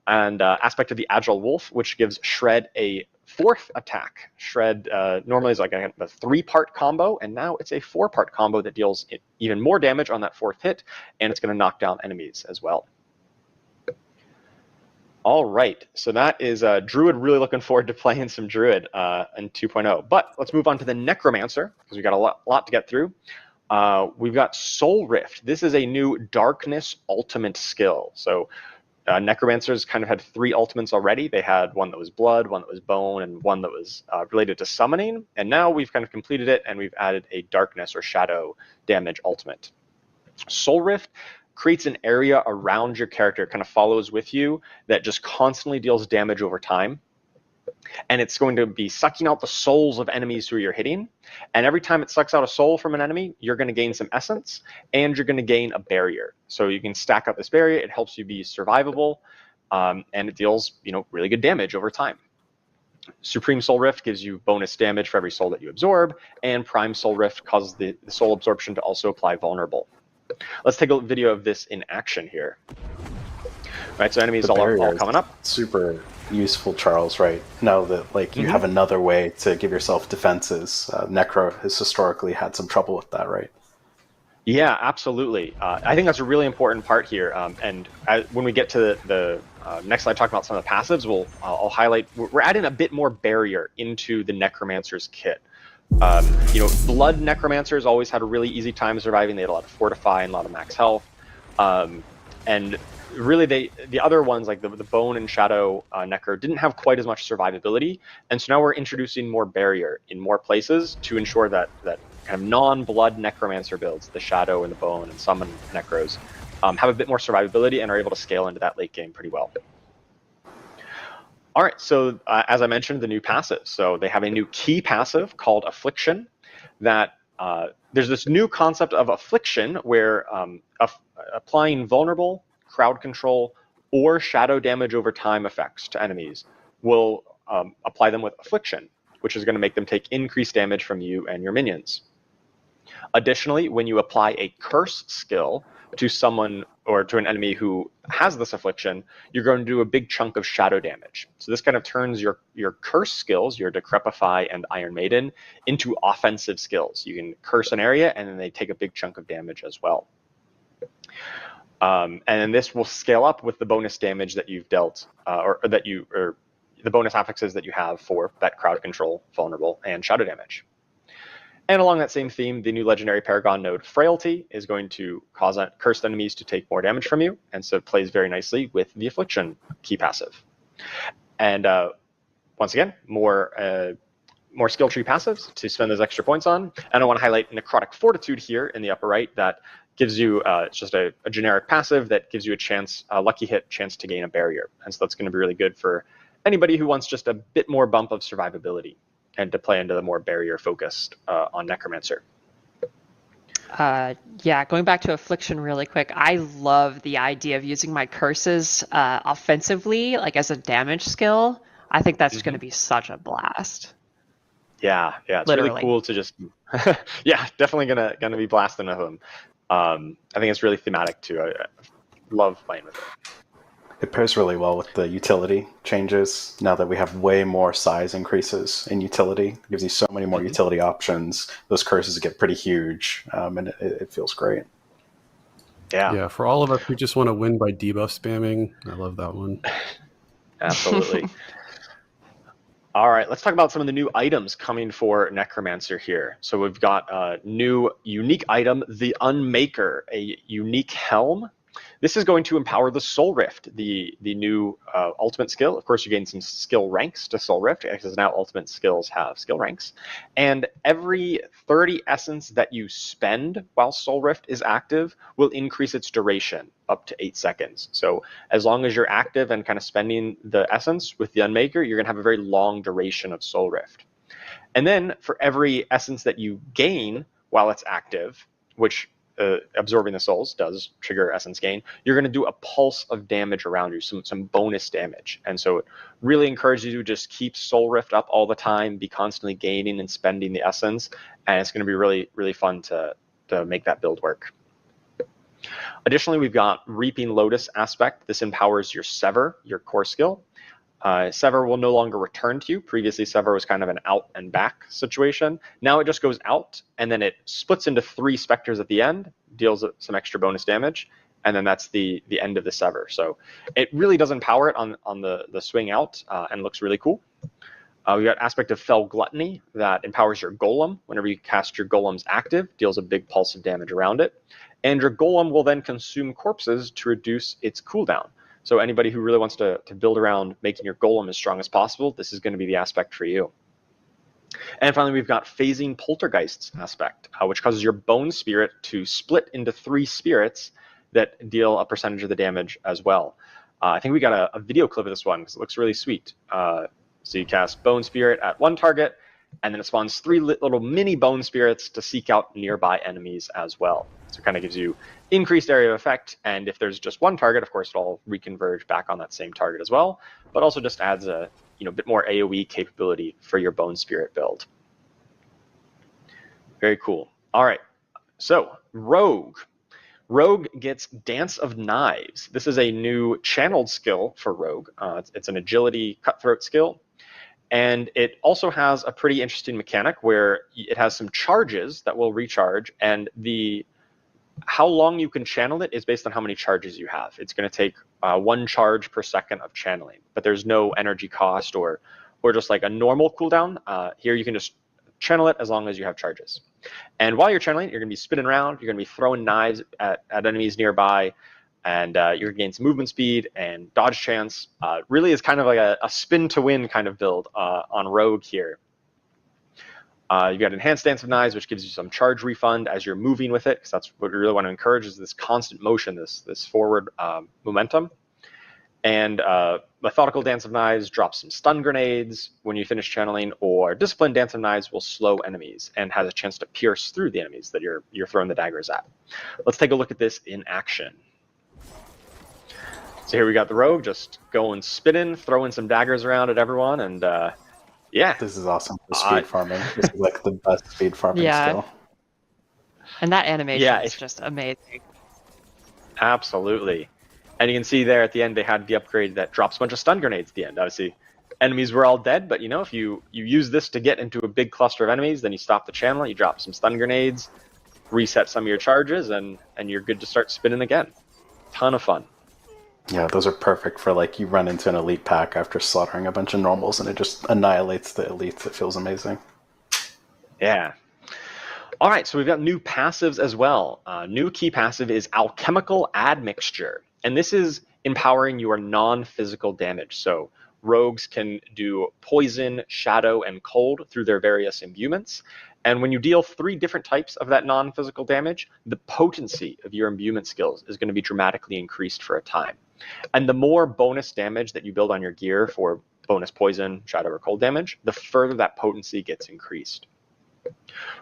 And aspect of the Agile Wolf, which gives Shred a 4th attack. Shred normally is like a 3-part combo, and now it's a 4-part combo that deals even more damage on that 4th hit, and it's going to knock down enemies as well. All right, so that is Druid. Really looking forward to playing some Druid in 2.0. But let's move on to the Necromancer, because we've got a lot to get through. We've got Soul Rift. This is a new Darkness ultimate skill. So Necromancers kind of had 3 ultimates already. They had one that was blood, one that was bone, and one that was related to summoning. And now we've kind of completed it, and we've added a darkness or shadow damage ultimate. Soul Rift creates an area around your character, kind of follows with you, that just constantly deals damage over time. And it's going to be sucking out the souls of enemies who you're hitting. And every time it sucks out a soul from an enemy, you're going to gain some essence, and you're going to gain a barrier. So you can stack up this barrier. It helps you be survivable, and it deals really good damage over time. Supreme Soul Rift gives you bonus damage for every soul that you absorb, and Prime Soul Rift causes the soul absorption to also apply vulnerable. Let's take a video of this in action here. Right, so enemies all coming up. Super useful, Charles, right? Now that you have another way to give yourself defenses. Necro has historically had some trouble with that, right? Yeah, absolutely. I think that's a really important part here. And when we get to the next slide, talking about some of the passives, I'll highlight. We're adding a bit more barrier into the Necromancer's kit. Blood Necromancers always had a really easy time surviving. They had a lot of fortify and a lot of max health, and really the other ones like the bone and shadow necro didn't have quite as much survivability, and so now we're introducing more barrier in more places to ensure that kind of non-blood necromancer builds, the shadow and the bone and summon necros, have a bit more survivability and are able to scale into that late game pretty well. All right, so as I mentioned, the new passive. So they have a new key passive called Affliction that there's this new concept of Affliction where applying vulnerable, crowd control, or shadow damage over time effects to enemies will apply them with Affliction, which is going to make them take increased damage from you and your minions. Additionally, when you apply a curse skill to someone or to an enemy who has this affliction, you're going to do a big chunk of shadow damage. So this kind of turns your curse skills, your Decrepify and Iron Maiden, into offensive skills. You can curse an area and then they take a big chunk of damage as well. And then this will scale up with the bonus damage that you've dealt, or the bonus affixes that you have for that crowd control, vulnerable, and shadow damage. And along that same theme, the new legendary Paragon node Frailty is going to cause cursed enemies to take more damage from you, and so it plays very nicely with the Affliction key passive. And once again, more skill tree passives to spend those extra points on. And I want to highlight Necrotic Fortitude here in the upper right that gives you, it's just a generic passive that gives you a lucky hit chance to gain a barrier. And so that's going to be really good for anybody who wants just a bit more bump of survivability and to play into the more barrier focused on Necromancer. Yeah, going back to Affliction really quick, I love the idea of using my curses offensively, like as a damage skill. I think that's going to be such a blast. Yeah, it's Literally. really cool to just, yeah, definitely gonna be blasting with them. I think it's really thematic too. I love playing with it. It pairs really well with the utility changes. Now that we have way more size increases in utility, it gives you so many more utility options. Those curses get pretty huge, and it feels great. Yeah, for all of us who just want to win by debuff spamming, I love that one. Absolutely. All right, let's talk about some of the new items coming for Necromancer here. So we've got a new unique item, the Unmaker, a unique helm. This is going to empower the Soul Rift, the new ultimate skill. Of course, you gain some skill ranks to Soul Rift, because now ultimate skills have skill ranks. And every 30 essence that you spend while Soul Rift is active will increase its duration up to 8 seconds. So as long as you're active and kind of spending the essence with the Unmaker, you're going to have a very long duration of Soul Rift. And then for every essence that you gain while it's active, which absorbing the souls does trigger essence gain, you're going to do a pulse of damage around you, some bonus damage. And so it really encourages you to just keep Soul Rift up all the time, be constantly gaining and spending the essence, and it's going to be really, really fun to make that build work. Additionally, we've got Reaping Lotus aspect. This empowers your Sever, your core skill. Sever will no longer return to you. Previously, Sever was kind of an out and back situation. Now it just goes out, and then it splits into 3 specters at the end, deals some extra bonus damage, and then that's the end of the Sever. So it really does empower it on the swing out, and looks really cool. We got aspect of Fell Gluttony that empowers your Golem. Whenever you cast your Golem's active, deals a big pulse of damage around it. And your Golem will then consume corpses to reduce its cooldown. So anybody who really wants to build around making your Golem as strong as possible, this is going to be the aspect for you. And finally, we've got Phasing Poltergeists aspect, which causes your Bone Spirit to split into 3 spirits that deal a percentage of the damage as well. I think we got a video clip of this one because it looks really sweet. So you cast Bone Spirit at one target, and then it spawns 3 little mini Bone Spirits to seek out nearby enemies as well. So it kind of gives you increased area of effect, and if there's just one target, of course, it'll reconverge back on that same target as well, but also just adds a bit more AoE capability for your Bone Spirit build. Very cool. All right, so Rogue. Rogue gets Dance of Knives. This is a new channeled skill for Rogue. It's an agility cutthroat skill. And it also has a pretty interesting mechanic where it has some charges that will recharge, and how long you can channel it is based on how many charges you have. It's going to take 1 charge per second of channeling, but there's no energy cost or just like a normal cooldown. Here you can just channel it as long as you have charges. And while you're channeling, you're going to be spinning around, you're going to be throwing knives at enemies nearby, and you're going to gain some movement speed and dodge chance. Really is kind of like a spin to win kind of build on Rogue here. You've got Enhanced Dance of Knives, which gives you some charge refund as you're moving with it, because that's what we really want to encourage, is this constant motion, this forward momentum. And Methodical Dance of Knives drops some stun grenades when you finish channeling, or Disciplined Dance of Knives will slow enemies and has a chance to pierce through the enemies that you're throwing the daggers at. Let's take a look at this in action. So here we got the rogue just going spinning, throwing some daggers around at everyone, and yeah. This is awesome for speed farming. This is like the best speed farming skill. And that animation Yeah, is just amazing. Absolutely. And you can see there at the end they had the upgrade that drops a bunch of stun grenades at the end. Obviously, enemies were all dead, but if you use this to get into a big cluster of enemies, then you stop the channel, you drop some stun grenades, reset some of your charges, and you're good to start spinning again. Ton of fun. Yeah, those are perfect for like you run into an elite pack after slaughtering a bunch of normals and it just annihilates the elites. It feels amazing. Yeah. All right, so we've got new passives as well. New key passive is Alchemical Admixture, and this is empowering your non-physical damage. So rogues can do poison, shadow, and cold through their various imbuements. And when you deal 3 different types of that non-physical damage, the potency of your imbuement skills is going to be dramatically increased for a time. And the more bonus damage that you build on your gear for bonus poison, shadow, or cold damage, the further that potency gets increased.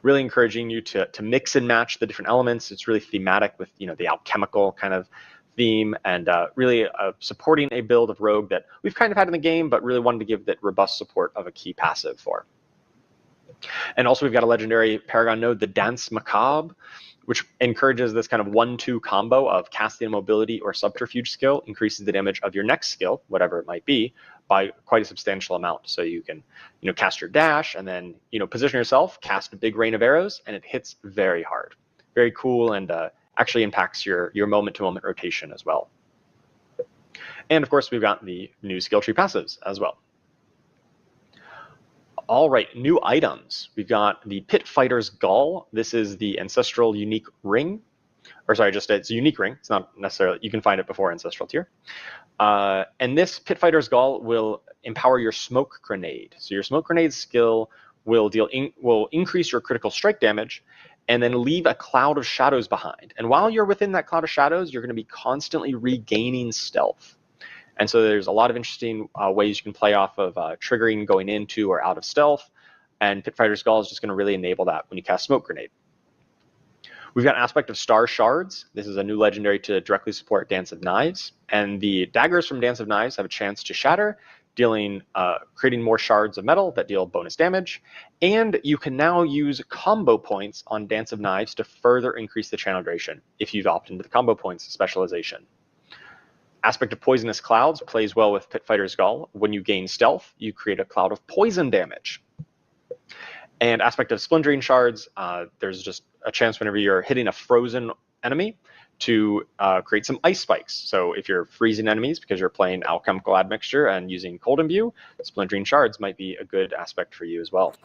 Really encouraging you to mix and match the different elements. It's really thematic with the alchemical kind of theme, and really supporting a build of rogue that we've kind of had in the game, but really wanted to give that robust support of a key passive for. And also we've got a legendary Paragon node, the Dance Macabre, which encourages this kind of 1-2 combo of casting mobility or subterfuge skill, increases the damage of your next skill, whatever it might be, by quite a substantial amount. So you can cast your dash and then position yourself, cast a big rain of arrows, and it hits very hard. Very cool, and actually impacts your moment-to-moment rotation as well. And of course we've got the new skill tree passives as well. All right, new items. We've got the Pit Fighter's Gall. This is the Ancestral Unique Ring. Or sorry, just it's a unique ring. It's not necessarily, you can find it before Ancestral Tier. And this Pit Fighter's Gall will empower your Smoke Grenade. So your Smoke Grenade skill will increase your critical strike damage and then leave a cloud of shadows behind. And while you're within that cloud of shadows, you're going to be constantly regaining stealth. And so there's a lot of interesting ways you can play off of triggering going into or out of stealth, and Pit Fighter's Gall is just going to really enable that when you cast Smoke Grenade. We've got Aspect of Star Shards. This is a new legendary to directly support Dance of Knives, and the daggers from Dance of Knives have a chance to shatter, creating more shards of metal that deal bonus damage, and you can now use combo points on Dance of Knives to further increase the channel duration if you've opted into the combo points specialization. Aspect of Poisonous Clouds plays well with Pit Fighter's Gall. When you gain stealth, you create a cloud of poison damage. And Aspect of Splintering Shards, there's just a chance whenever you're hitting a frozen enemy to create some ice spikes. So if you're freezing enemies because you're playing Alchemical Admixture and using Cold Imbue, Splintering Shards might be a good aspect for you as well.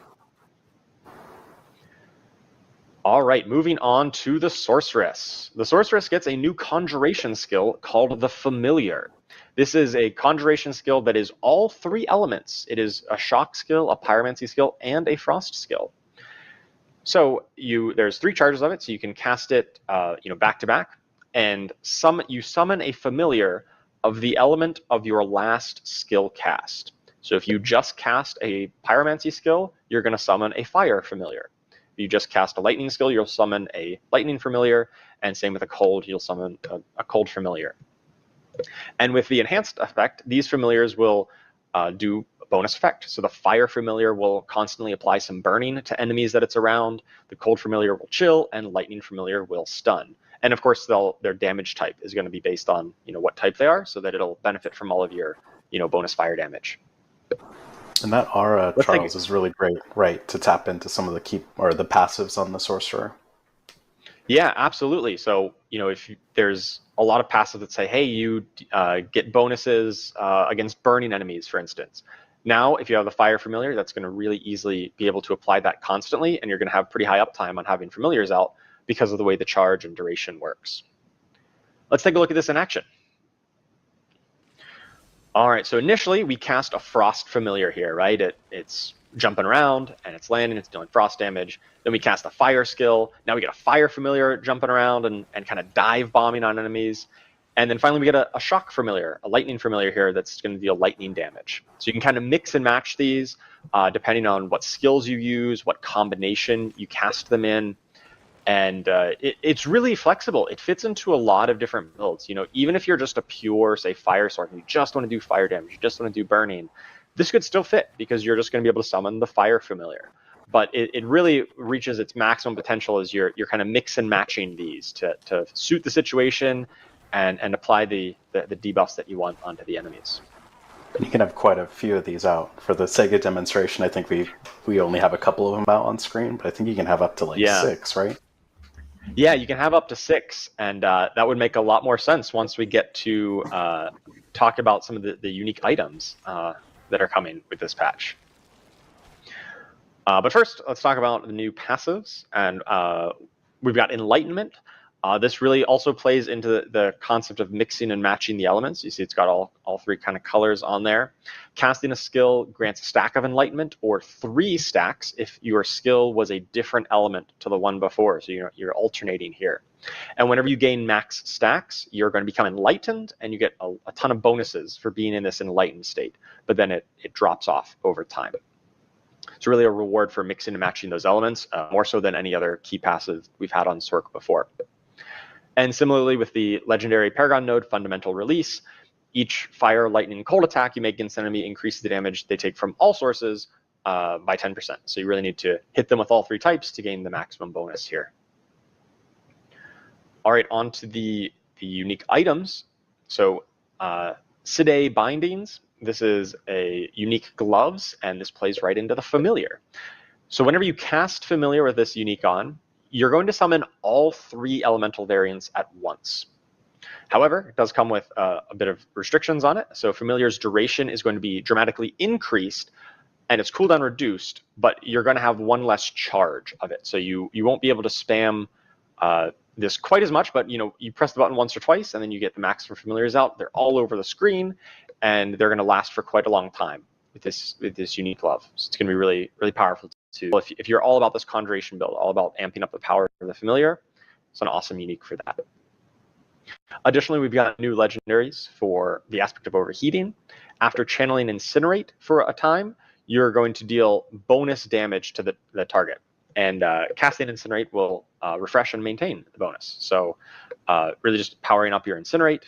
All right, moving on to the Sorceress. The Sorceress gets a new conjuration skill called the Familiar. This is a conjuration skill that is all 3 elements. It is a shock skill, a pyromancy skill, and a frost skill. So there's 3 charges of it, so you can cast it back to back, and you summon a Familiar of the element of your last skill cast. So if you just cast a pyromancy skill, you're going to summon a fire Familiar. If you just cast a lightning skill, you'll summon a lightning Familiar, and same with a cold, you'll summon a cold Familiar. And with the enhanced effect, these Familiars will do a bonus effect. So the fire Familiar will constantly apply some burning to enemies that it's around, the cold Familiar will chill, and lightning Familiar will stun. And of course, their damage type is going to be based on what type they are, so that it'll benefit from all of your bonus fire damage. And that aura, Charles, is really great, right, to tap into some of the the passives on the Sorcerer. Yeah, absolutely. So, if there's a lot of passives that say, hey, you get bonuses against burning enemies, for instance. Now, if you have the Fire Familiar, that's going to really easily be able to apply that constantly, and you're going to have pretty high uptime on having Familiars out because of the way the charge and duration works. Let's take a look at this in action. All right, so initially we cast a Frost Familiar here, right? It's jumping around and it's landing, it's dealing frost damage. Then we cast a Fire skill. Now we get a Fire Familiar jumping around and kind of dive bombing on enemies. And then finally, we get a shock familiar, a lightning familiar here that's going to deal lightning damage. So you can kind of mix and match these depending on what skills you use, what combination you cast them in. And it's really flexible. It fits into a lot of different builds. You know, even if you're just a pure, say, fire sword, and you just want to do fire damage, you just want to do burning, this could still fit because you're just going to be able to summon the fire familiar. But it really reaches its maximum potential as you're kind of mix and matching these to suit the situation and apply the debuffs that you want onto the enemies. You can have quite a few of these out. For the Sega demonstration, I think we only have a couple of them out on screen, but I think you can have up to like 6, right? Yeah, you can have up to 6, and that would make a lot more sense once we get to talk about some of the unique items that are coming with this patch. But first, let's talk about the new passives, and we've got Enlightenment. This really also plays into the concept of mixing and matching the elements. You see it's got all 3 kind of colors on there. Casting a skill grants a stack of Enlightenment, or 3 stacks if your skill was a different element to the one before. So you're alternating here. And whenever you gain max stacks, you're going to become enlightened, and you get a ton of bonuses for being in this enlightened state. But then it drops off over time. It's really a reward for mixing and matching those elements, more so than any other key passive we've had on Sorc before. And similarly with the legendary Paragon node fundamental release, each fire, lightning, cold attack you make against an enemy increases the damage they take from all sources by 10%. So you really need to hit them with all 3 types to gain the maximum bonus here. All right, on to the unique items. So Side Bindings, this is a unique gloves, and this plays right into the familiar. So whenever you cast familiar with this unique on, you're going to summon all 3 elemental variants at once. However, it does come with a bit of restrictions on it. So familiar's duration is going to be dramatically increased and its cooldown reduced, but you're going to have 1 less charge of it. So you won't be able to spam this quite as much, but you press the button once or twice and then you get the max for familiars out. They're all over the screen and they're going to last for quite a long time with this unique glove. So it's going to be really, really powerful. If you're all about this conjuration build, all about amping up the power of the familiar, it's an awesome unique for that. Additionally, we've got new legendaries for the aspect of overheating. After channeling Incinerate for a time, you're going to deal bonus damage to the target. And casting Incinerate will refresh and maintain the bonus. So really just powering up your Incinerate.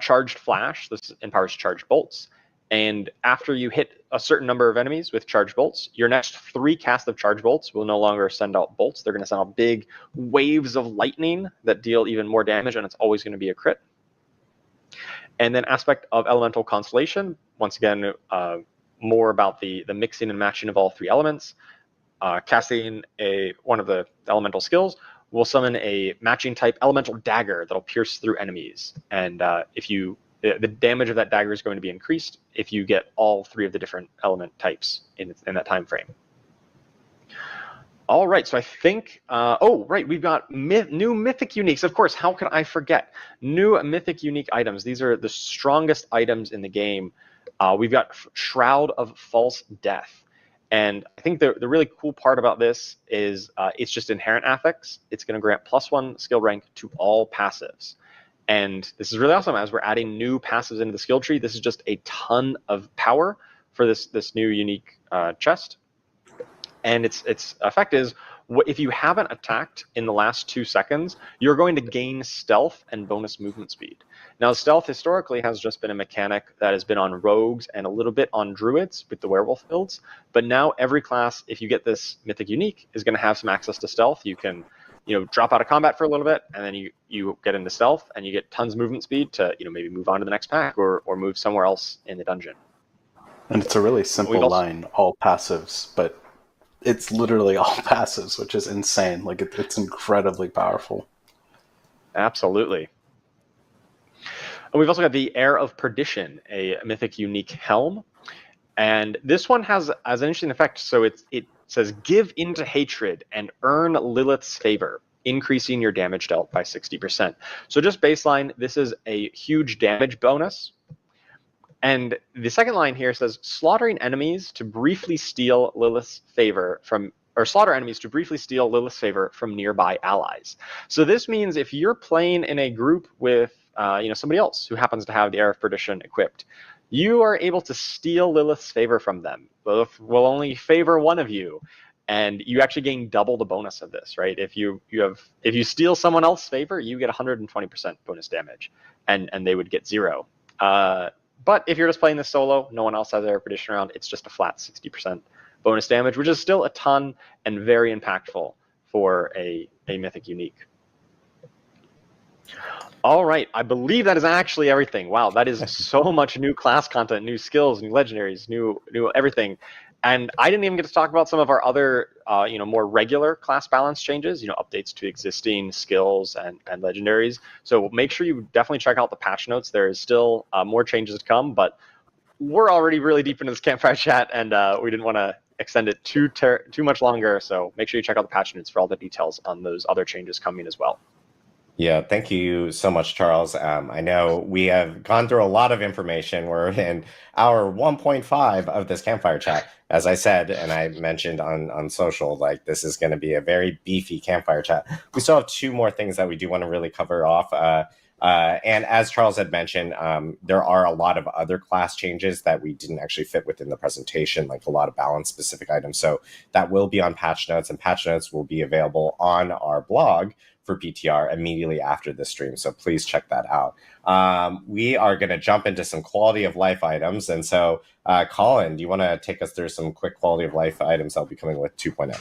Charged Flash, this empowers charged bolts. And after you hit a certain number of enemies with charged bolts, your next 3 casts of charged bolts will no longer send out bolts. They're going to send out big waves of lightning that deal even more damage, and it's always going to be a crit. And then aspect of Elemental Constellation, once again, more about the mixing and matching of all 3 elements. Casting one of the elemental skills will summon a matching type elemental dagger that'll pierce through enemies. And the damage of that dagger is going to be increased if you get all 3 of the different element types in that time frame. All right, so I think, we've got new mythic uniques. Of course, how could I forget? New mythic unique items. These are the strongest items in the game. We've got Shroud of False Death. And I think the really cool part about this is it's just inherent affix. It's going to grant +1 skill rank to all passives. And this is really awesome as we're adding new passives into the skill tree. This is just a ton of power for this new unique chest. And its effect is, if you haven't attacked in the last 2 seconds, you're going to gain stealth and bonus movement speed. Now, stealth historically has just been a mechanic that has been on rogues and a little bit on druids with the werewolf builds. But now every class, if you get this mythic unique, is going to have some access to stealth. You can drop out of combat for a little bit, and then you get into stealth, and you get tons of movement speed to maybe move on to the next pack or move somewhere else in the dungeon. And it's a really simple line, all passives, but it's literally all passives, which is insane. Like it's incredibly powerful. Absolutely. And we've also got the Heir of Perdition, a mythic unique helm. And this one has an interesting effect. So it says, give into hatred and earn Lilith's favor, increasing your damage dealt by 60%. So just baseline, this is a huge damage bonus. And the second line here says, slaughtering enemies to briefly steal Lilith's favor from, or slaughter enemies to briefly steal Lilith's favor from nearby allies. So this means if you're playing in a group with somebody else who happens to have the Air of Perdition equipped, you are able to steal Lilith's favor from them. Lilith will only favor one of you, and you actually gain double the bonus of this, right? If you steal someone else's favor, you get 120% bonus damage, and they would get 0. But if you're just playing this solo, no one else has Air of Perdition around, it's just a flat 60% bonus damage, which is still a ton and very impactful for a Mythic Unique. All right, I believe that is actually everything. Wow, that is so much new class content, new skills, new legendaries, new everything. And I didn't even get to talk about some of our other, more regular class balance changes, updates to existing skills and legendaries. So make sure you definitely check out the patch notes. There is still more changes to come, but we're already really deep into this campfire chat, and we didn't want to extend it too much longer. So make sure you check out the patch notes for all the details on those other changes coming as well. Yeah, thank you so much, Charles. I know we have gone through a lot of information. We're in hour 1.5 of this campfire chat. As I said, and I mentioned on social, like this is going to be a very beefy campfire chat. We still have 2 more things that we do want to really cover off. And as Charles had mentioned, there are a lot of other class changes that we didn't actually fit within the presentation, like a lot of balance-specific items. So that will be on patch notes, and patch notes will be available on our blog for PTR immediately after the stream. So please check that out. We are going to jump into some quality of life items. And so, Colin, do you want to take us through some quick quality of life items that will be coming with 2.0?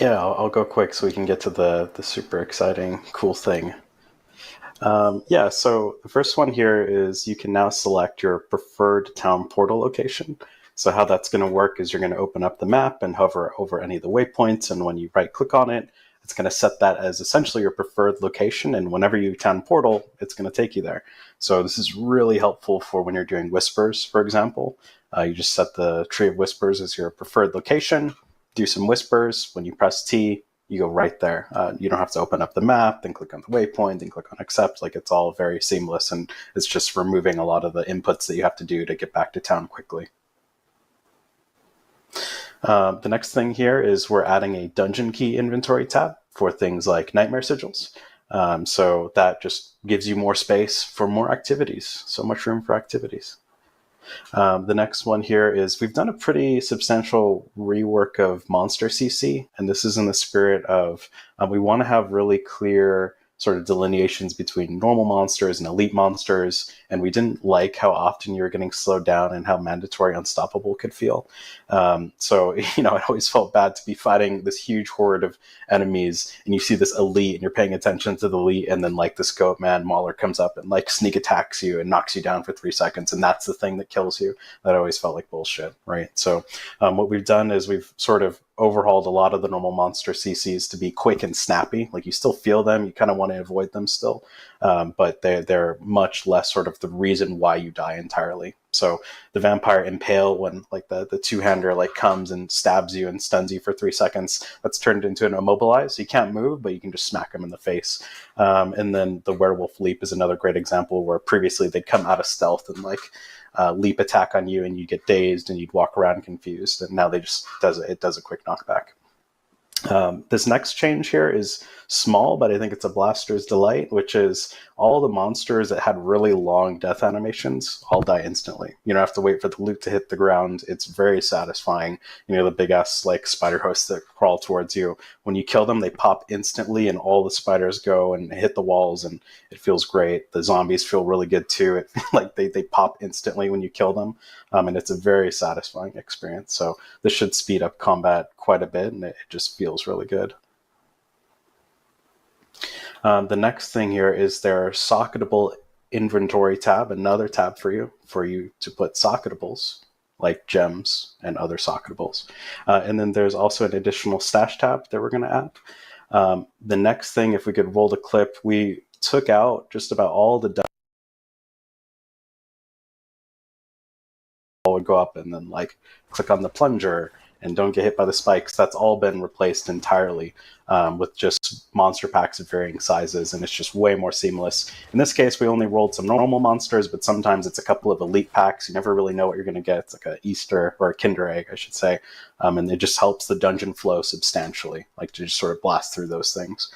Yeah, I'll go quick so we can get to the super exciting, cool thing. So the first one here is you can now select your preferred town portal location. So how that's going to work is you're going to open up the map and hover over any of the waypoints. And when you right click on it, it's going to set that as essentially your preferred location. And whenever you town portal, it's going to take you there. So this is really helpful for when you're doing whispers, for example. You just set the tree of whispers as your preferred location, do some whispers. When you press T, you go right there. You don't have to open up the map, then click on the waypoint, then click on accept. Like it's all very seamless, and it's just removing a lot of the inputs that you have to do to get back to town quickly. The next thing here is we're adding a dungeon key inventory tab for things like nightmare sigils. So that just gives you more space for more activities, so much room for activities. The next one here is we've done a pretty substantial rework of monster CC, and this is in the spirit of we want to have really clear sort of delineations between normal monsters and elite monsters, and we didn't like how often you were getting slowed down and how mandatory unstoppable could feel. So, it always felt bad to be fighting this huge horde of enemies, and you see this elite, and you're paying attention to the elite, and then like this goat man mauler comes up and like sneak attacks you and knocks you down for 3 seconds, and that's the thing that kills you. That always felt like bullshit, right? So what we've done is we've sort of overhauled a lot of the normal monster CCs to be quick and snappy. Like you still feel them, you kind of want to avoid them still, but they're much less sort of the reason why you die entirely. So the vampire impale, when like the two-hander like comes and stabs you and stuns you for 3 seconds, that's turned into an immobilize. So you can't move, but you can just smack him in the face. And then the werewolf leap is another great example where previously they'd come out of stealth and like leap attack on you, and you get dazed and you'd walk around confused, and now they just does a quick knockback. This next change here is small, but I think it's a blaster's delight, which is all the monsters that had really long death animations all die instantly. You don't have to wait for the loot to hit the ground. It's very satisfying. The big ass like spider hosts that crawl towards you. When you kill them, they pop instantly, and all the spiders go and hit the walls, and it feels great. The zombies feel really good too. It like they pop instantly when you kill them, and it's a very satisfying experience. So this should speed up combat quite a bit, and it just feels really good. The next thing here is their socketable inventory tab, another tab for you to put socketables like gems and other socketables. And then there's also an additional stash tab that we're going to add. The next thing, if we could roll the clip, we took out just about all the would go up and then like click on the plunger and don't get hit by the spikes. That's all been replaced entirely with just monster packs of varying sizes, and it's just way more seamless. In this case, we only rolled some normal monsters, but sometimes it's a couple of elite packs. You never really know what you're going to get. It's like a Easter or a Kinder Egg, I should say, and it just helps the dungeon flow substantially, like to just sort of blast through those things.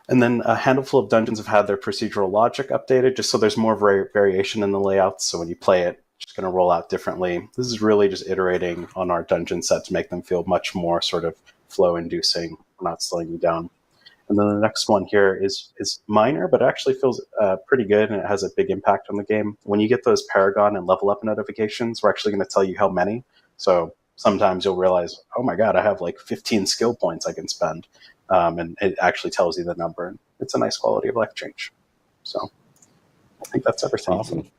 And then a handful of dungeons have had their procedural logic updated, just so there's more variation in the layouts. So when you play it, it's just going to roll out differently. This is really just iterating on our dungeon set to make them feel much more sort of flow-inducing, not slowing you down. And then the next one here is minor, but it actually feels pretty good, and it has a big impact on the game. When you get those Paragon and level up notifications, we're actually going to tell you how many. So sometimes you'll realize, oh my god, I have like 15 skill points I can spend. And it actually tells you the number. And it's a nice quality of life change. So I think that's everything. Awesome.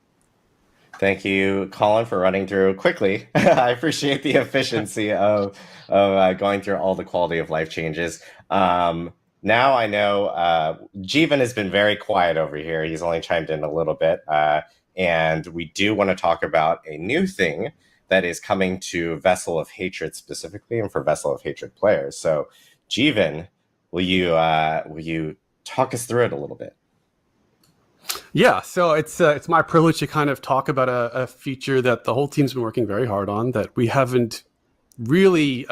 Thank you, Colin, for running through quickly. I appreciate the efficiency of going through all the quality of life changes. Now I know Jeevan has been very quiet over here. He's only chimed in a little bit. And we do want to talk about a new thing that is coming to Vessel of Hatred specifically, and for Vessel of Hatred players. So Jeevan, will you talk us through it a little bit? Yeah, so it's my privilege to kind of talk about a feature that the whole team's been working very hard on that we haven't really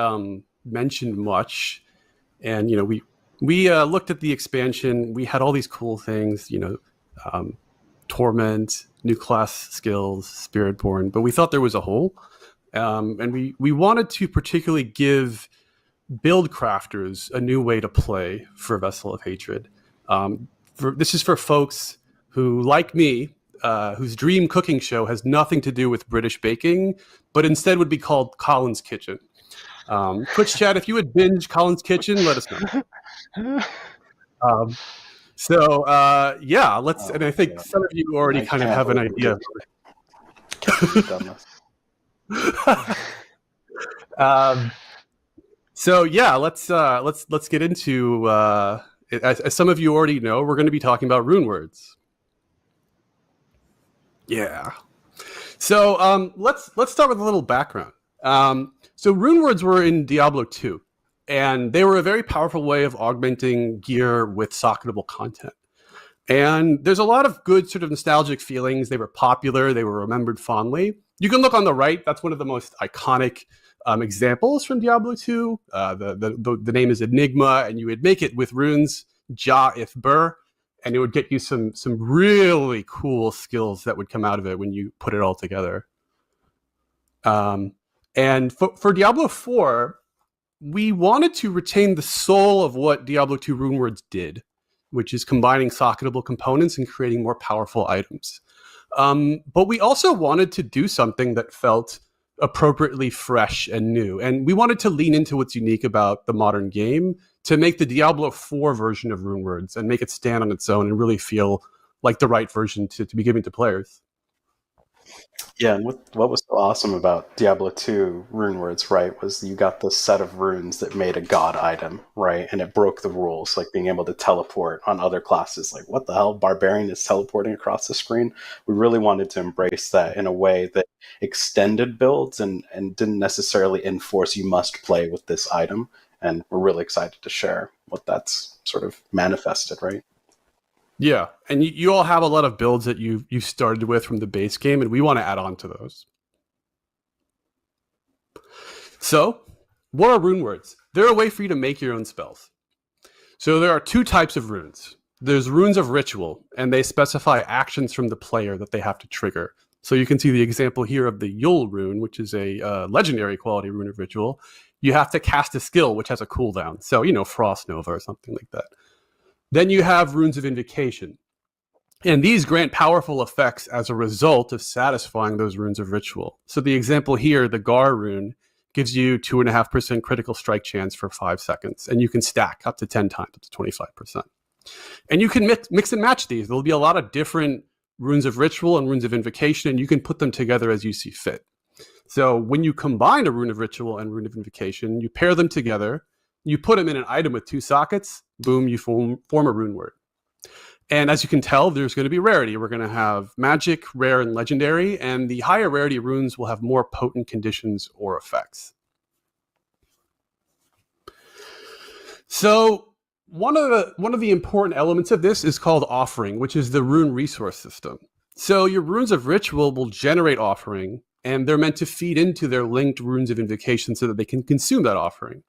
mentioned much. And we looked at the expansion. We had all these cool things, Torment, new class skills, Spiritborn, but we thought there was a hole, and we wanted to particularly give build crafters a new way to play for Vessel of Hatred. This is for folks who, like me, whose dream cooking show has nothing to do with British baking, but instead would be called Colin's Kitchen. Twitch chat, if you would binge Colin's Kitchen, let us know. Let's. And I think some of you already kind of have an idea. Let's get into. As some of you already know, we're going to be talking about rune words. Yeah. So let's start with a little background. So rune words were in Diablo II, and they were a very powerful way of augmenting gear with socketable content. And there's a lot of good sort of nostalgic feelings. They were popular. They were remembered fondly. You can look on the right. That's one of the most iconic examples from Diablo II. The name is Enigma, and you would make it with runes Ja if Bur, and it would get you some really cool skills that would come out of it when you put it all together. And for Diablo IV, we wanted to retain the soul of what Diablo II runewords did, which is combining socketable components and creating more powerful items. But we also wanted to do something that felt appropriately fresh and new. And we wanted to lean into what's unique about the modern game to make the Diablo IV version of runewords and make it stand on its own and really feel like the right version to be given to players. Yeah, and what was so awesome about Diablo 2 runewords, right, was you got this set of runes that made a god item, right, and it broke the rules, like being able to teleport on other classes. Like, what the hell, Barbarian is teleporting across the screen? We really wanted to embrace that in a way that extended builds and didn't necessarily enforce you must play with this item, and we're really excited to share what that's sort of manifested, right? Yeah, and you all have a lot of builds that you started with from the base game, and we want to add on to those. So, what are rune words? They're a way for you to make your own spells. So there are two types of runes. There's runes of ritual, and they specify actions from the player that they have to trigger. So you can see the example here of the Yul rune, which is a legendary quality rune of ritual. You have to cast a skill, which has a cooldown. So, Frost Nova or something like that. Then you have runes of invocation. And these grant powerful effects as a result of satisfying those runes of ritual. So the example here, the Gar rune, gives you 2.5% critical strike chance for 5 seconds. And you can stack up to 10 times, up to 25%. And you can mix and match these. There'll be a lot of different runes of ritual and runes of invocation, and you can put them together as you see fit. So when you combine a rune of ritual and rune of invocation, you pair them together, you put them in an item with 2 sockets, boom, you form a rune word. And as you can tell, there's going to be rarity. We're going to have magic, rare, and legendary, and the higher rarity runes will have more potent conditions or effects. So one of the important elements of this is called offering, which is the rune resource system. So your runes of ritual will generate offering, and they're meant to feed into their linked runes of invocation so that they can consume that offering.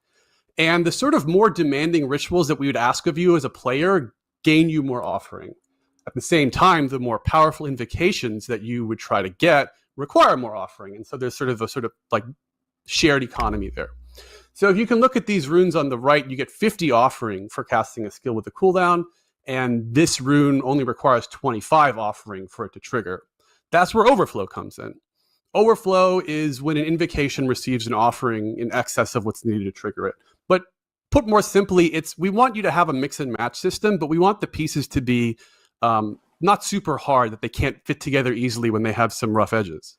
And the sort of more demanding rituals that we would ask of you as a player gain you more offering. At the same time, the more powerful invocations that you would try to get require more offering. And so there's sort of a like shared economy there. So if you can look at these runes on the right, you get 50 offering for casting a skill with a cooldown. And this rune only requires 25 offering for it to trigger. That's where overflow comes in. Overflow is when an invocation receives an offering in excess of what's needed to trigger it. But put more simply, we want you to have a mix and match system, but we want the pieces to be not super hard, that they can't fit together easily when they have some rough edges.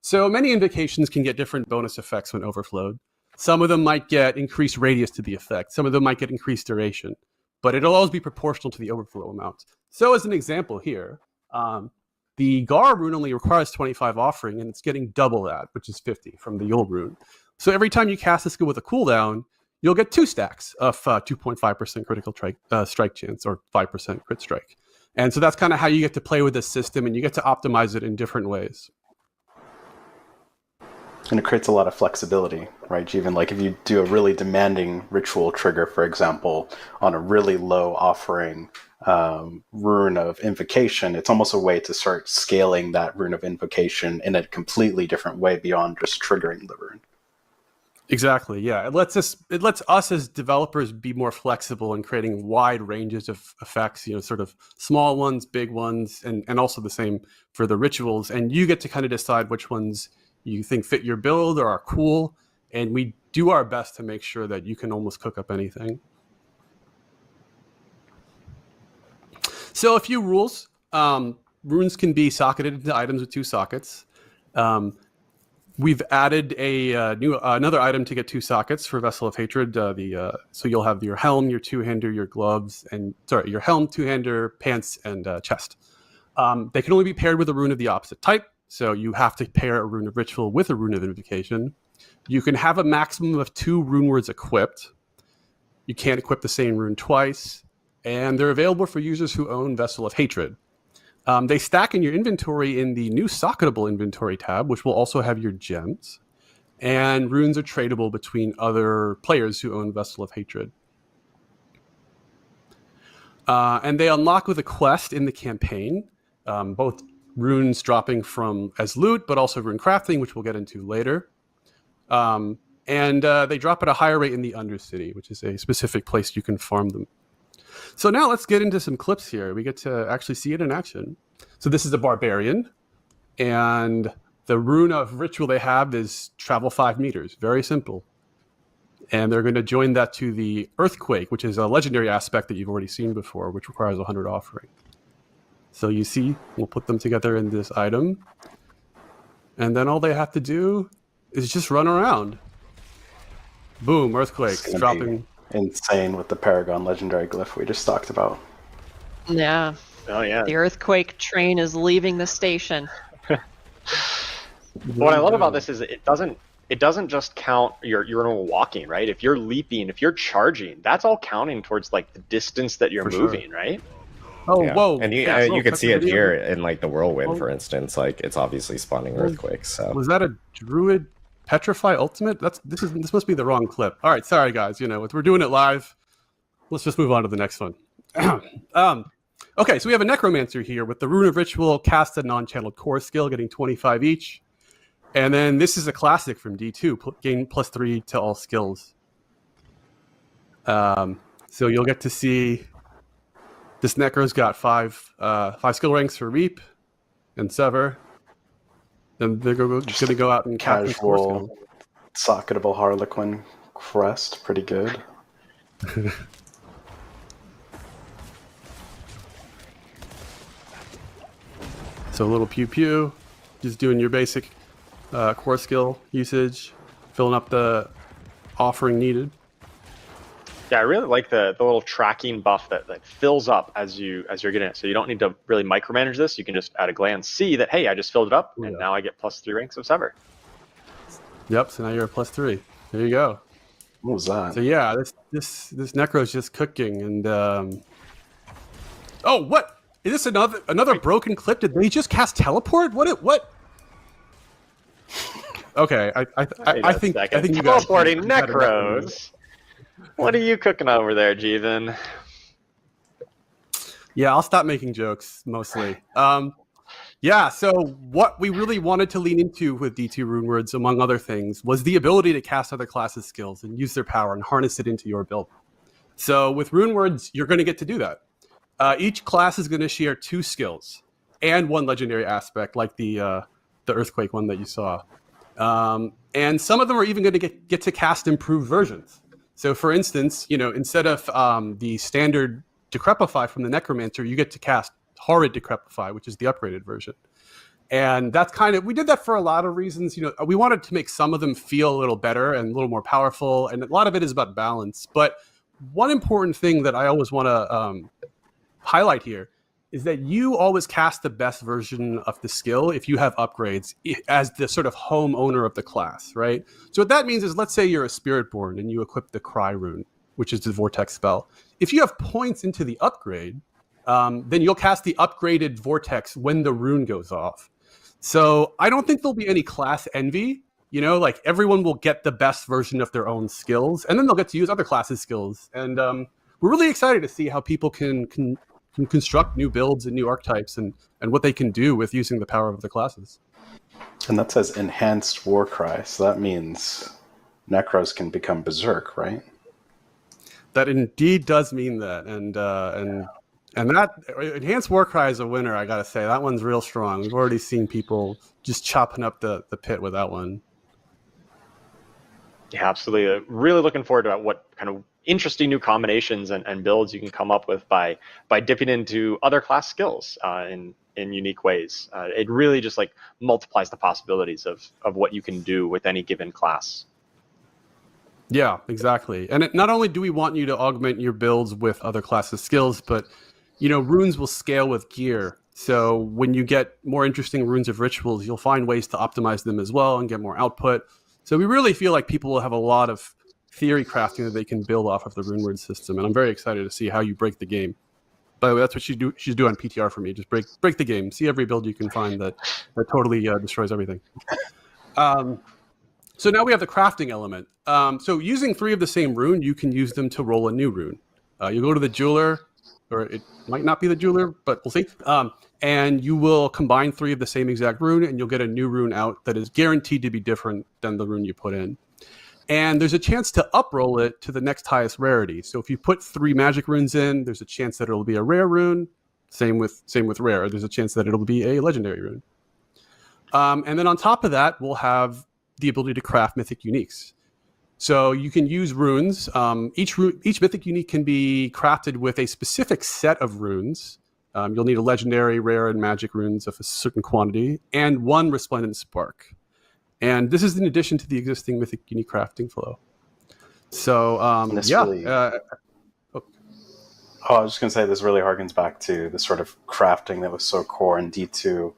So many invocations can get different bonus effects when overflowed. Some of them might get increased radius to the effect. Some of them might get increased duration, but it'll always be proportional to the overflow amount. So as an example here, the Gar rune only requires 25 offering, and it's getting double that, which is 50 from the Yule rune. So every time you cast a skill with a cooldown, you'll get 2 stacks of 2.5% critical strike chance, or 5% crit strike. And so that's kind of how you get to play with this system, and you get to optimize it in different ways. And it creates a lot of flexibility, right? Even like if you do a really demanding ritual trigger, for example, on a really low offering rune of invocation, it's almost a way to start scaling that rune of invocation in a completely different way beyond just triggering the rune. Exactly, yeah. It lets us as developers be more flexible in creating wide ranges of effects, sort of small ones, big ones, and also the same for the rituals. And you get to kind of decide which ones you think fit your build or are cool. And we do our best to make sure that you can almost cook up anything. So a few rules. Runes can be socketed into items with 2 sockets. We've added another item to get 2 sockets for Vessel of Hatred. So you'll have your helm, your 2-hander, your gloves, your helm, 2-hander, pants, and chest. They can only be paired with a rune of the opposite type. So you have to pair a rune of ritual with a rune of invocation. You can have a maximum of 2 rune words equipped. You can't equip the same rune twice. And they're available for users who own Vessel of Hatred. They stack in your inventory in the new socketable inventory tab, which will also have your gems. And runes are tradable between other players who own Vessel of Hatred. And they unlock with a quest in the campaign, both runes dropping as loot, but also rune crafting, which we'll get into later. And they drop at a higher rate in the Undercity, which is a specific place you can farm them. So now let's get into some clips here. We get to actually see it in action. So this is a barbarian, and the rune of ritual they have is travel 5 meters. Very simple. And they're going to join that to the earthquake, which is a legendary aspect that you've already seen before, which requires 100 offering. So you see, we'll put them together in this item. And then all they have to do is just run around. Boom, earthquake, dropping. Insane with the Paragon legendary glyph we just talked about. Yeah. Oh yeah. The earthquake train is leaving the station. What I love about this is it doesn't just count your normal walking, right? If you're leaping, if you're charging, that's all counting towards like the distance that you're moving, right? Oh, yeah. Whoa! And you can see it here in like the whirlwind, for instance. Like it's obviously spawning earthquakes. So was that a druid petrify ultimate? This must be the wrong clip. All right, sorry guys. We're doing it live. Let's just move on to the next one. Okay, so we have a necromancer here with the rune of ritual, cast a non-channeled core skill, getting 25 each. And then this is a classic from D2, gain +3 to all skills. So you'll get to see this necro's got 5 skill ranks for Reap and Sever. And they're going to go out and cast this core skill. Socketable Harlequin crest, pretty good. So a little pew pew, just doing your basic core skill usage, filling up the offering needed. Yeah, I really like the little tracking buff that fills up as you're getting it. So you don't need to really micromanage this. You can just at a glance see that, hey, I just filled it up, and now I get +3 ranks of Sever. Yep. So now you're at +3. There you go. What was that? So yeah, this necro's just cooking, and oh, what? Is this another broken clip? Did they just cast teleport? What? Okay, I think you guys teleporting necros. What are you cooking over there, Jeevan? Yeah, I'll stop making jokes mostly. Yeah, so what we really wanted to lean into with D2 Runewords, among other things, was the ability to cast other classes' skills and use their power and harness it into your build. So with Runewords, you're going to get to do that. Each class is going to share 2 skills and 1 legendary aspect, like the Earthquake one that you saw. And some of them are even going to get to cast improved versions. So for instance, instead of the standard Decrepify from the Necromancer, you get to cast Horrid Decrepify, which is the upgraded version. And that's we did that for a lot of reasons. We wanted to make some of them feel a little better and a little more powerful. And a lot of it is about balance. But one important thing that I always want to highlight here is that you always cast the best version of the skill if you have upgrades as the sort of home owner of the class, right? So what that means is, let's say you're a Spiritborn and you equip the Cry rune, which is the Vortex spell. If you have points into the upgrade, then you'll cast the upgraded Vortex when the rune goes off. So I don't think there'll be any class envy. Like everyone will get the best version of their own skills, and then they'll get to use other classes' skills. And we're really excited to see how people can construct new builds and new archetypes and what they can do with using the power of the classes. And that says enhanced war cry, so that means Necros can become berserk, right? That indeed does mean that, and that enhanced war cry is a winner. I gotta say, that one's real strong. We've already seen people just chopping up the pit with that one. Yeah, absolutely. Really looking forward to what kind of interesting new combinations and builds you can come up with by dipping into other class skills in unique ways. It really just multiplies the possibilities of what you can do with any given class. Yeah, exactly. And not only do we want you to augment your builds with other classes' skills, but runes will scale with gear. So when you get more interesting runes of rituals, you'll find ways to optimize them as well and get more output. So we really feel like people will have a lot of theory crafting that they can build off of the Runeword system, and I'm very excited to see how you break the game. By the way, that's what she's do on PTR for me. Just break the game. See every build you can find that totally destroys everything. So now we have the crafting element. So using 3 of the same rune, you can use them to roll a new rune. You go to the jeweler, or it might not be the jeweler, but we'll see. And you will combine 3 of the same exact rune, and you'll get a new rune out that is guaranteed to be different than the rune you put in. And there's a chance to uproll it to the next highest rarity. So if you put 3 magic runes in, there's a chance that it'll be a rare rune. Same with rare. There's a chance that it'll be a legendary rune. And then on top of that, we'll have the ability to craft mythic uniques. So you can use runes. Each mythic unique can be crafted with a specific set of runes. You'll need a legendary, rare, and magic runes of a certain quantity, and 1 resplendent spark. And this is in addition to the existing mythic unique crafting flow. So I was just going to say, this really harkens back to the sort of crafting that was so core in D2,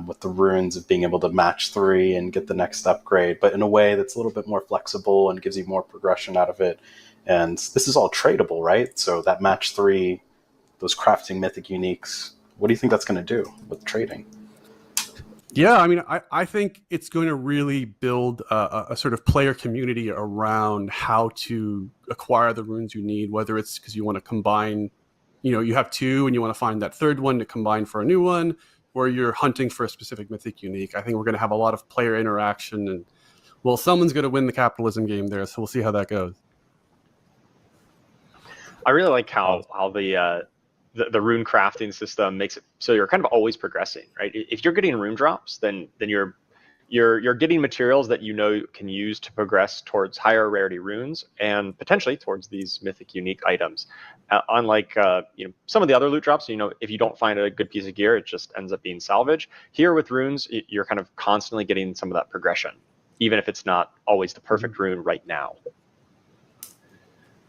with the runes of being able to match 3 and get the next upgrade, but in a way that's a little bit more flexible and gives you more progression out of it. And this is all tradable, right? So that match 3, those crafting mythic uniques, what do you think that's going to do with trading? Yeah, I mean, I think it's going to really build a sort of player community around how to acquire the runes you need, whether it's because you want to combine, you have 2 and you want to find that 3rd one to combine for a new one, or you're hunting for a specific mythic unique. I think we're going to have a lot of player interaction, and well, someone's going to win the capitalism game there, so we'll see how that goes. I really like how the rune crafting system makes it so you're kind of always progressing, right? If you're getting rune drops, then you're getting materials that can use to progress towards higher rarity runes and potentially towards these mythic unique items. Unlike some of the other loot drops, if you don't find a good piece of gear, it just ends up being salvage. Here with runes, you're kind of constantly getting some of that progression, even if it's not always the perfect rune right now.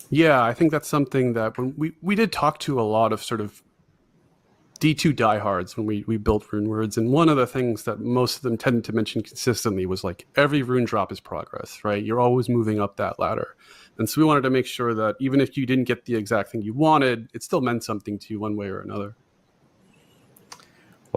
Yeah, I think that's something that when we did talk to a lot of sort of D2 diehards when we built Runewords, and one of the things that most of them tended to mention consistently was every rune drop is progress, right? You're always moving up that ladder. And so we wanted to make sure that even if you didn't get the exact thing you wanted, it still meant something to you one way or another.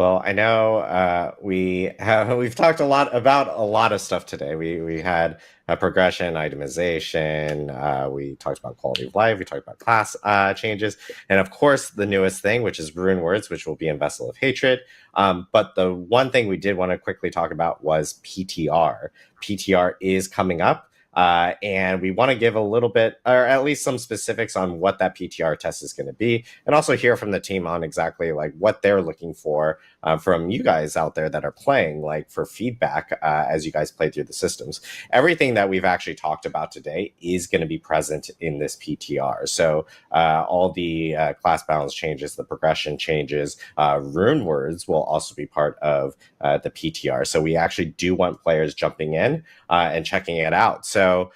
Well, I know we've talked a lot about a lot of stuff today. We had progression, itemization. We talked about quality of life. We talked about class changes, and of course, the newest thing, which is rune words, which will be in Vessel of Hatred. But the one thing we did want to quickly talk about was PTR. PTR is coming up. And we want to give a little bit, or at least some specifics on what that PTR test is going to be, and also hear from the team on exactly like what they're looking for from you guys out there that are playing, like for feedback as you guys play through the systems. Everything that we've actually talked about today is going to be present in this PTR. So all the class balance changes, the progression changes, rune words will also be part of the PTR. So we actually do want players jumping in and checking it out. So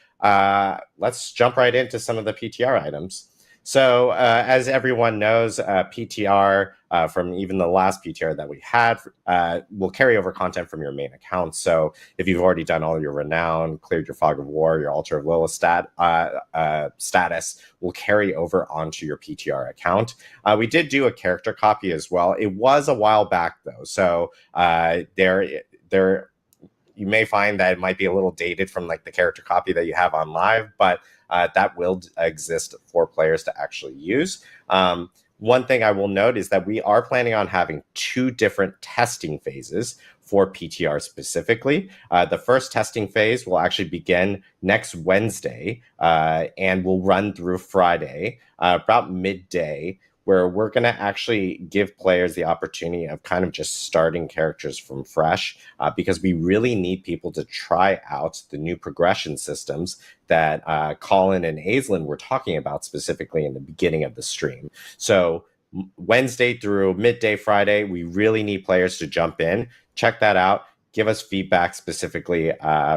let's jump right into some of the PTR items. So as everyone knows, PTR from even the last PTR that we had will carry over content from your main account. So if you've already done all your Renown, cleared your Fog of War, your Altar of Lilith status will carry over onto your PTR account. We did do a character copy as well. It was a while back though. So there you may find that it might be a little dated from like the character copy that you have on live, but that will exist for players to actually use. One thing I will note is that we are planning on having 2 different testing phases for PTR specifically. The first testing phase will actually begin next Wednesday and will run through Friday, about midday, where we're going to actually give players the opportunity of kind of just starting characters from fresh because we really need people to try out the new progression systems that Colin and Aislinn were talking about specifically in the beginning of the stream. So Wednesday through midday Friday, we really need players to jump in, check that out, give us feedback specifically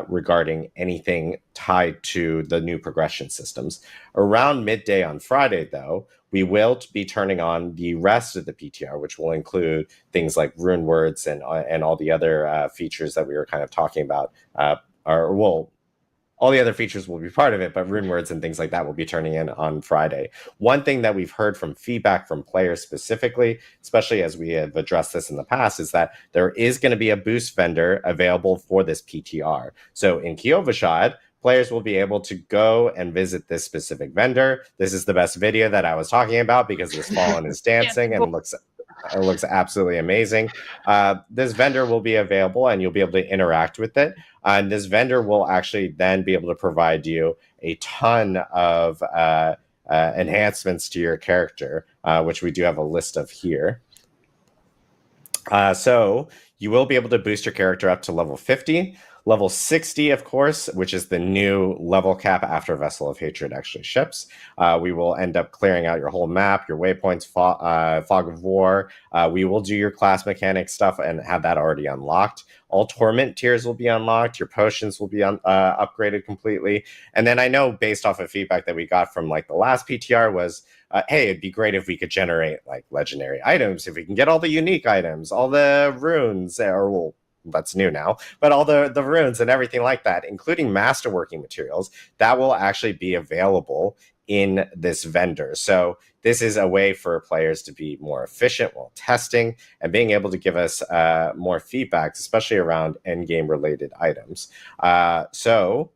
regarding anything tied to the new progression systems. Around midday on Friday, though, we will be turning on the rest of the PTR, which will include things like rune words and all the other features that we were kind of talking about. All the other features will be part of it, but rune words and things like that will be turning in on Friday. One thing that we've heard from feedback from players specifically, especially as we have addressed this in the past, is that there is going to be a boost vendor available for this PTR. So in Kiovashad, players will be able to go and visit this specific vendor. This is the best video that I was talking about because this Fallen is dancing and it looks absolutely amazing. This vendor will be available and you'll be able to interact with it. And this vendor will actually then be able to provide you a ton of enhancements to your character, which we do have a list of here. So you will be able to boost your character up to level 50. Level 60, of course, which is the new level cap after Vessel of Hatred actually ships. We will end up clearing out your whole map, your waypoints, Fog of War. We will do your class mechanic stuff and have that already unlocked. All Torment tiers will be unlocked. Your potions will be upgraded completely. And then I know based off of feedback that we got from like the last PTR was, hey, it'd be great if we could generate like legendary items, if we can get all the unique items, all the runes, that's new now, but all the runes and everything like that, including masterworking materials, that will actually be available in this vendor. So this is a way for players to be more efficient while testing and being able to give us more feedback, especially around endgame related items. So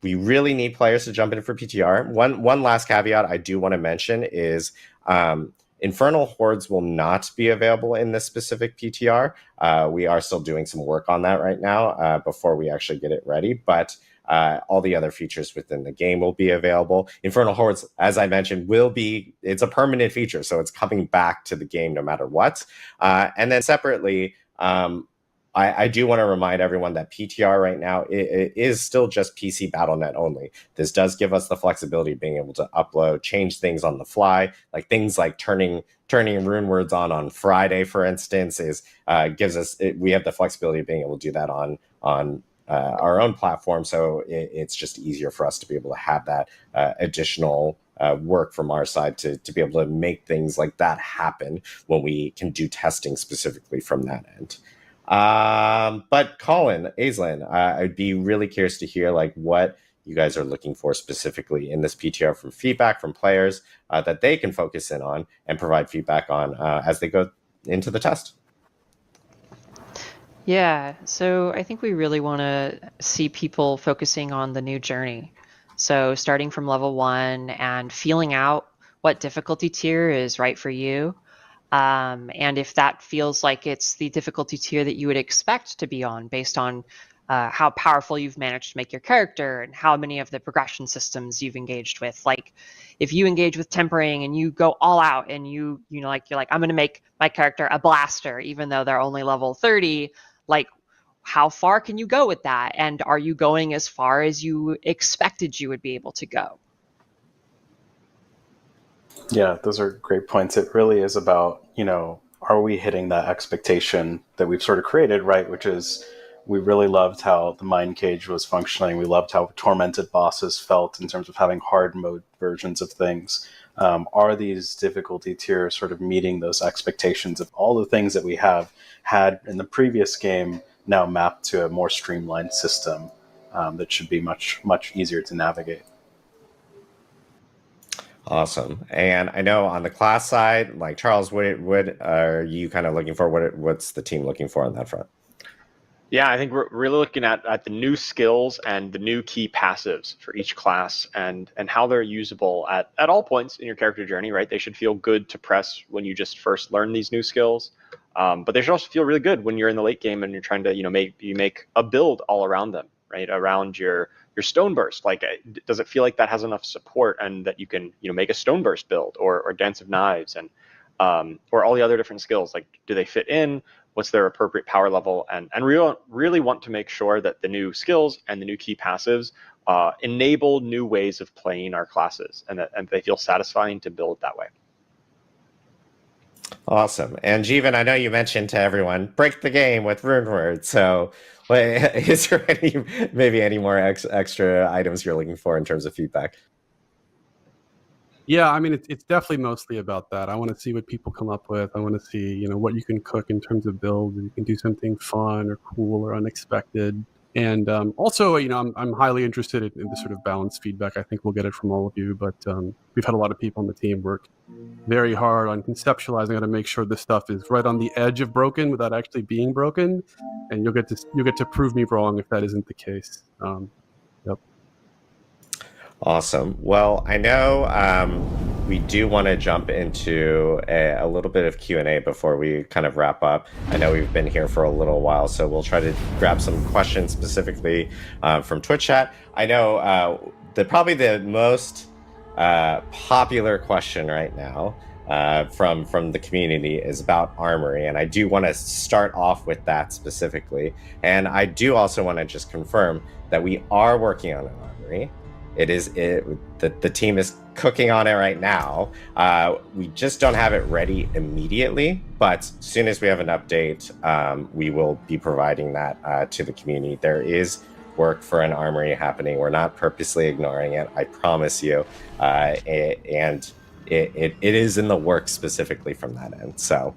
we really need players to jump in for PTR. One last caveat I do want to mention is Infernal Hordes will not be available in this specific PTR. We are still doing some work on that right now before we actually get it ready, but all the other features within the game will be available. Infernal Hordes, as I mentioned, it's a permanent feature, so it's coming back to the game no matter what. And then separately, I do want to remind everyone that PTR right now it is still just PC Battle.net only. This does give us the flexibility of being able to upload, change things on the fly, like things like turning rune words on Friday, for instance, gives us we have the flexibility of being able to do that on our own platform. So it's just easier for us to be able to have that additional work from our side to be able to make things like that happen when we can do testing specifically from that end. But Colin, Aislinn, I'd be really curious to hear like what you guys are looking for specifically in this PTR from feedback from players that they can focus in on and provide feedback on as they go into the test. Yeah, so I think we really want to see people focusing on the new journey. So starting from level 1 and feeling out what difficulty tier is right for you. And if that feels like it's the difficulty tier that you would expect to be on based on how powerful you've managed to make your character and how many of the progression systems you've engaged with. Like if you engage with tempering and you go all out and you're like, I'm going to make my character a blaster, even though they're only level 30, like how far can you go with that? And are you going as far as you expected you would be able to go? Yeah, those are great points. It really is about, are we hitting that expectation that we've sort of created, right? Which is, we really loved how the mind cage was functioning. We loved how tormented bosses felt in terms of having hard mode versions of things. Are these difficulty tiers sort of meeting those expectations of all the things that we have had in the previous game now mapped to a more streamlined system that should be much, much easier to navigate? Awesome. And I know on the class side, like Charles, what are you kind of looking for? What's the team looking for on that front? Yeah, I think we're really looking at the new skills and the new key passives for each class and how they're usable at all points in your character journey, right? They should feel good to press when you just first learn these new skills. But they should also feel really good when you're in the late game and you're trying to, make a build all around them, right? Around your stone burst. Like, does it feel like that has enough support and that you can, make a stone burst build or dance of knives and or all the other different skills? Like, do they fit in? What's their appropriate power level? And really want to make sure that the new skills and the new key passives enable new ways of playing our classes and they feel satisfying to build that way. Awesome. And Jeevan, I know you mentioned to everyone, break the game with rune words. So is there any more extra items you're looking for in terms of feedback? Yeah, I mean, it's definitely mostly about that. I want to see what people come up with. I want to see, what you can cook in terms of builds. You can do something fun or cool or unexpected. And also, I'm highly interested in the sort of balanced feedback. I think we'll get it from all of you. But we've had a lot of people on the team work very hard on conceptualizing how to make sure this stuff is right on the edge of broken without actually being broken. And you'll get to prove me wrong if that isn't the case. Yep. Awesome. Well, I know we do want to jump into a little bit of Q&A before we kind of wrap up. I know we've been here for a little while, so we'll try to grab some questions specifically from Twitch chat. I know probably the most popular question right now from the community is about armory, and I do want to start off with that specifically. And I do also want to just confirm that we are working on an armory. The team is cooking on it right now. We just don't have it ready immediately, but as soon as we have an update, we will be providing that to the community. There is work for an armory happening. We're not purposely ignoring it, I promise you. And it is in the works specifically from that end. So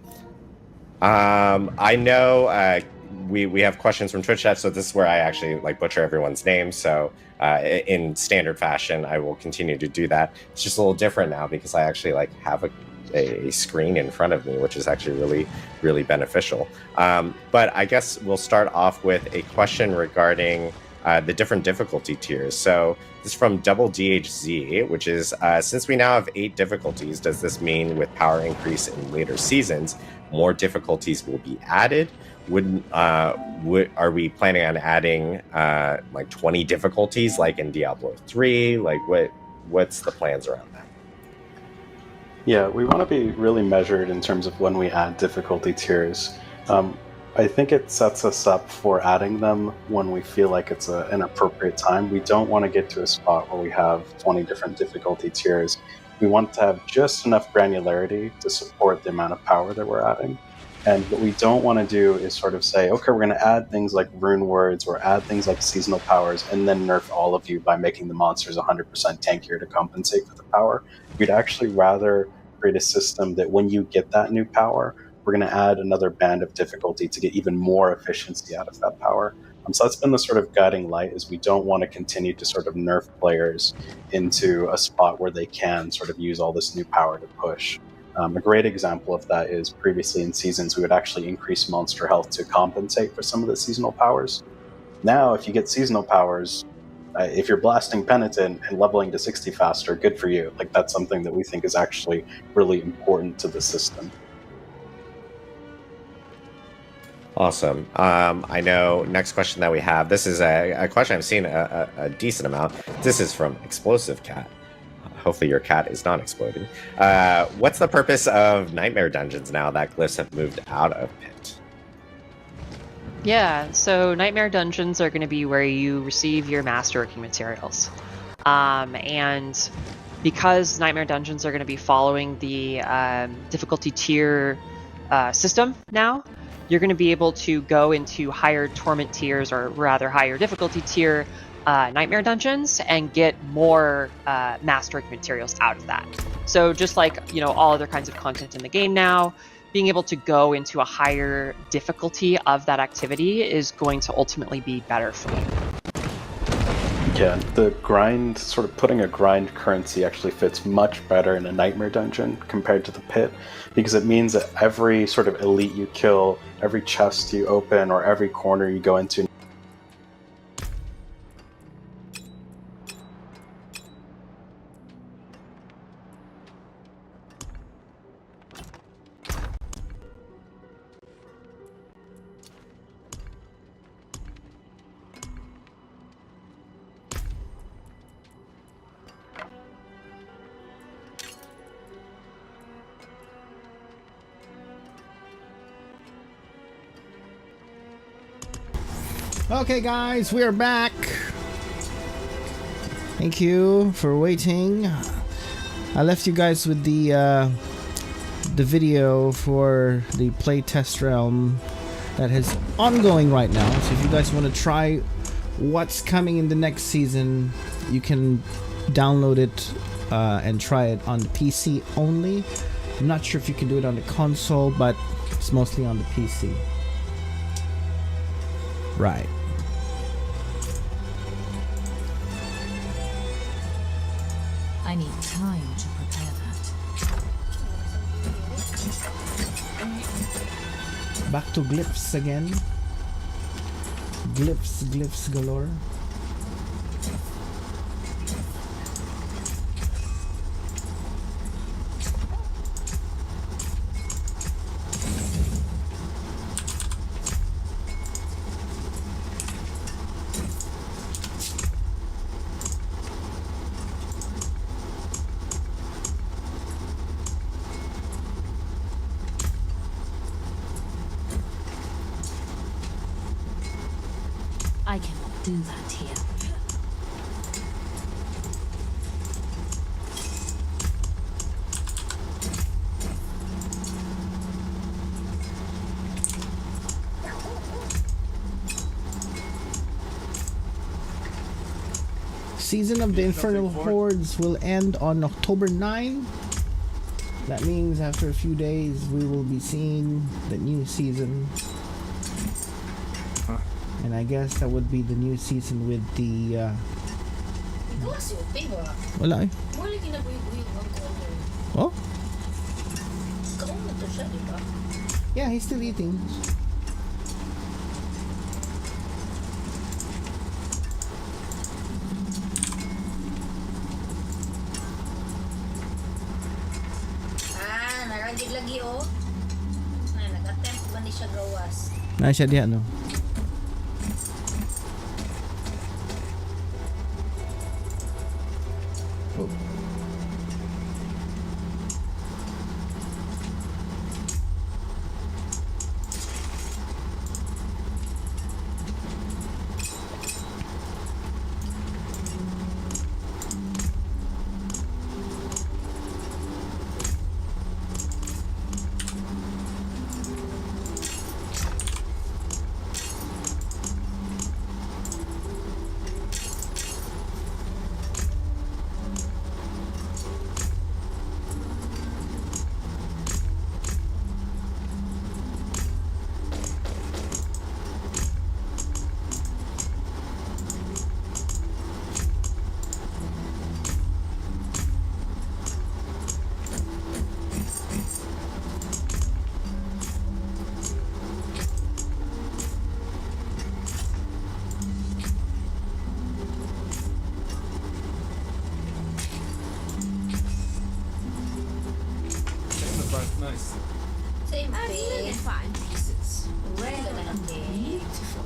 I know we have questions from Twitch chat, so this is where I actually butcher everyone's name. So in standard fashion, I will continue to do that. It's just a little different now because I actually have a screen in front of me, which is actually really, really beneficial. But I guess we'll start off with a question regarding the different difficulty tiers. So this is from Double DHZ, which is, since we now have 8 difficulties, does this mean with power increase in later seasons, more difficulties will be added? Are we planning on adding 20 difficulties like in Diablo 3? What's the plans around that? Yeah, we want to be really measured in terms of when we add difficulty tiers. I think it sets us up for adding them when we feel like it's an appropriate time. We don't want to get to a spot where we have 20 different difficulty tiers. We want to have just enough granularity to support the amount of power that we're adding. And what we don't want to do is sort of say, okay, we're going to add things like rune words or add things like seasonal powers and then nerf all of you by making the monsters 100% tankier to compensate for the power. We'd actually rather create a system that when you get that new power, we're going to add another band of difficulty to get even more efficiency out of that power. So that's been the sort of guiding light, is we don't want to continue to sort of nerf players into a spot where they can sort of use all this new power to push. A great example of that is previously in seasons we would actually increase monster health to compensate for some of the seasonal powers. Now, if you get seasonal powers, if you're blasting Penitent and leveling to 60 faster, good for you. Like, that's something that we think is actually really important to the system. Awesome. I know next question that we have, this is a question I've seen a decent amount. This is from Explosive Cat. Hopefully your cat is not exploding. What's the purpose of Nightmare Dungeons now that glyphs have moved out of Pit? Yeah, so Nightmare Dungeons are going to be where you receive your masterworking materials. And because Nightmare Dungeons are going to be following the difficulty tier system now, you're going to be able to go into higher torment tiers, or rather higher difficulty tier Nightmare Dungeons, and get more masterworking materials out of that. So just like, you know, all other kinds of content in the game now, being able to go into a higher difficulty of that activity is going to ultimately be better for you. Yeah, the grind, sort of putting a grind currency actually fits much better in a Nightmare Dungeon compared to the Pit, because it means that every sort of elite you kill, every chest you open, or every corner you go into, Okay, guys, we are back. Thank you for waiting. I left you guys with the video for the playtest realm that is ongoing right now. So if you guys want to try what's coming in the next season, you can download it and try it on the PC only. I'm not sure if you can do it on the console, but it's mostly on the PC. Right. I need time to prepare that. Back to glyphs again. Glyphs galore. I cannot do that here. Season of the Infernal Hordes will end on October 9. That means after a few days we will be seeing the new season. And I guess that would be the new season with the wala eh. Oh? Yeah, he's still eating. Naragid lagi oh. Nag-attempt ba ni siya gawas? Na siya diha no. Same face. Fine pieces. Rare and Beautiful.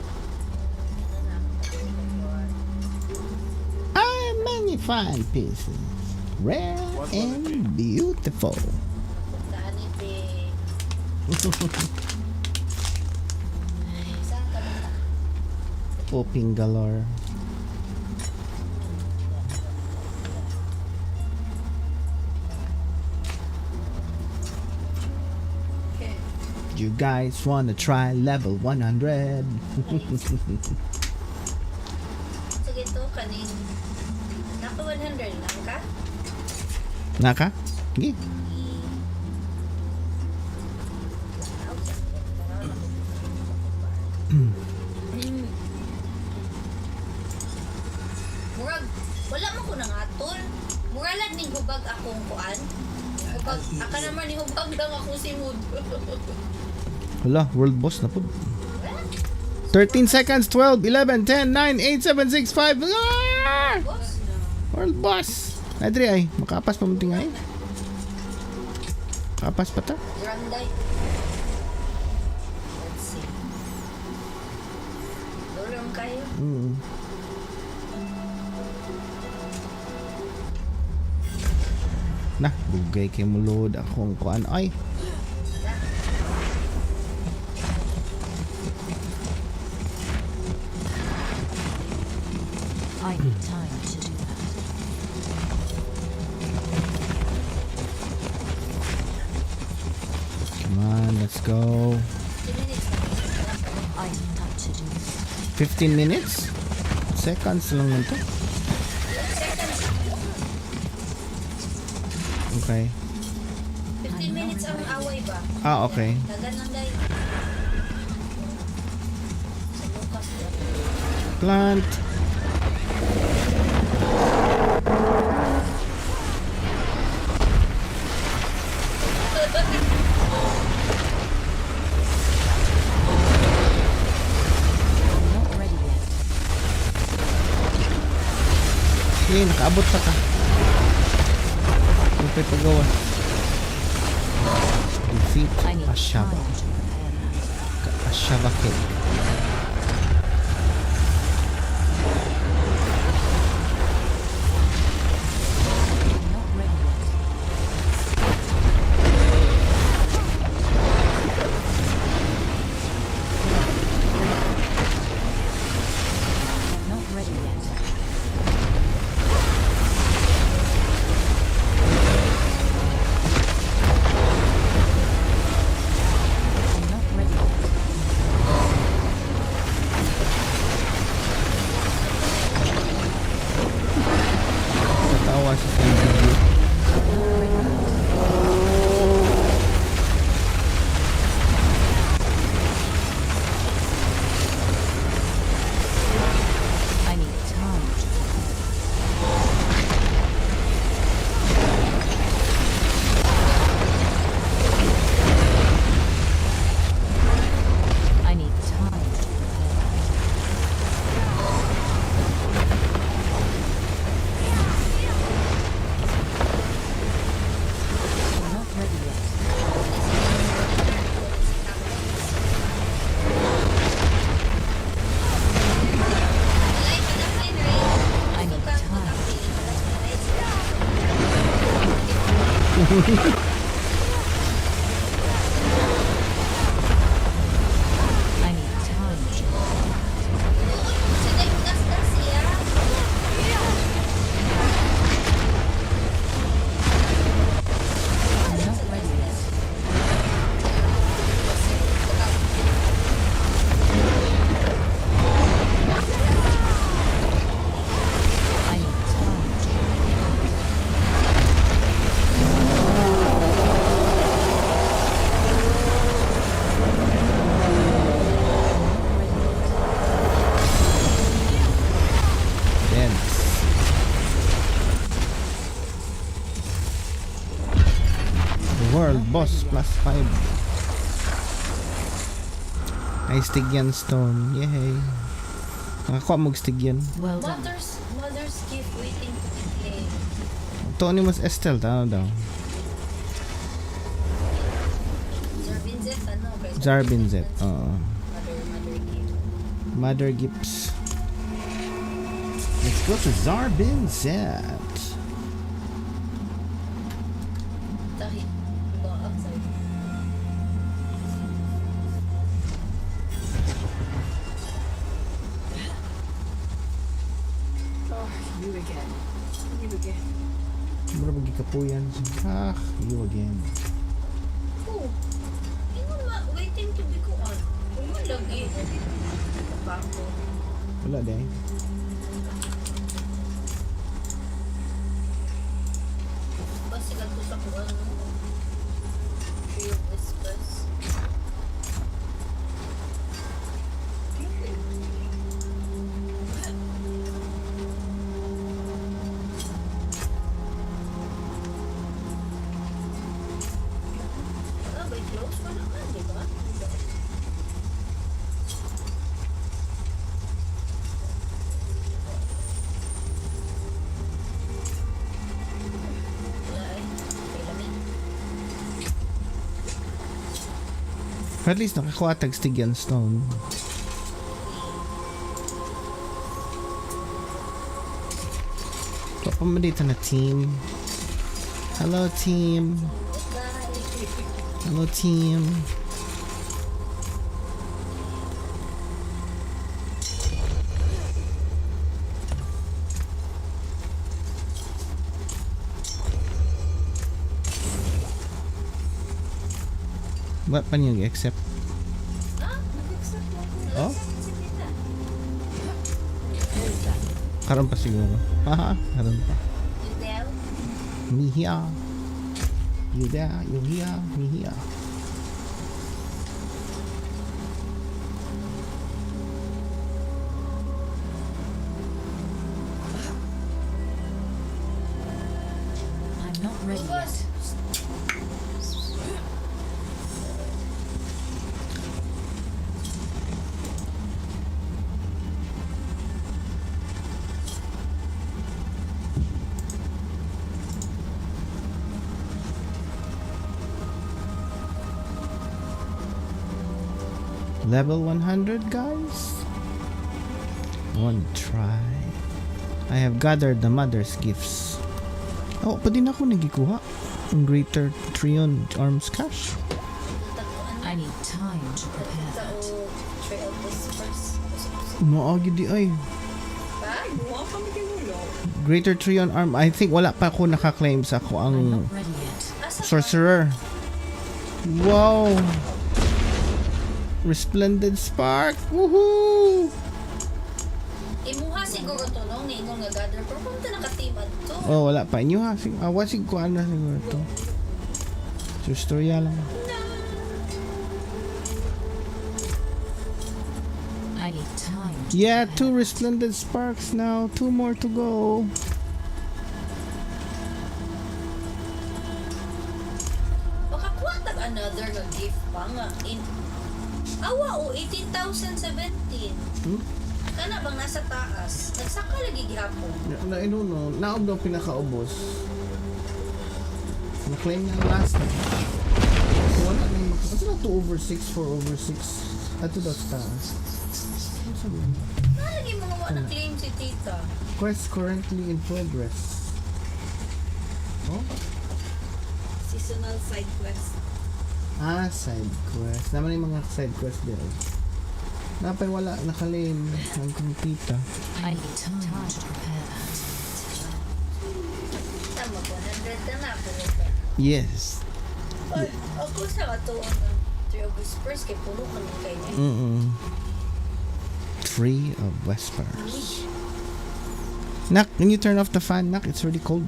Many fine pieces. Rare and beautiful. Popping galore. You guys wanna try level 100? Sige to, kanin. Naka 100 lang ka? Naka? Sige. Murag, wala man ko nang atol. Murag lang ning hubag akong kuan. Hubag, aka naman ni hubag lang akong simud. Hala, world boss na po. 13 seconds, 12, 11, 10, 9, 8, 7, 6, 5. Ah! World boss. Adri ay, makapas pa munting ay. Kapas pa ta? Granday. Let's see. Doram kayo. Nah, bugay kay mulod akong kuan ay. I need time to do that. Come on, let's go. I need time to do this. 15 minutes? Seconds lang nito. Okay. 15 minutes ang away ba? Ah, okay. Dagan lang dahil. Plant. Sige, nakaabot pa ka. Lupay pagawa. Defeat Ashaba. Ashaba kill. Boss plus 5. Ay Stygian Stone. Yay. Nakakuha mo Stygian. Well done. Mother's gift waiting to be played. Ito ni mas Estel. Tama daw. Zeth, ano? Zarbin Zeth. Mother gift. Mother Gips. Let's go to Zarbin Zeth. Tahi. Go outside. Oh, you again. You again. Mura magikapuyan. You again. Oh. Ingon ma, waiting to be kuan. Ingon lagi. Bako. Wala day. Basi kadto sa kuan. Feel whispers. May close pa naman, di ba? At least nakakuha tag Stygian Stone. Papamadita na team. Hello team. Hello team. What pa niyong accept? Oh? Karon pa siguro. Haha, karon pa. Mihia. You there, you here, me here. I'm not ready yet. Level 100, guys. One try. I have gathered the mother's gifts. Oh, pa din ako nagikuha. Ang Greater Trion Arms Cache. I need time to prepare that. Trail whispers. Maagi di ay. Ay, buha kami kinulo. Greater Trion Arm. I think wala pa ako nakaklaim sa ako ang Sorcerer. Wow. Resplendent Spark. Woohoo! Imuha siguro to no, ni ingon nga gather. Pero kung nakatimad to. Oh, wala pa. Inyo ha. Wasig ko ano siguro to. So, storya lang. I need time. Yeah, 2 Resplendent Sparks now. 2 more to go. Makakuha tag another nga gift pa nga. Awa o 18,017. Kana bang nasa taas? Nagsaka lagi gihapon. I don't know. Naob daw pinakaubos. Na-claim niya last time. Wala na yung... What's na 2/6, 4/6? Ato daw sa taas. Ano sabi? Nalagi mga wala claim si tita. Quest currently in progress. Oh? Seasonal side quest. Ah, side quest. Naman yung mga side quest din. Napay wala, nakalim. Ang kumpita. I need time to prepare that. Tama po, 100 na na po. Yes. Ay, ako sa kato ang Tree of Whispers kay puno ka nung kayo niya. Tree of Whispers. Nak, can you turn off the fan, Nak? It's really cold.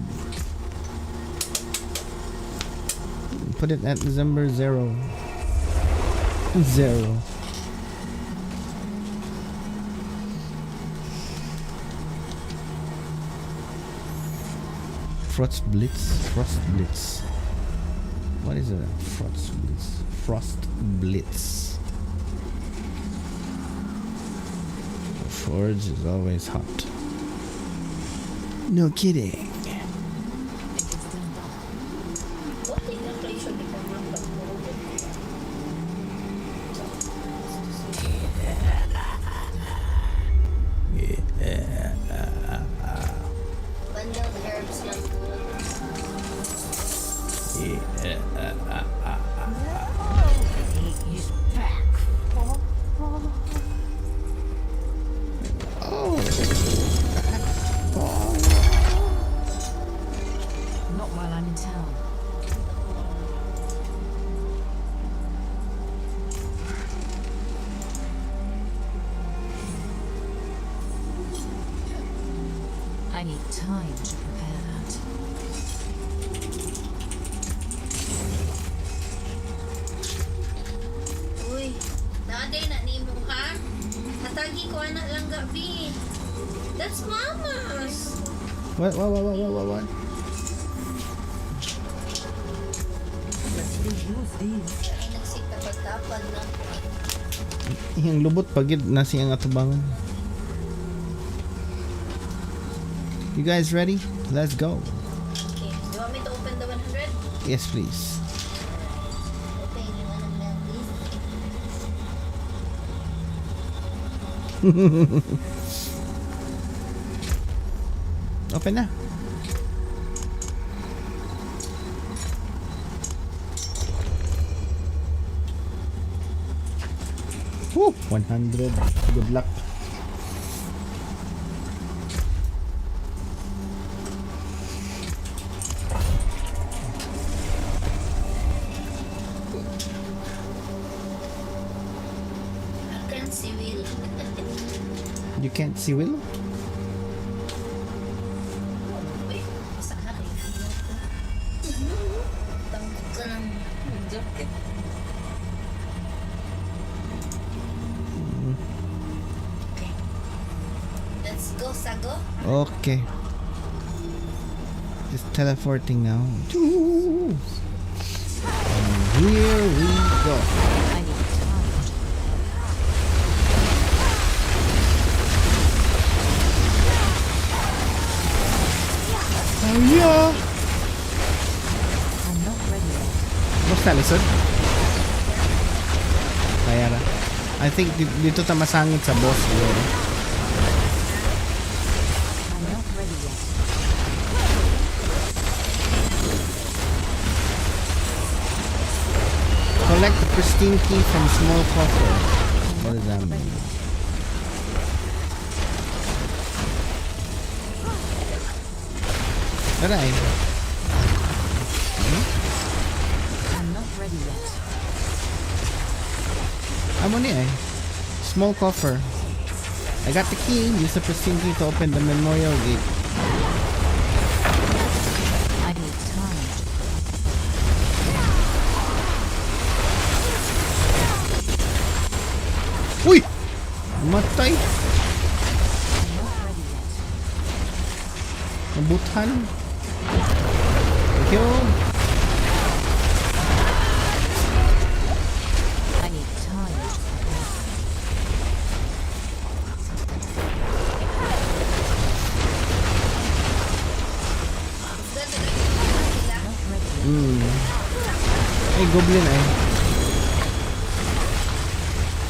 Put it at December 0. Frost Blitz. What is it? Frost Blitz. The forge is always hot. No kidding. I need time to prepare that. Uy, naday na ni mo ha? Atagi ko anak lang gabi. That's mama's. What? Ay, nagsitapad-tapad na. Yung lubot pagid na siyang atubangan. You guys ready? Let's go. Okay, you want me to open the 100? Yes, please. Open yung ano na, please. Open na. Woo! 100. Good luck. I can't see Will. You can't see Will? Wait, basa na rin. Tangkot ka ng jacket. Okay. Let's go, Sago. Okay. Just teleporting now. And here we go. Oh yeah! I'm not ready yet. Basta lisod. Kaya na. I think dito ta masangit sa boss siguro. I'm not ready yet. Collect the pristine key from small coffer. What does that mean? Aray. I'm not ready yet. Amo ni eh. Small coffer. I got the key. Use the pristine key to open the memorial gate. I need time. Uy! Matay! Nabutan. Thank you. I need time. Ay, goblin ay.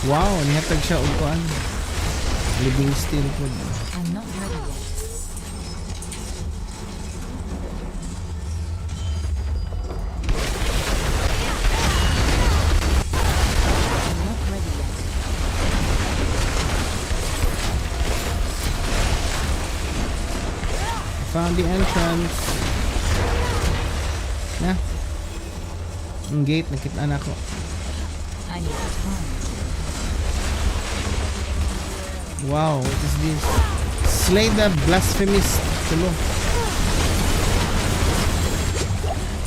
Wow, nihatag siya og kuan. Living still po. I'm not ready yet. Found the entrance. Na. Ang gate, nakita na ko. I need time. Wow, what is this? Slay the blasphemous tulo.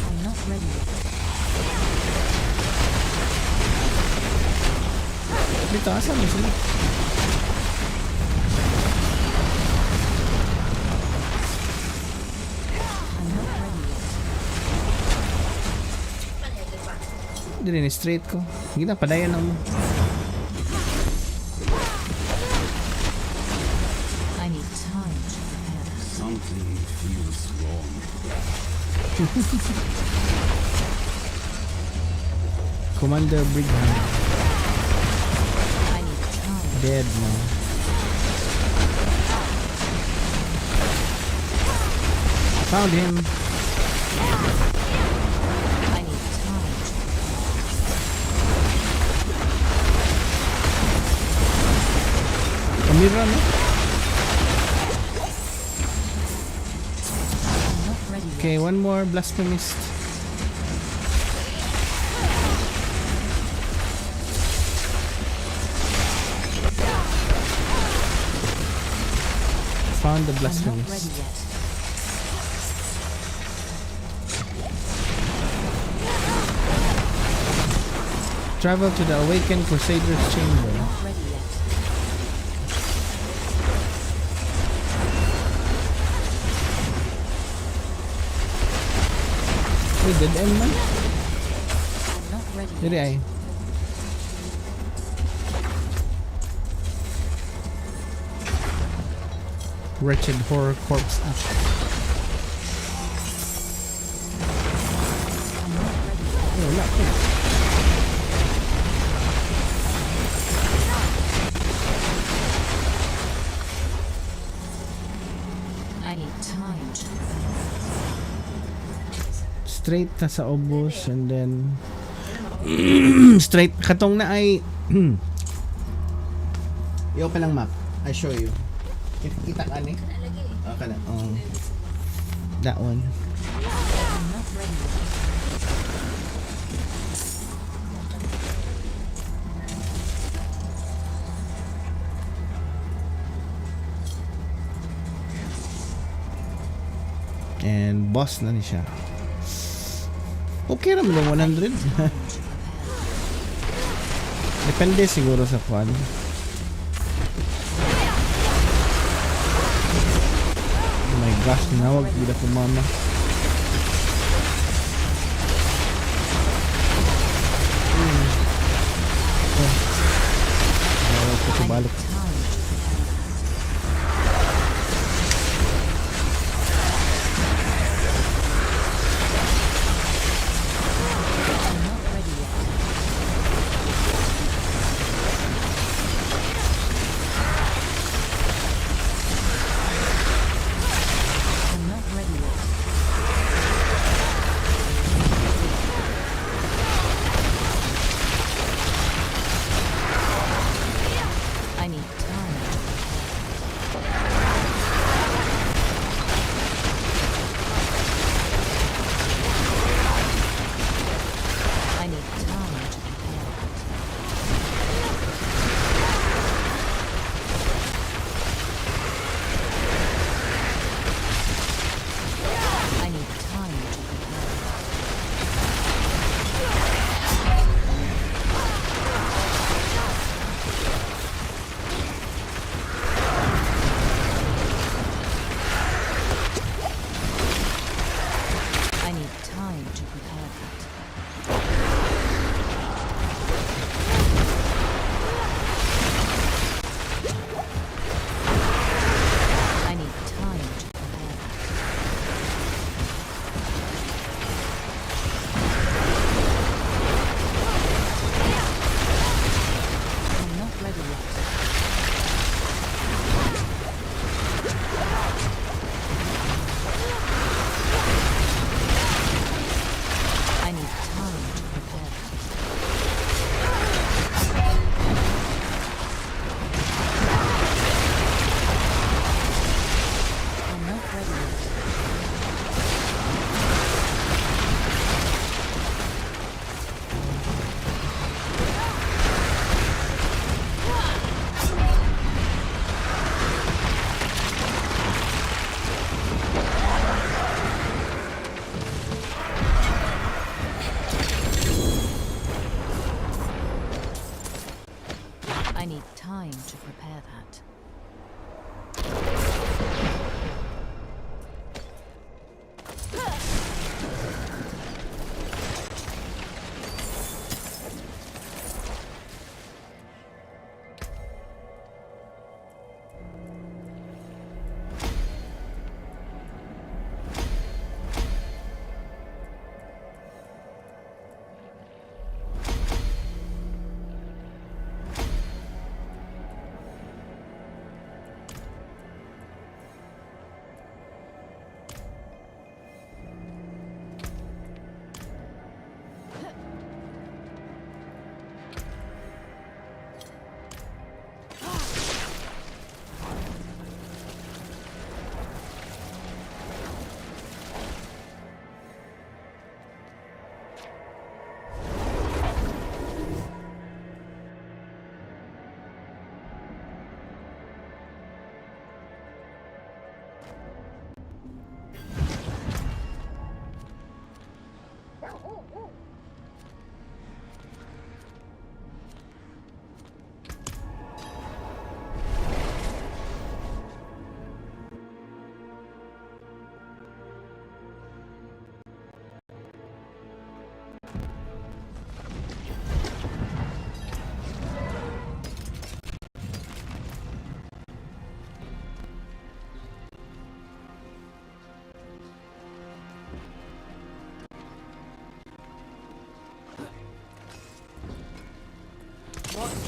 I'm not ready yet. Dito, asan mo sila? I'm not ready yet. Dili ni straight ko. Hindi na, padayan na mo. I need time to prepare. Something feels wrong. Commander Brigham. I need time. Dead now. Found him. I need time. Kamira no? I'm not ready yet. Okay, one more blasphemist. found the I'm not ready blasphemous. yet. Travel to the awakened Crusader's chamber. Not ready yet. Wait, dead end man? I'm not ready yet. Dili ay. Wretched horror corpse up. Oh, wala ko. I need time to Straight na sa obos and then straight katong na ay i-open lang map. I show you. Kita ka ni? Oh, kana. Oh. That one. I'm not ready yet. And boss na ni siya. Okay naman yung 100. Depende siguro sa kwan. Oh my gosh, nawag gila ko mama. Nawag ko balik. I'm not ready yet.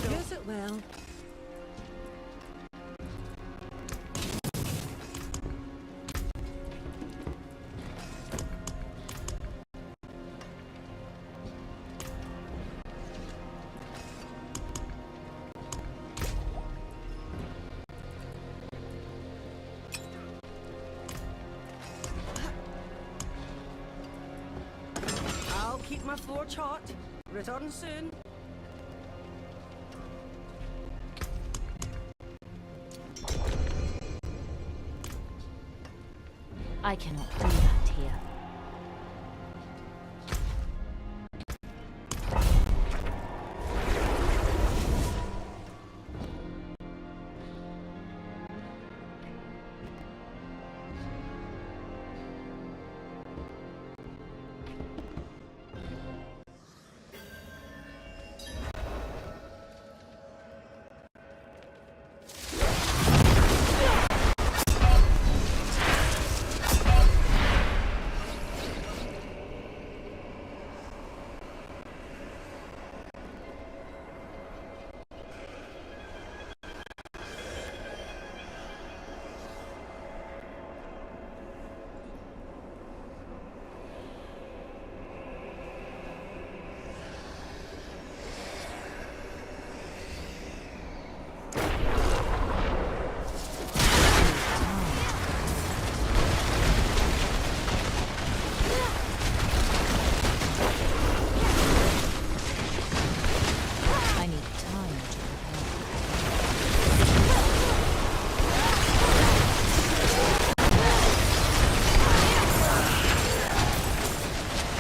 Use it well. I'll keep my forge hot. Return soon. I cannot do that here.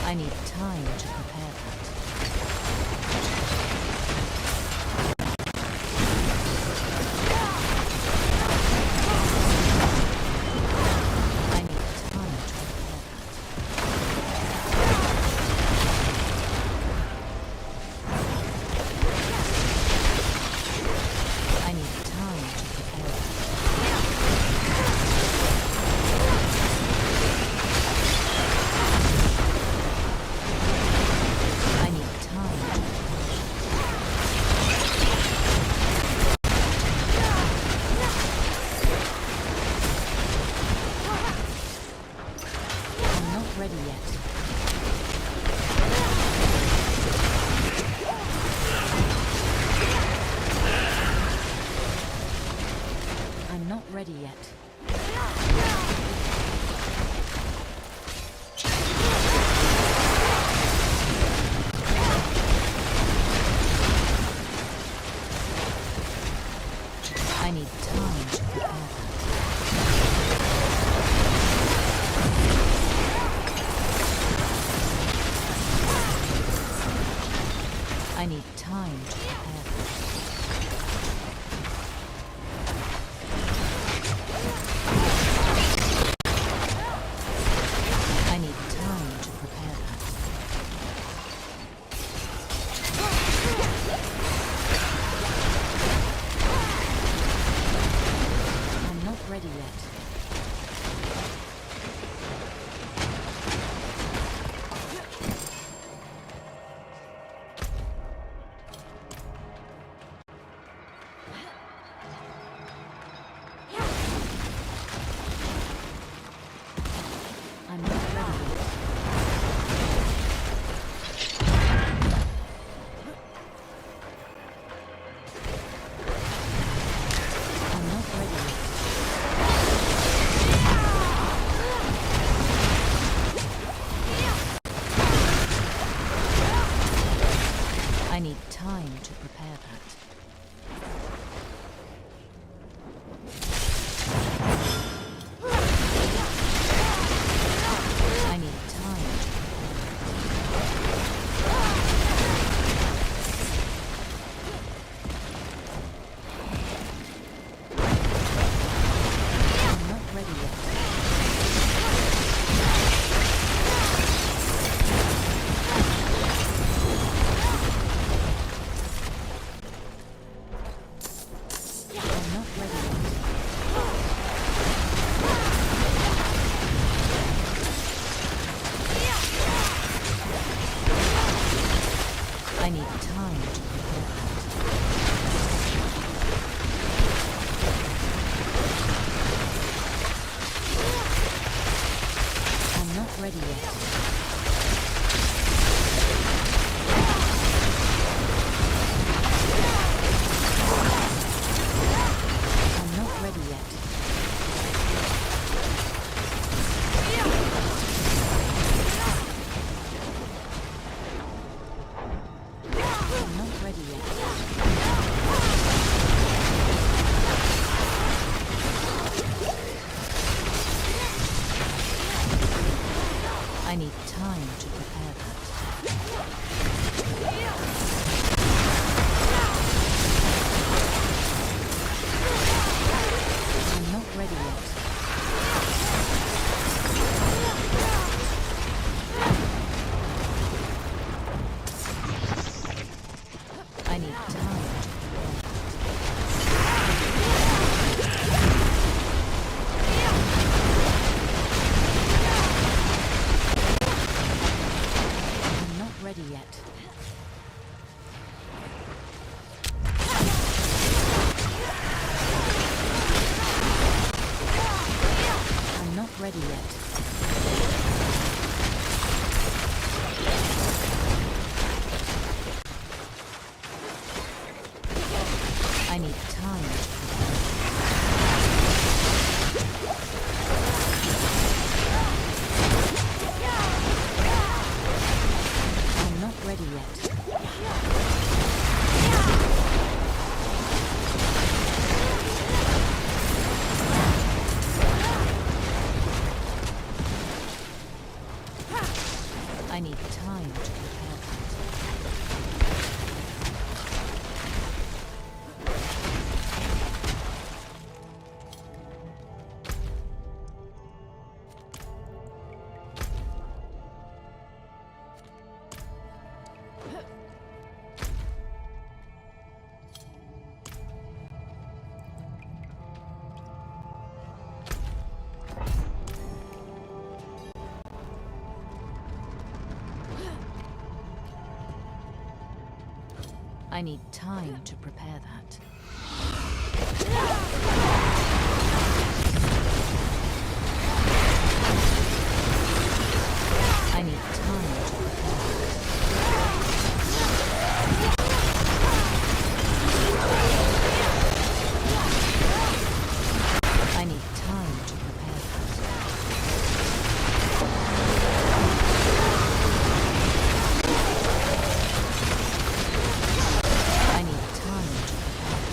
I need time to prepare that. I need time to prepare that. I need time to prepare I need time to I'm not ready yet. I'm not ready yet. I need time to prepare that. I need time to prepare that. ready yet. I'm not ready yet. I'm not ready yet. I need time to prepare that. I'm not ready yet. I need time to I'm not ready yet. I'm not ready yet. I need time to I'm not ready yet. I need time to prepare that. I need time to prepare that. I need time to prepare that. I need time to prepare that. I need time to prepare that.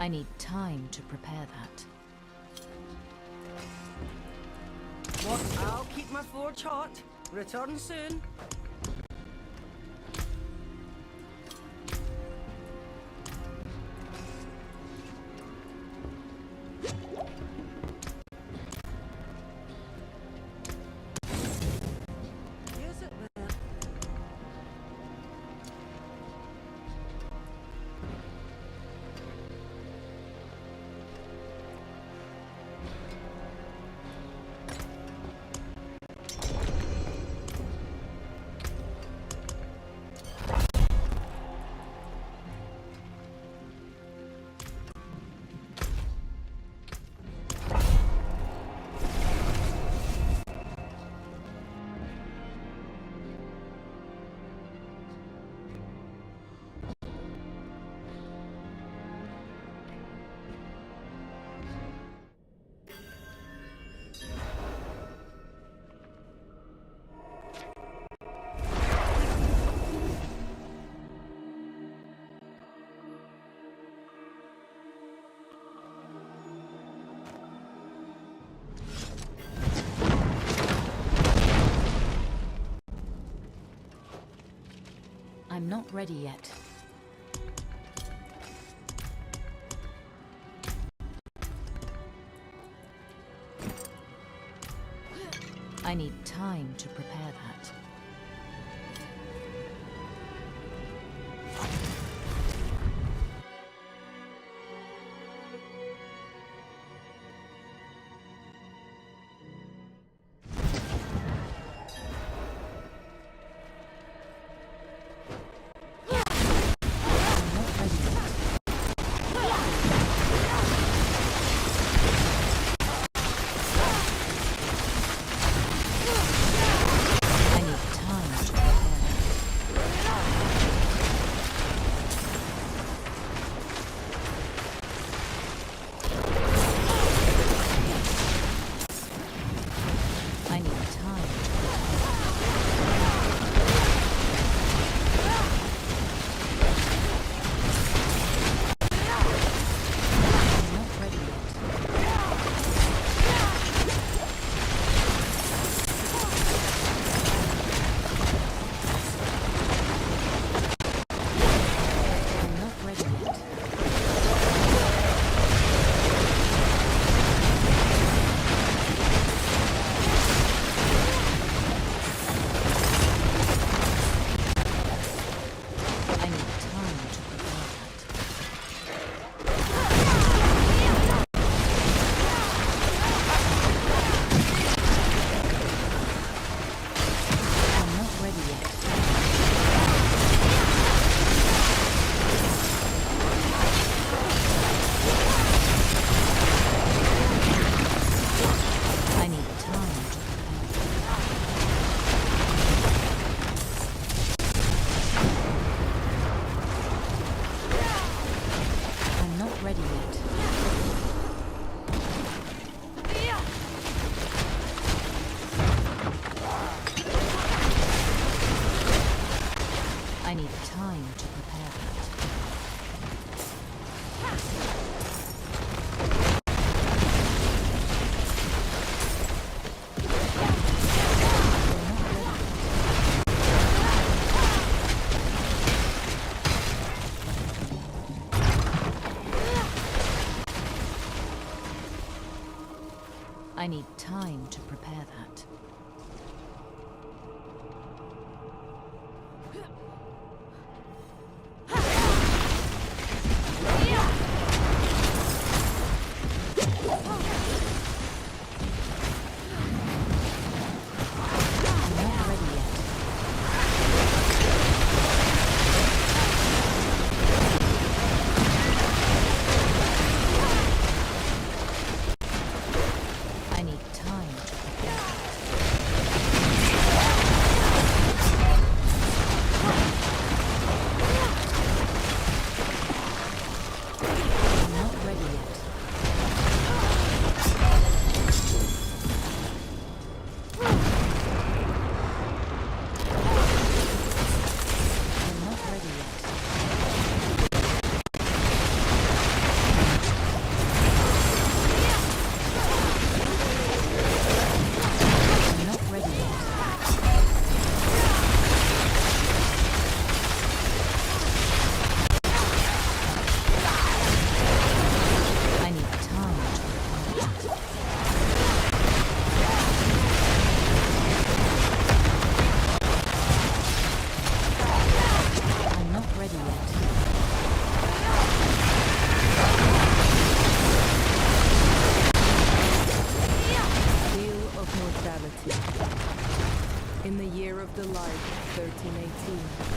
I need time to prepare that. What? I'll keep my forge hot. Return soon. Use it there. I'm not ready yet. I need time to prepare that. I need time to prepare that. I need time to prepare that. In the year of the light, 1318,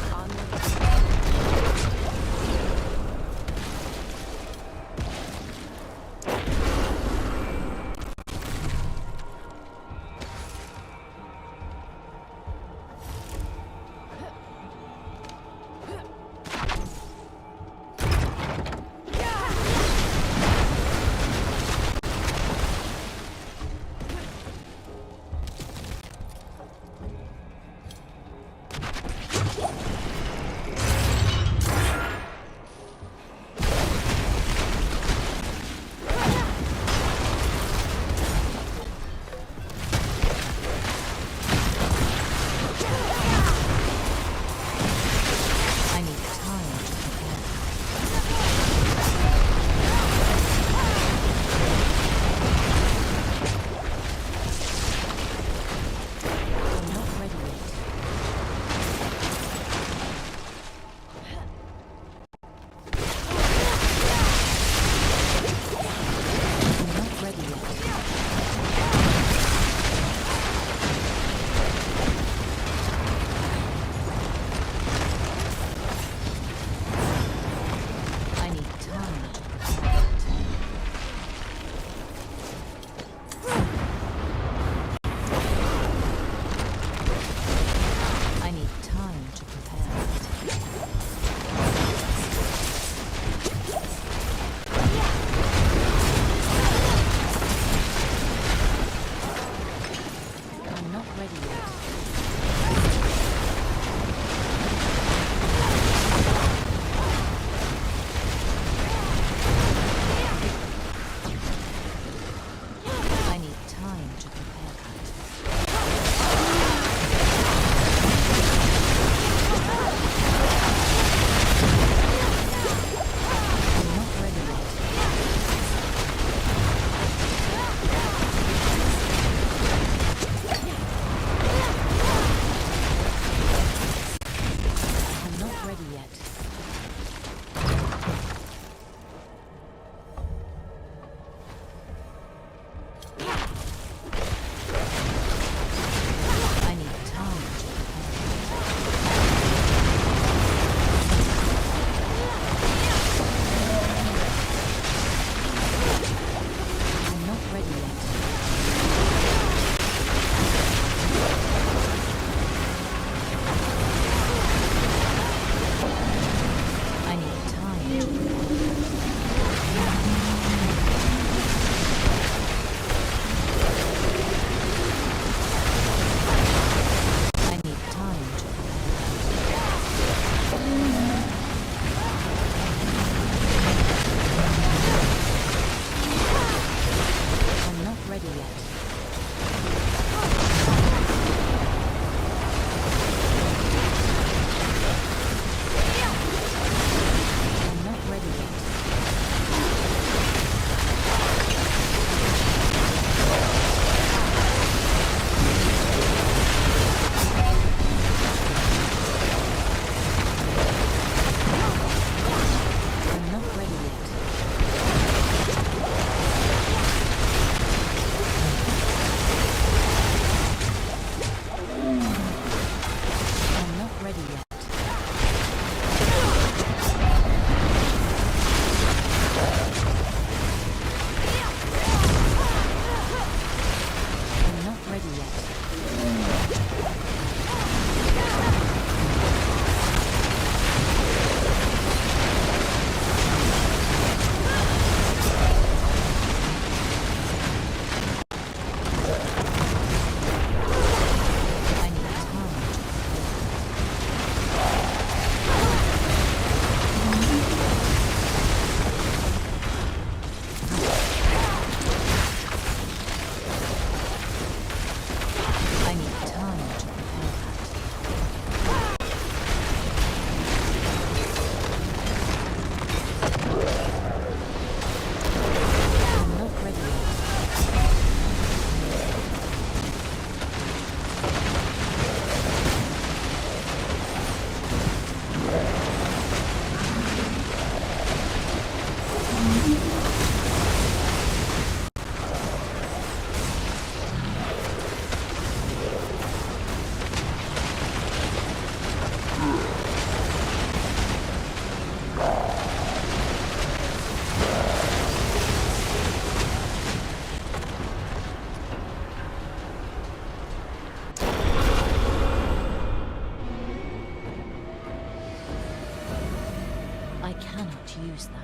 use that.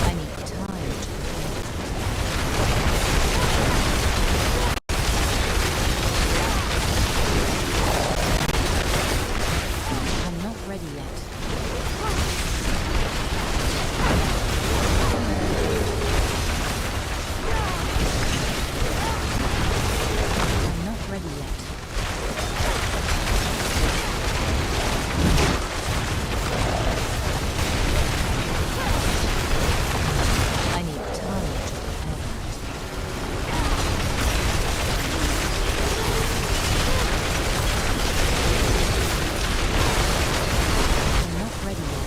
I need time to prepare. I'm not ready yet. I'm not ready yet. I need time to prepare that. I'm not ready yet.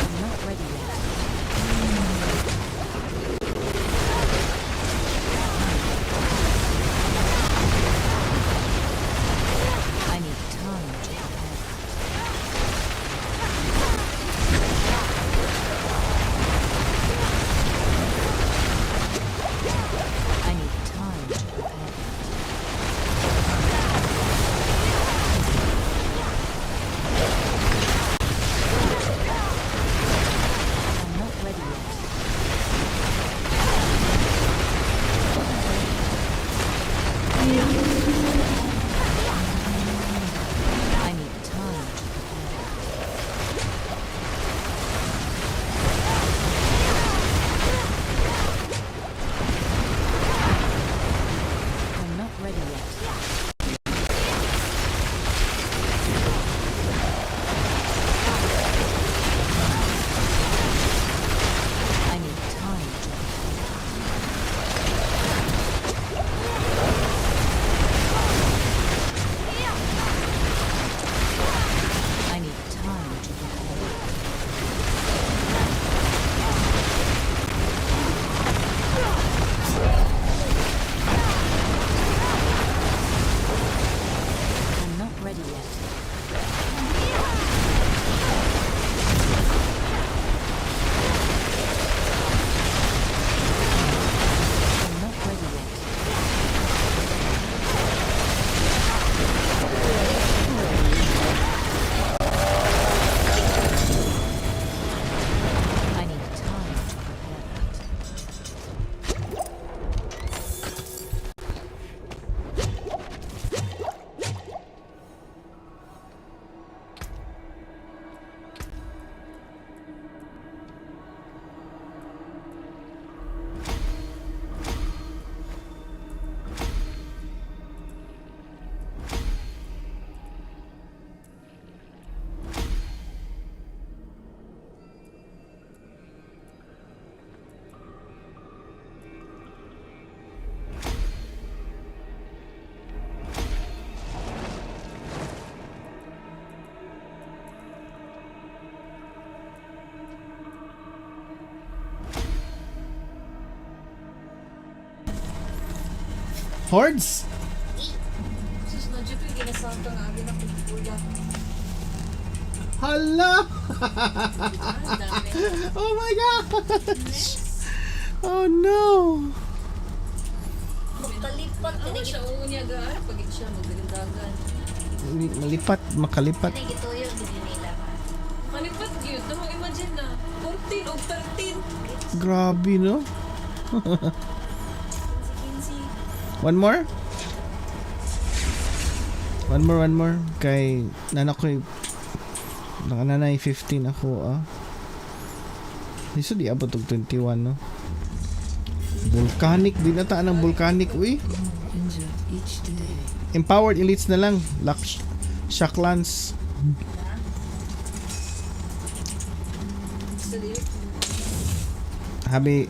I'm not ready yet. I need time to prepare that. I need time to prepare that. I'm not ready yet. I need time to prepare. I'm not ready yet. I need time to I need time to prepare. I'm not ready yet. I'm not ready yet. I need time to prepare that. Hordes? Sus, nadyo ko yung ginasaka nga agad na pagpula. Hala! Oh my god! Oh no! Makalipat ka na siya unya gaan pag siya magdagandagan. Malipat, makalipat. Gituyo din nila. Makalipat yun. Tama imagine na. 14 o 13. Grabe, no? 15. One more? One more. Kay nanak ko nakananay 15 ako, ah. Isa di abot og 21, no? Volcanic, di nataan ng volcanic, uy. Empowered elites na lang. Shacklans. Habi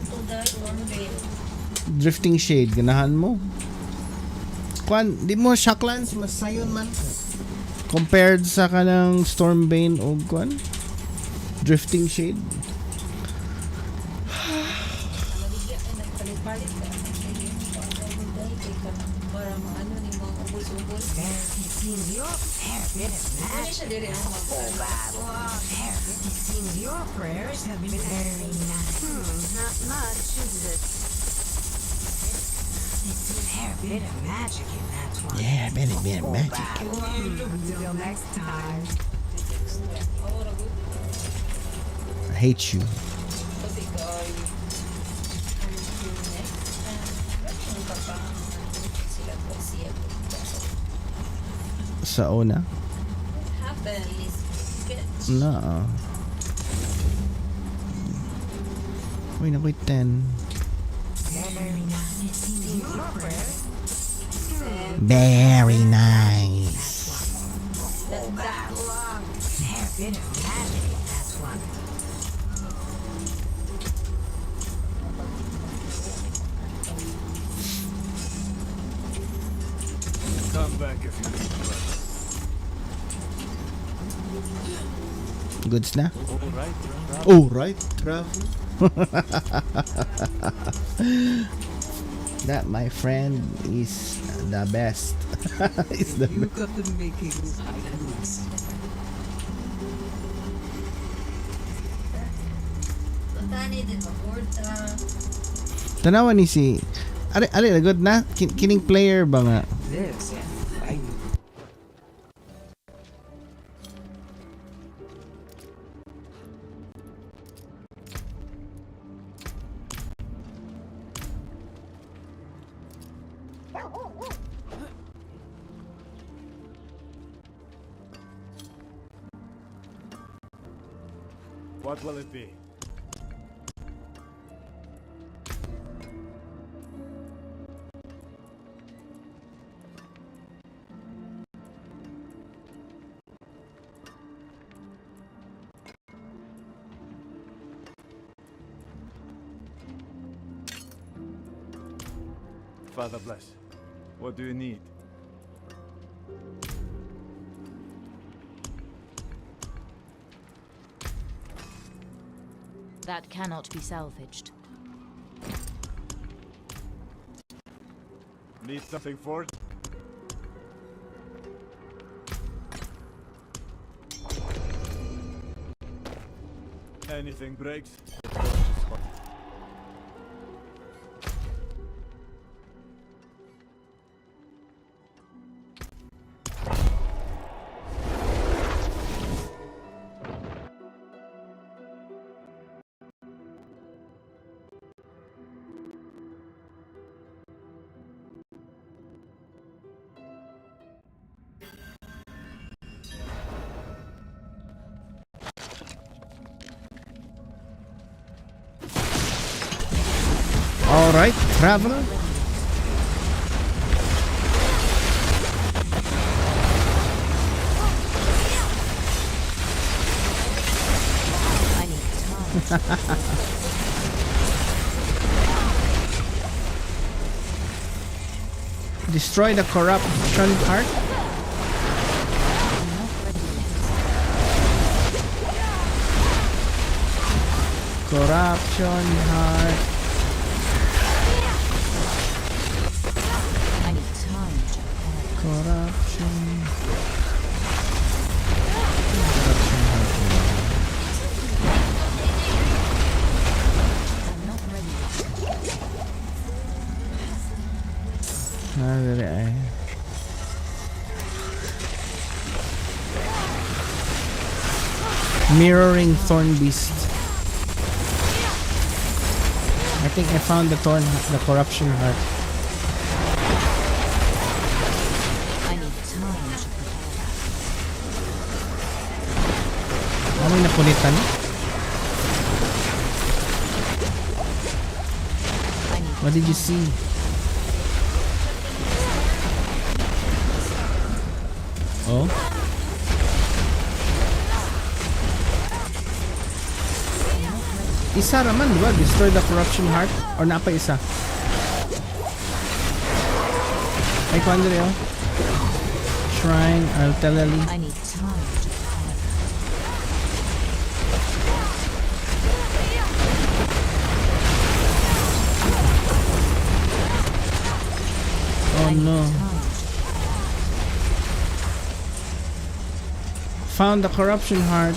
Drifting Shade, ganahan mo. Kwan, di mo Shacklans mas sayon man compared sa kanang Stormbane o kwan Drifting Shade. Para maano ni mga Ano siya dire ang Your prayers have been very nice. Not much, is it? Fair bit of magic in that one. Yeah, very bit of magic. Until next time. I hate you. Sa una? No. Uy, nakoy 10. Very nice. Come back if you need to. Goods na? Alright, travel. That, my friend, is the best. Is the You got the makings I can see. Tanawan ni si... Ali, good na? Kining player ba nga? This and I What will it be? Father bless. What do you need? That cannot be salvaged. Need something for it? Anything breaks? Alright, traveler. I need time. Destroy the corruption heart. Corruption heart. I need time to prepare. Corruption. I'm not ready yet. Mirroring Thorn Beast. I think I found the corruption heart. I need time to prepare. Ano yung napulitan? What did you see? Oh? Isa naman, di ba? Destroy the corruption heart? Or napa isa? Ay, kuhan dito yun. Shrine, artillery. I need time to prepare. Oh no. found the corruption heart.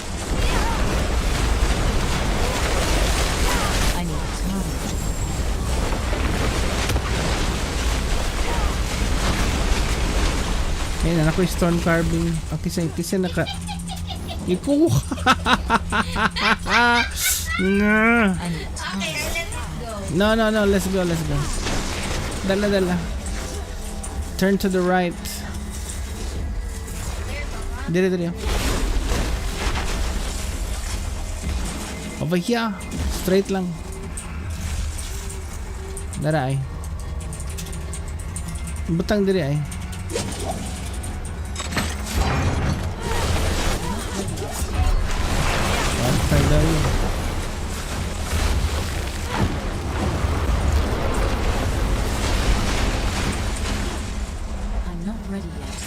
I need time. Ayun, ako yung stone carving. Kasi naka... Ikuha! No. No, let's go. Dala. Turn to the right. Dire. Over here. Straight lang. Dara ay. Butang dire ay. I'm not ready yet.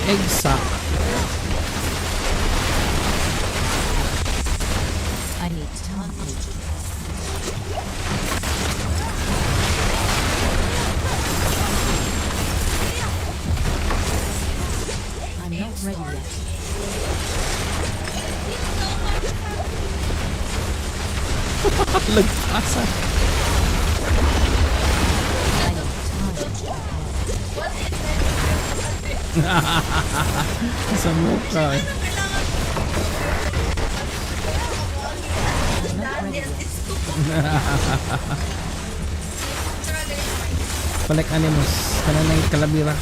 Egg sack. I need time. I'm not ready yet. Lagpasan. Sa mukha eh. Balik animus. Kana na yung kalabira.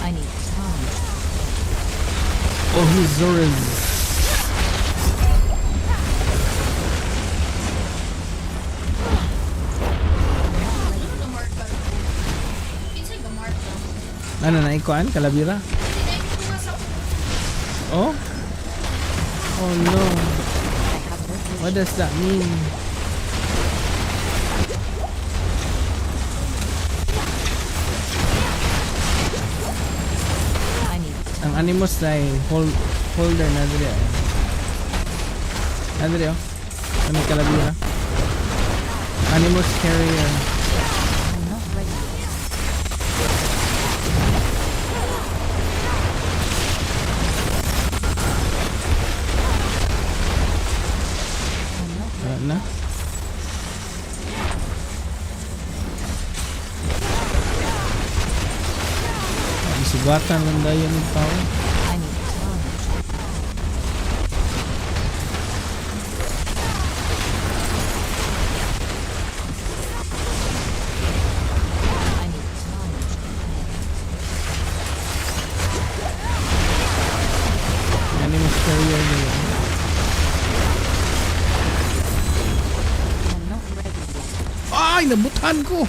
I need time. Oh, he's Zores. Ano na ikuan? Kalabira? Oh? Oh no. What does that mean? Ang animus ay holder na dito. Na dito. Ano kalabira? Animus carrier. Na? Sugatan lang dayo ng tao. Animus carrier nila. Ay, nabutan ko.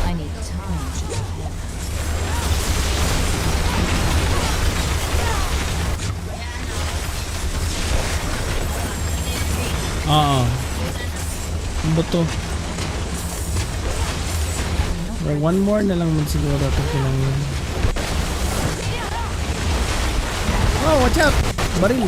I need time to prepare. Ang buto. One more na lang man siguro ito kailangan. Oh, watch out! Baril!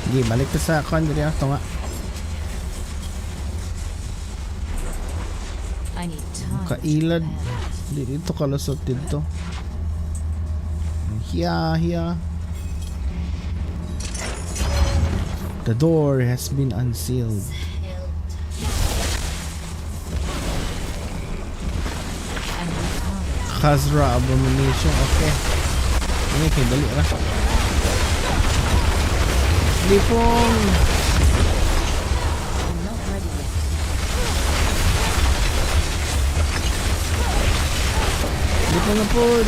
Sige, balik ka sa kwan diri ito nga. I need time. Kailad. Dito kalusot dito. Here. The door has been unsealed. Khazra abomination. Okay. Ini kay dali ra. Lipong. Lipong na pod.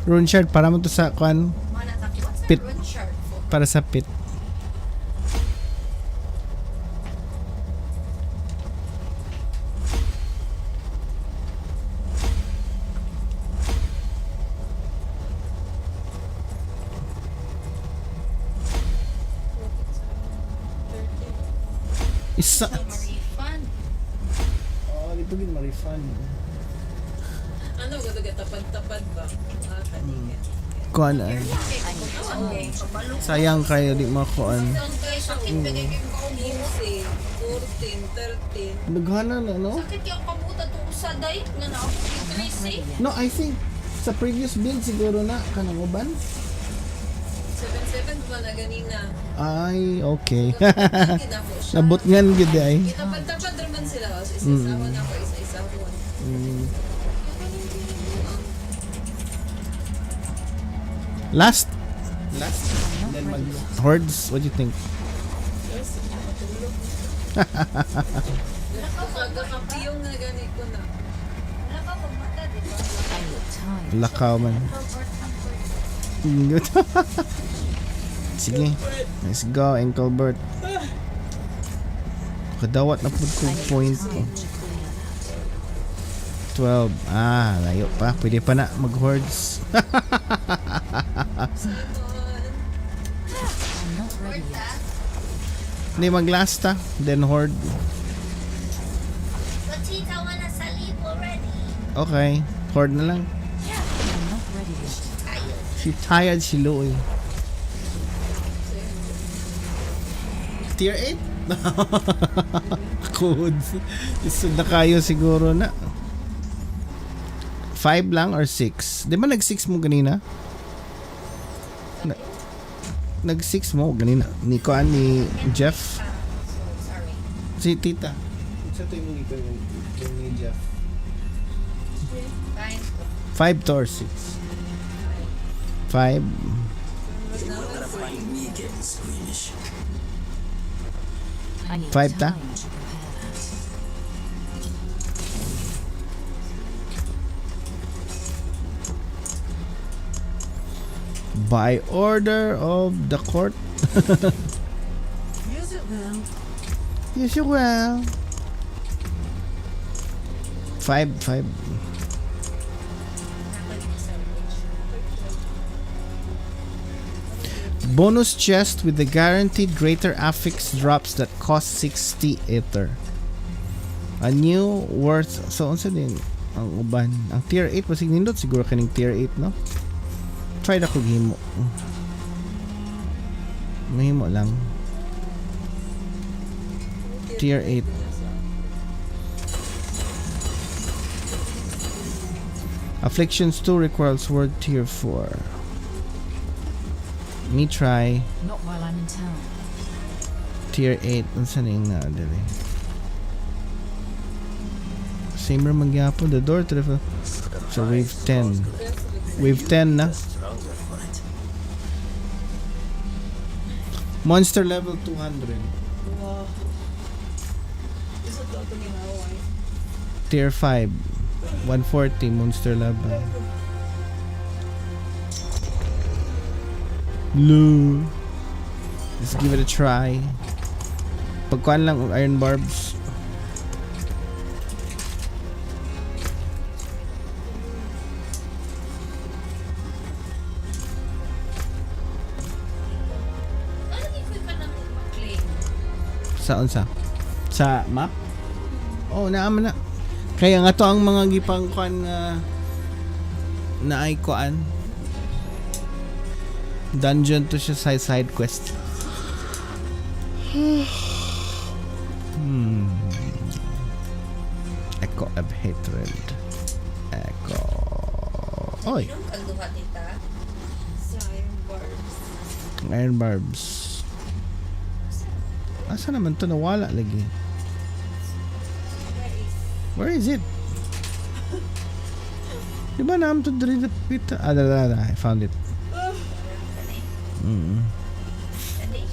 Rune shard para mo to sa kwan. Pit. Para sa pit. Isa. Oh, dito gin ma-refund. Ano ko tapad-tapad ba? Kuan ay. Sayang kayo di makuan. Naghana na, no? Sakit yung kabuta to sa day nga na ako Tracy. No, I think sa previous build siguro na kanang uban. 7-7 ba na ganina? Ay, okay. Nabot ngan gid ay. Tapad-tapad naman sila. Isa-isawan ako, isa-isawan. Last. Then hordes, what do you think? Nakakapiyong na gani ko na. Lakaw man. Sige. Let's go, Enkelbert. Kadawat na po kong point. 12. Ah, layo pa. Pwede pa na mag-hordes. Hindi mag-last ta. Then horde. But Tita wanna sleep already. Okay. Horde na lang. She tired, she low eh. Tier 8? Codes. Isod na kayo siguro na. 5 lang or 6? Di ba nag-6 mo ganina? Nag-6 mo ganina. Ni Koan, ni Jeff. Si Tita. Sa ito yung ni Jeff. 5 to or 6? 5. Five ta? By order of the court. Yes, it will. Yes, you will. 5. Bonus chest with the guaranteed greater affix drops that cost 60 ether. A new worth. So, unsa din ang uban? Ang tier 8 was nindot siguro kaning tier 8, no? Try na kong himo. Mahimo lang. Tier 8. Afflictions 2 requires word tier 4. Me try. Not while I'm in town. Tier 8. Unsa na yung dali? Same ra magyapon. The door to the... So wave 10. Wave 10 na. Monster level 200. Tier 5. 140 monster level. Blue. Let's give it a try. Pagkuhan lang og iron barbs. Saan sa? Sa map? Oh, naaman na. Kaya nga to ang mga gipang kuan na ay kuan. Dungeon to siya side quest. Echo of hatred. Echo. Oy. Iron barbs. Asa naman to nawala lagi? Where is it? Diba naman to dali pita? I found it.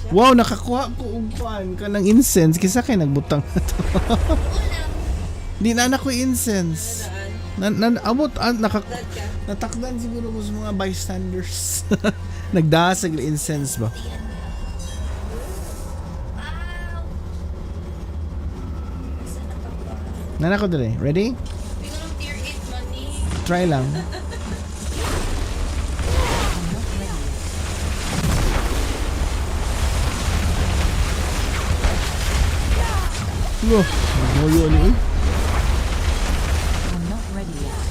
Wow, nakakuha ko og kuan ka ng incense kisa kay nagbutang na to. Di na ko incense. Natakdan siguro ko sa mga bystanders. Nagdasag na incense ba? Nana ko dali. Ready? Try lang. Loh, boyo ni. I'm not ready yet.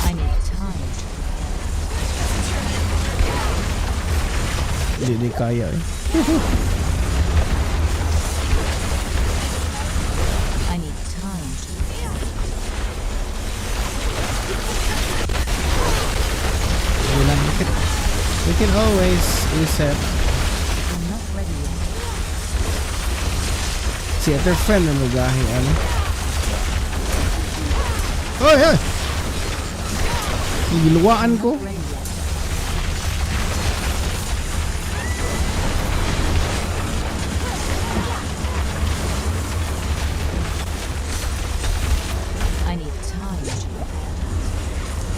I need time. Hindi kaya eh. I need time. We can always reset. I'm not ready yet. Si other friend na magahi ano. Hoy, hoy! Giluwaan ko. I need time.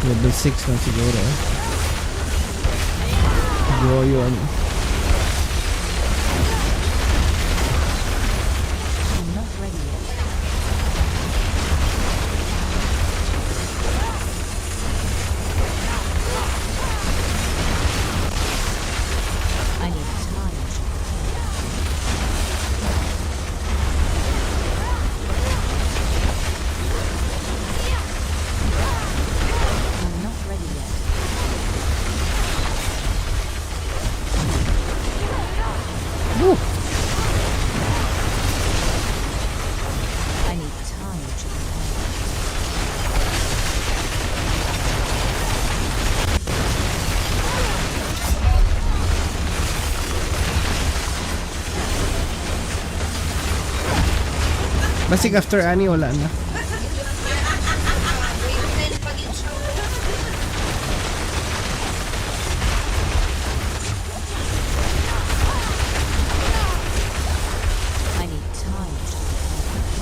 Level 6 na siguro. Goyo ano. I'm not ready yet. I need time. I'm not ready yet. Woo. I need time to prepare. Basig after ani wala na. I need time to prepare.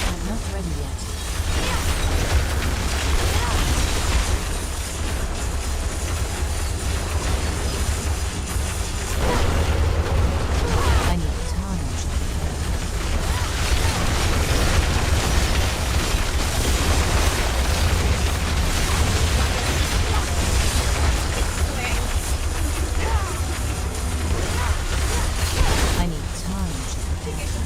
I'm not ready yet. I need time to I need time to prepare.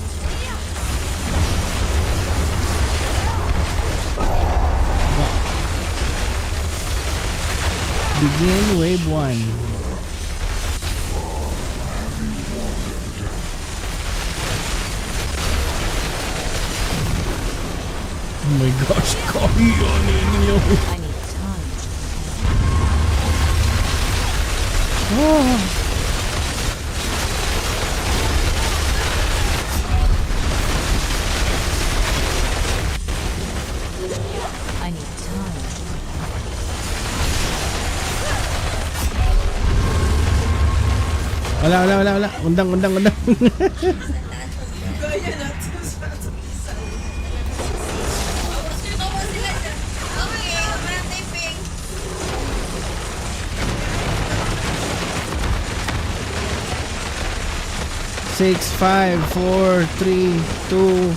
Begin wave 1. Oh my gosh, kaya ninyo. I need time to Oh. I need time to Wala. Undang. Kaya na to sa isa. Six, 5, 4, 3, 2,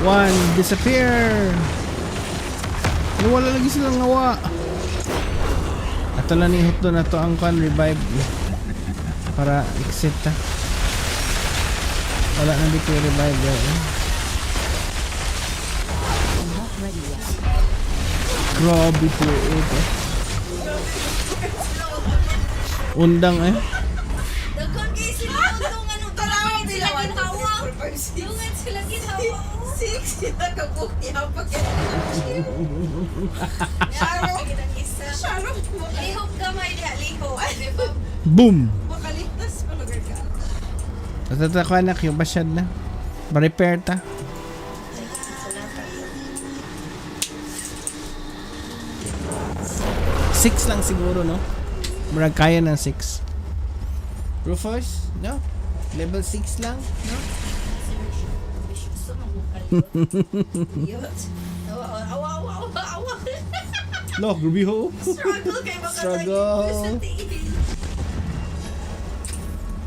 1, disappear! Wala lagi silang ngawa. Ato na ni Hutdo na to ang kan revive para exit ta. Wala na di ko revive eh. I'm not ready yet. Grabe po ito. Undang eh. Daghan kay sila utong ano Talawang sila nila ginawa. Dungan sila ginawa. Six sila kabukya pa kaya. Sharong Lihok gamay diha lihok. Di ba? Boom! makaligtas pa lugar ka. Tatatakuan na yung basyad na. Ma-repair ta. 6 lang siguro, no? Murag kaya ng 6. Rufus? No? Level 6 lang? No? Awa. No, Grubiho. Struggle kay mga Struggle.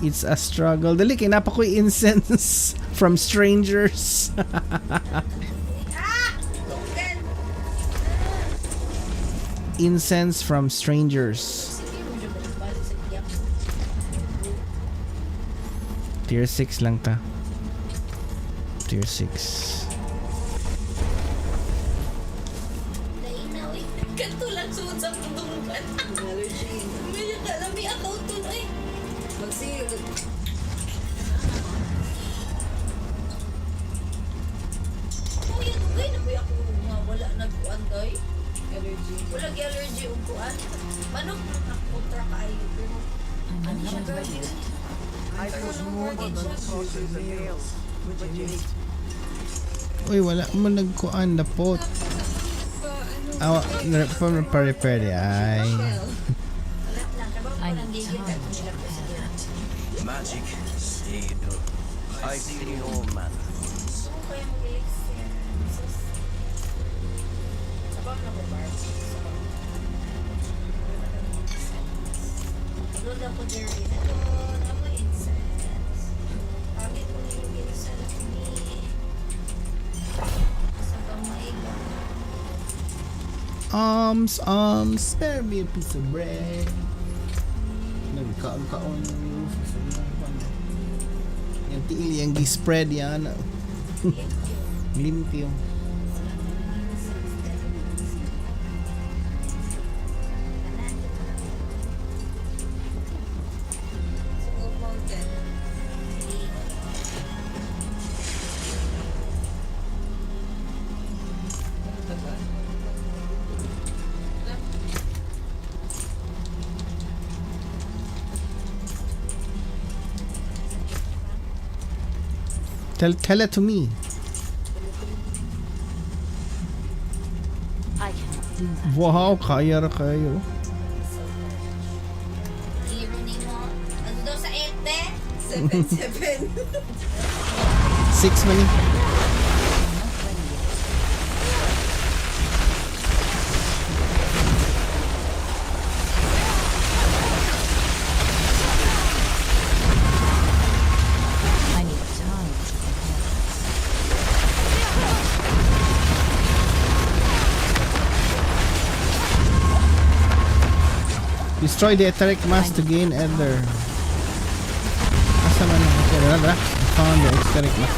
It's a struggle. Dali, kay napakoy incense from strangers. Incense from strangers. Tier 6 lang ta. Tier 6. Kanto lang suod sa pagtungkan. Allergy. May kalami account to na eh. Magsiyod. Kuya, dugay na ba ako nga wala nagkuan day? Allergy. Wala allergy og kuan. Manok kontra kaayo pero ano siya girl? I put more than sauces and nails. What you need? Uy, wala mo nagkuan na pot. Awa, repair di ay. Magic, steel. I see all manners. Lola ko there rin. Hello, ako incense. Pagit ko yung incense ni. Sa kamay ba? Spare me a piece of bread. Nagkaon ng roof. Yung tiil yung gi-spread yan. Limpyo. Tell it to me. I cannot do that. Wow, kaya ra kayo. Hero ni mo. Ano daw sa 8 7 6 mani. I need time to prepare. Destroy the etheric mass to gain ether. Asa man ang ether? I found the etheric mass.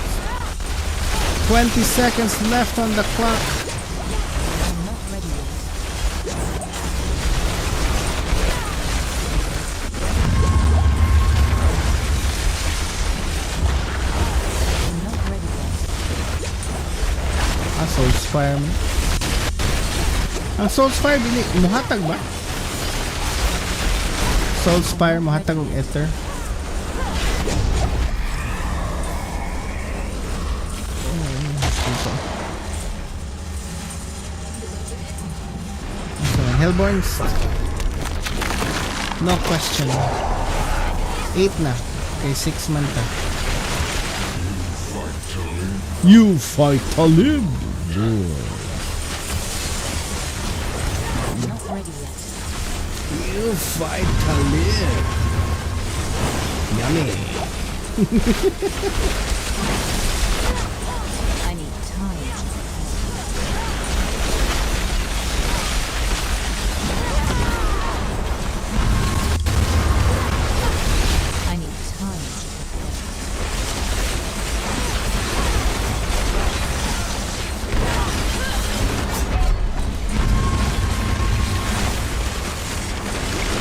20 seconds left on the clock. I'm not ready yet. I'm not ready yet. Soul Spire mo. Ang Soul Spire dili muhatag ba? Soul Spire muhatag og ether. So, Hellborns. No question. 8 na. Okay, 6 man ta. You fight Talib. I'm not ready yet. You fight Talib. Yummy. I need time to prepare. I need time to prepare.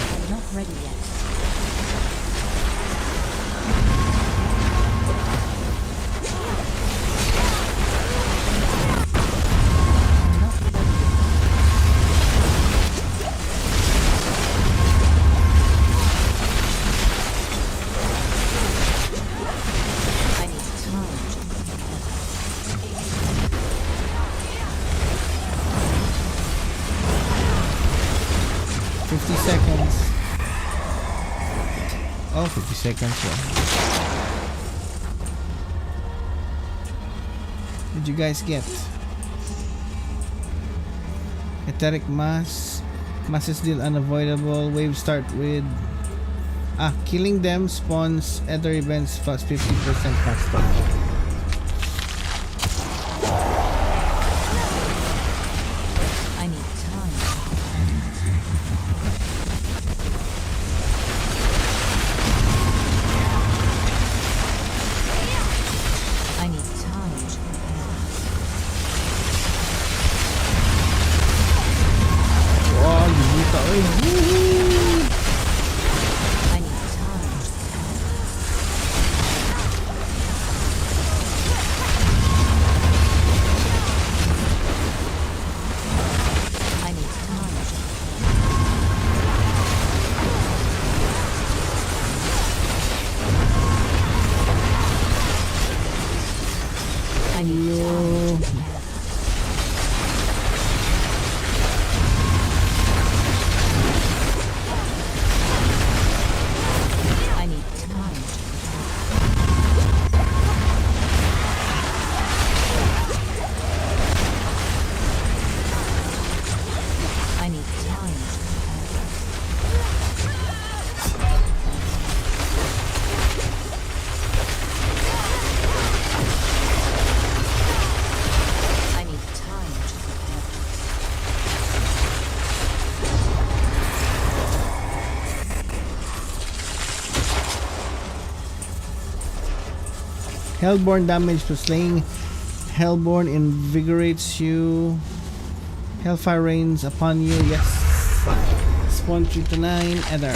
I'm not ready yet. 50 seconds. What did you guys get? Etheric mass. Mass is still unavoidable. Waves start with killing them spawns ether events plus 50% faster. I need time. I need time to prepare. Wow, gimita eh. Woohoo! I need time to prepare. I need time to prepare. I need time to prepare. I need time to prepare. I need time to prepare. I need time to prepare. Hellborn damage for slaying. Hellborn invigorates you. Hellfire rains upon you. Yes. Spawn 3 to 9. Ether.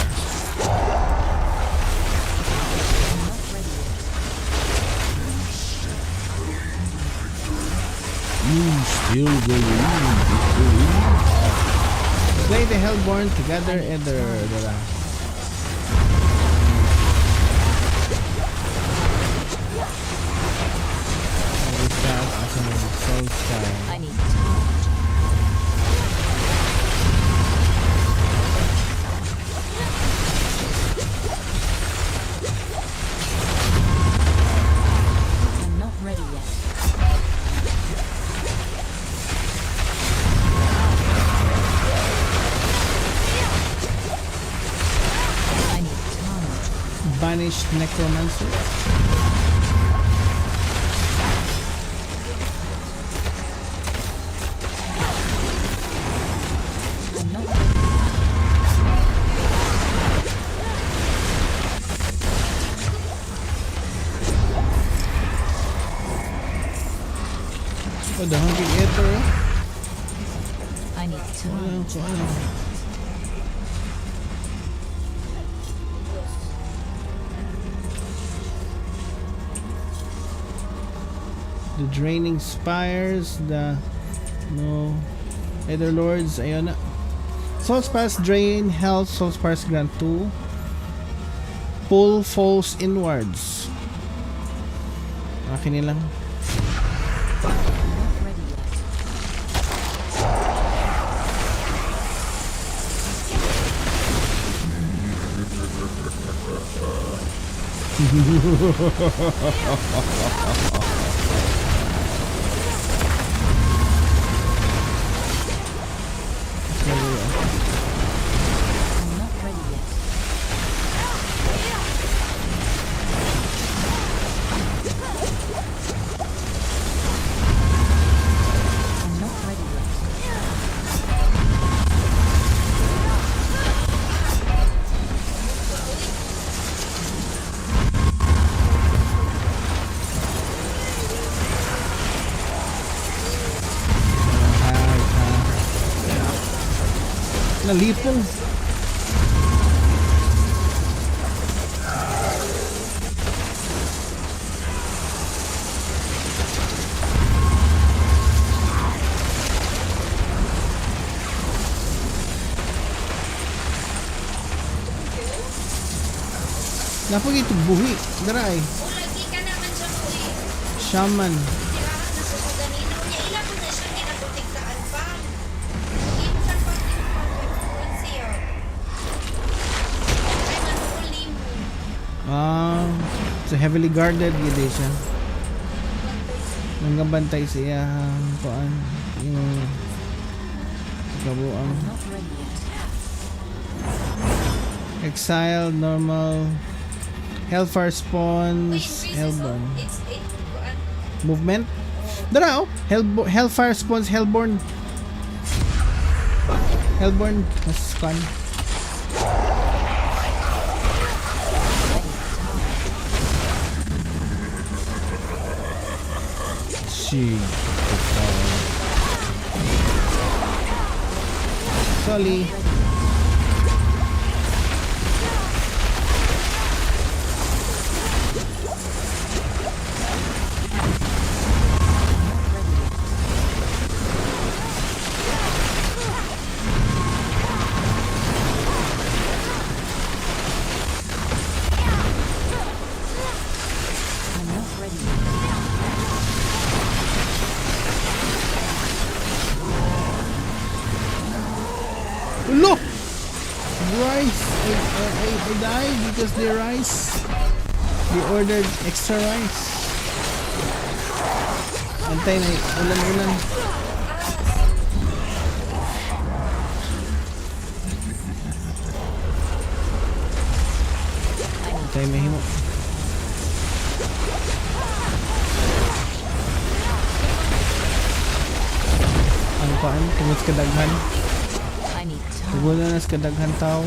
Still going. Slay the Hellborn together. Ether. I need time. I'm not ready yet. I need time. Banished Necromancer. Oh, the Hungry Ether. I need time. The Draining Spires, the Ether Lords, ayun na. Soul Spires drain health, Soul Spires grant 2. Pull falls inwards. Akin nilang. Nalipong. Napag ito buhi. Daray. Lagi ka naman siya po eh. Shaman. Tirahan na sa ganina. Unya ilan po na siya ginabutig sa alpha. Hindi sa pag-influence siya. Ay, manuuli mo. So heavily guarded gid siya. Nangabantay siya kuan yung kabuang. Exile, normal, Hellfire spawns, Hellborn. Movement? Dara oh! Hellfire spawns, Hellborn. Hellborn, mas fun. Sorry. Look! Rice! I died because the rice. They ordered extra rice. Antay na ulan-ulan. Antay may himo. Ang paan, tungod ka daghan. Tungod na nas kadaghan tao.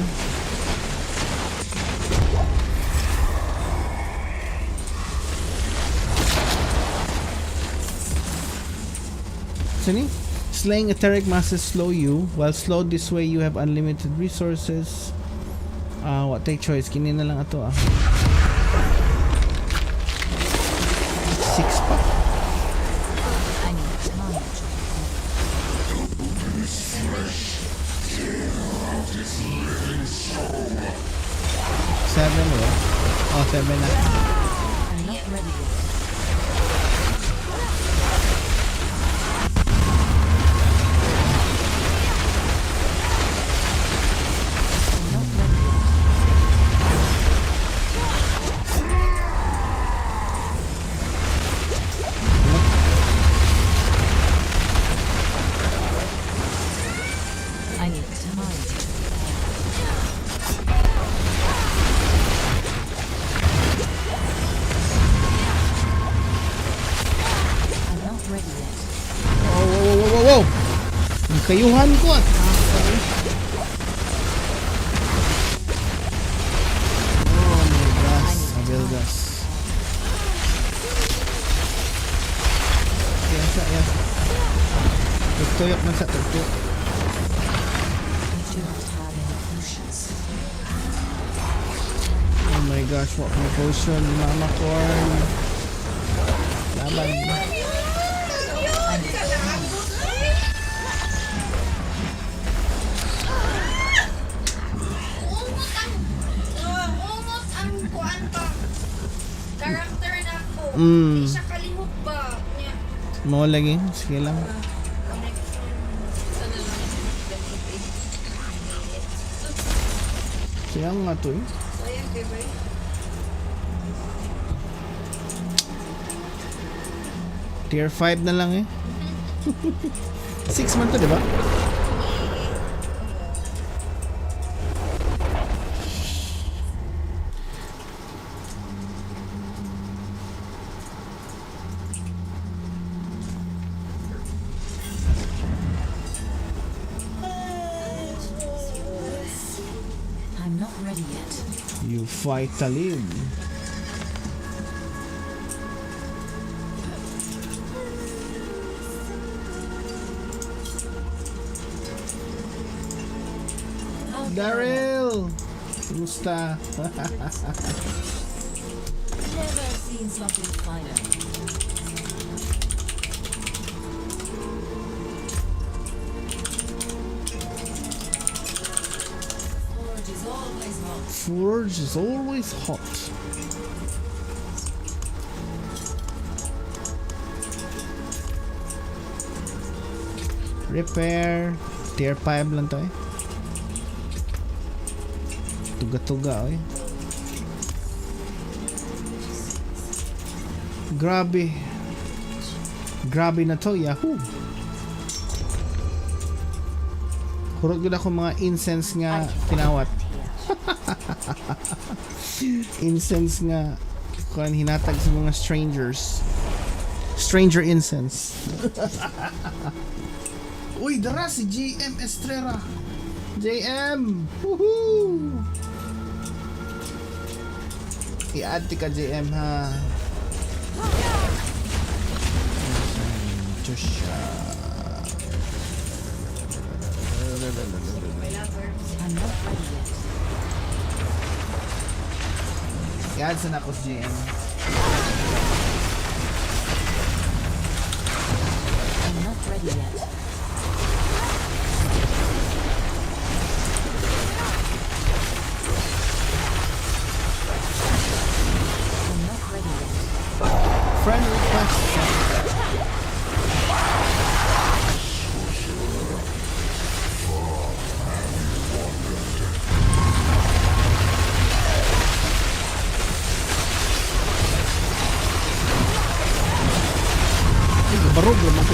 Sini? Slaying etheric masses slow you. While slowed this way, you have unlimited resources. What take choice? Kini na lang ato 6 pa. Seven, oh, 7 na. Kayuhan ko at oh my gosh, Abildas. Yes. Tutuyok na sa tutuyok. Oh my gosh, what my potion, MamaKoRn. Laban. Hindi siya kalimot ba? Mo lagi, sige lang. Sayang nga to eh. Sayang, diba? Tier 5 na lang eh. 6 man to, diba? You fight Talib. Daryl! Kumusta? Never seen something finer. Forge is always hot. Repair. Tier 5 lang to eh. Tuga-tuga eh. Grabe. Grabe na to, Yahoo. Kurot gud ako mga incense nga pinawat. Incense nga kuan hinatag sa mga strangers. Stranger incense. Uy, dara si JM Estrera. JM! Woohoo! I-add ka JM ha. Joshua. I'm not ready yet. I-add sa nakos JM. I'm not ready yet. I'm not ready yet. Friend request. Barog naman ko.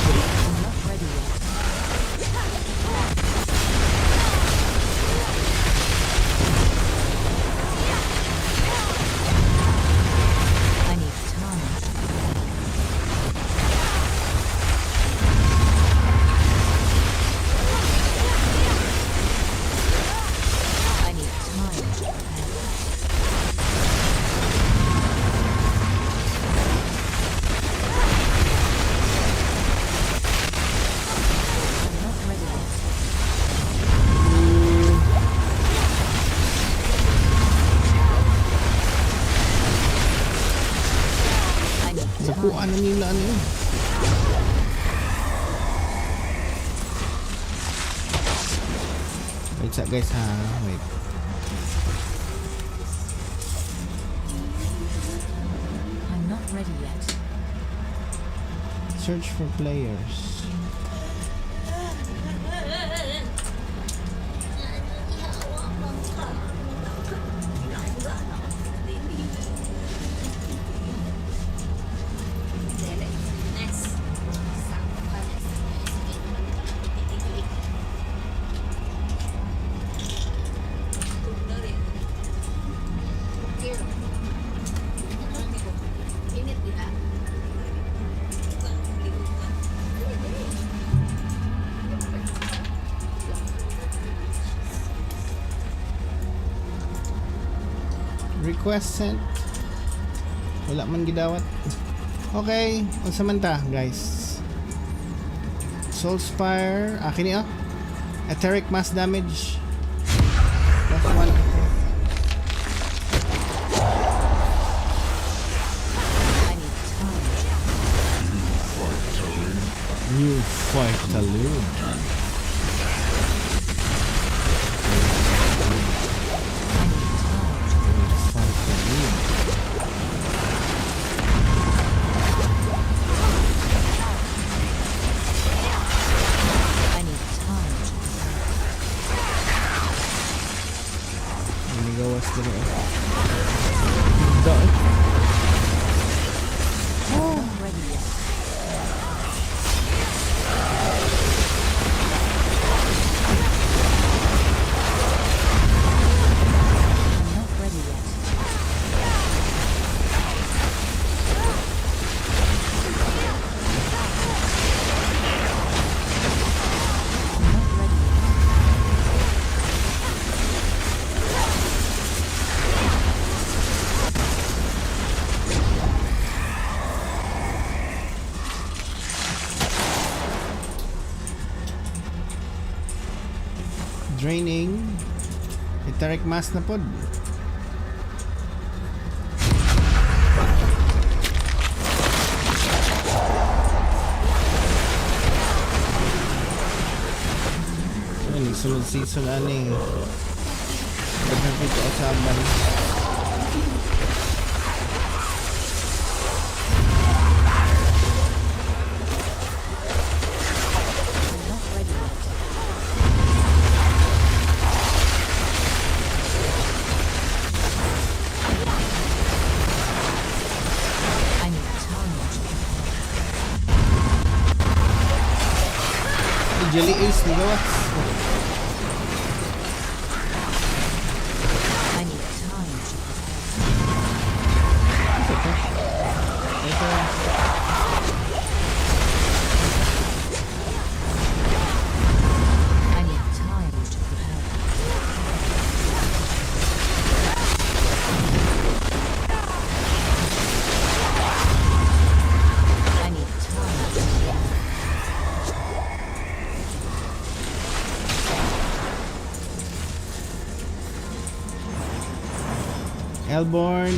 I need time. I need time to prepare. I'm not ready yet. I need Nakuha na nila ano yun. Wait sa guys ha. Wait. I'm not ready yet. Search for players. Request sent. Wala man gidawat. Okay, unsa man ta, guys? Soulspire, akin niya. Etheric mass damage. Plus 1. New fight Talud. Draining. Etheric mass na pod. Sunod season ani. Dapat ito asaban. I need time. Jelly Ace nila what? I need time to I need time to prepare. I need time to Elborn.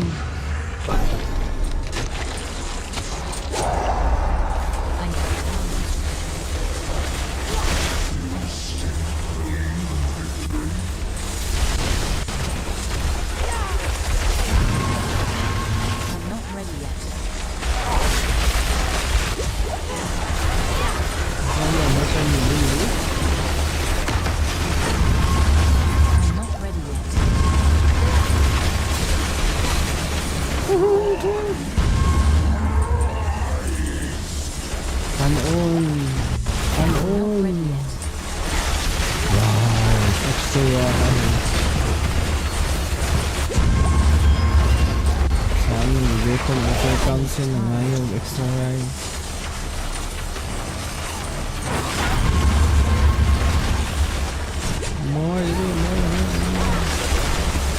I'm not ready yet. I'm not ready yet. Kanon. Kanon. Wow, extra Saan yung Vehicle Welfare Council na nga yung extra rides. More.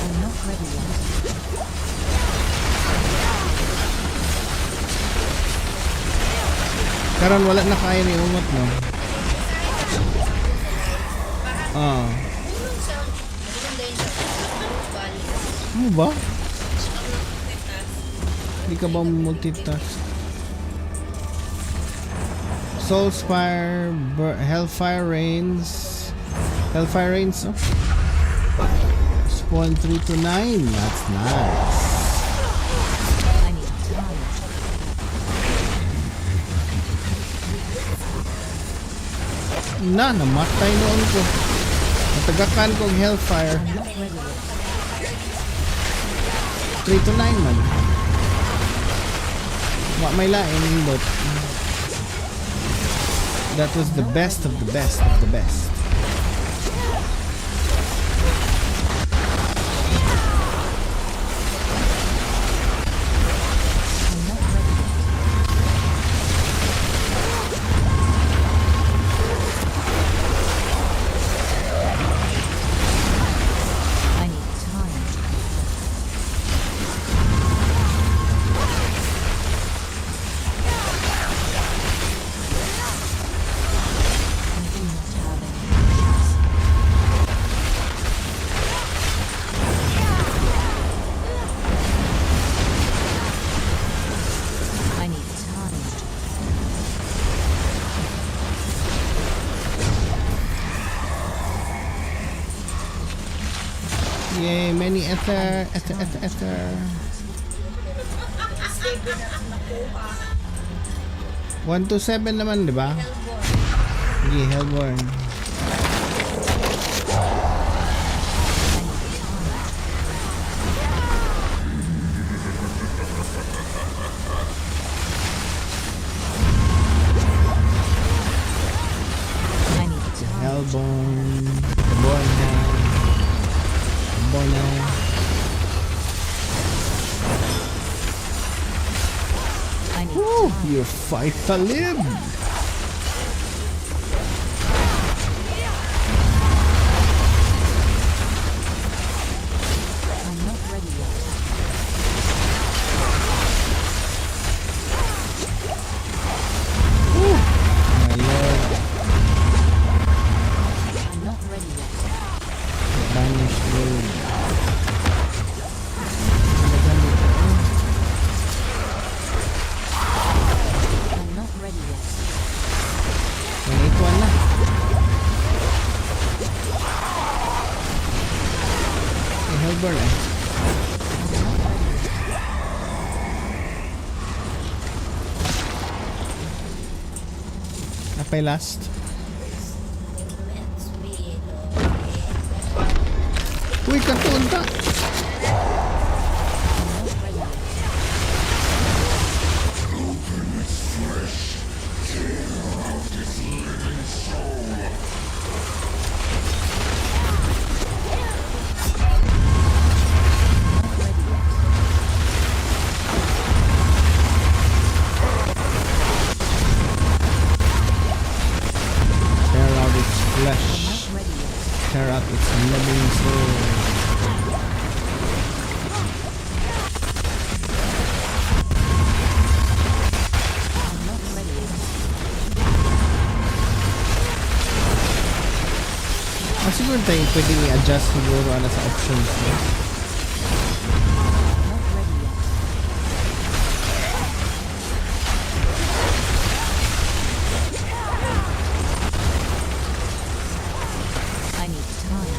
I'm not ready yet. Karon wala na kaya ni umot no. Ah. Ano ba? Hindi ka ba multitask? Soulspire, Hellfire Rains. Hellfire Rains, oh. Spawn 3 to 9. That's nice. I need time. Na, namatay noon ko. Natagakan kong Hellfire. 3 to 9 man. What may lain, but that was the best of the best of the best. I need time. I need time. Yay, many ether. 1 to 7 naman, di ba? Sige, Hellborn. Hellborn. Hellborn now. Hellborn now. Woo, you fight Talib. I'm not ready yet. My lord. I'm not ready yet. Banished road. I'm not ready yet. 181 na. Okay, Hellborn eh. Napay last. Uy, katunta! It's living soul. Siguro tayo pwedeng i-adjust siguro sa options mo. I need time.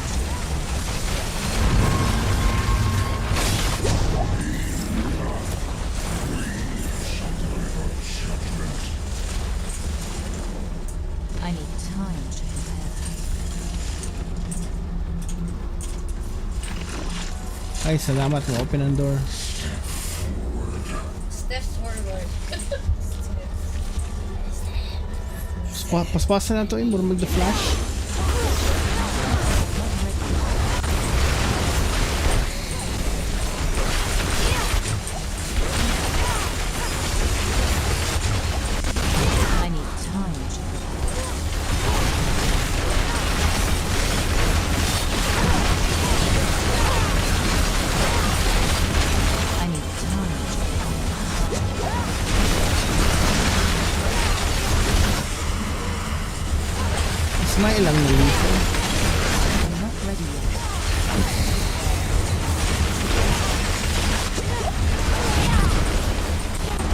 I need time to prepare. Ay, salamat mo. Open ang door. Steps forward. Paspasan na to eh. Mura mag-the-flash. I need time to I need time Smile lang na dito. I'm not ready yet.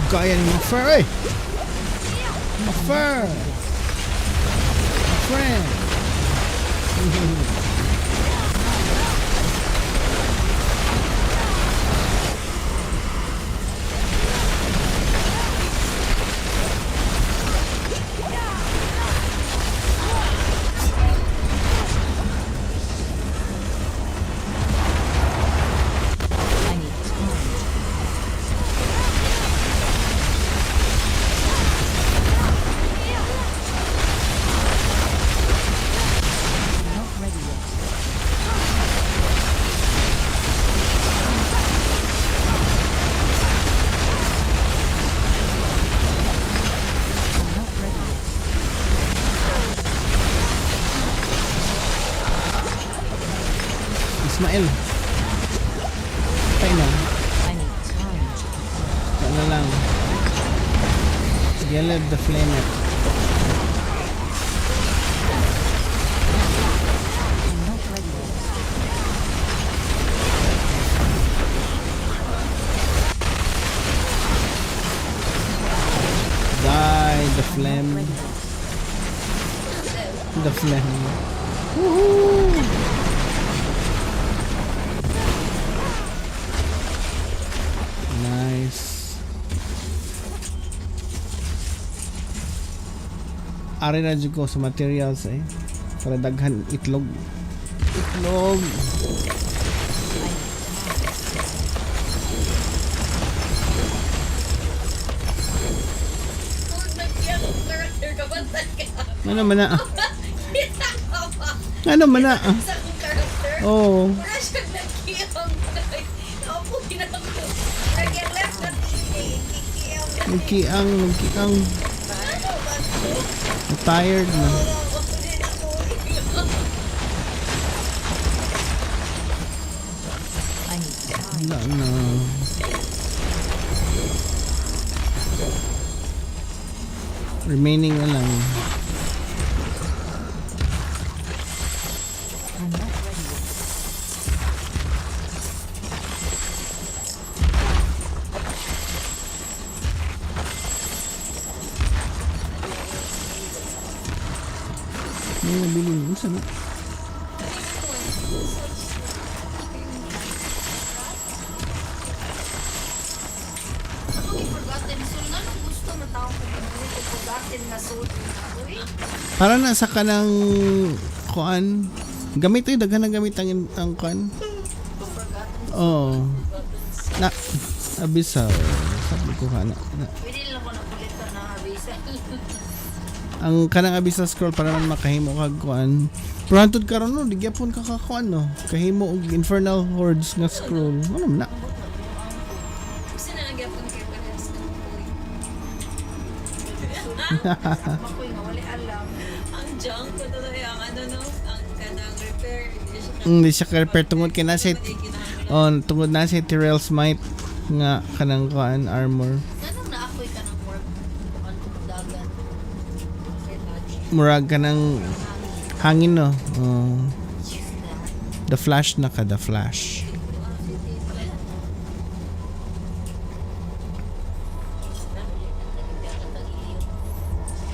Gaya ni Maffer eh! Maffer! My friend! I need time. I'm not ready yet. I'm not ready yet. Ismael! Patay na. I need time to prepare. Ano lang. Yellow the flame it. I'm not ready yet. Die the flame. The flame. Woohoo! Nice. Ari na dyan ko sa materials eh. Para daghan itlog. Itlog. Character ka ba talaga? Ano man na? Ano man na? Sa akong character? Oo. Wala siyang nagkiyang. Opo, ginagawa ko. Naging left na kikiyang. Nagkiang. Ano ba ito? I'm tired na. I need time. Wala na. Remaining na lang. I'm not ready yet. May nabili mo. Saan na? Ako forgotten soul nga nung gusto matawag ko dito. Forgotten na soul. Uy. Para nasa ka ng kuan. Gamit eh. Daghan na gamit ang kuan. Oo. Na. Abyssal. Sabi ko ka na. Pwede lang ko nakulitan na Abyssal. Ang kanang Abyssal scroll para man makahimo kag kuan. Pero hantod karon no, di gyapon ka kakuan no. Kahimo og Infernal Hordes nga scroll. Ano na? Gusto na lang gyapon kay Panes. Makoy nga wala alam. Ang junk ko talaga ang ano no, ang kanang repair. Hindi siya ka-repair tungod kay nasa tungod nasa Tyrell's might nga kanang kuan armor. Ganun na ako'y ka ng work on dagat. Murag ka ng hangin no. The Flash na ka, The Flash.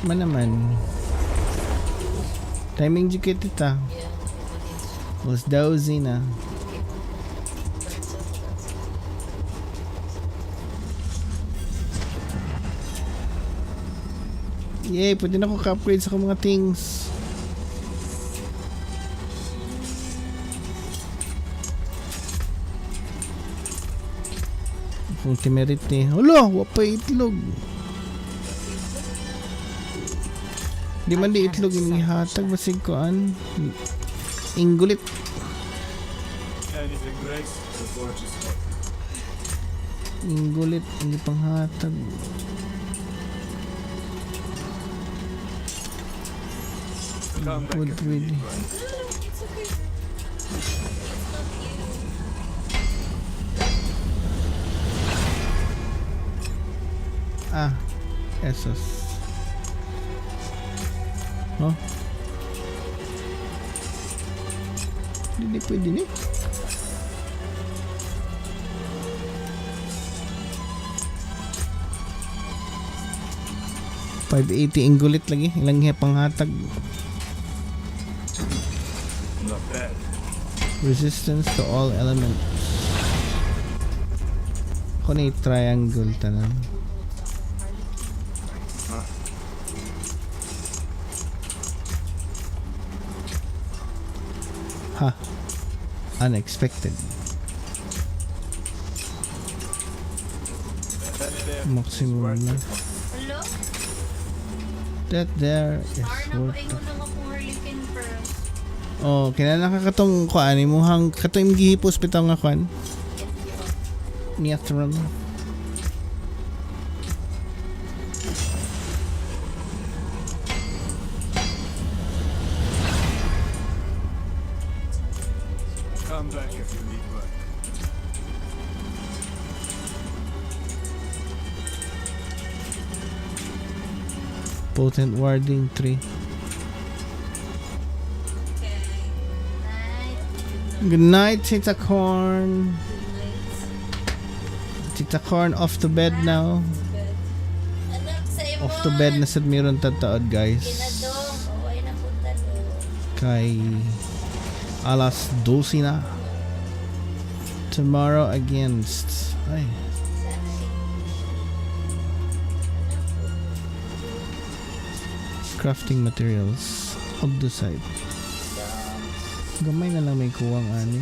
Naman. Timing juga kita. Was dozy na. Yay, pwede na ako ka-upgrade sa mga things. Kung timerit eh. Hala, wapay itlog. Di man di itlog yung ihatag. Basig koan. Inggulit. Anything breaks, the forge is hot. Inggulit. Hindi pang hatag. Wood ready. Ah, esos. Oh. Hindi pwede ni. $580 inggulit lagi. Ilang hiya panghatag. Not bad. Resistance to all elements. Ako na triangle tanan. Ha. Unexpected. Maximum na. Hello? That there is worth Ay mo na akong hurricane pearl. Oh, kinala ka katong kuan mo hang katong gihipos bitaw nga kuan. Niatron. Come back if you need one. Potent warding 3. Good night, TitaKoRn. TitaKoRn off to bed now. Off to bed na sad meron tataod guys. Kay alas 12 na. Tomorrow against ay. Crafting materials of the side. Gamay na lang may kuwang ani.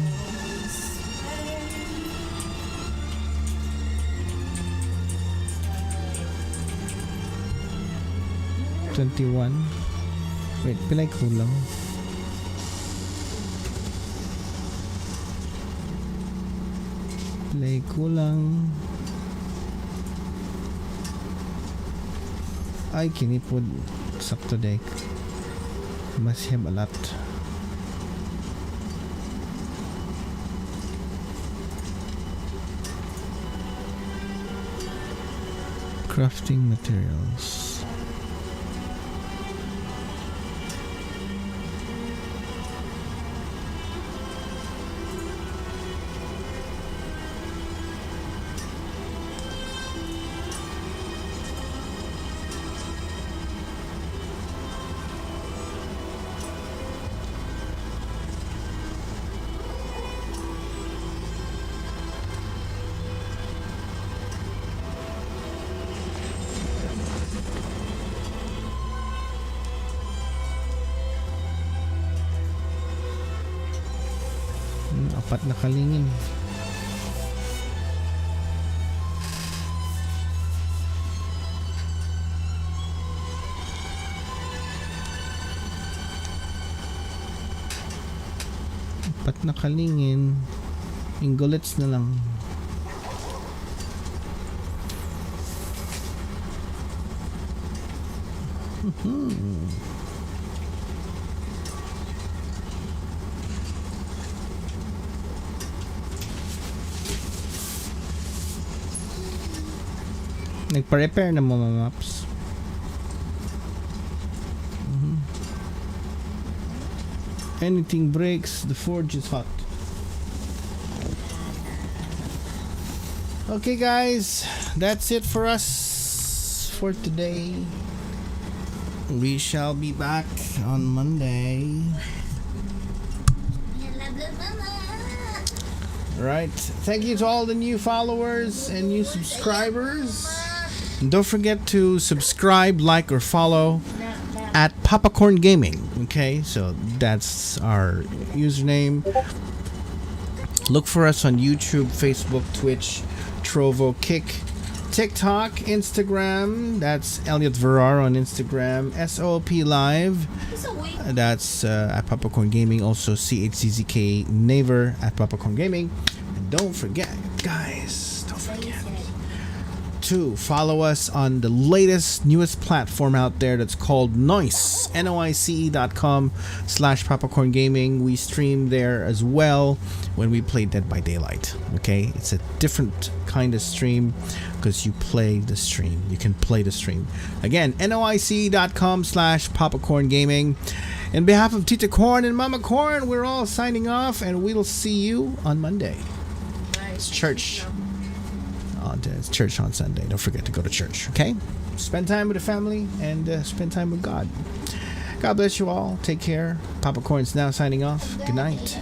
$21. Wait, pilay kulang. Pilay kulang. Ay, kinipod. Sakto deck. Must have a lot. Crafting materials. Apat na kalingin. Apat na kalingin. Ingolets na lang. Nagpa-repair na mo, Mama Maps. Anything breaks, the forge is hot. Okay, guys, that's it for us for today. We shall be back on Monday. Right. Thank you to all the new followers and new subscribers. And don't forget to subscribe, like, or follow at PapaKoRn Gaming. Okay, so that's our username. Look for us on YouTube, Facebook, Twitch, Trovo, Kick, TikTok, Instagram. That's Elliot Verrar on Instagram. SOP Live. That's at PapaKoRn Gaming. Also CHZZK Naver at PapaKoRn Gaming. And don't forget, guys, don't forget to follow us on the newest platform out there that's called Noise. noice.com/PapaKoRn Gaming. We stream there as well when we play Dead by Daylight. Okay, it's a different kind of stream because you play the stream. You can play the stream. Again, noic.com/PapaKoRn Gaming. In behalf of TitaKoRn and MamaKoRn, we're all signing off, and we'll see you on Monday. It's church. It's church on Sunday. Don't forget to go to church, okay? Spend time with the family and spend time with God. God bless you all. Take care. PapaKoRn's now signing off. Good night.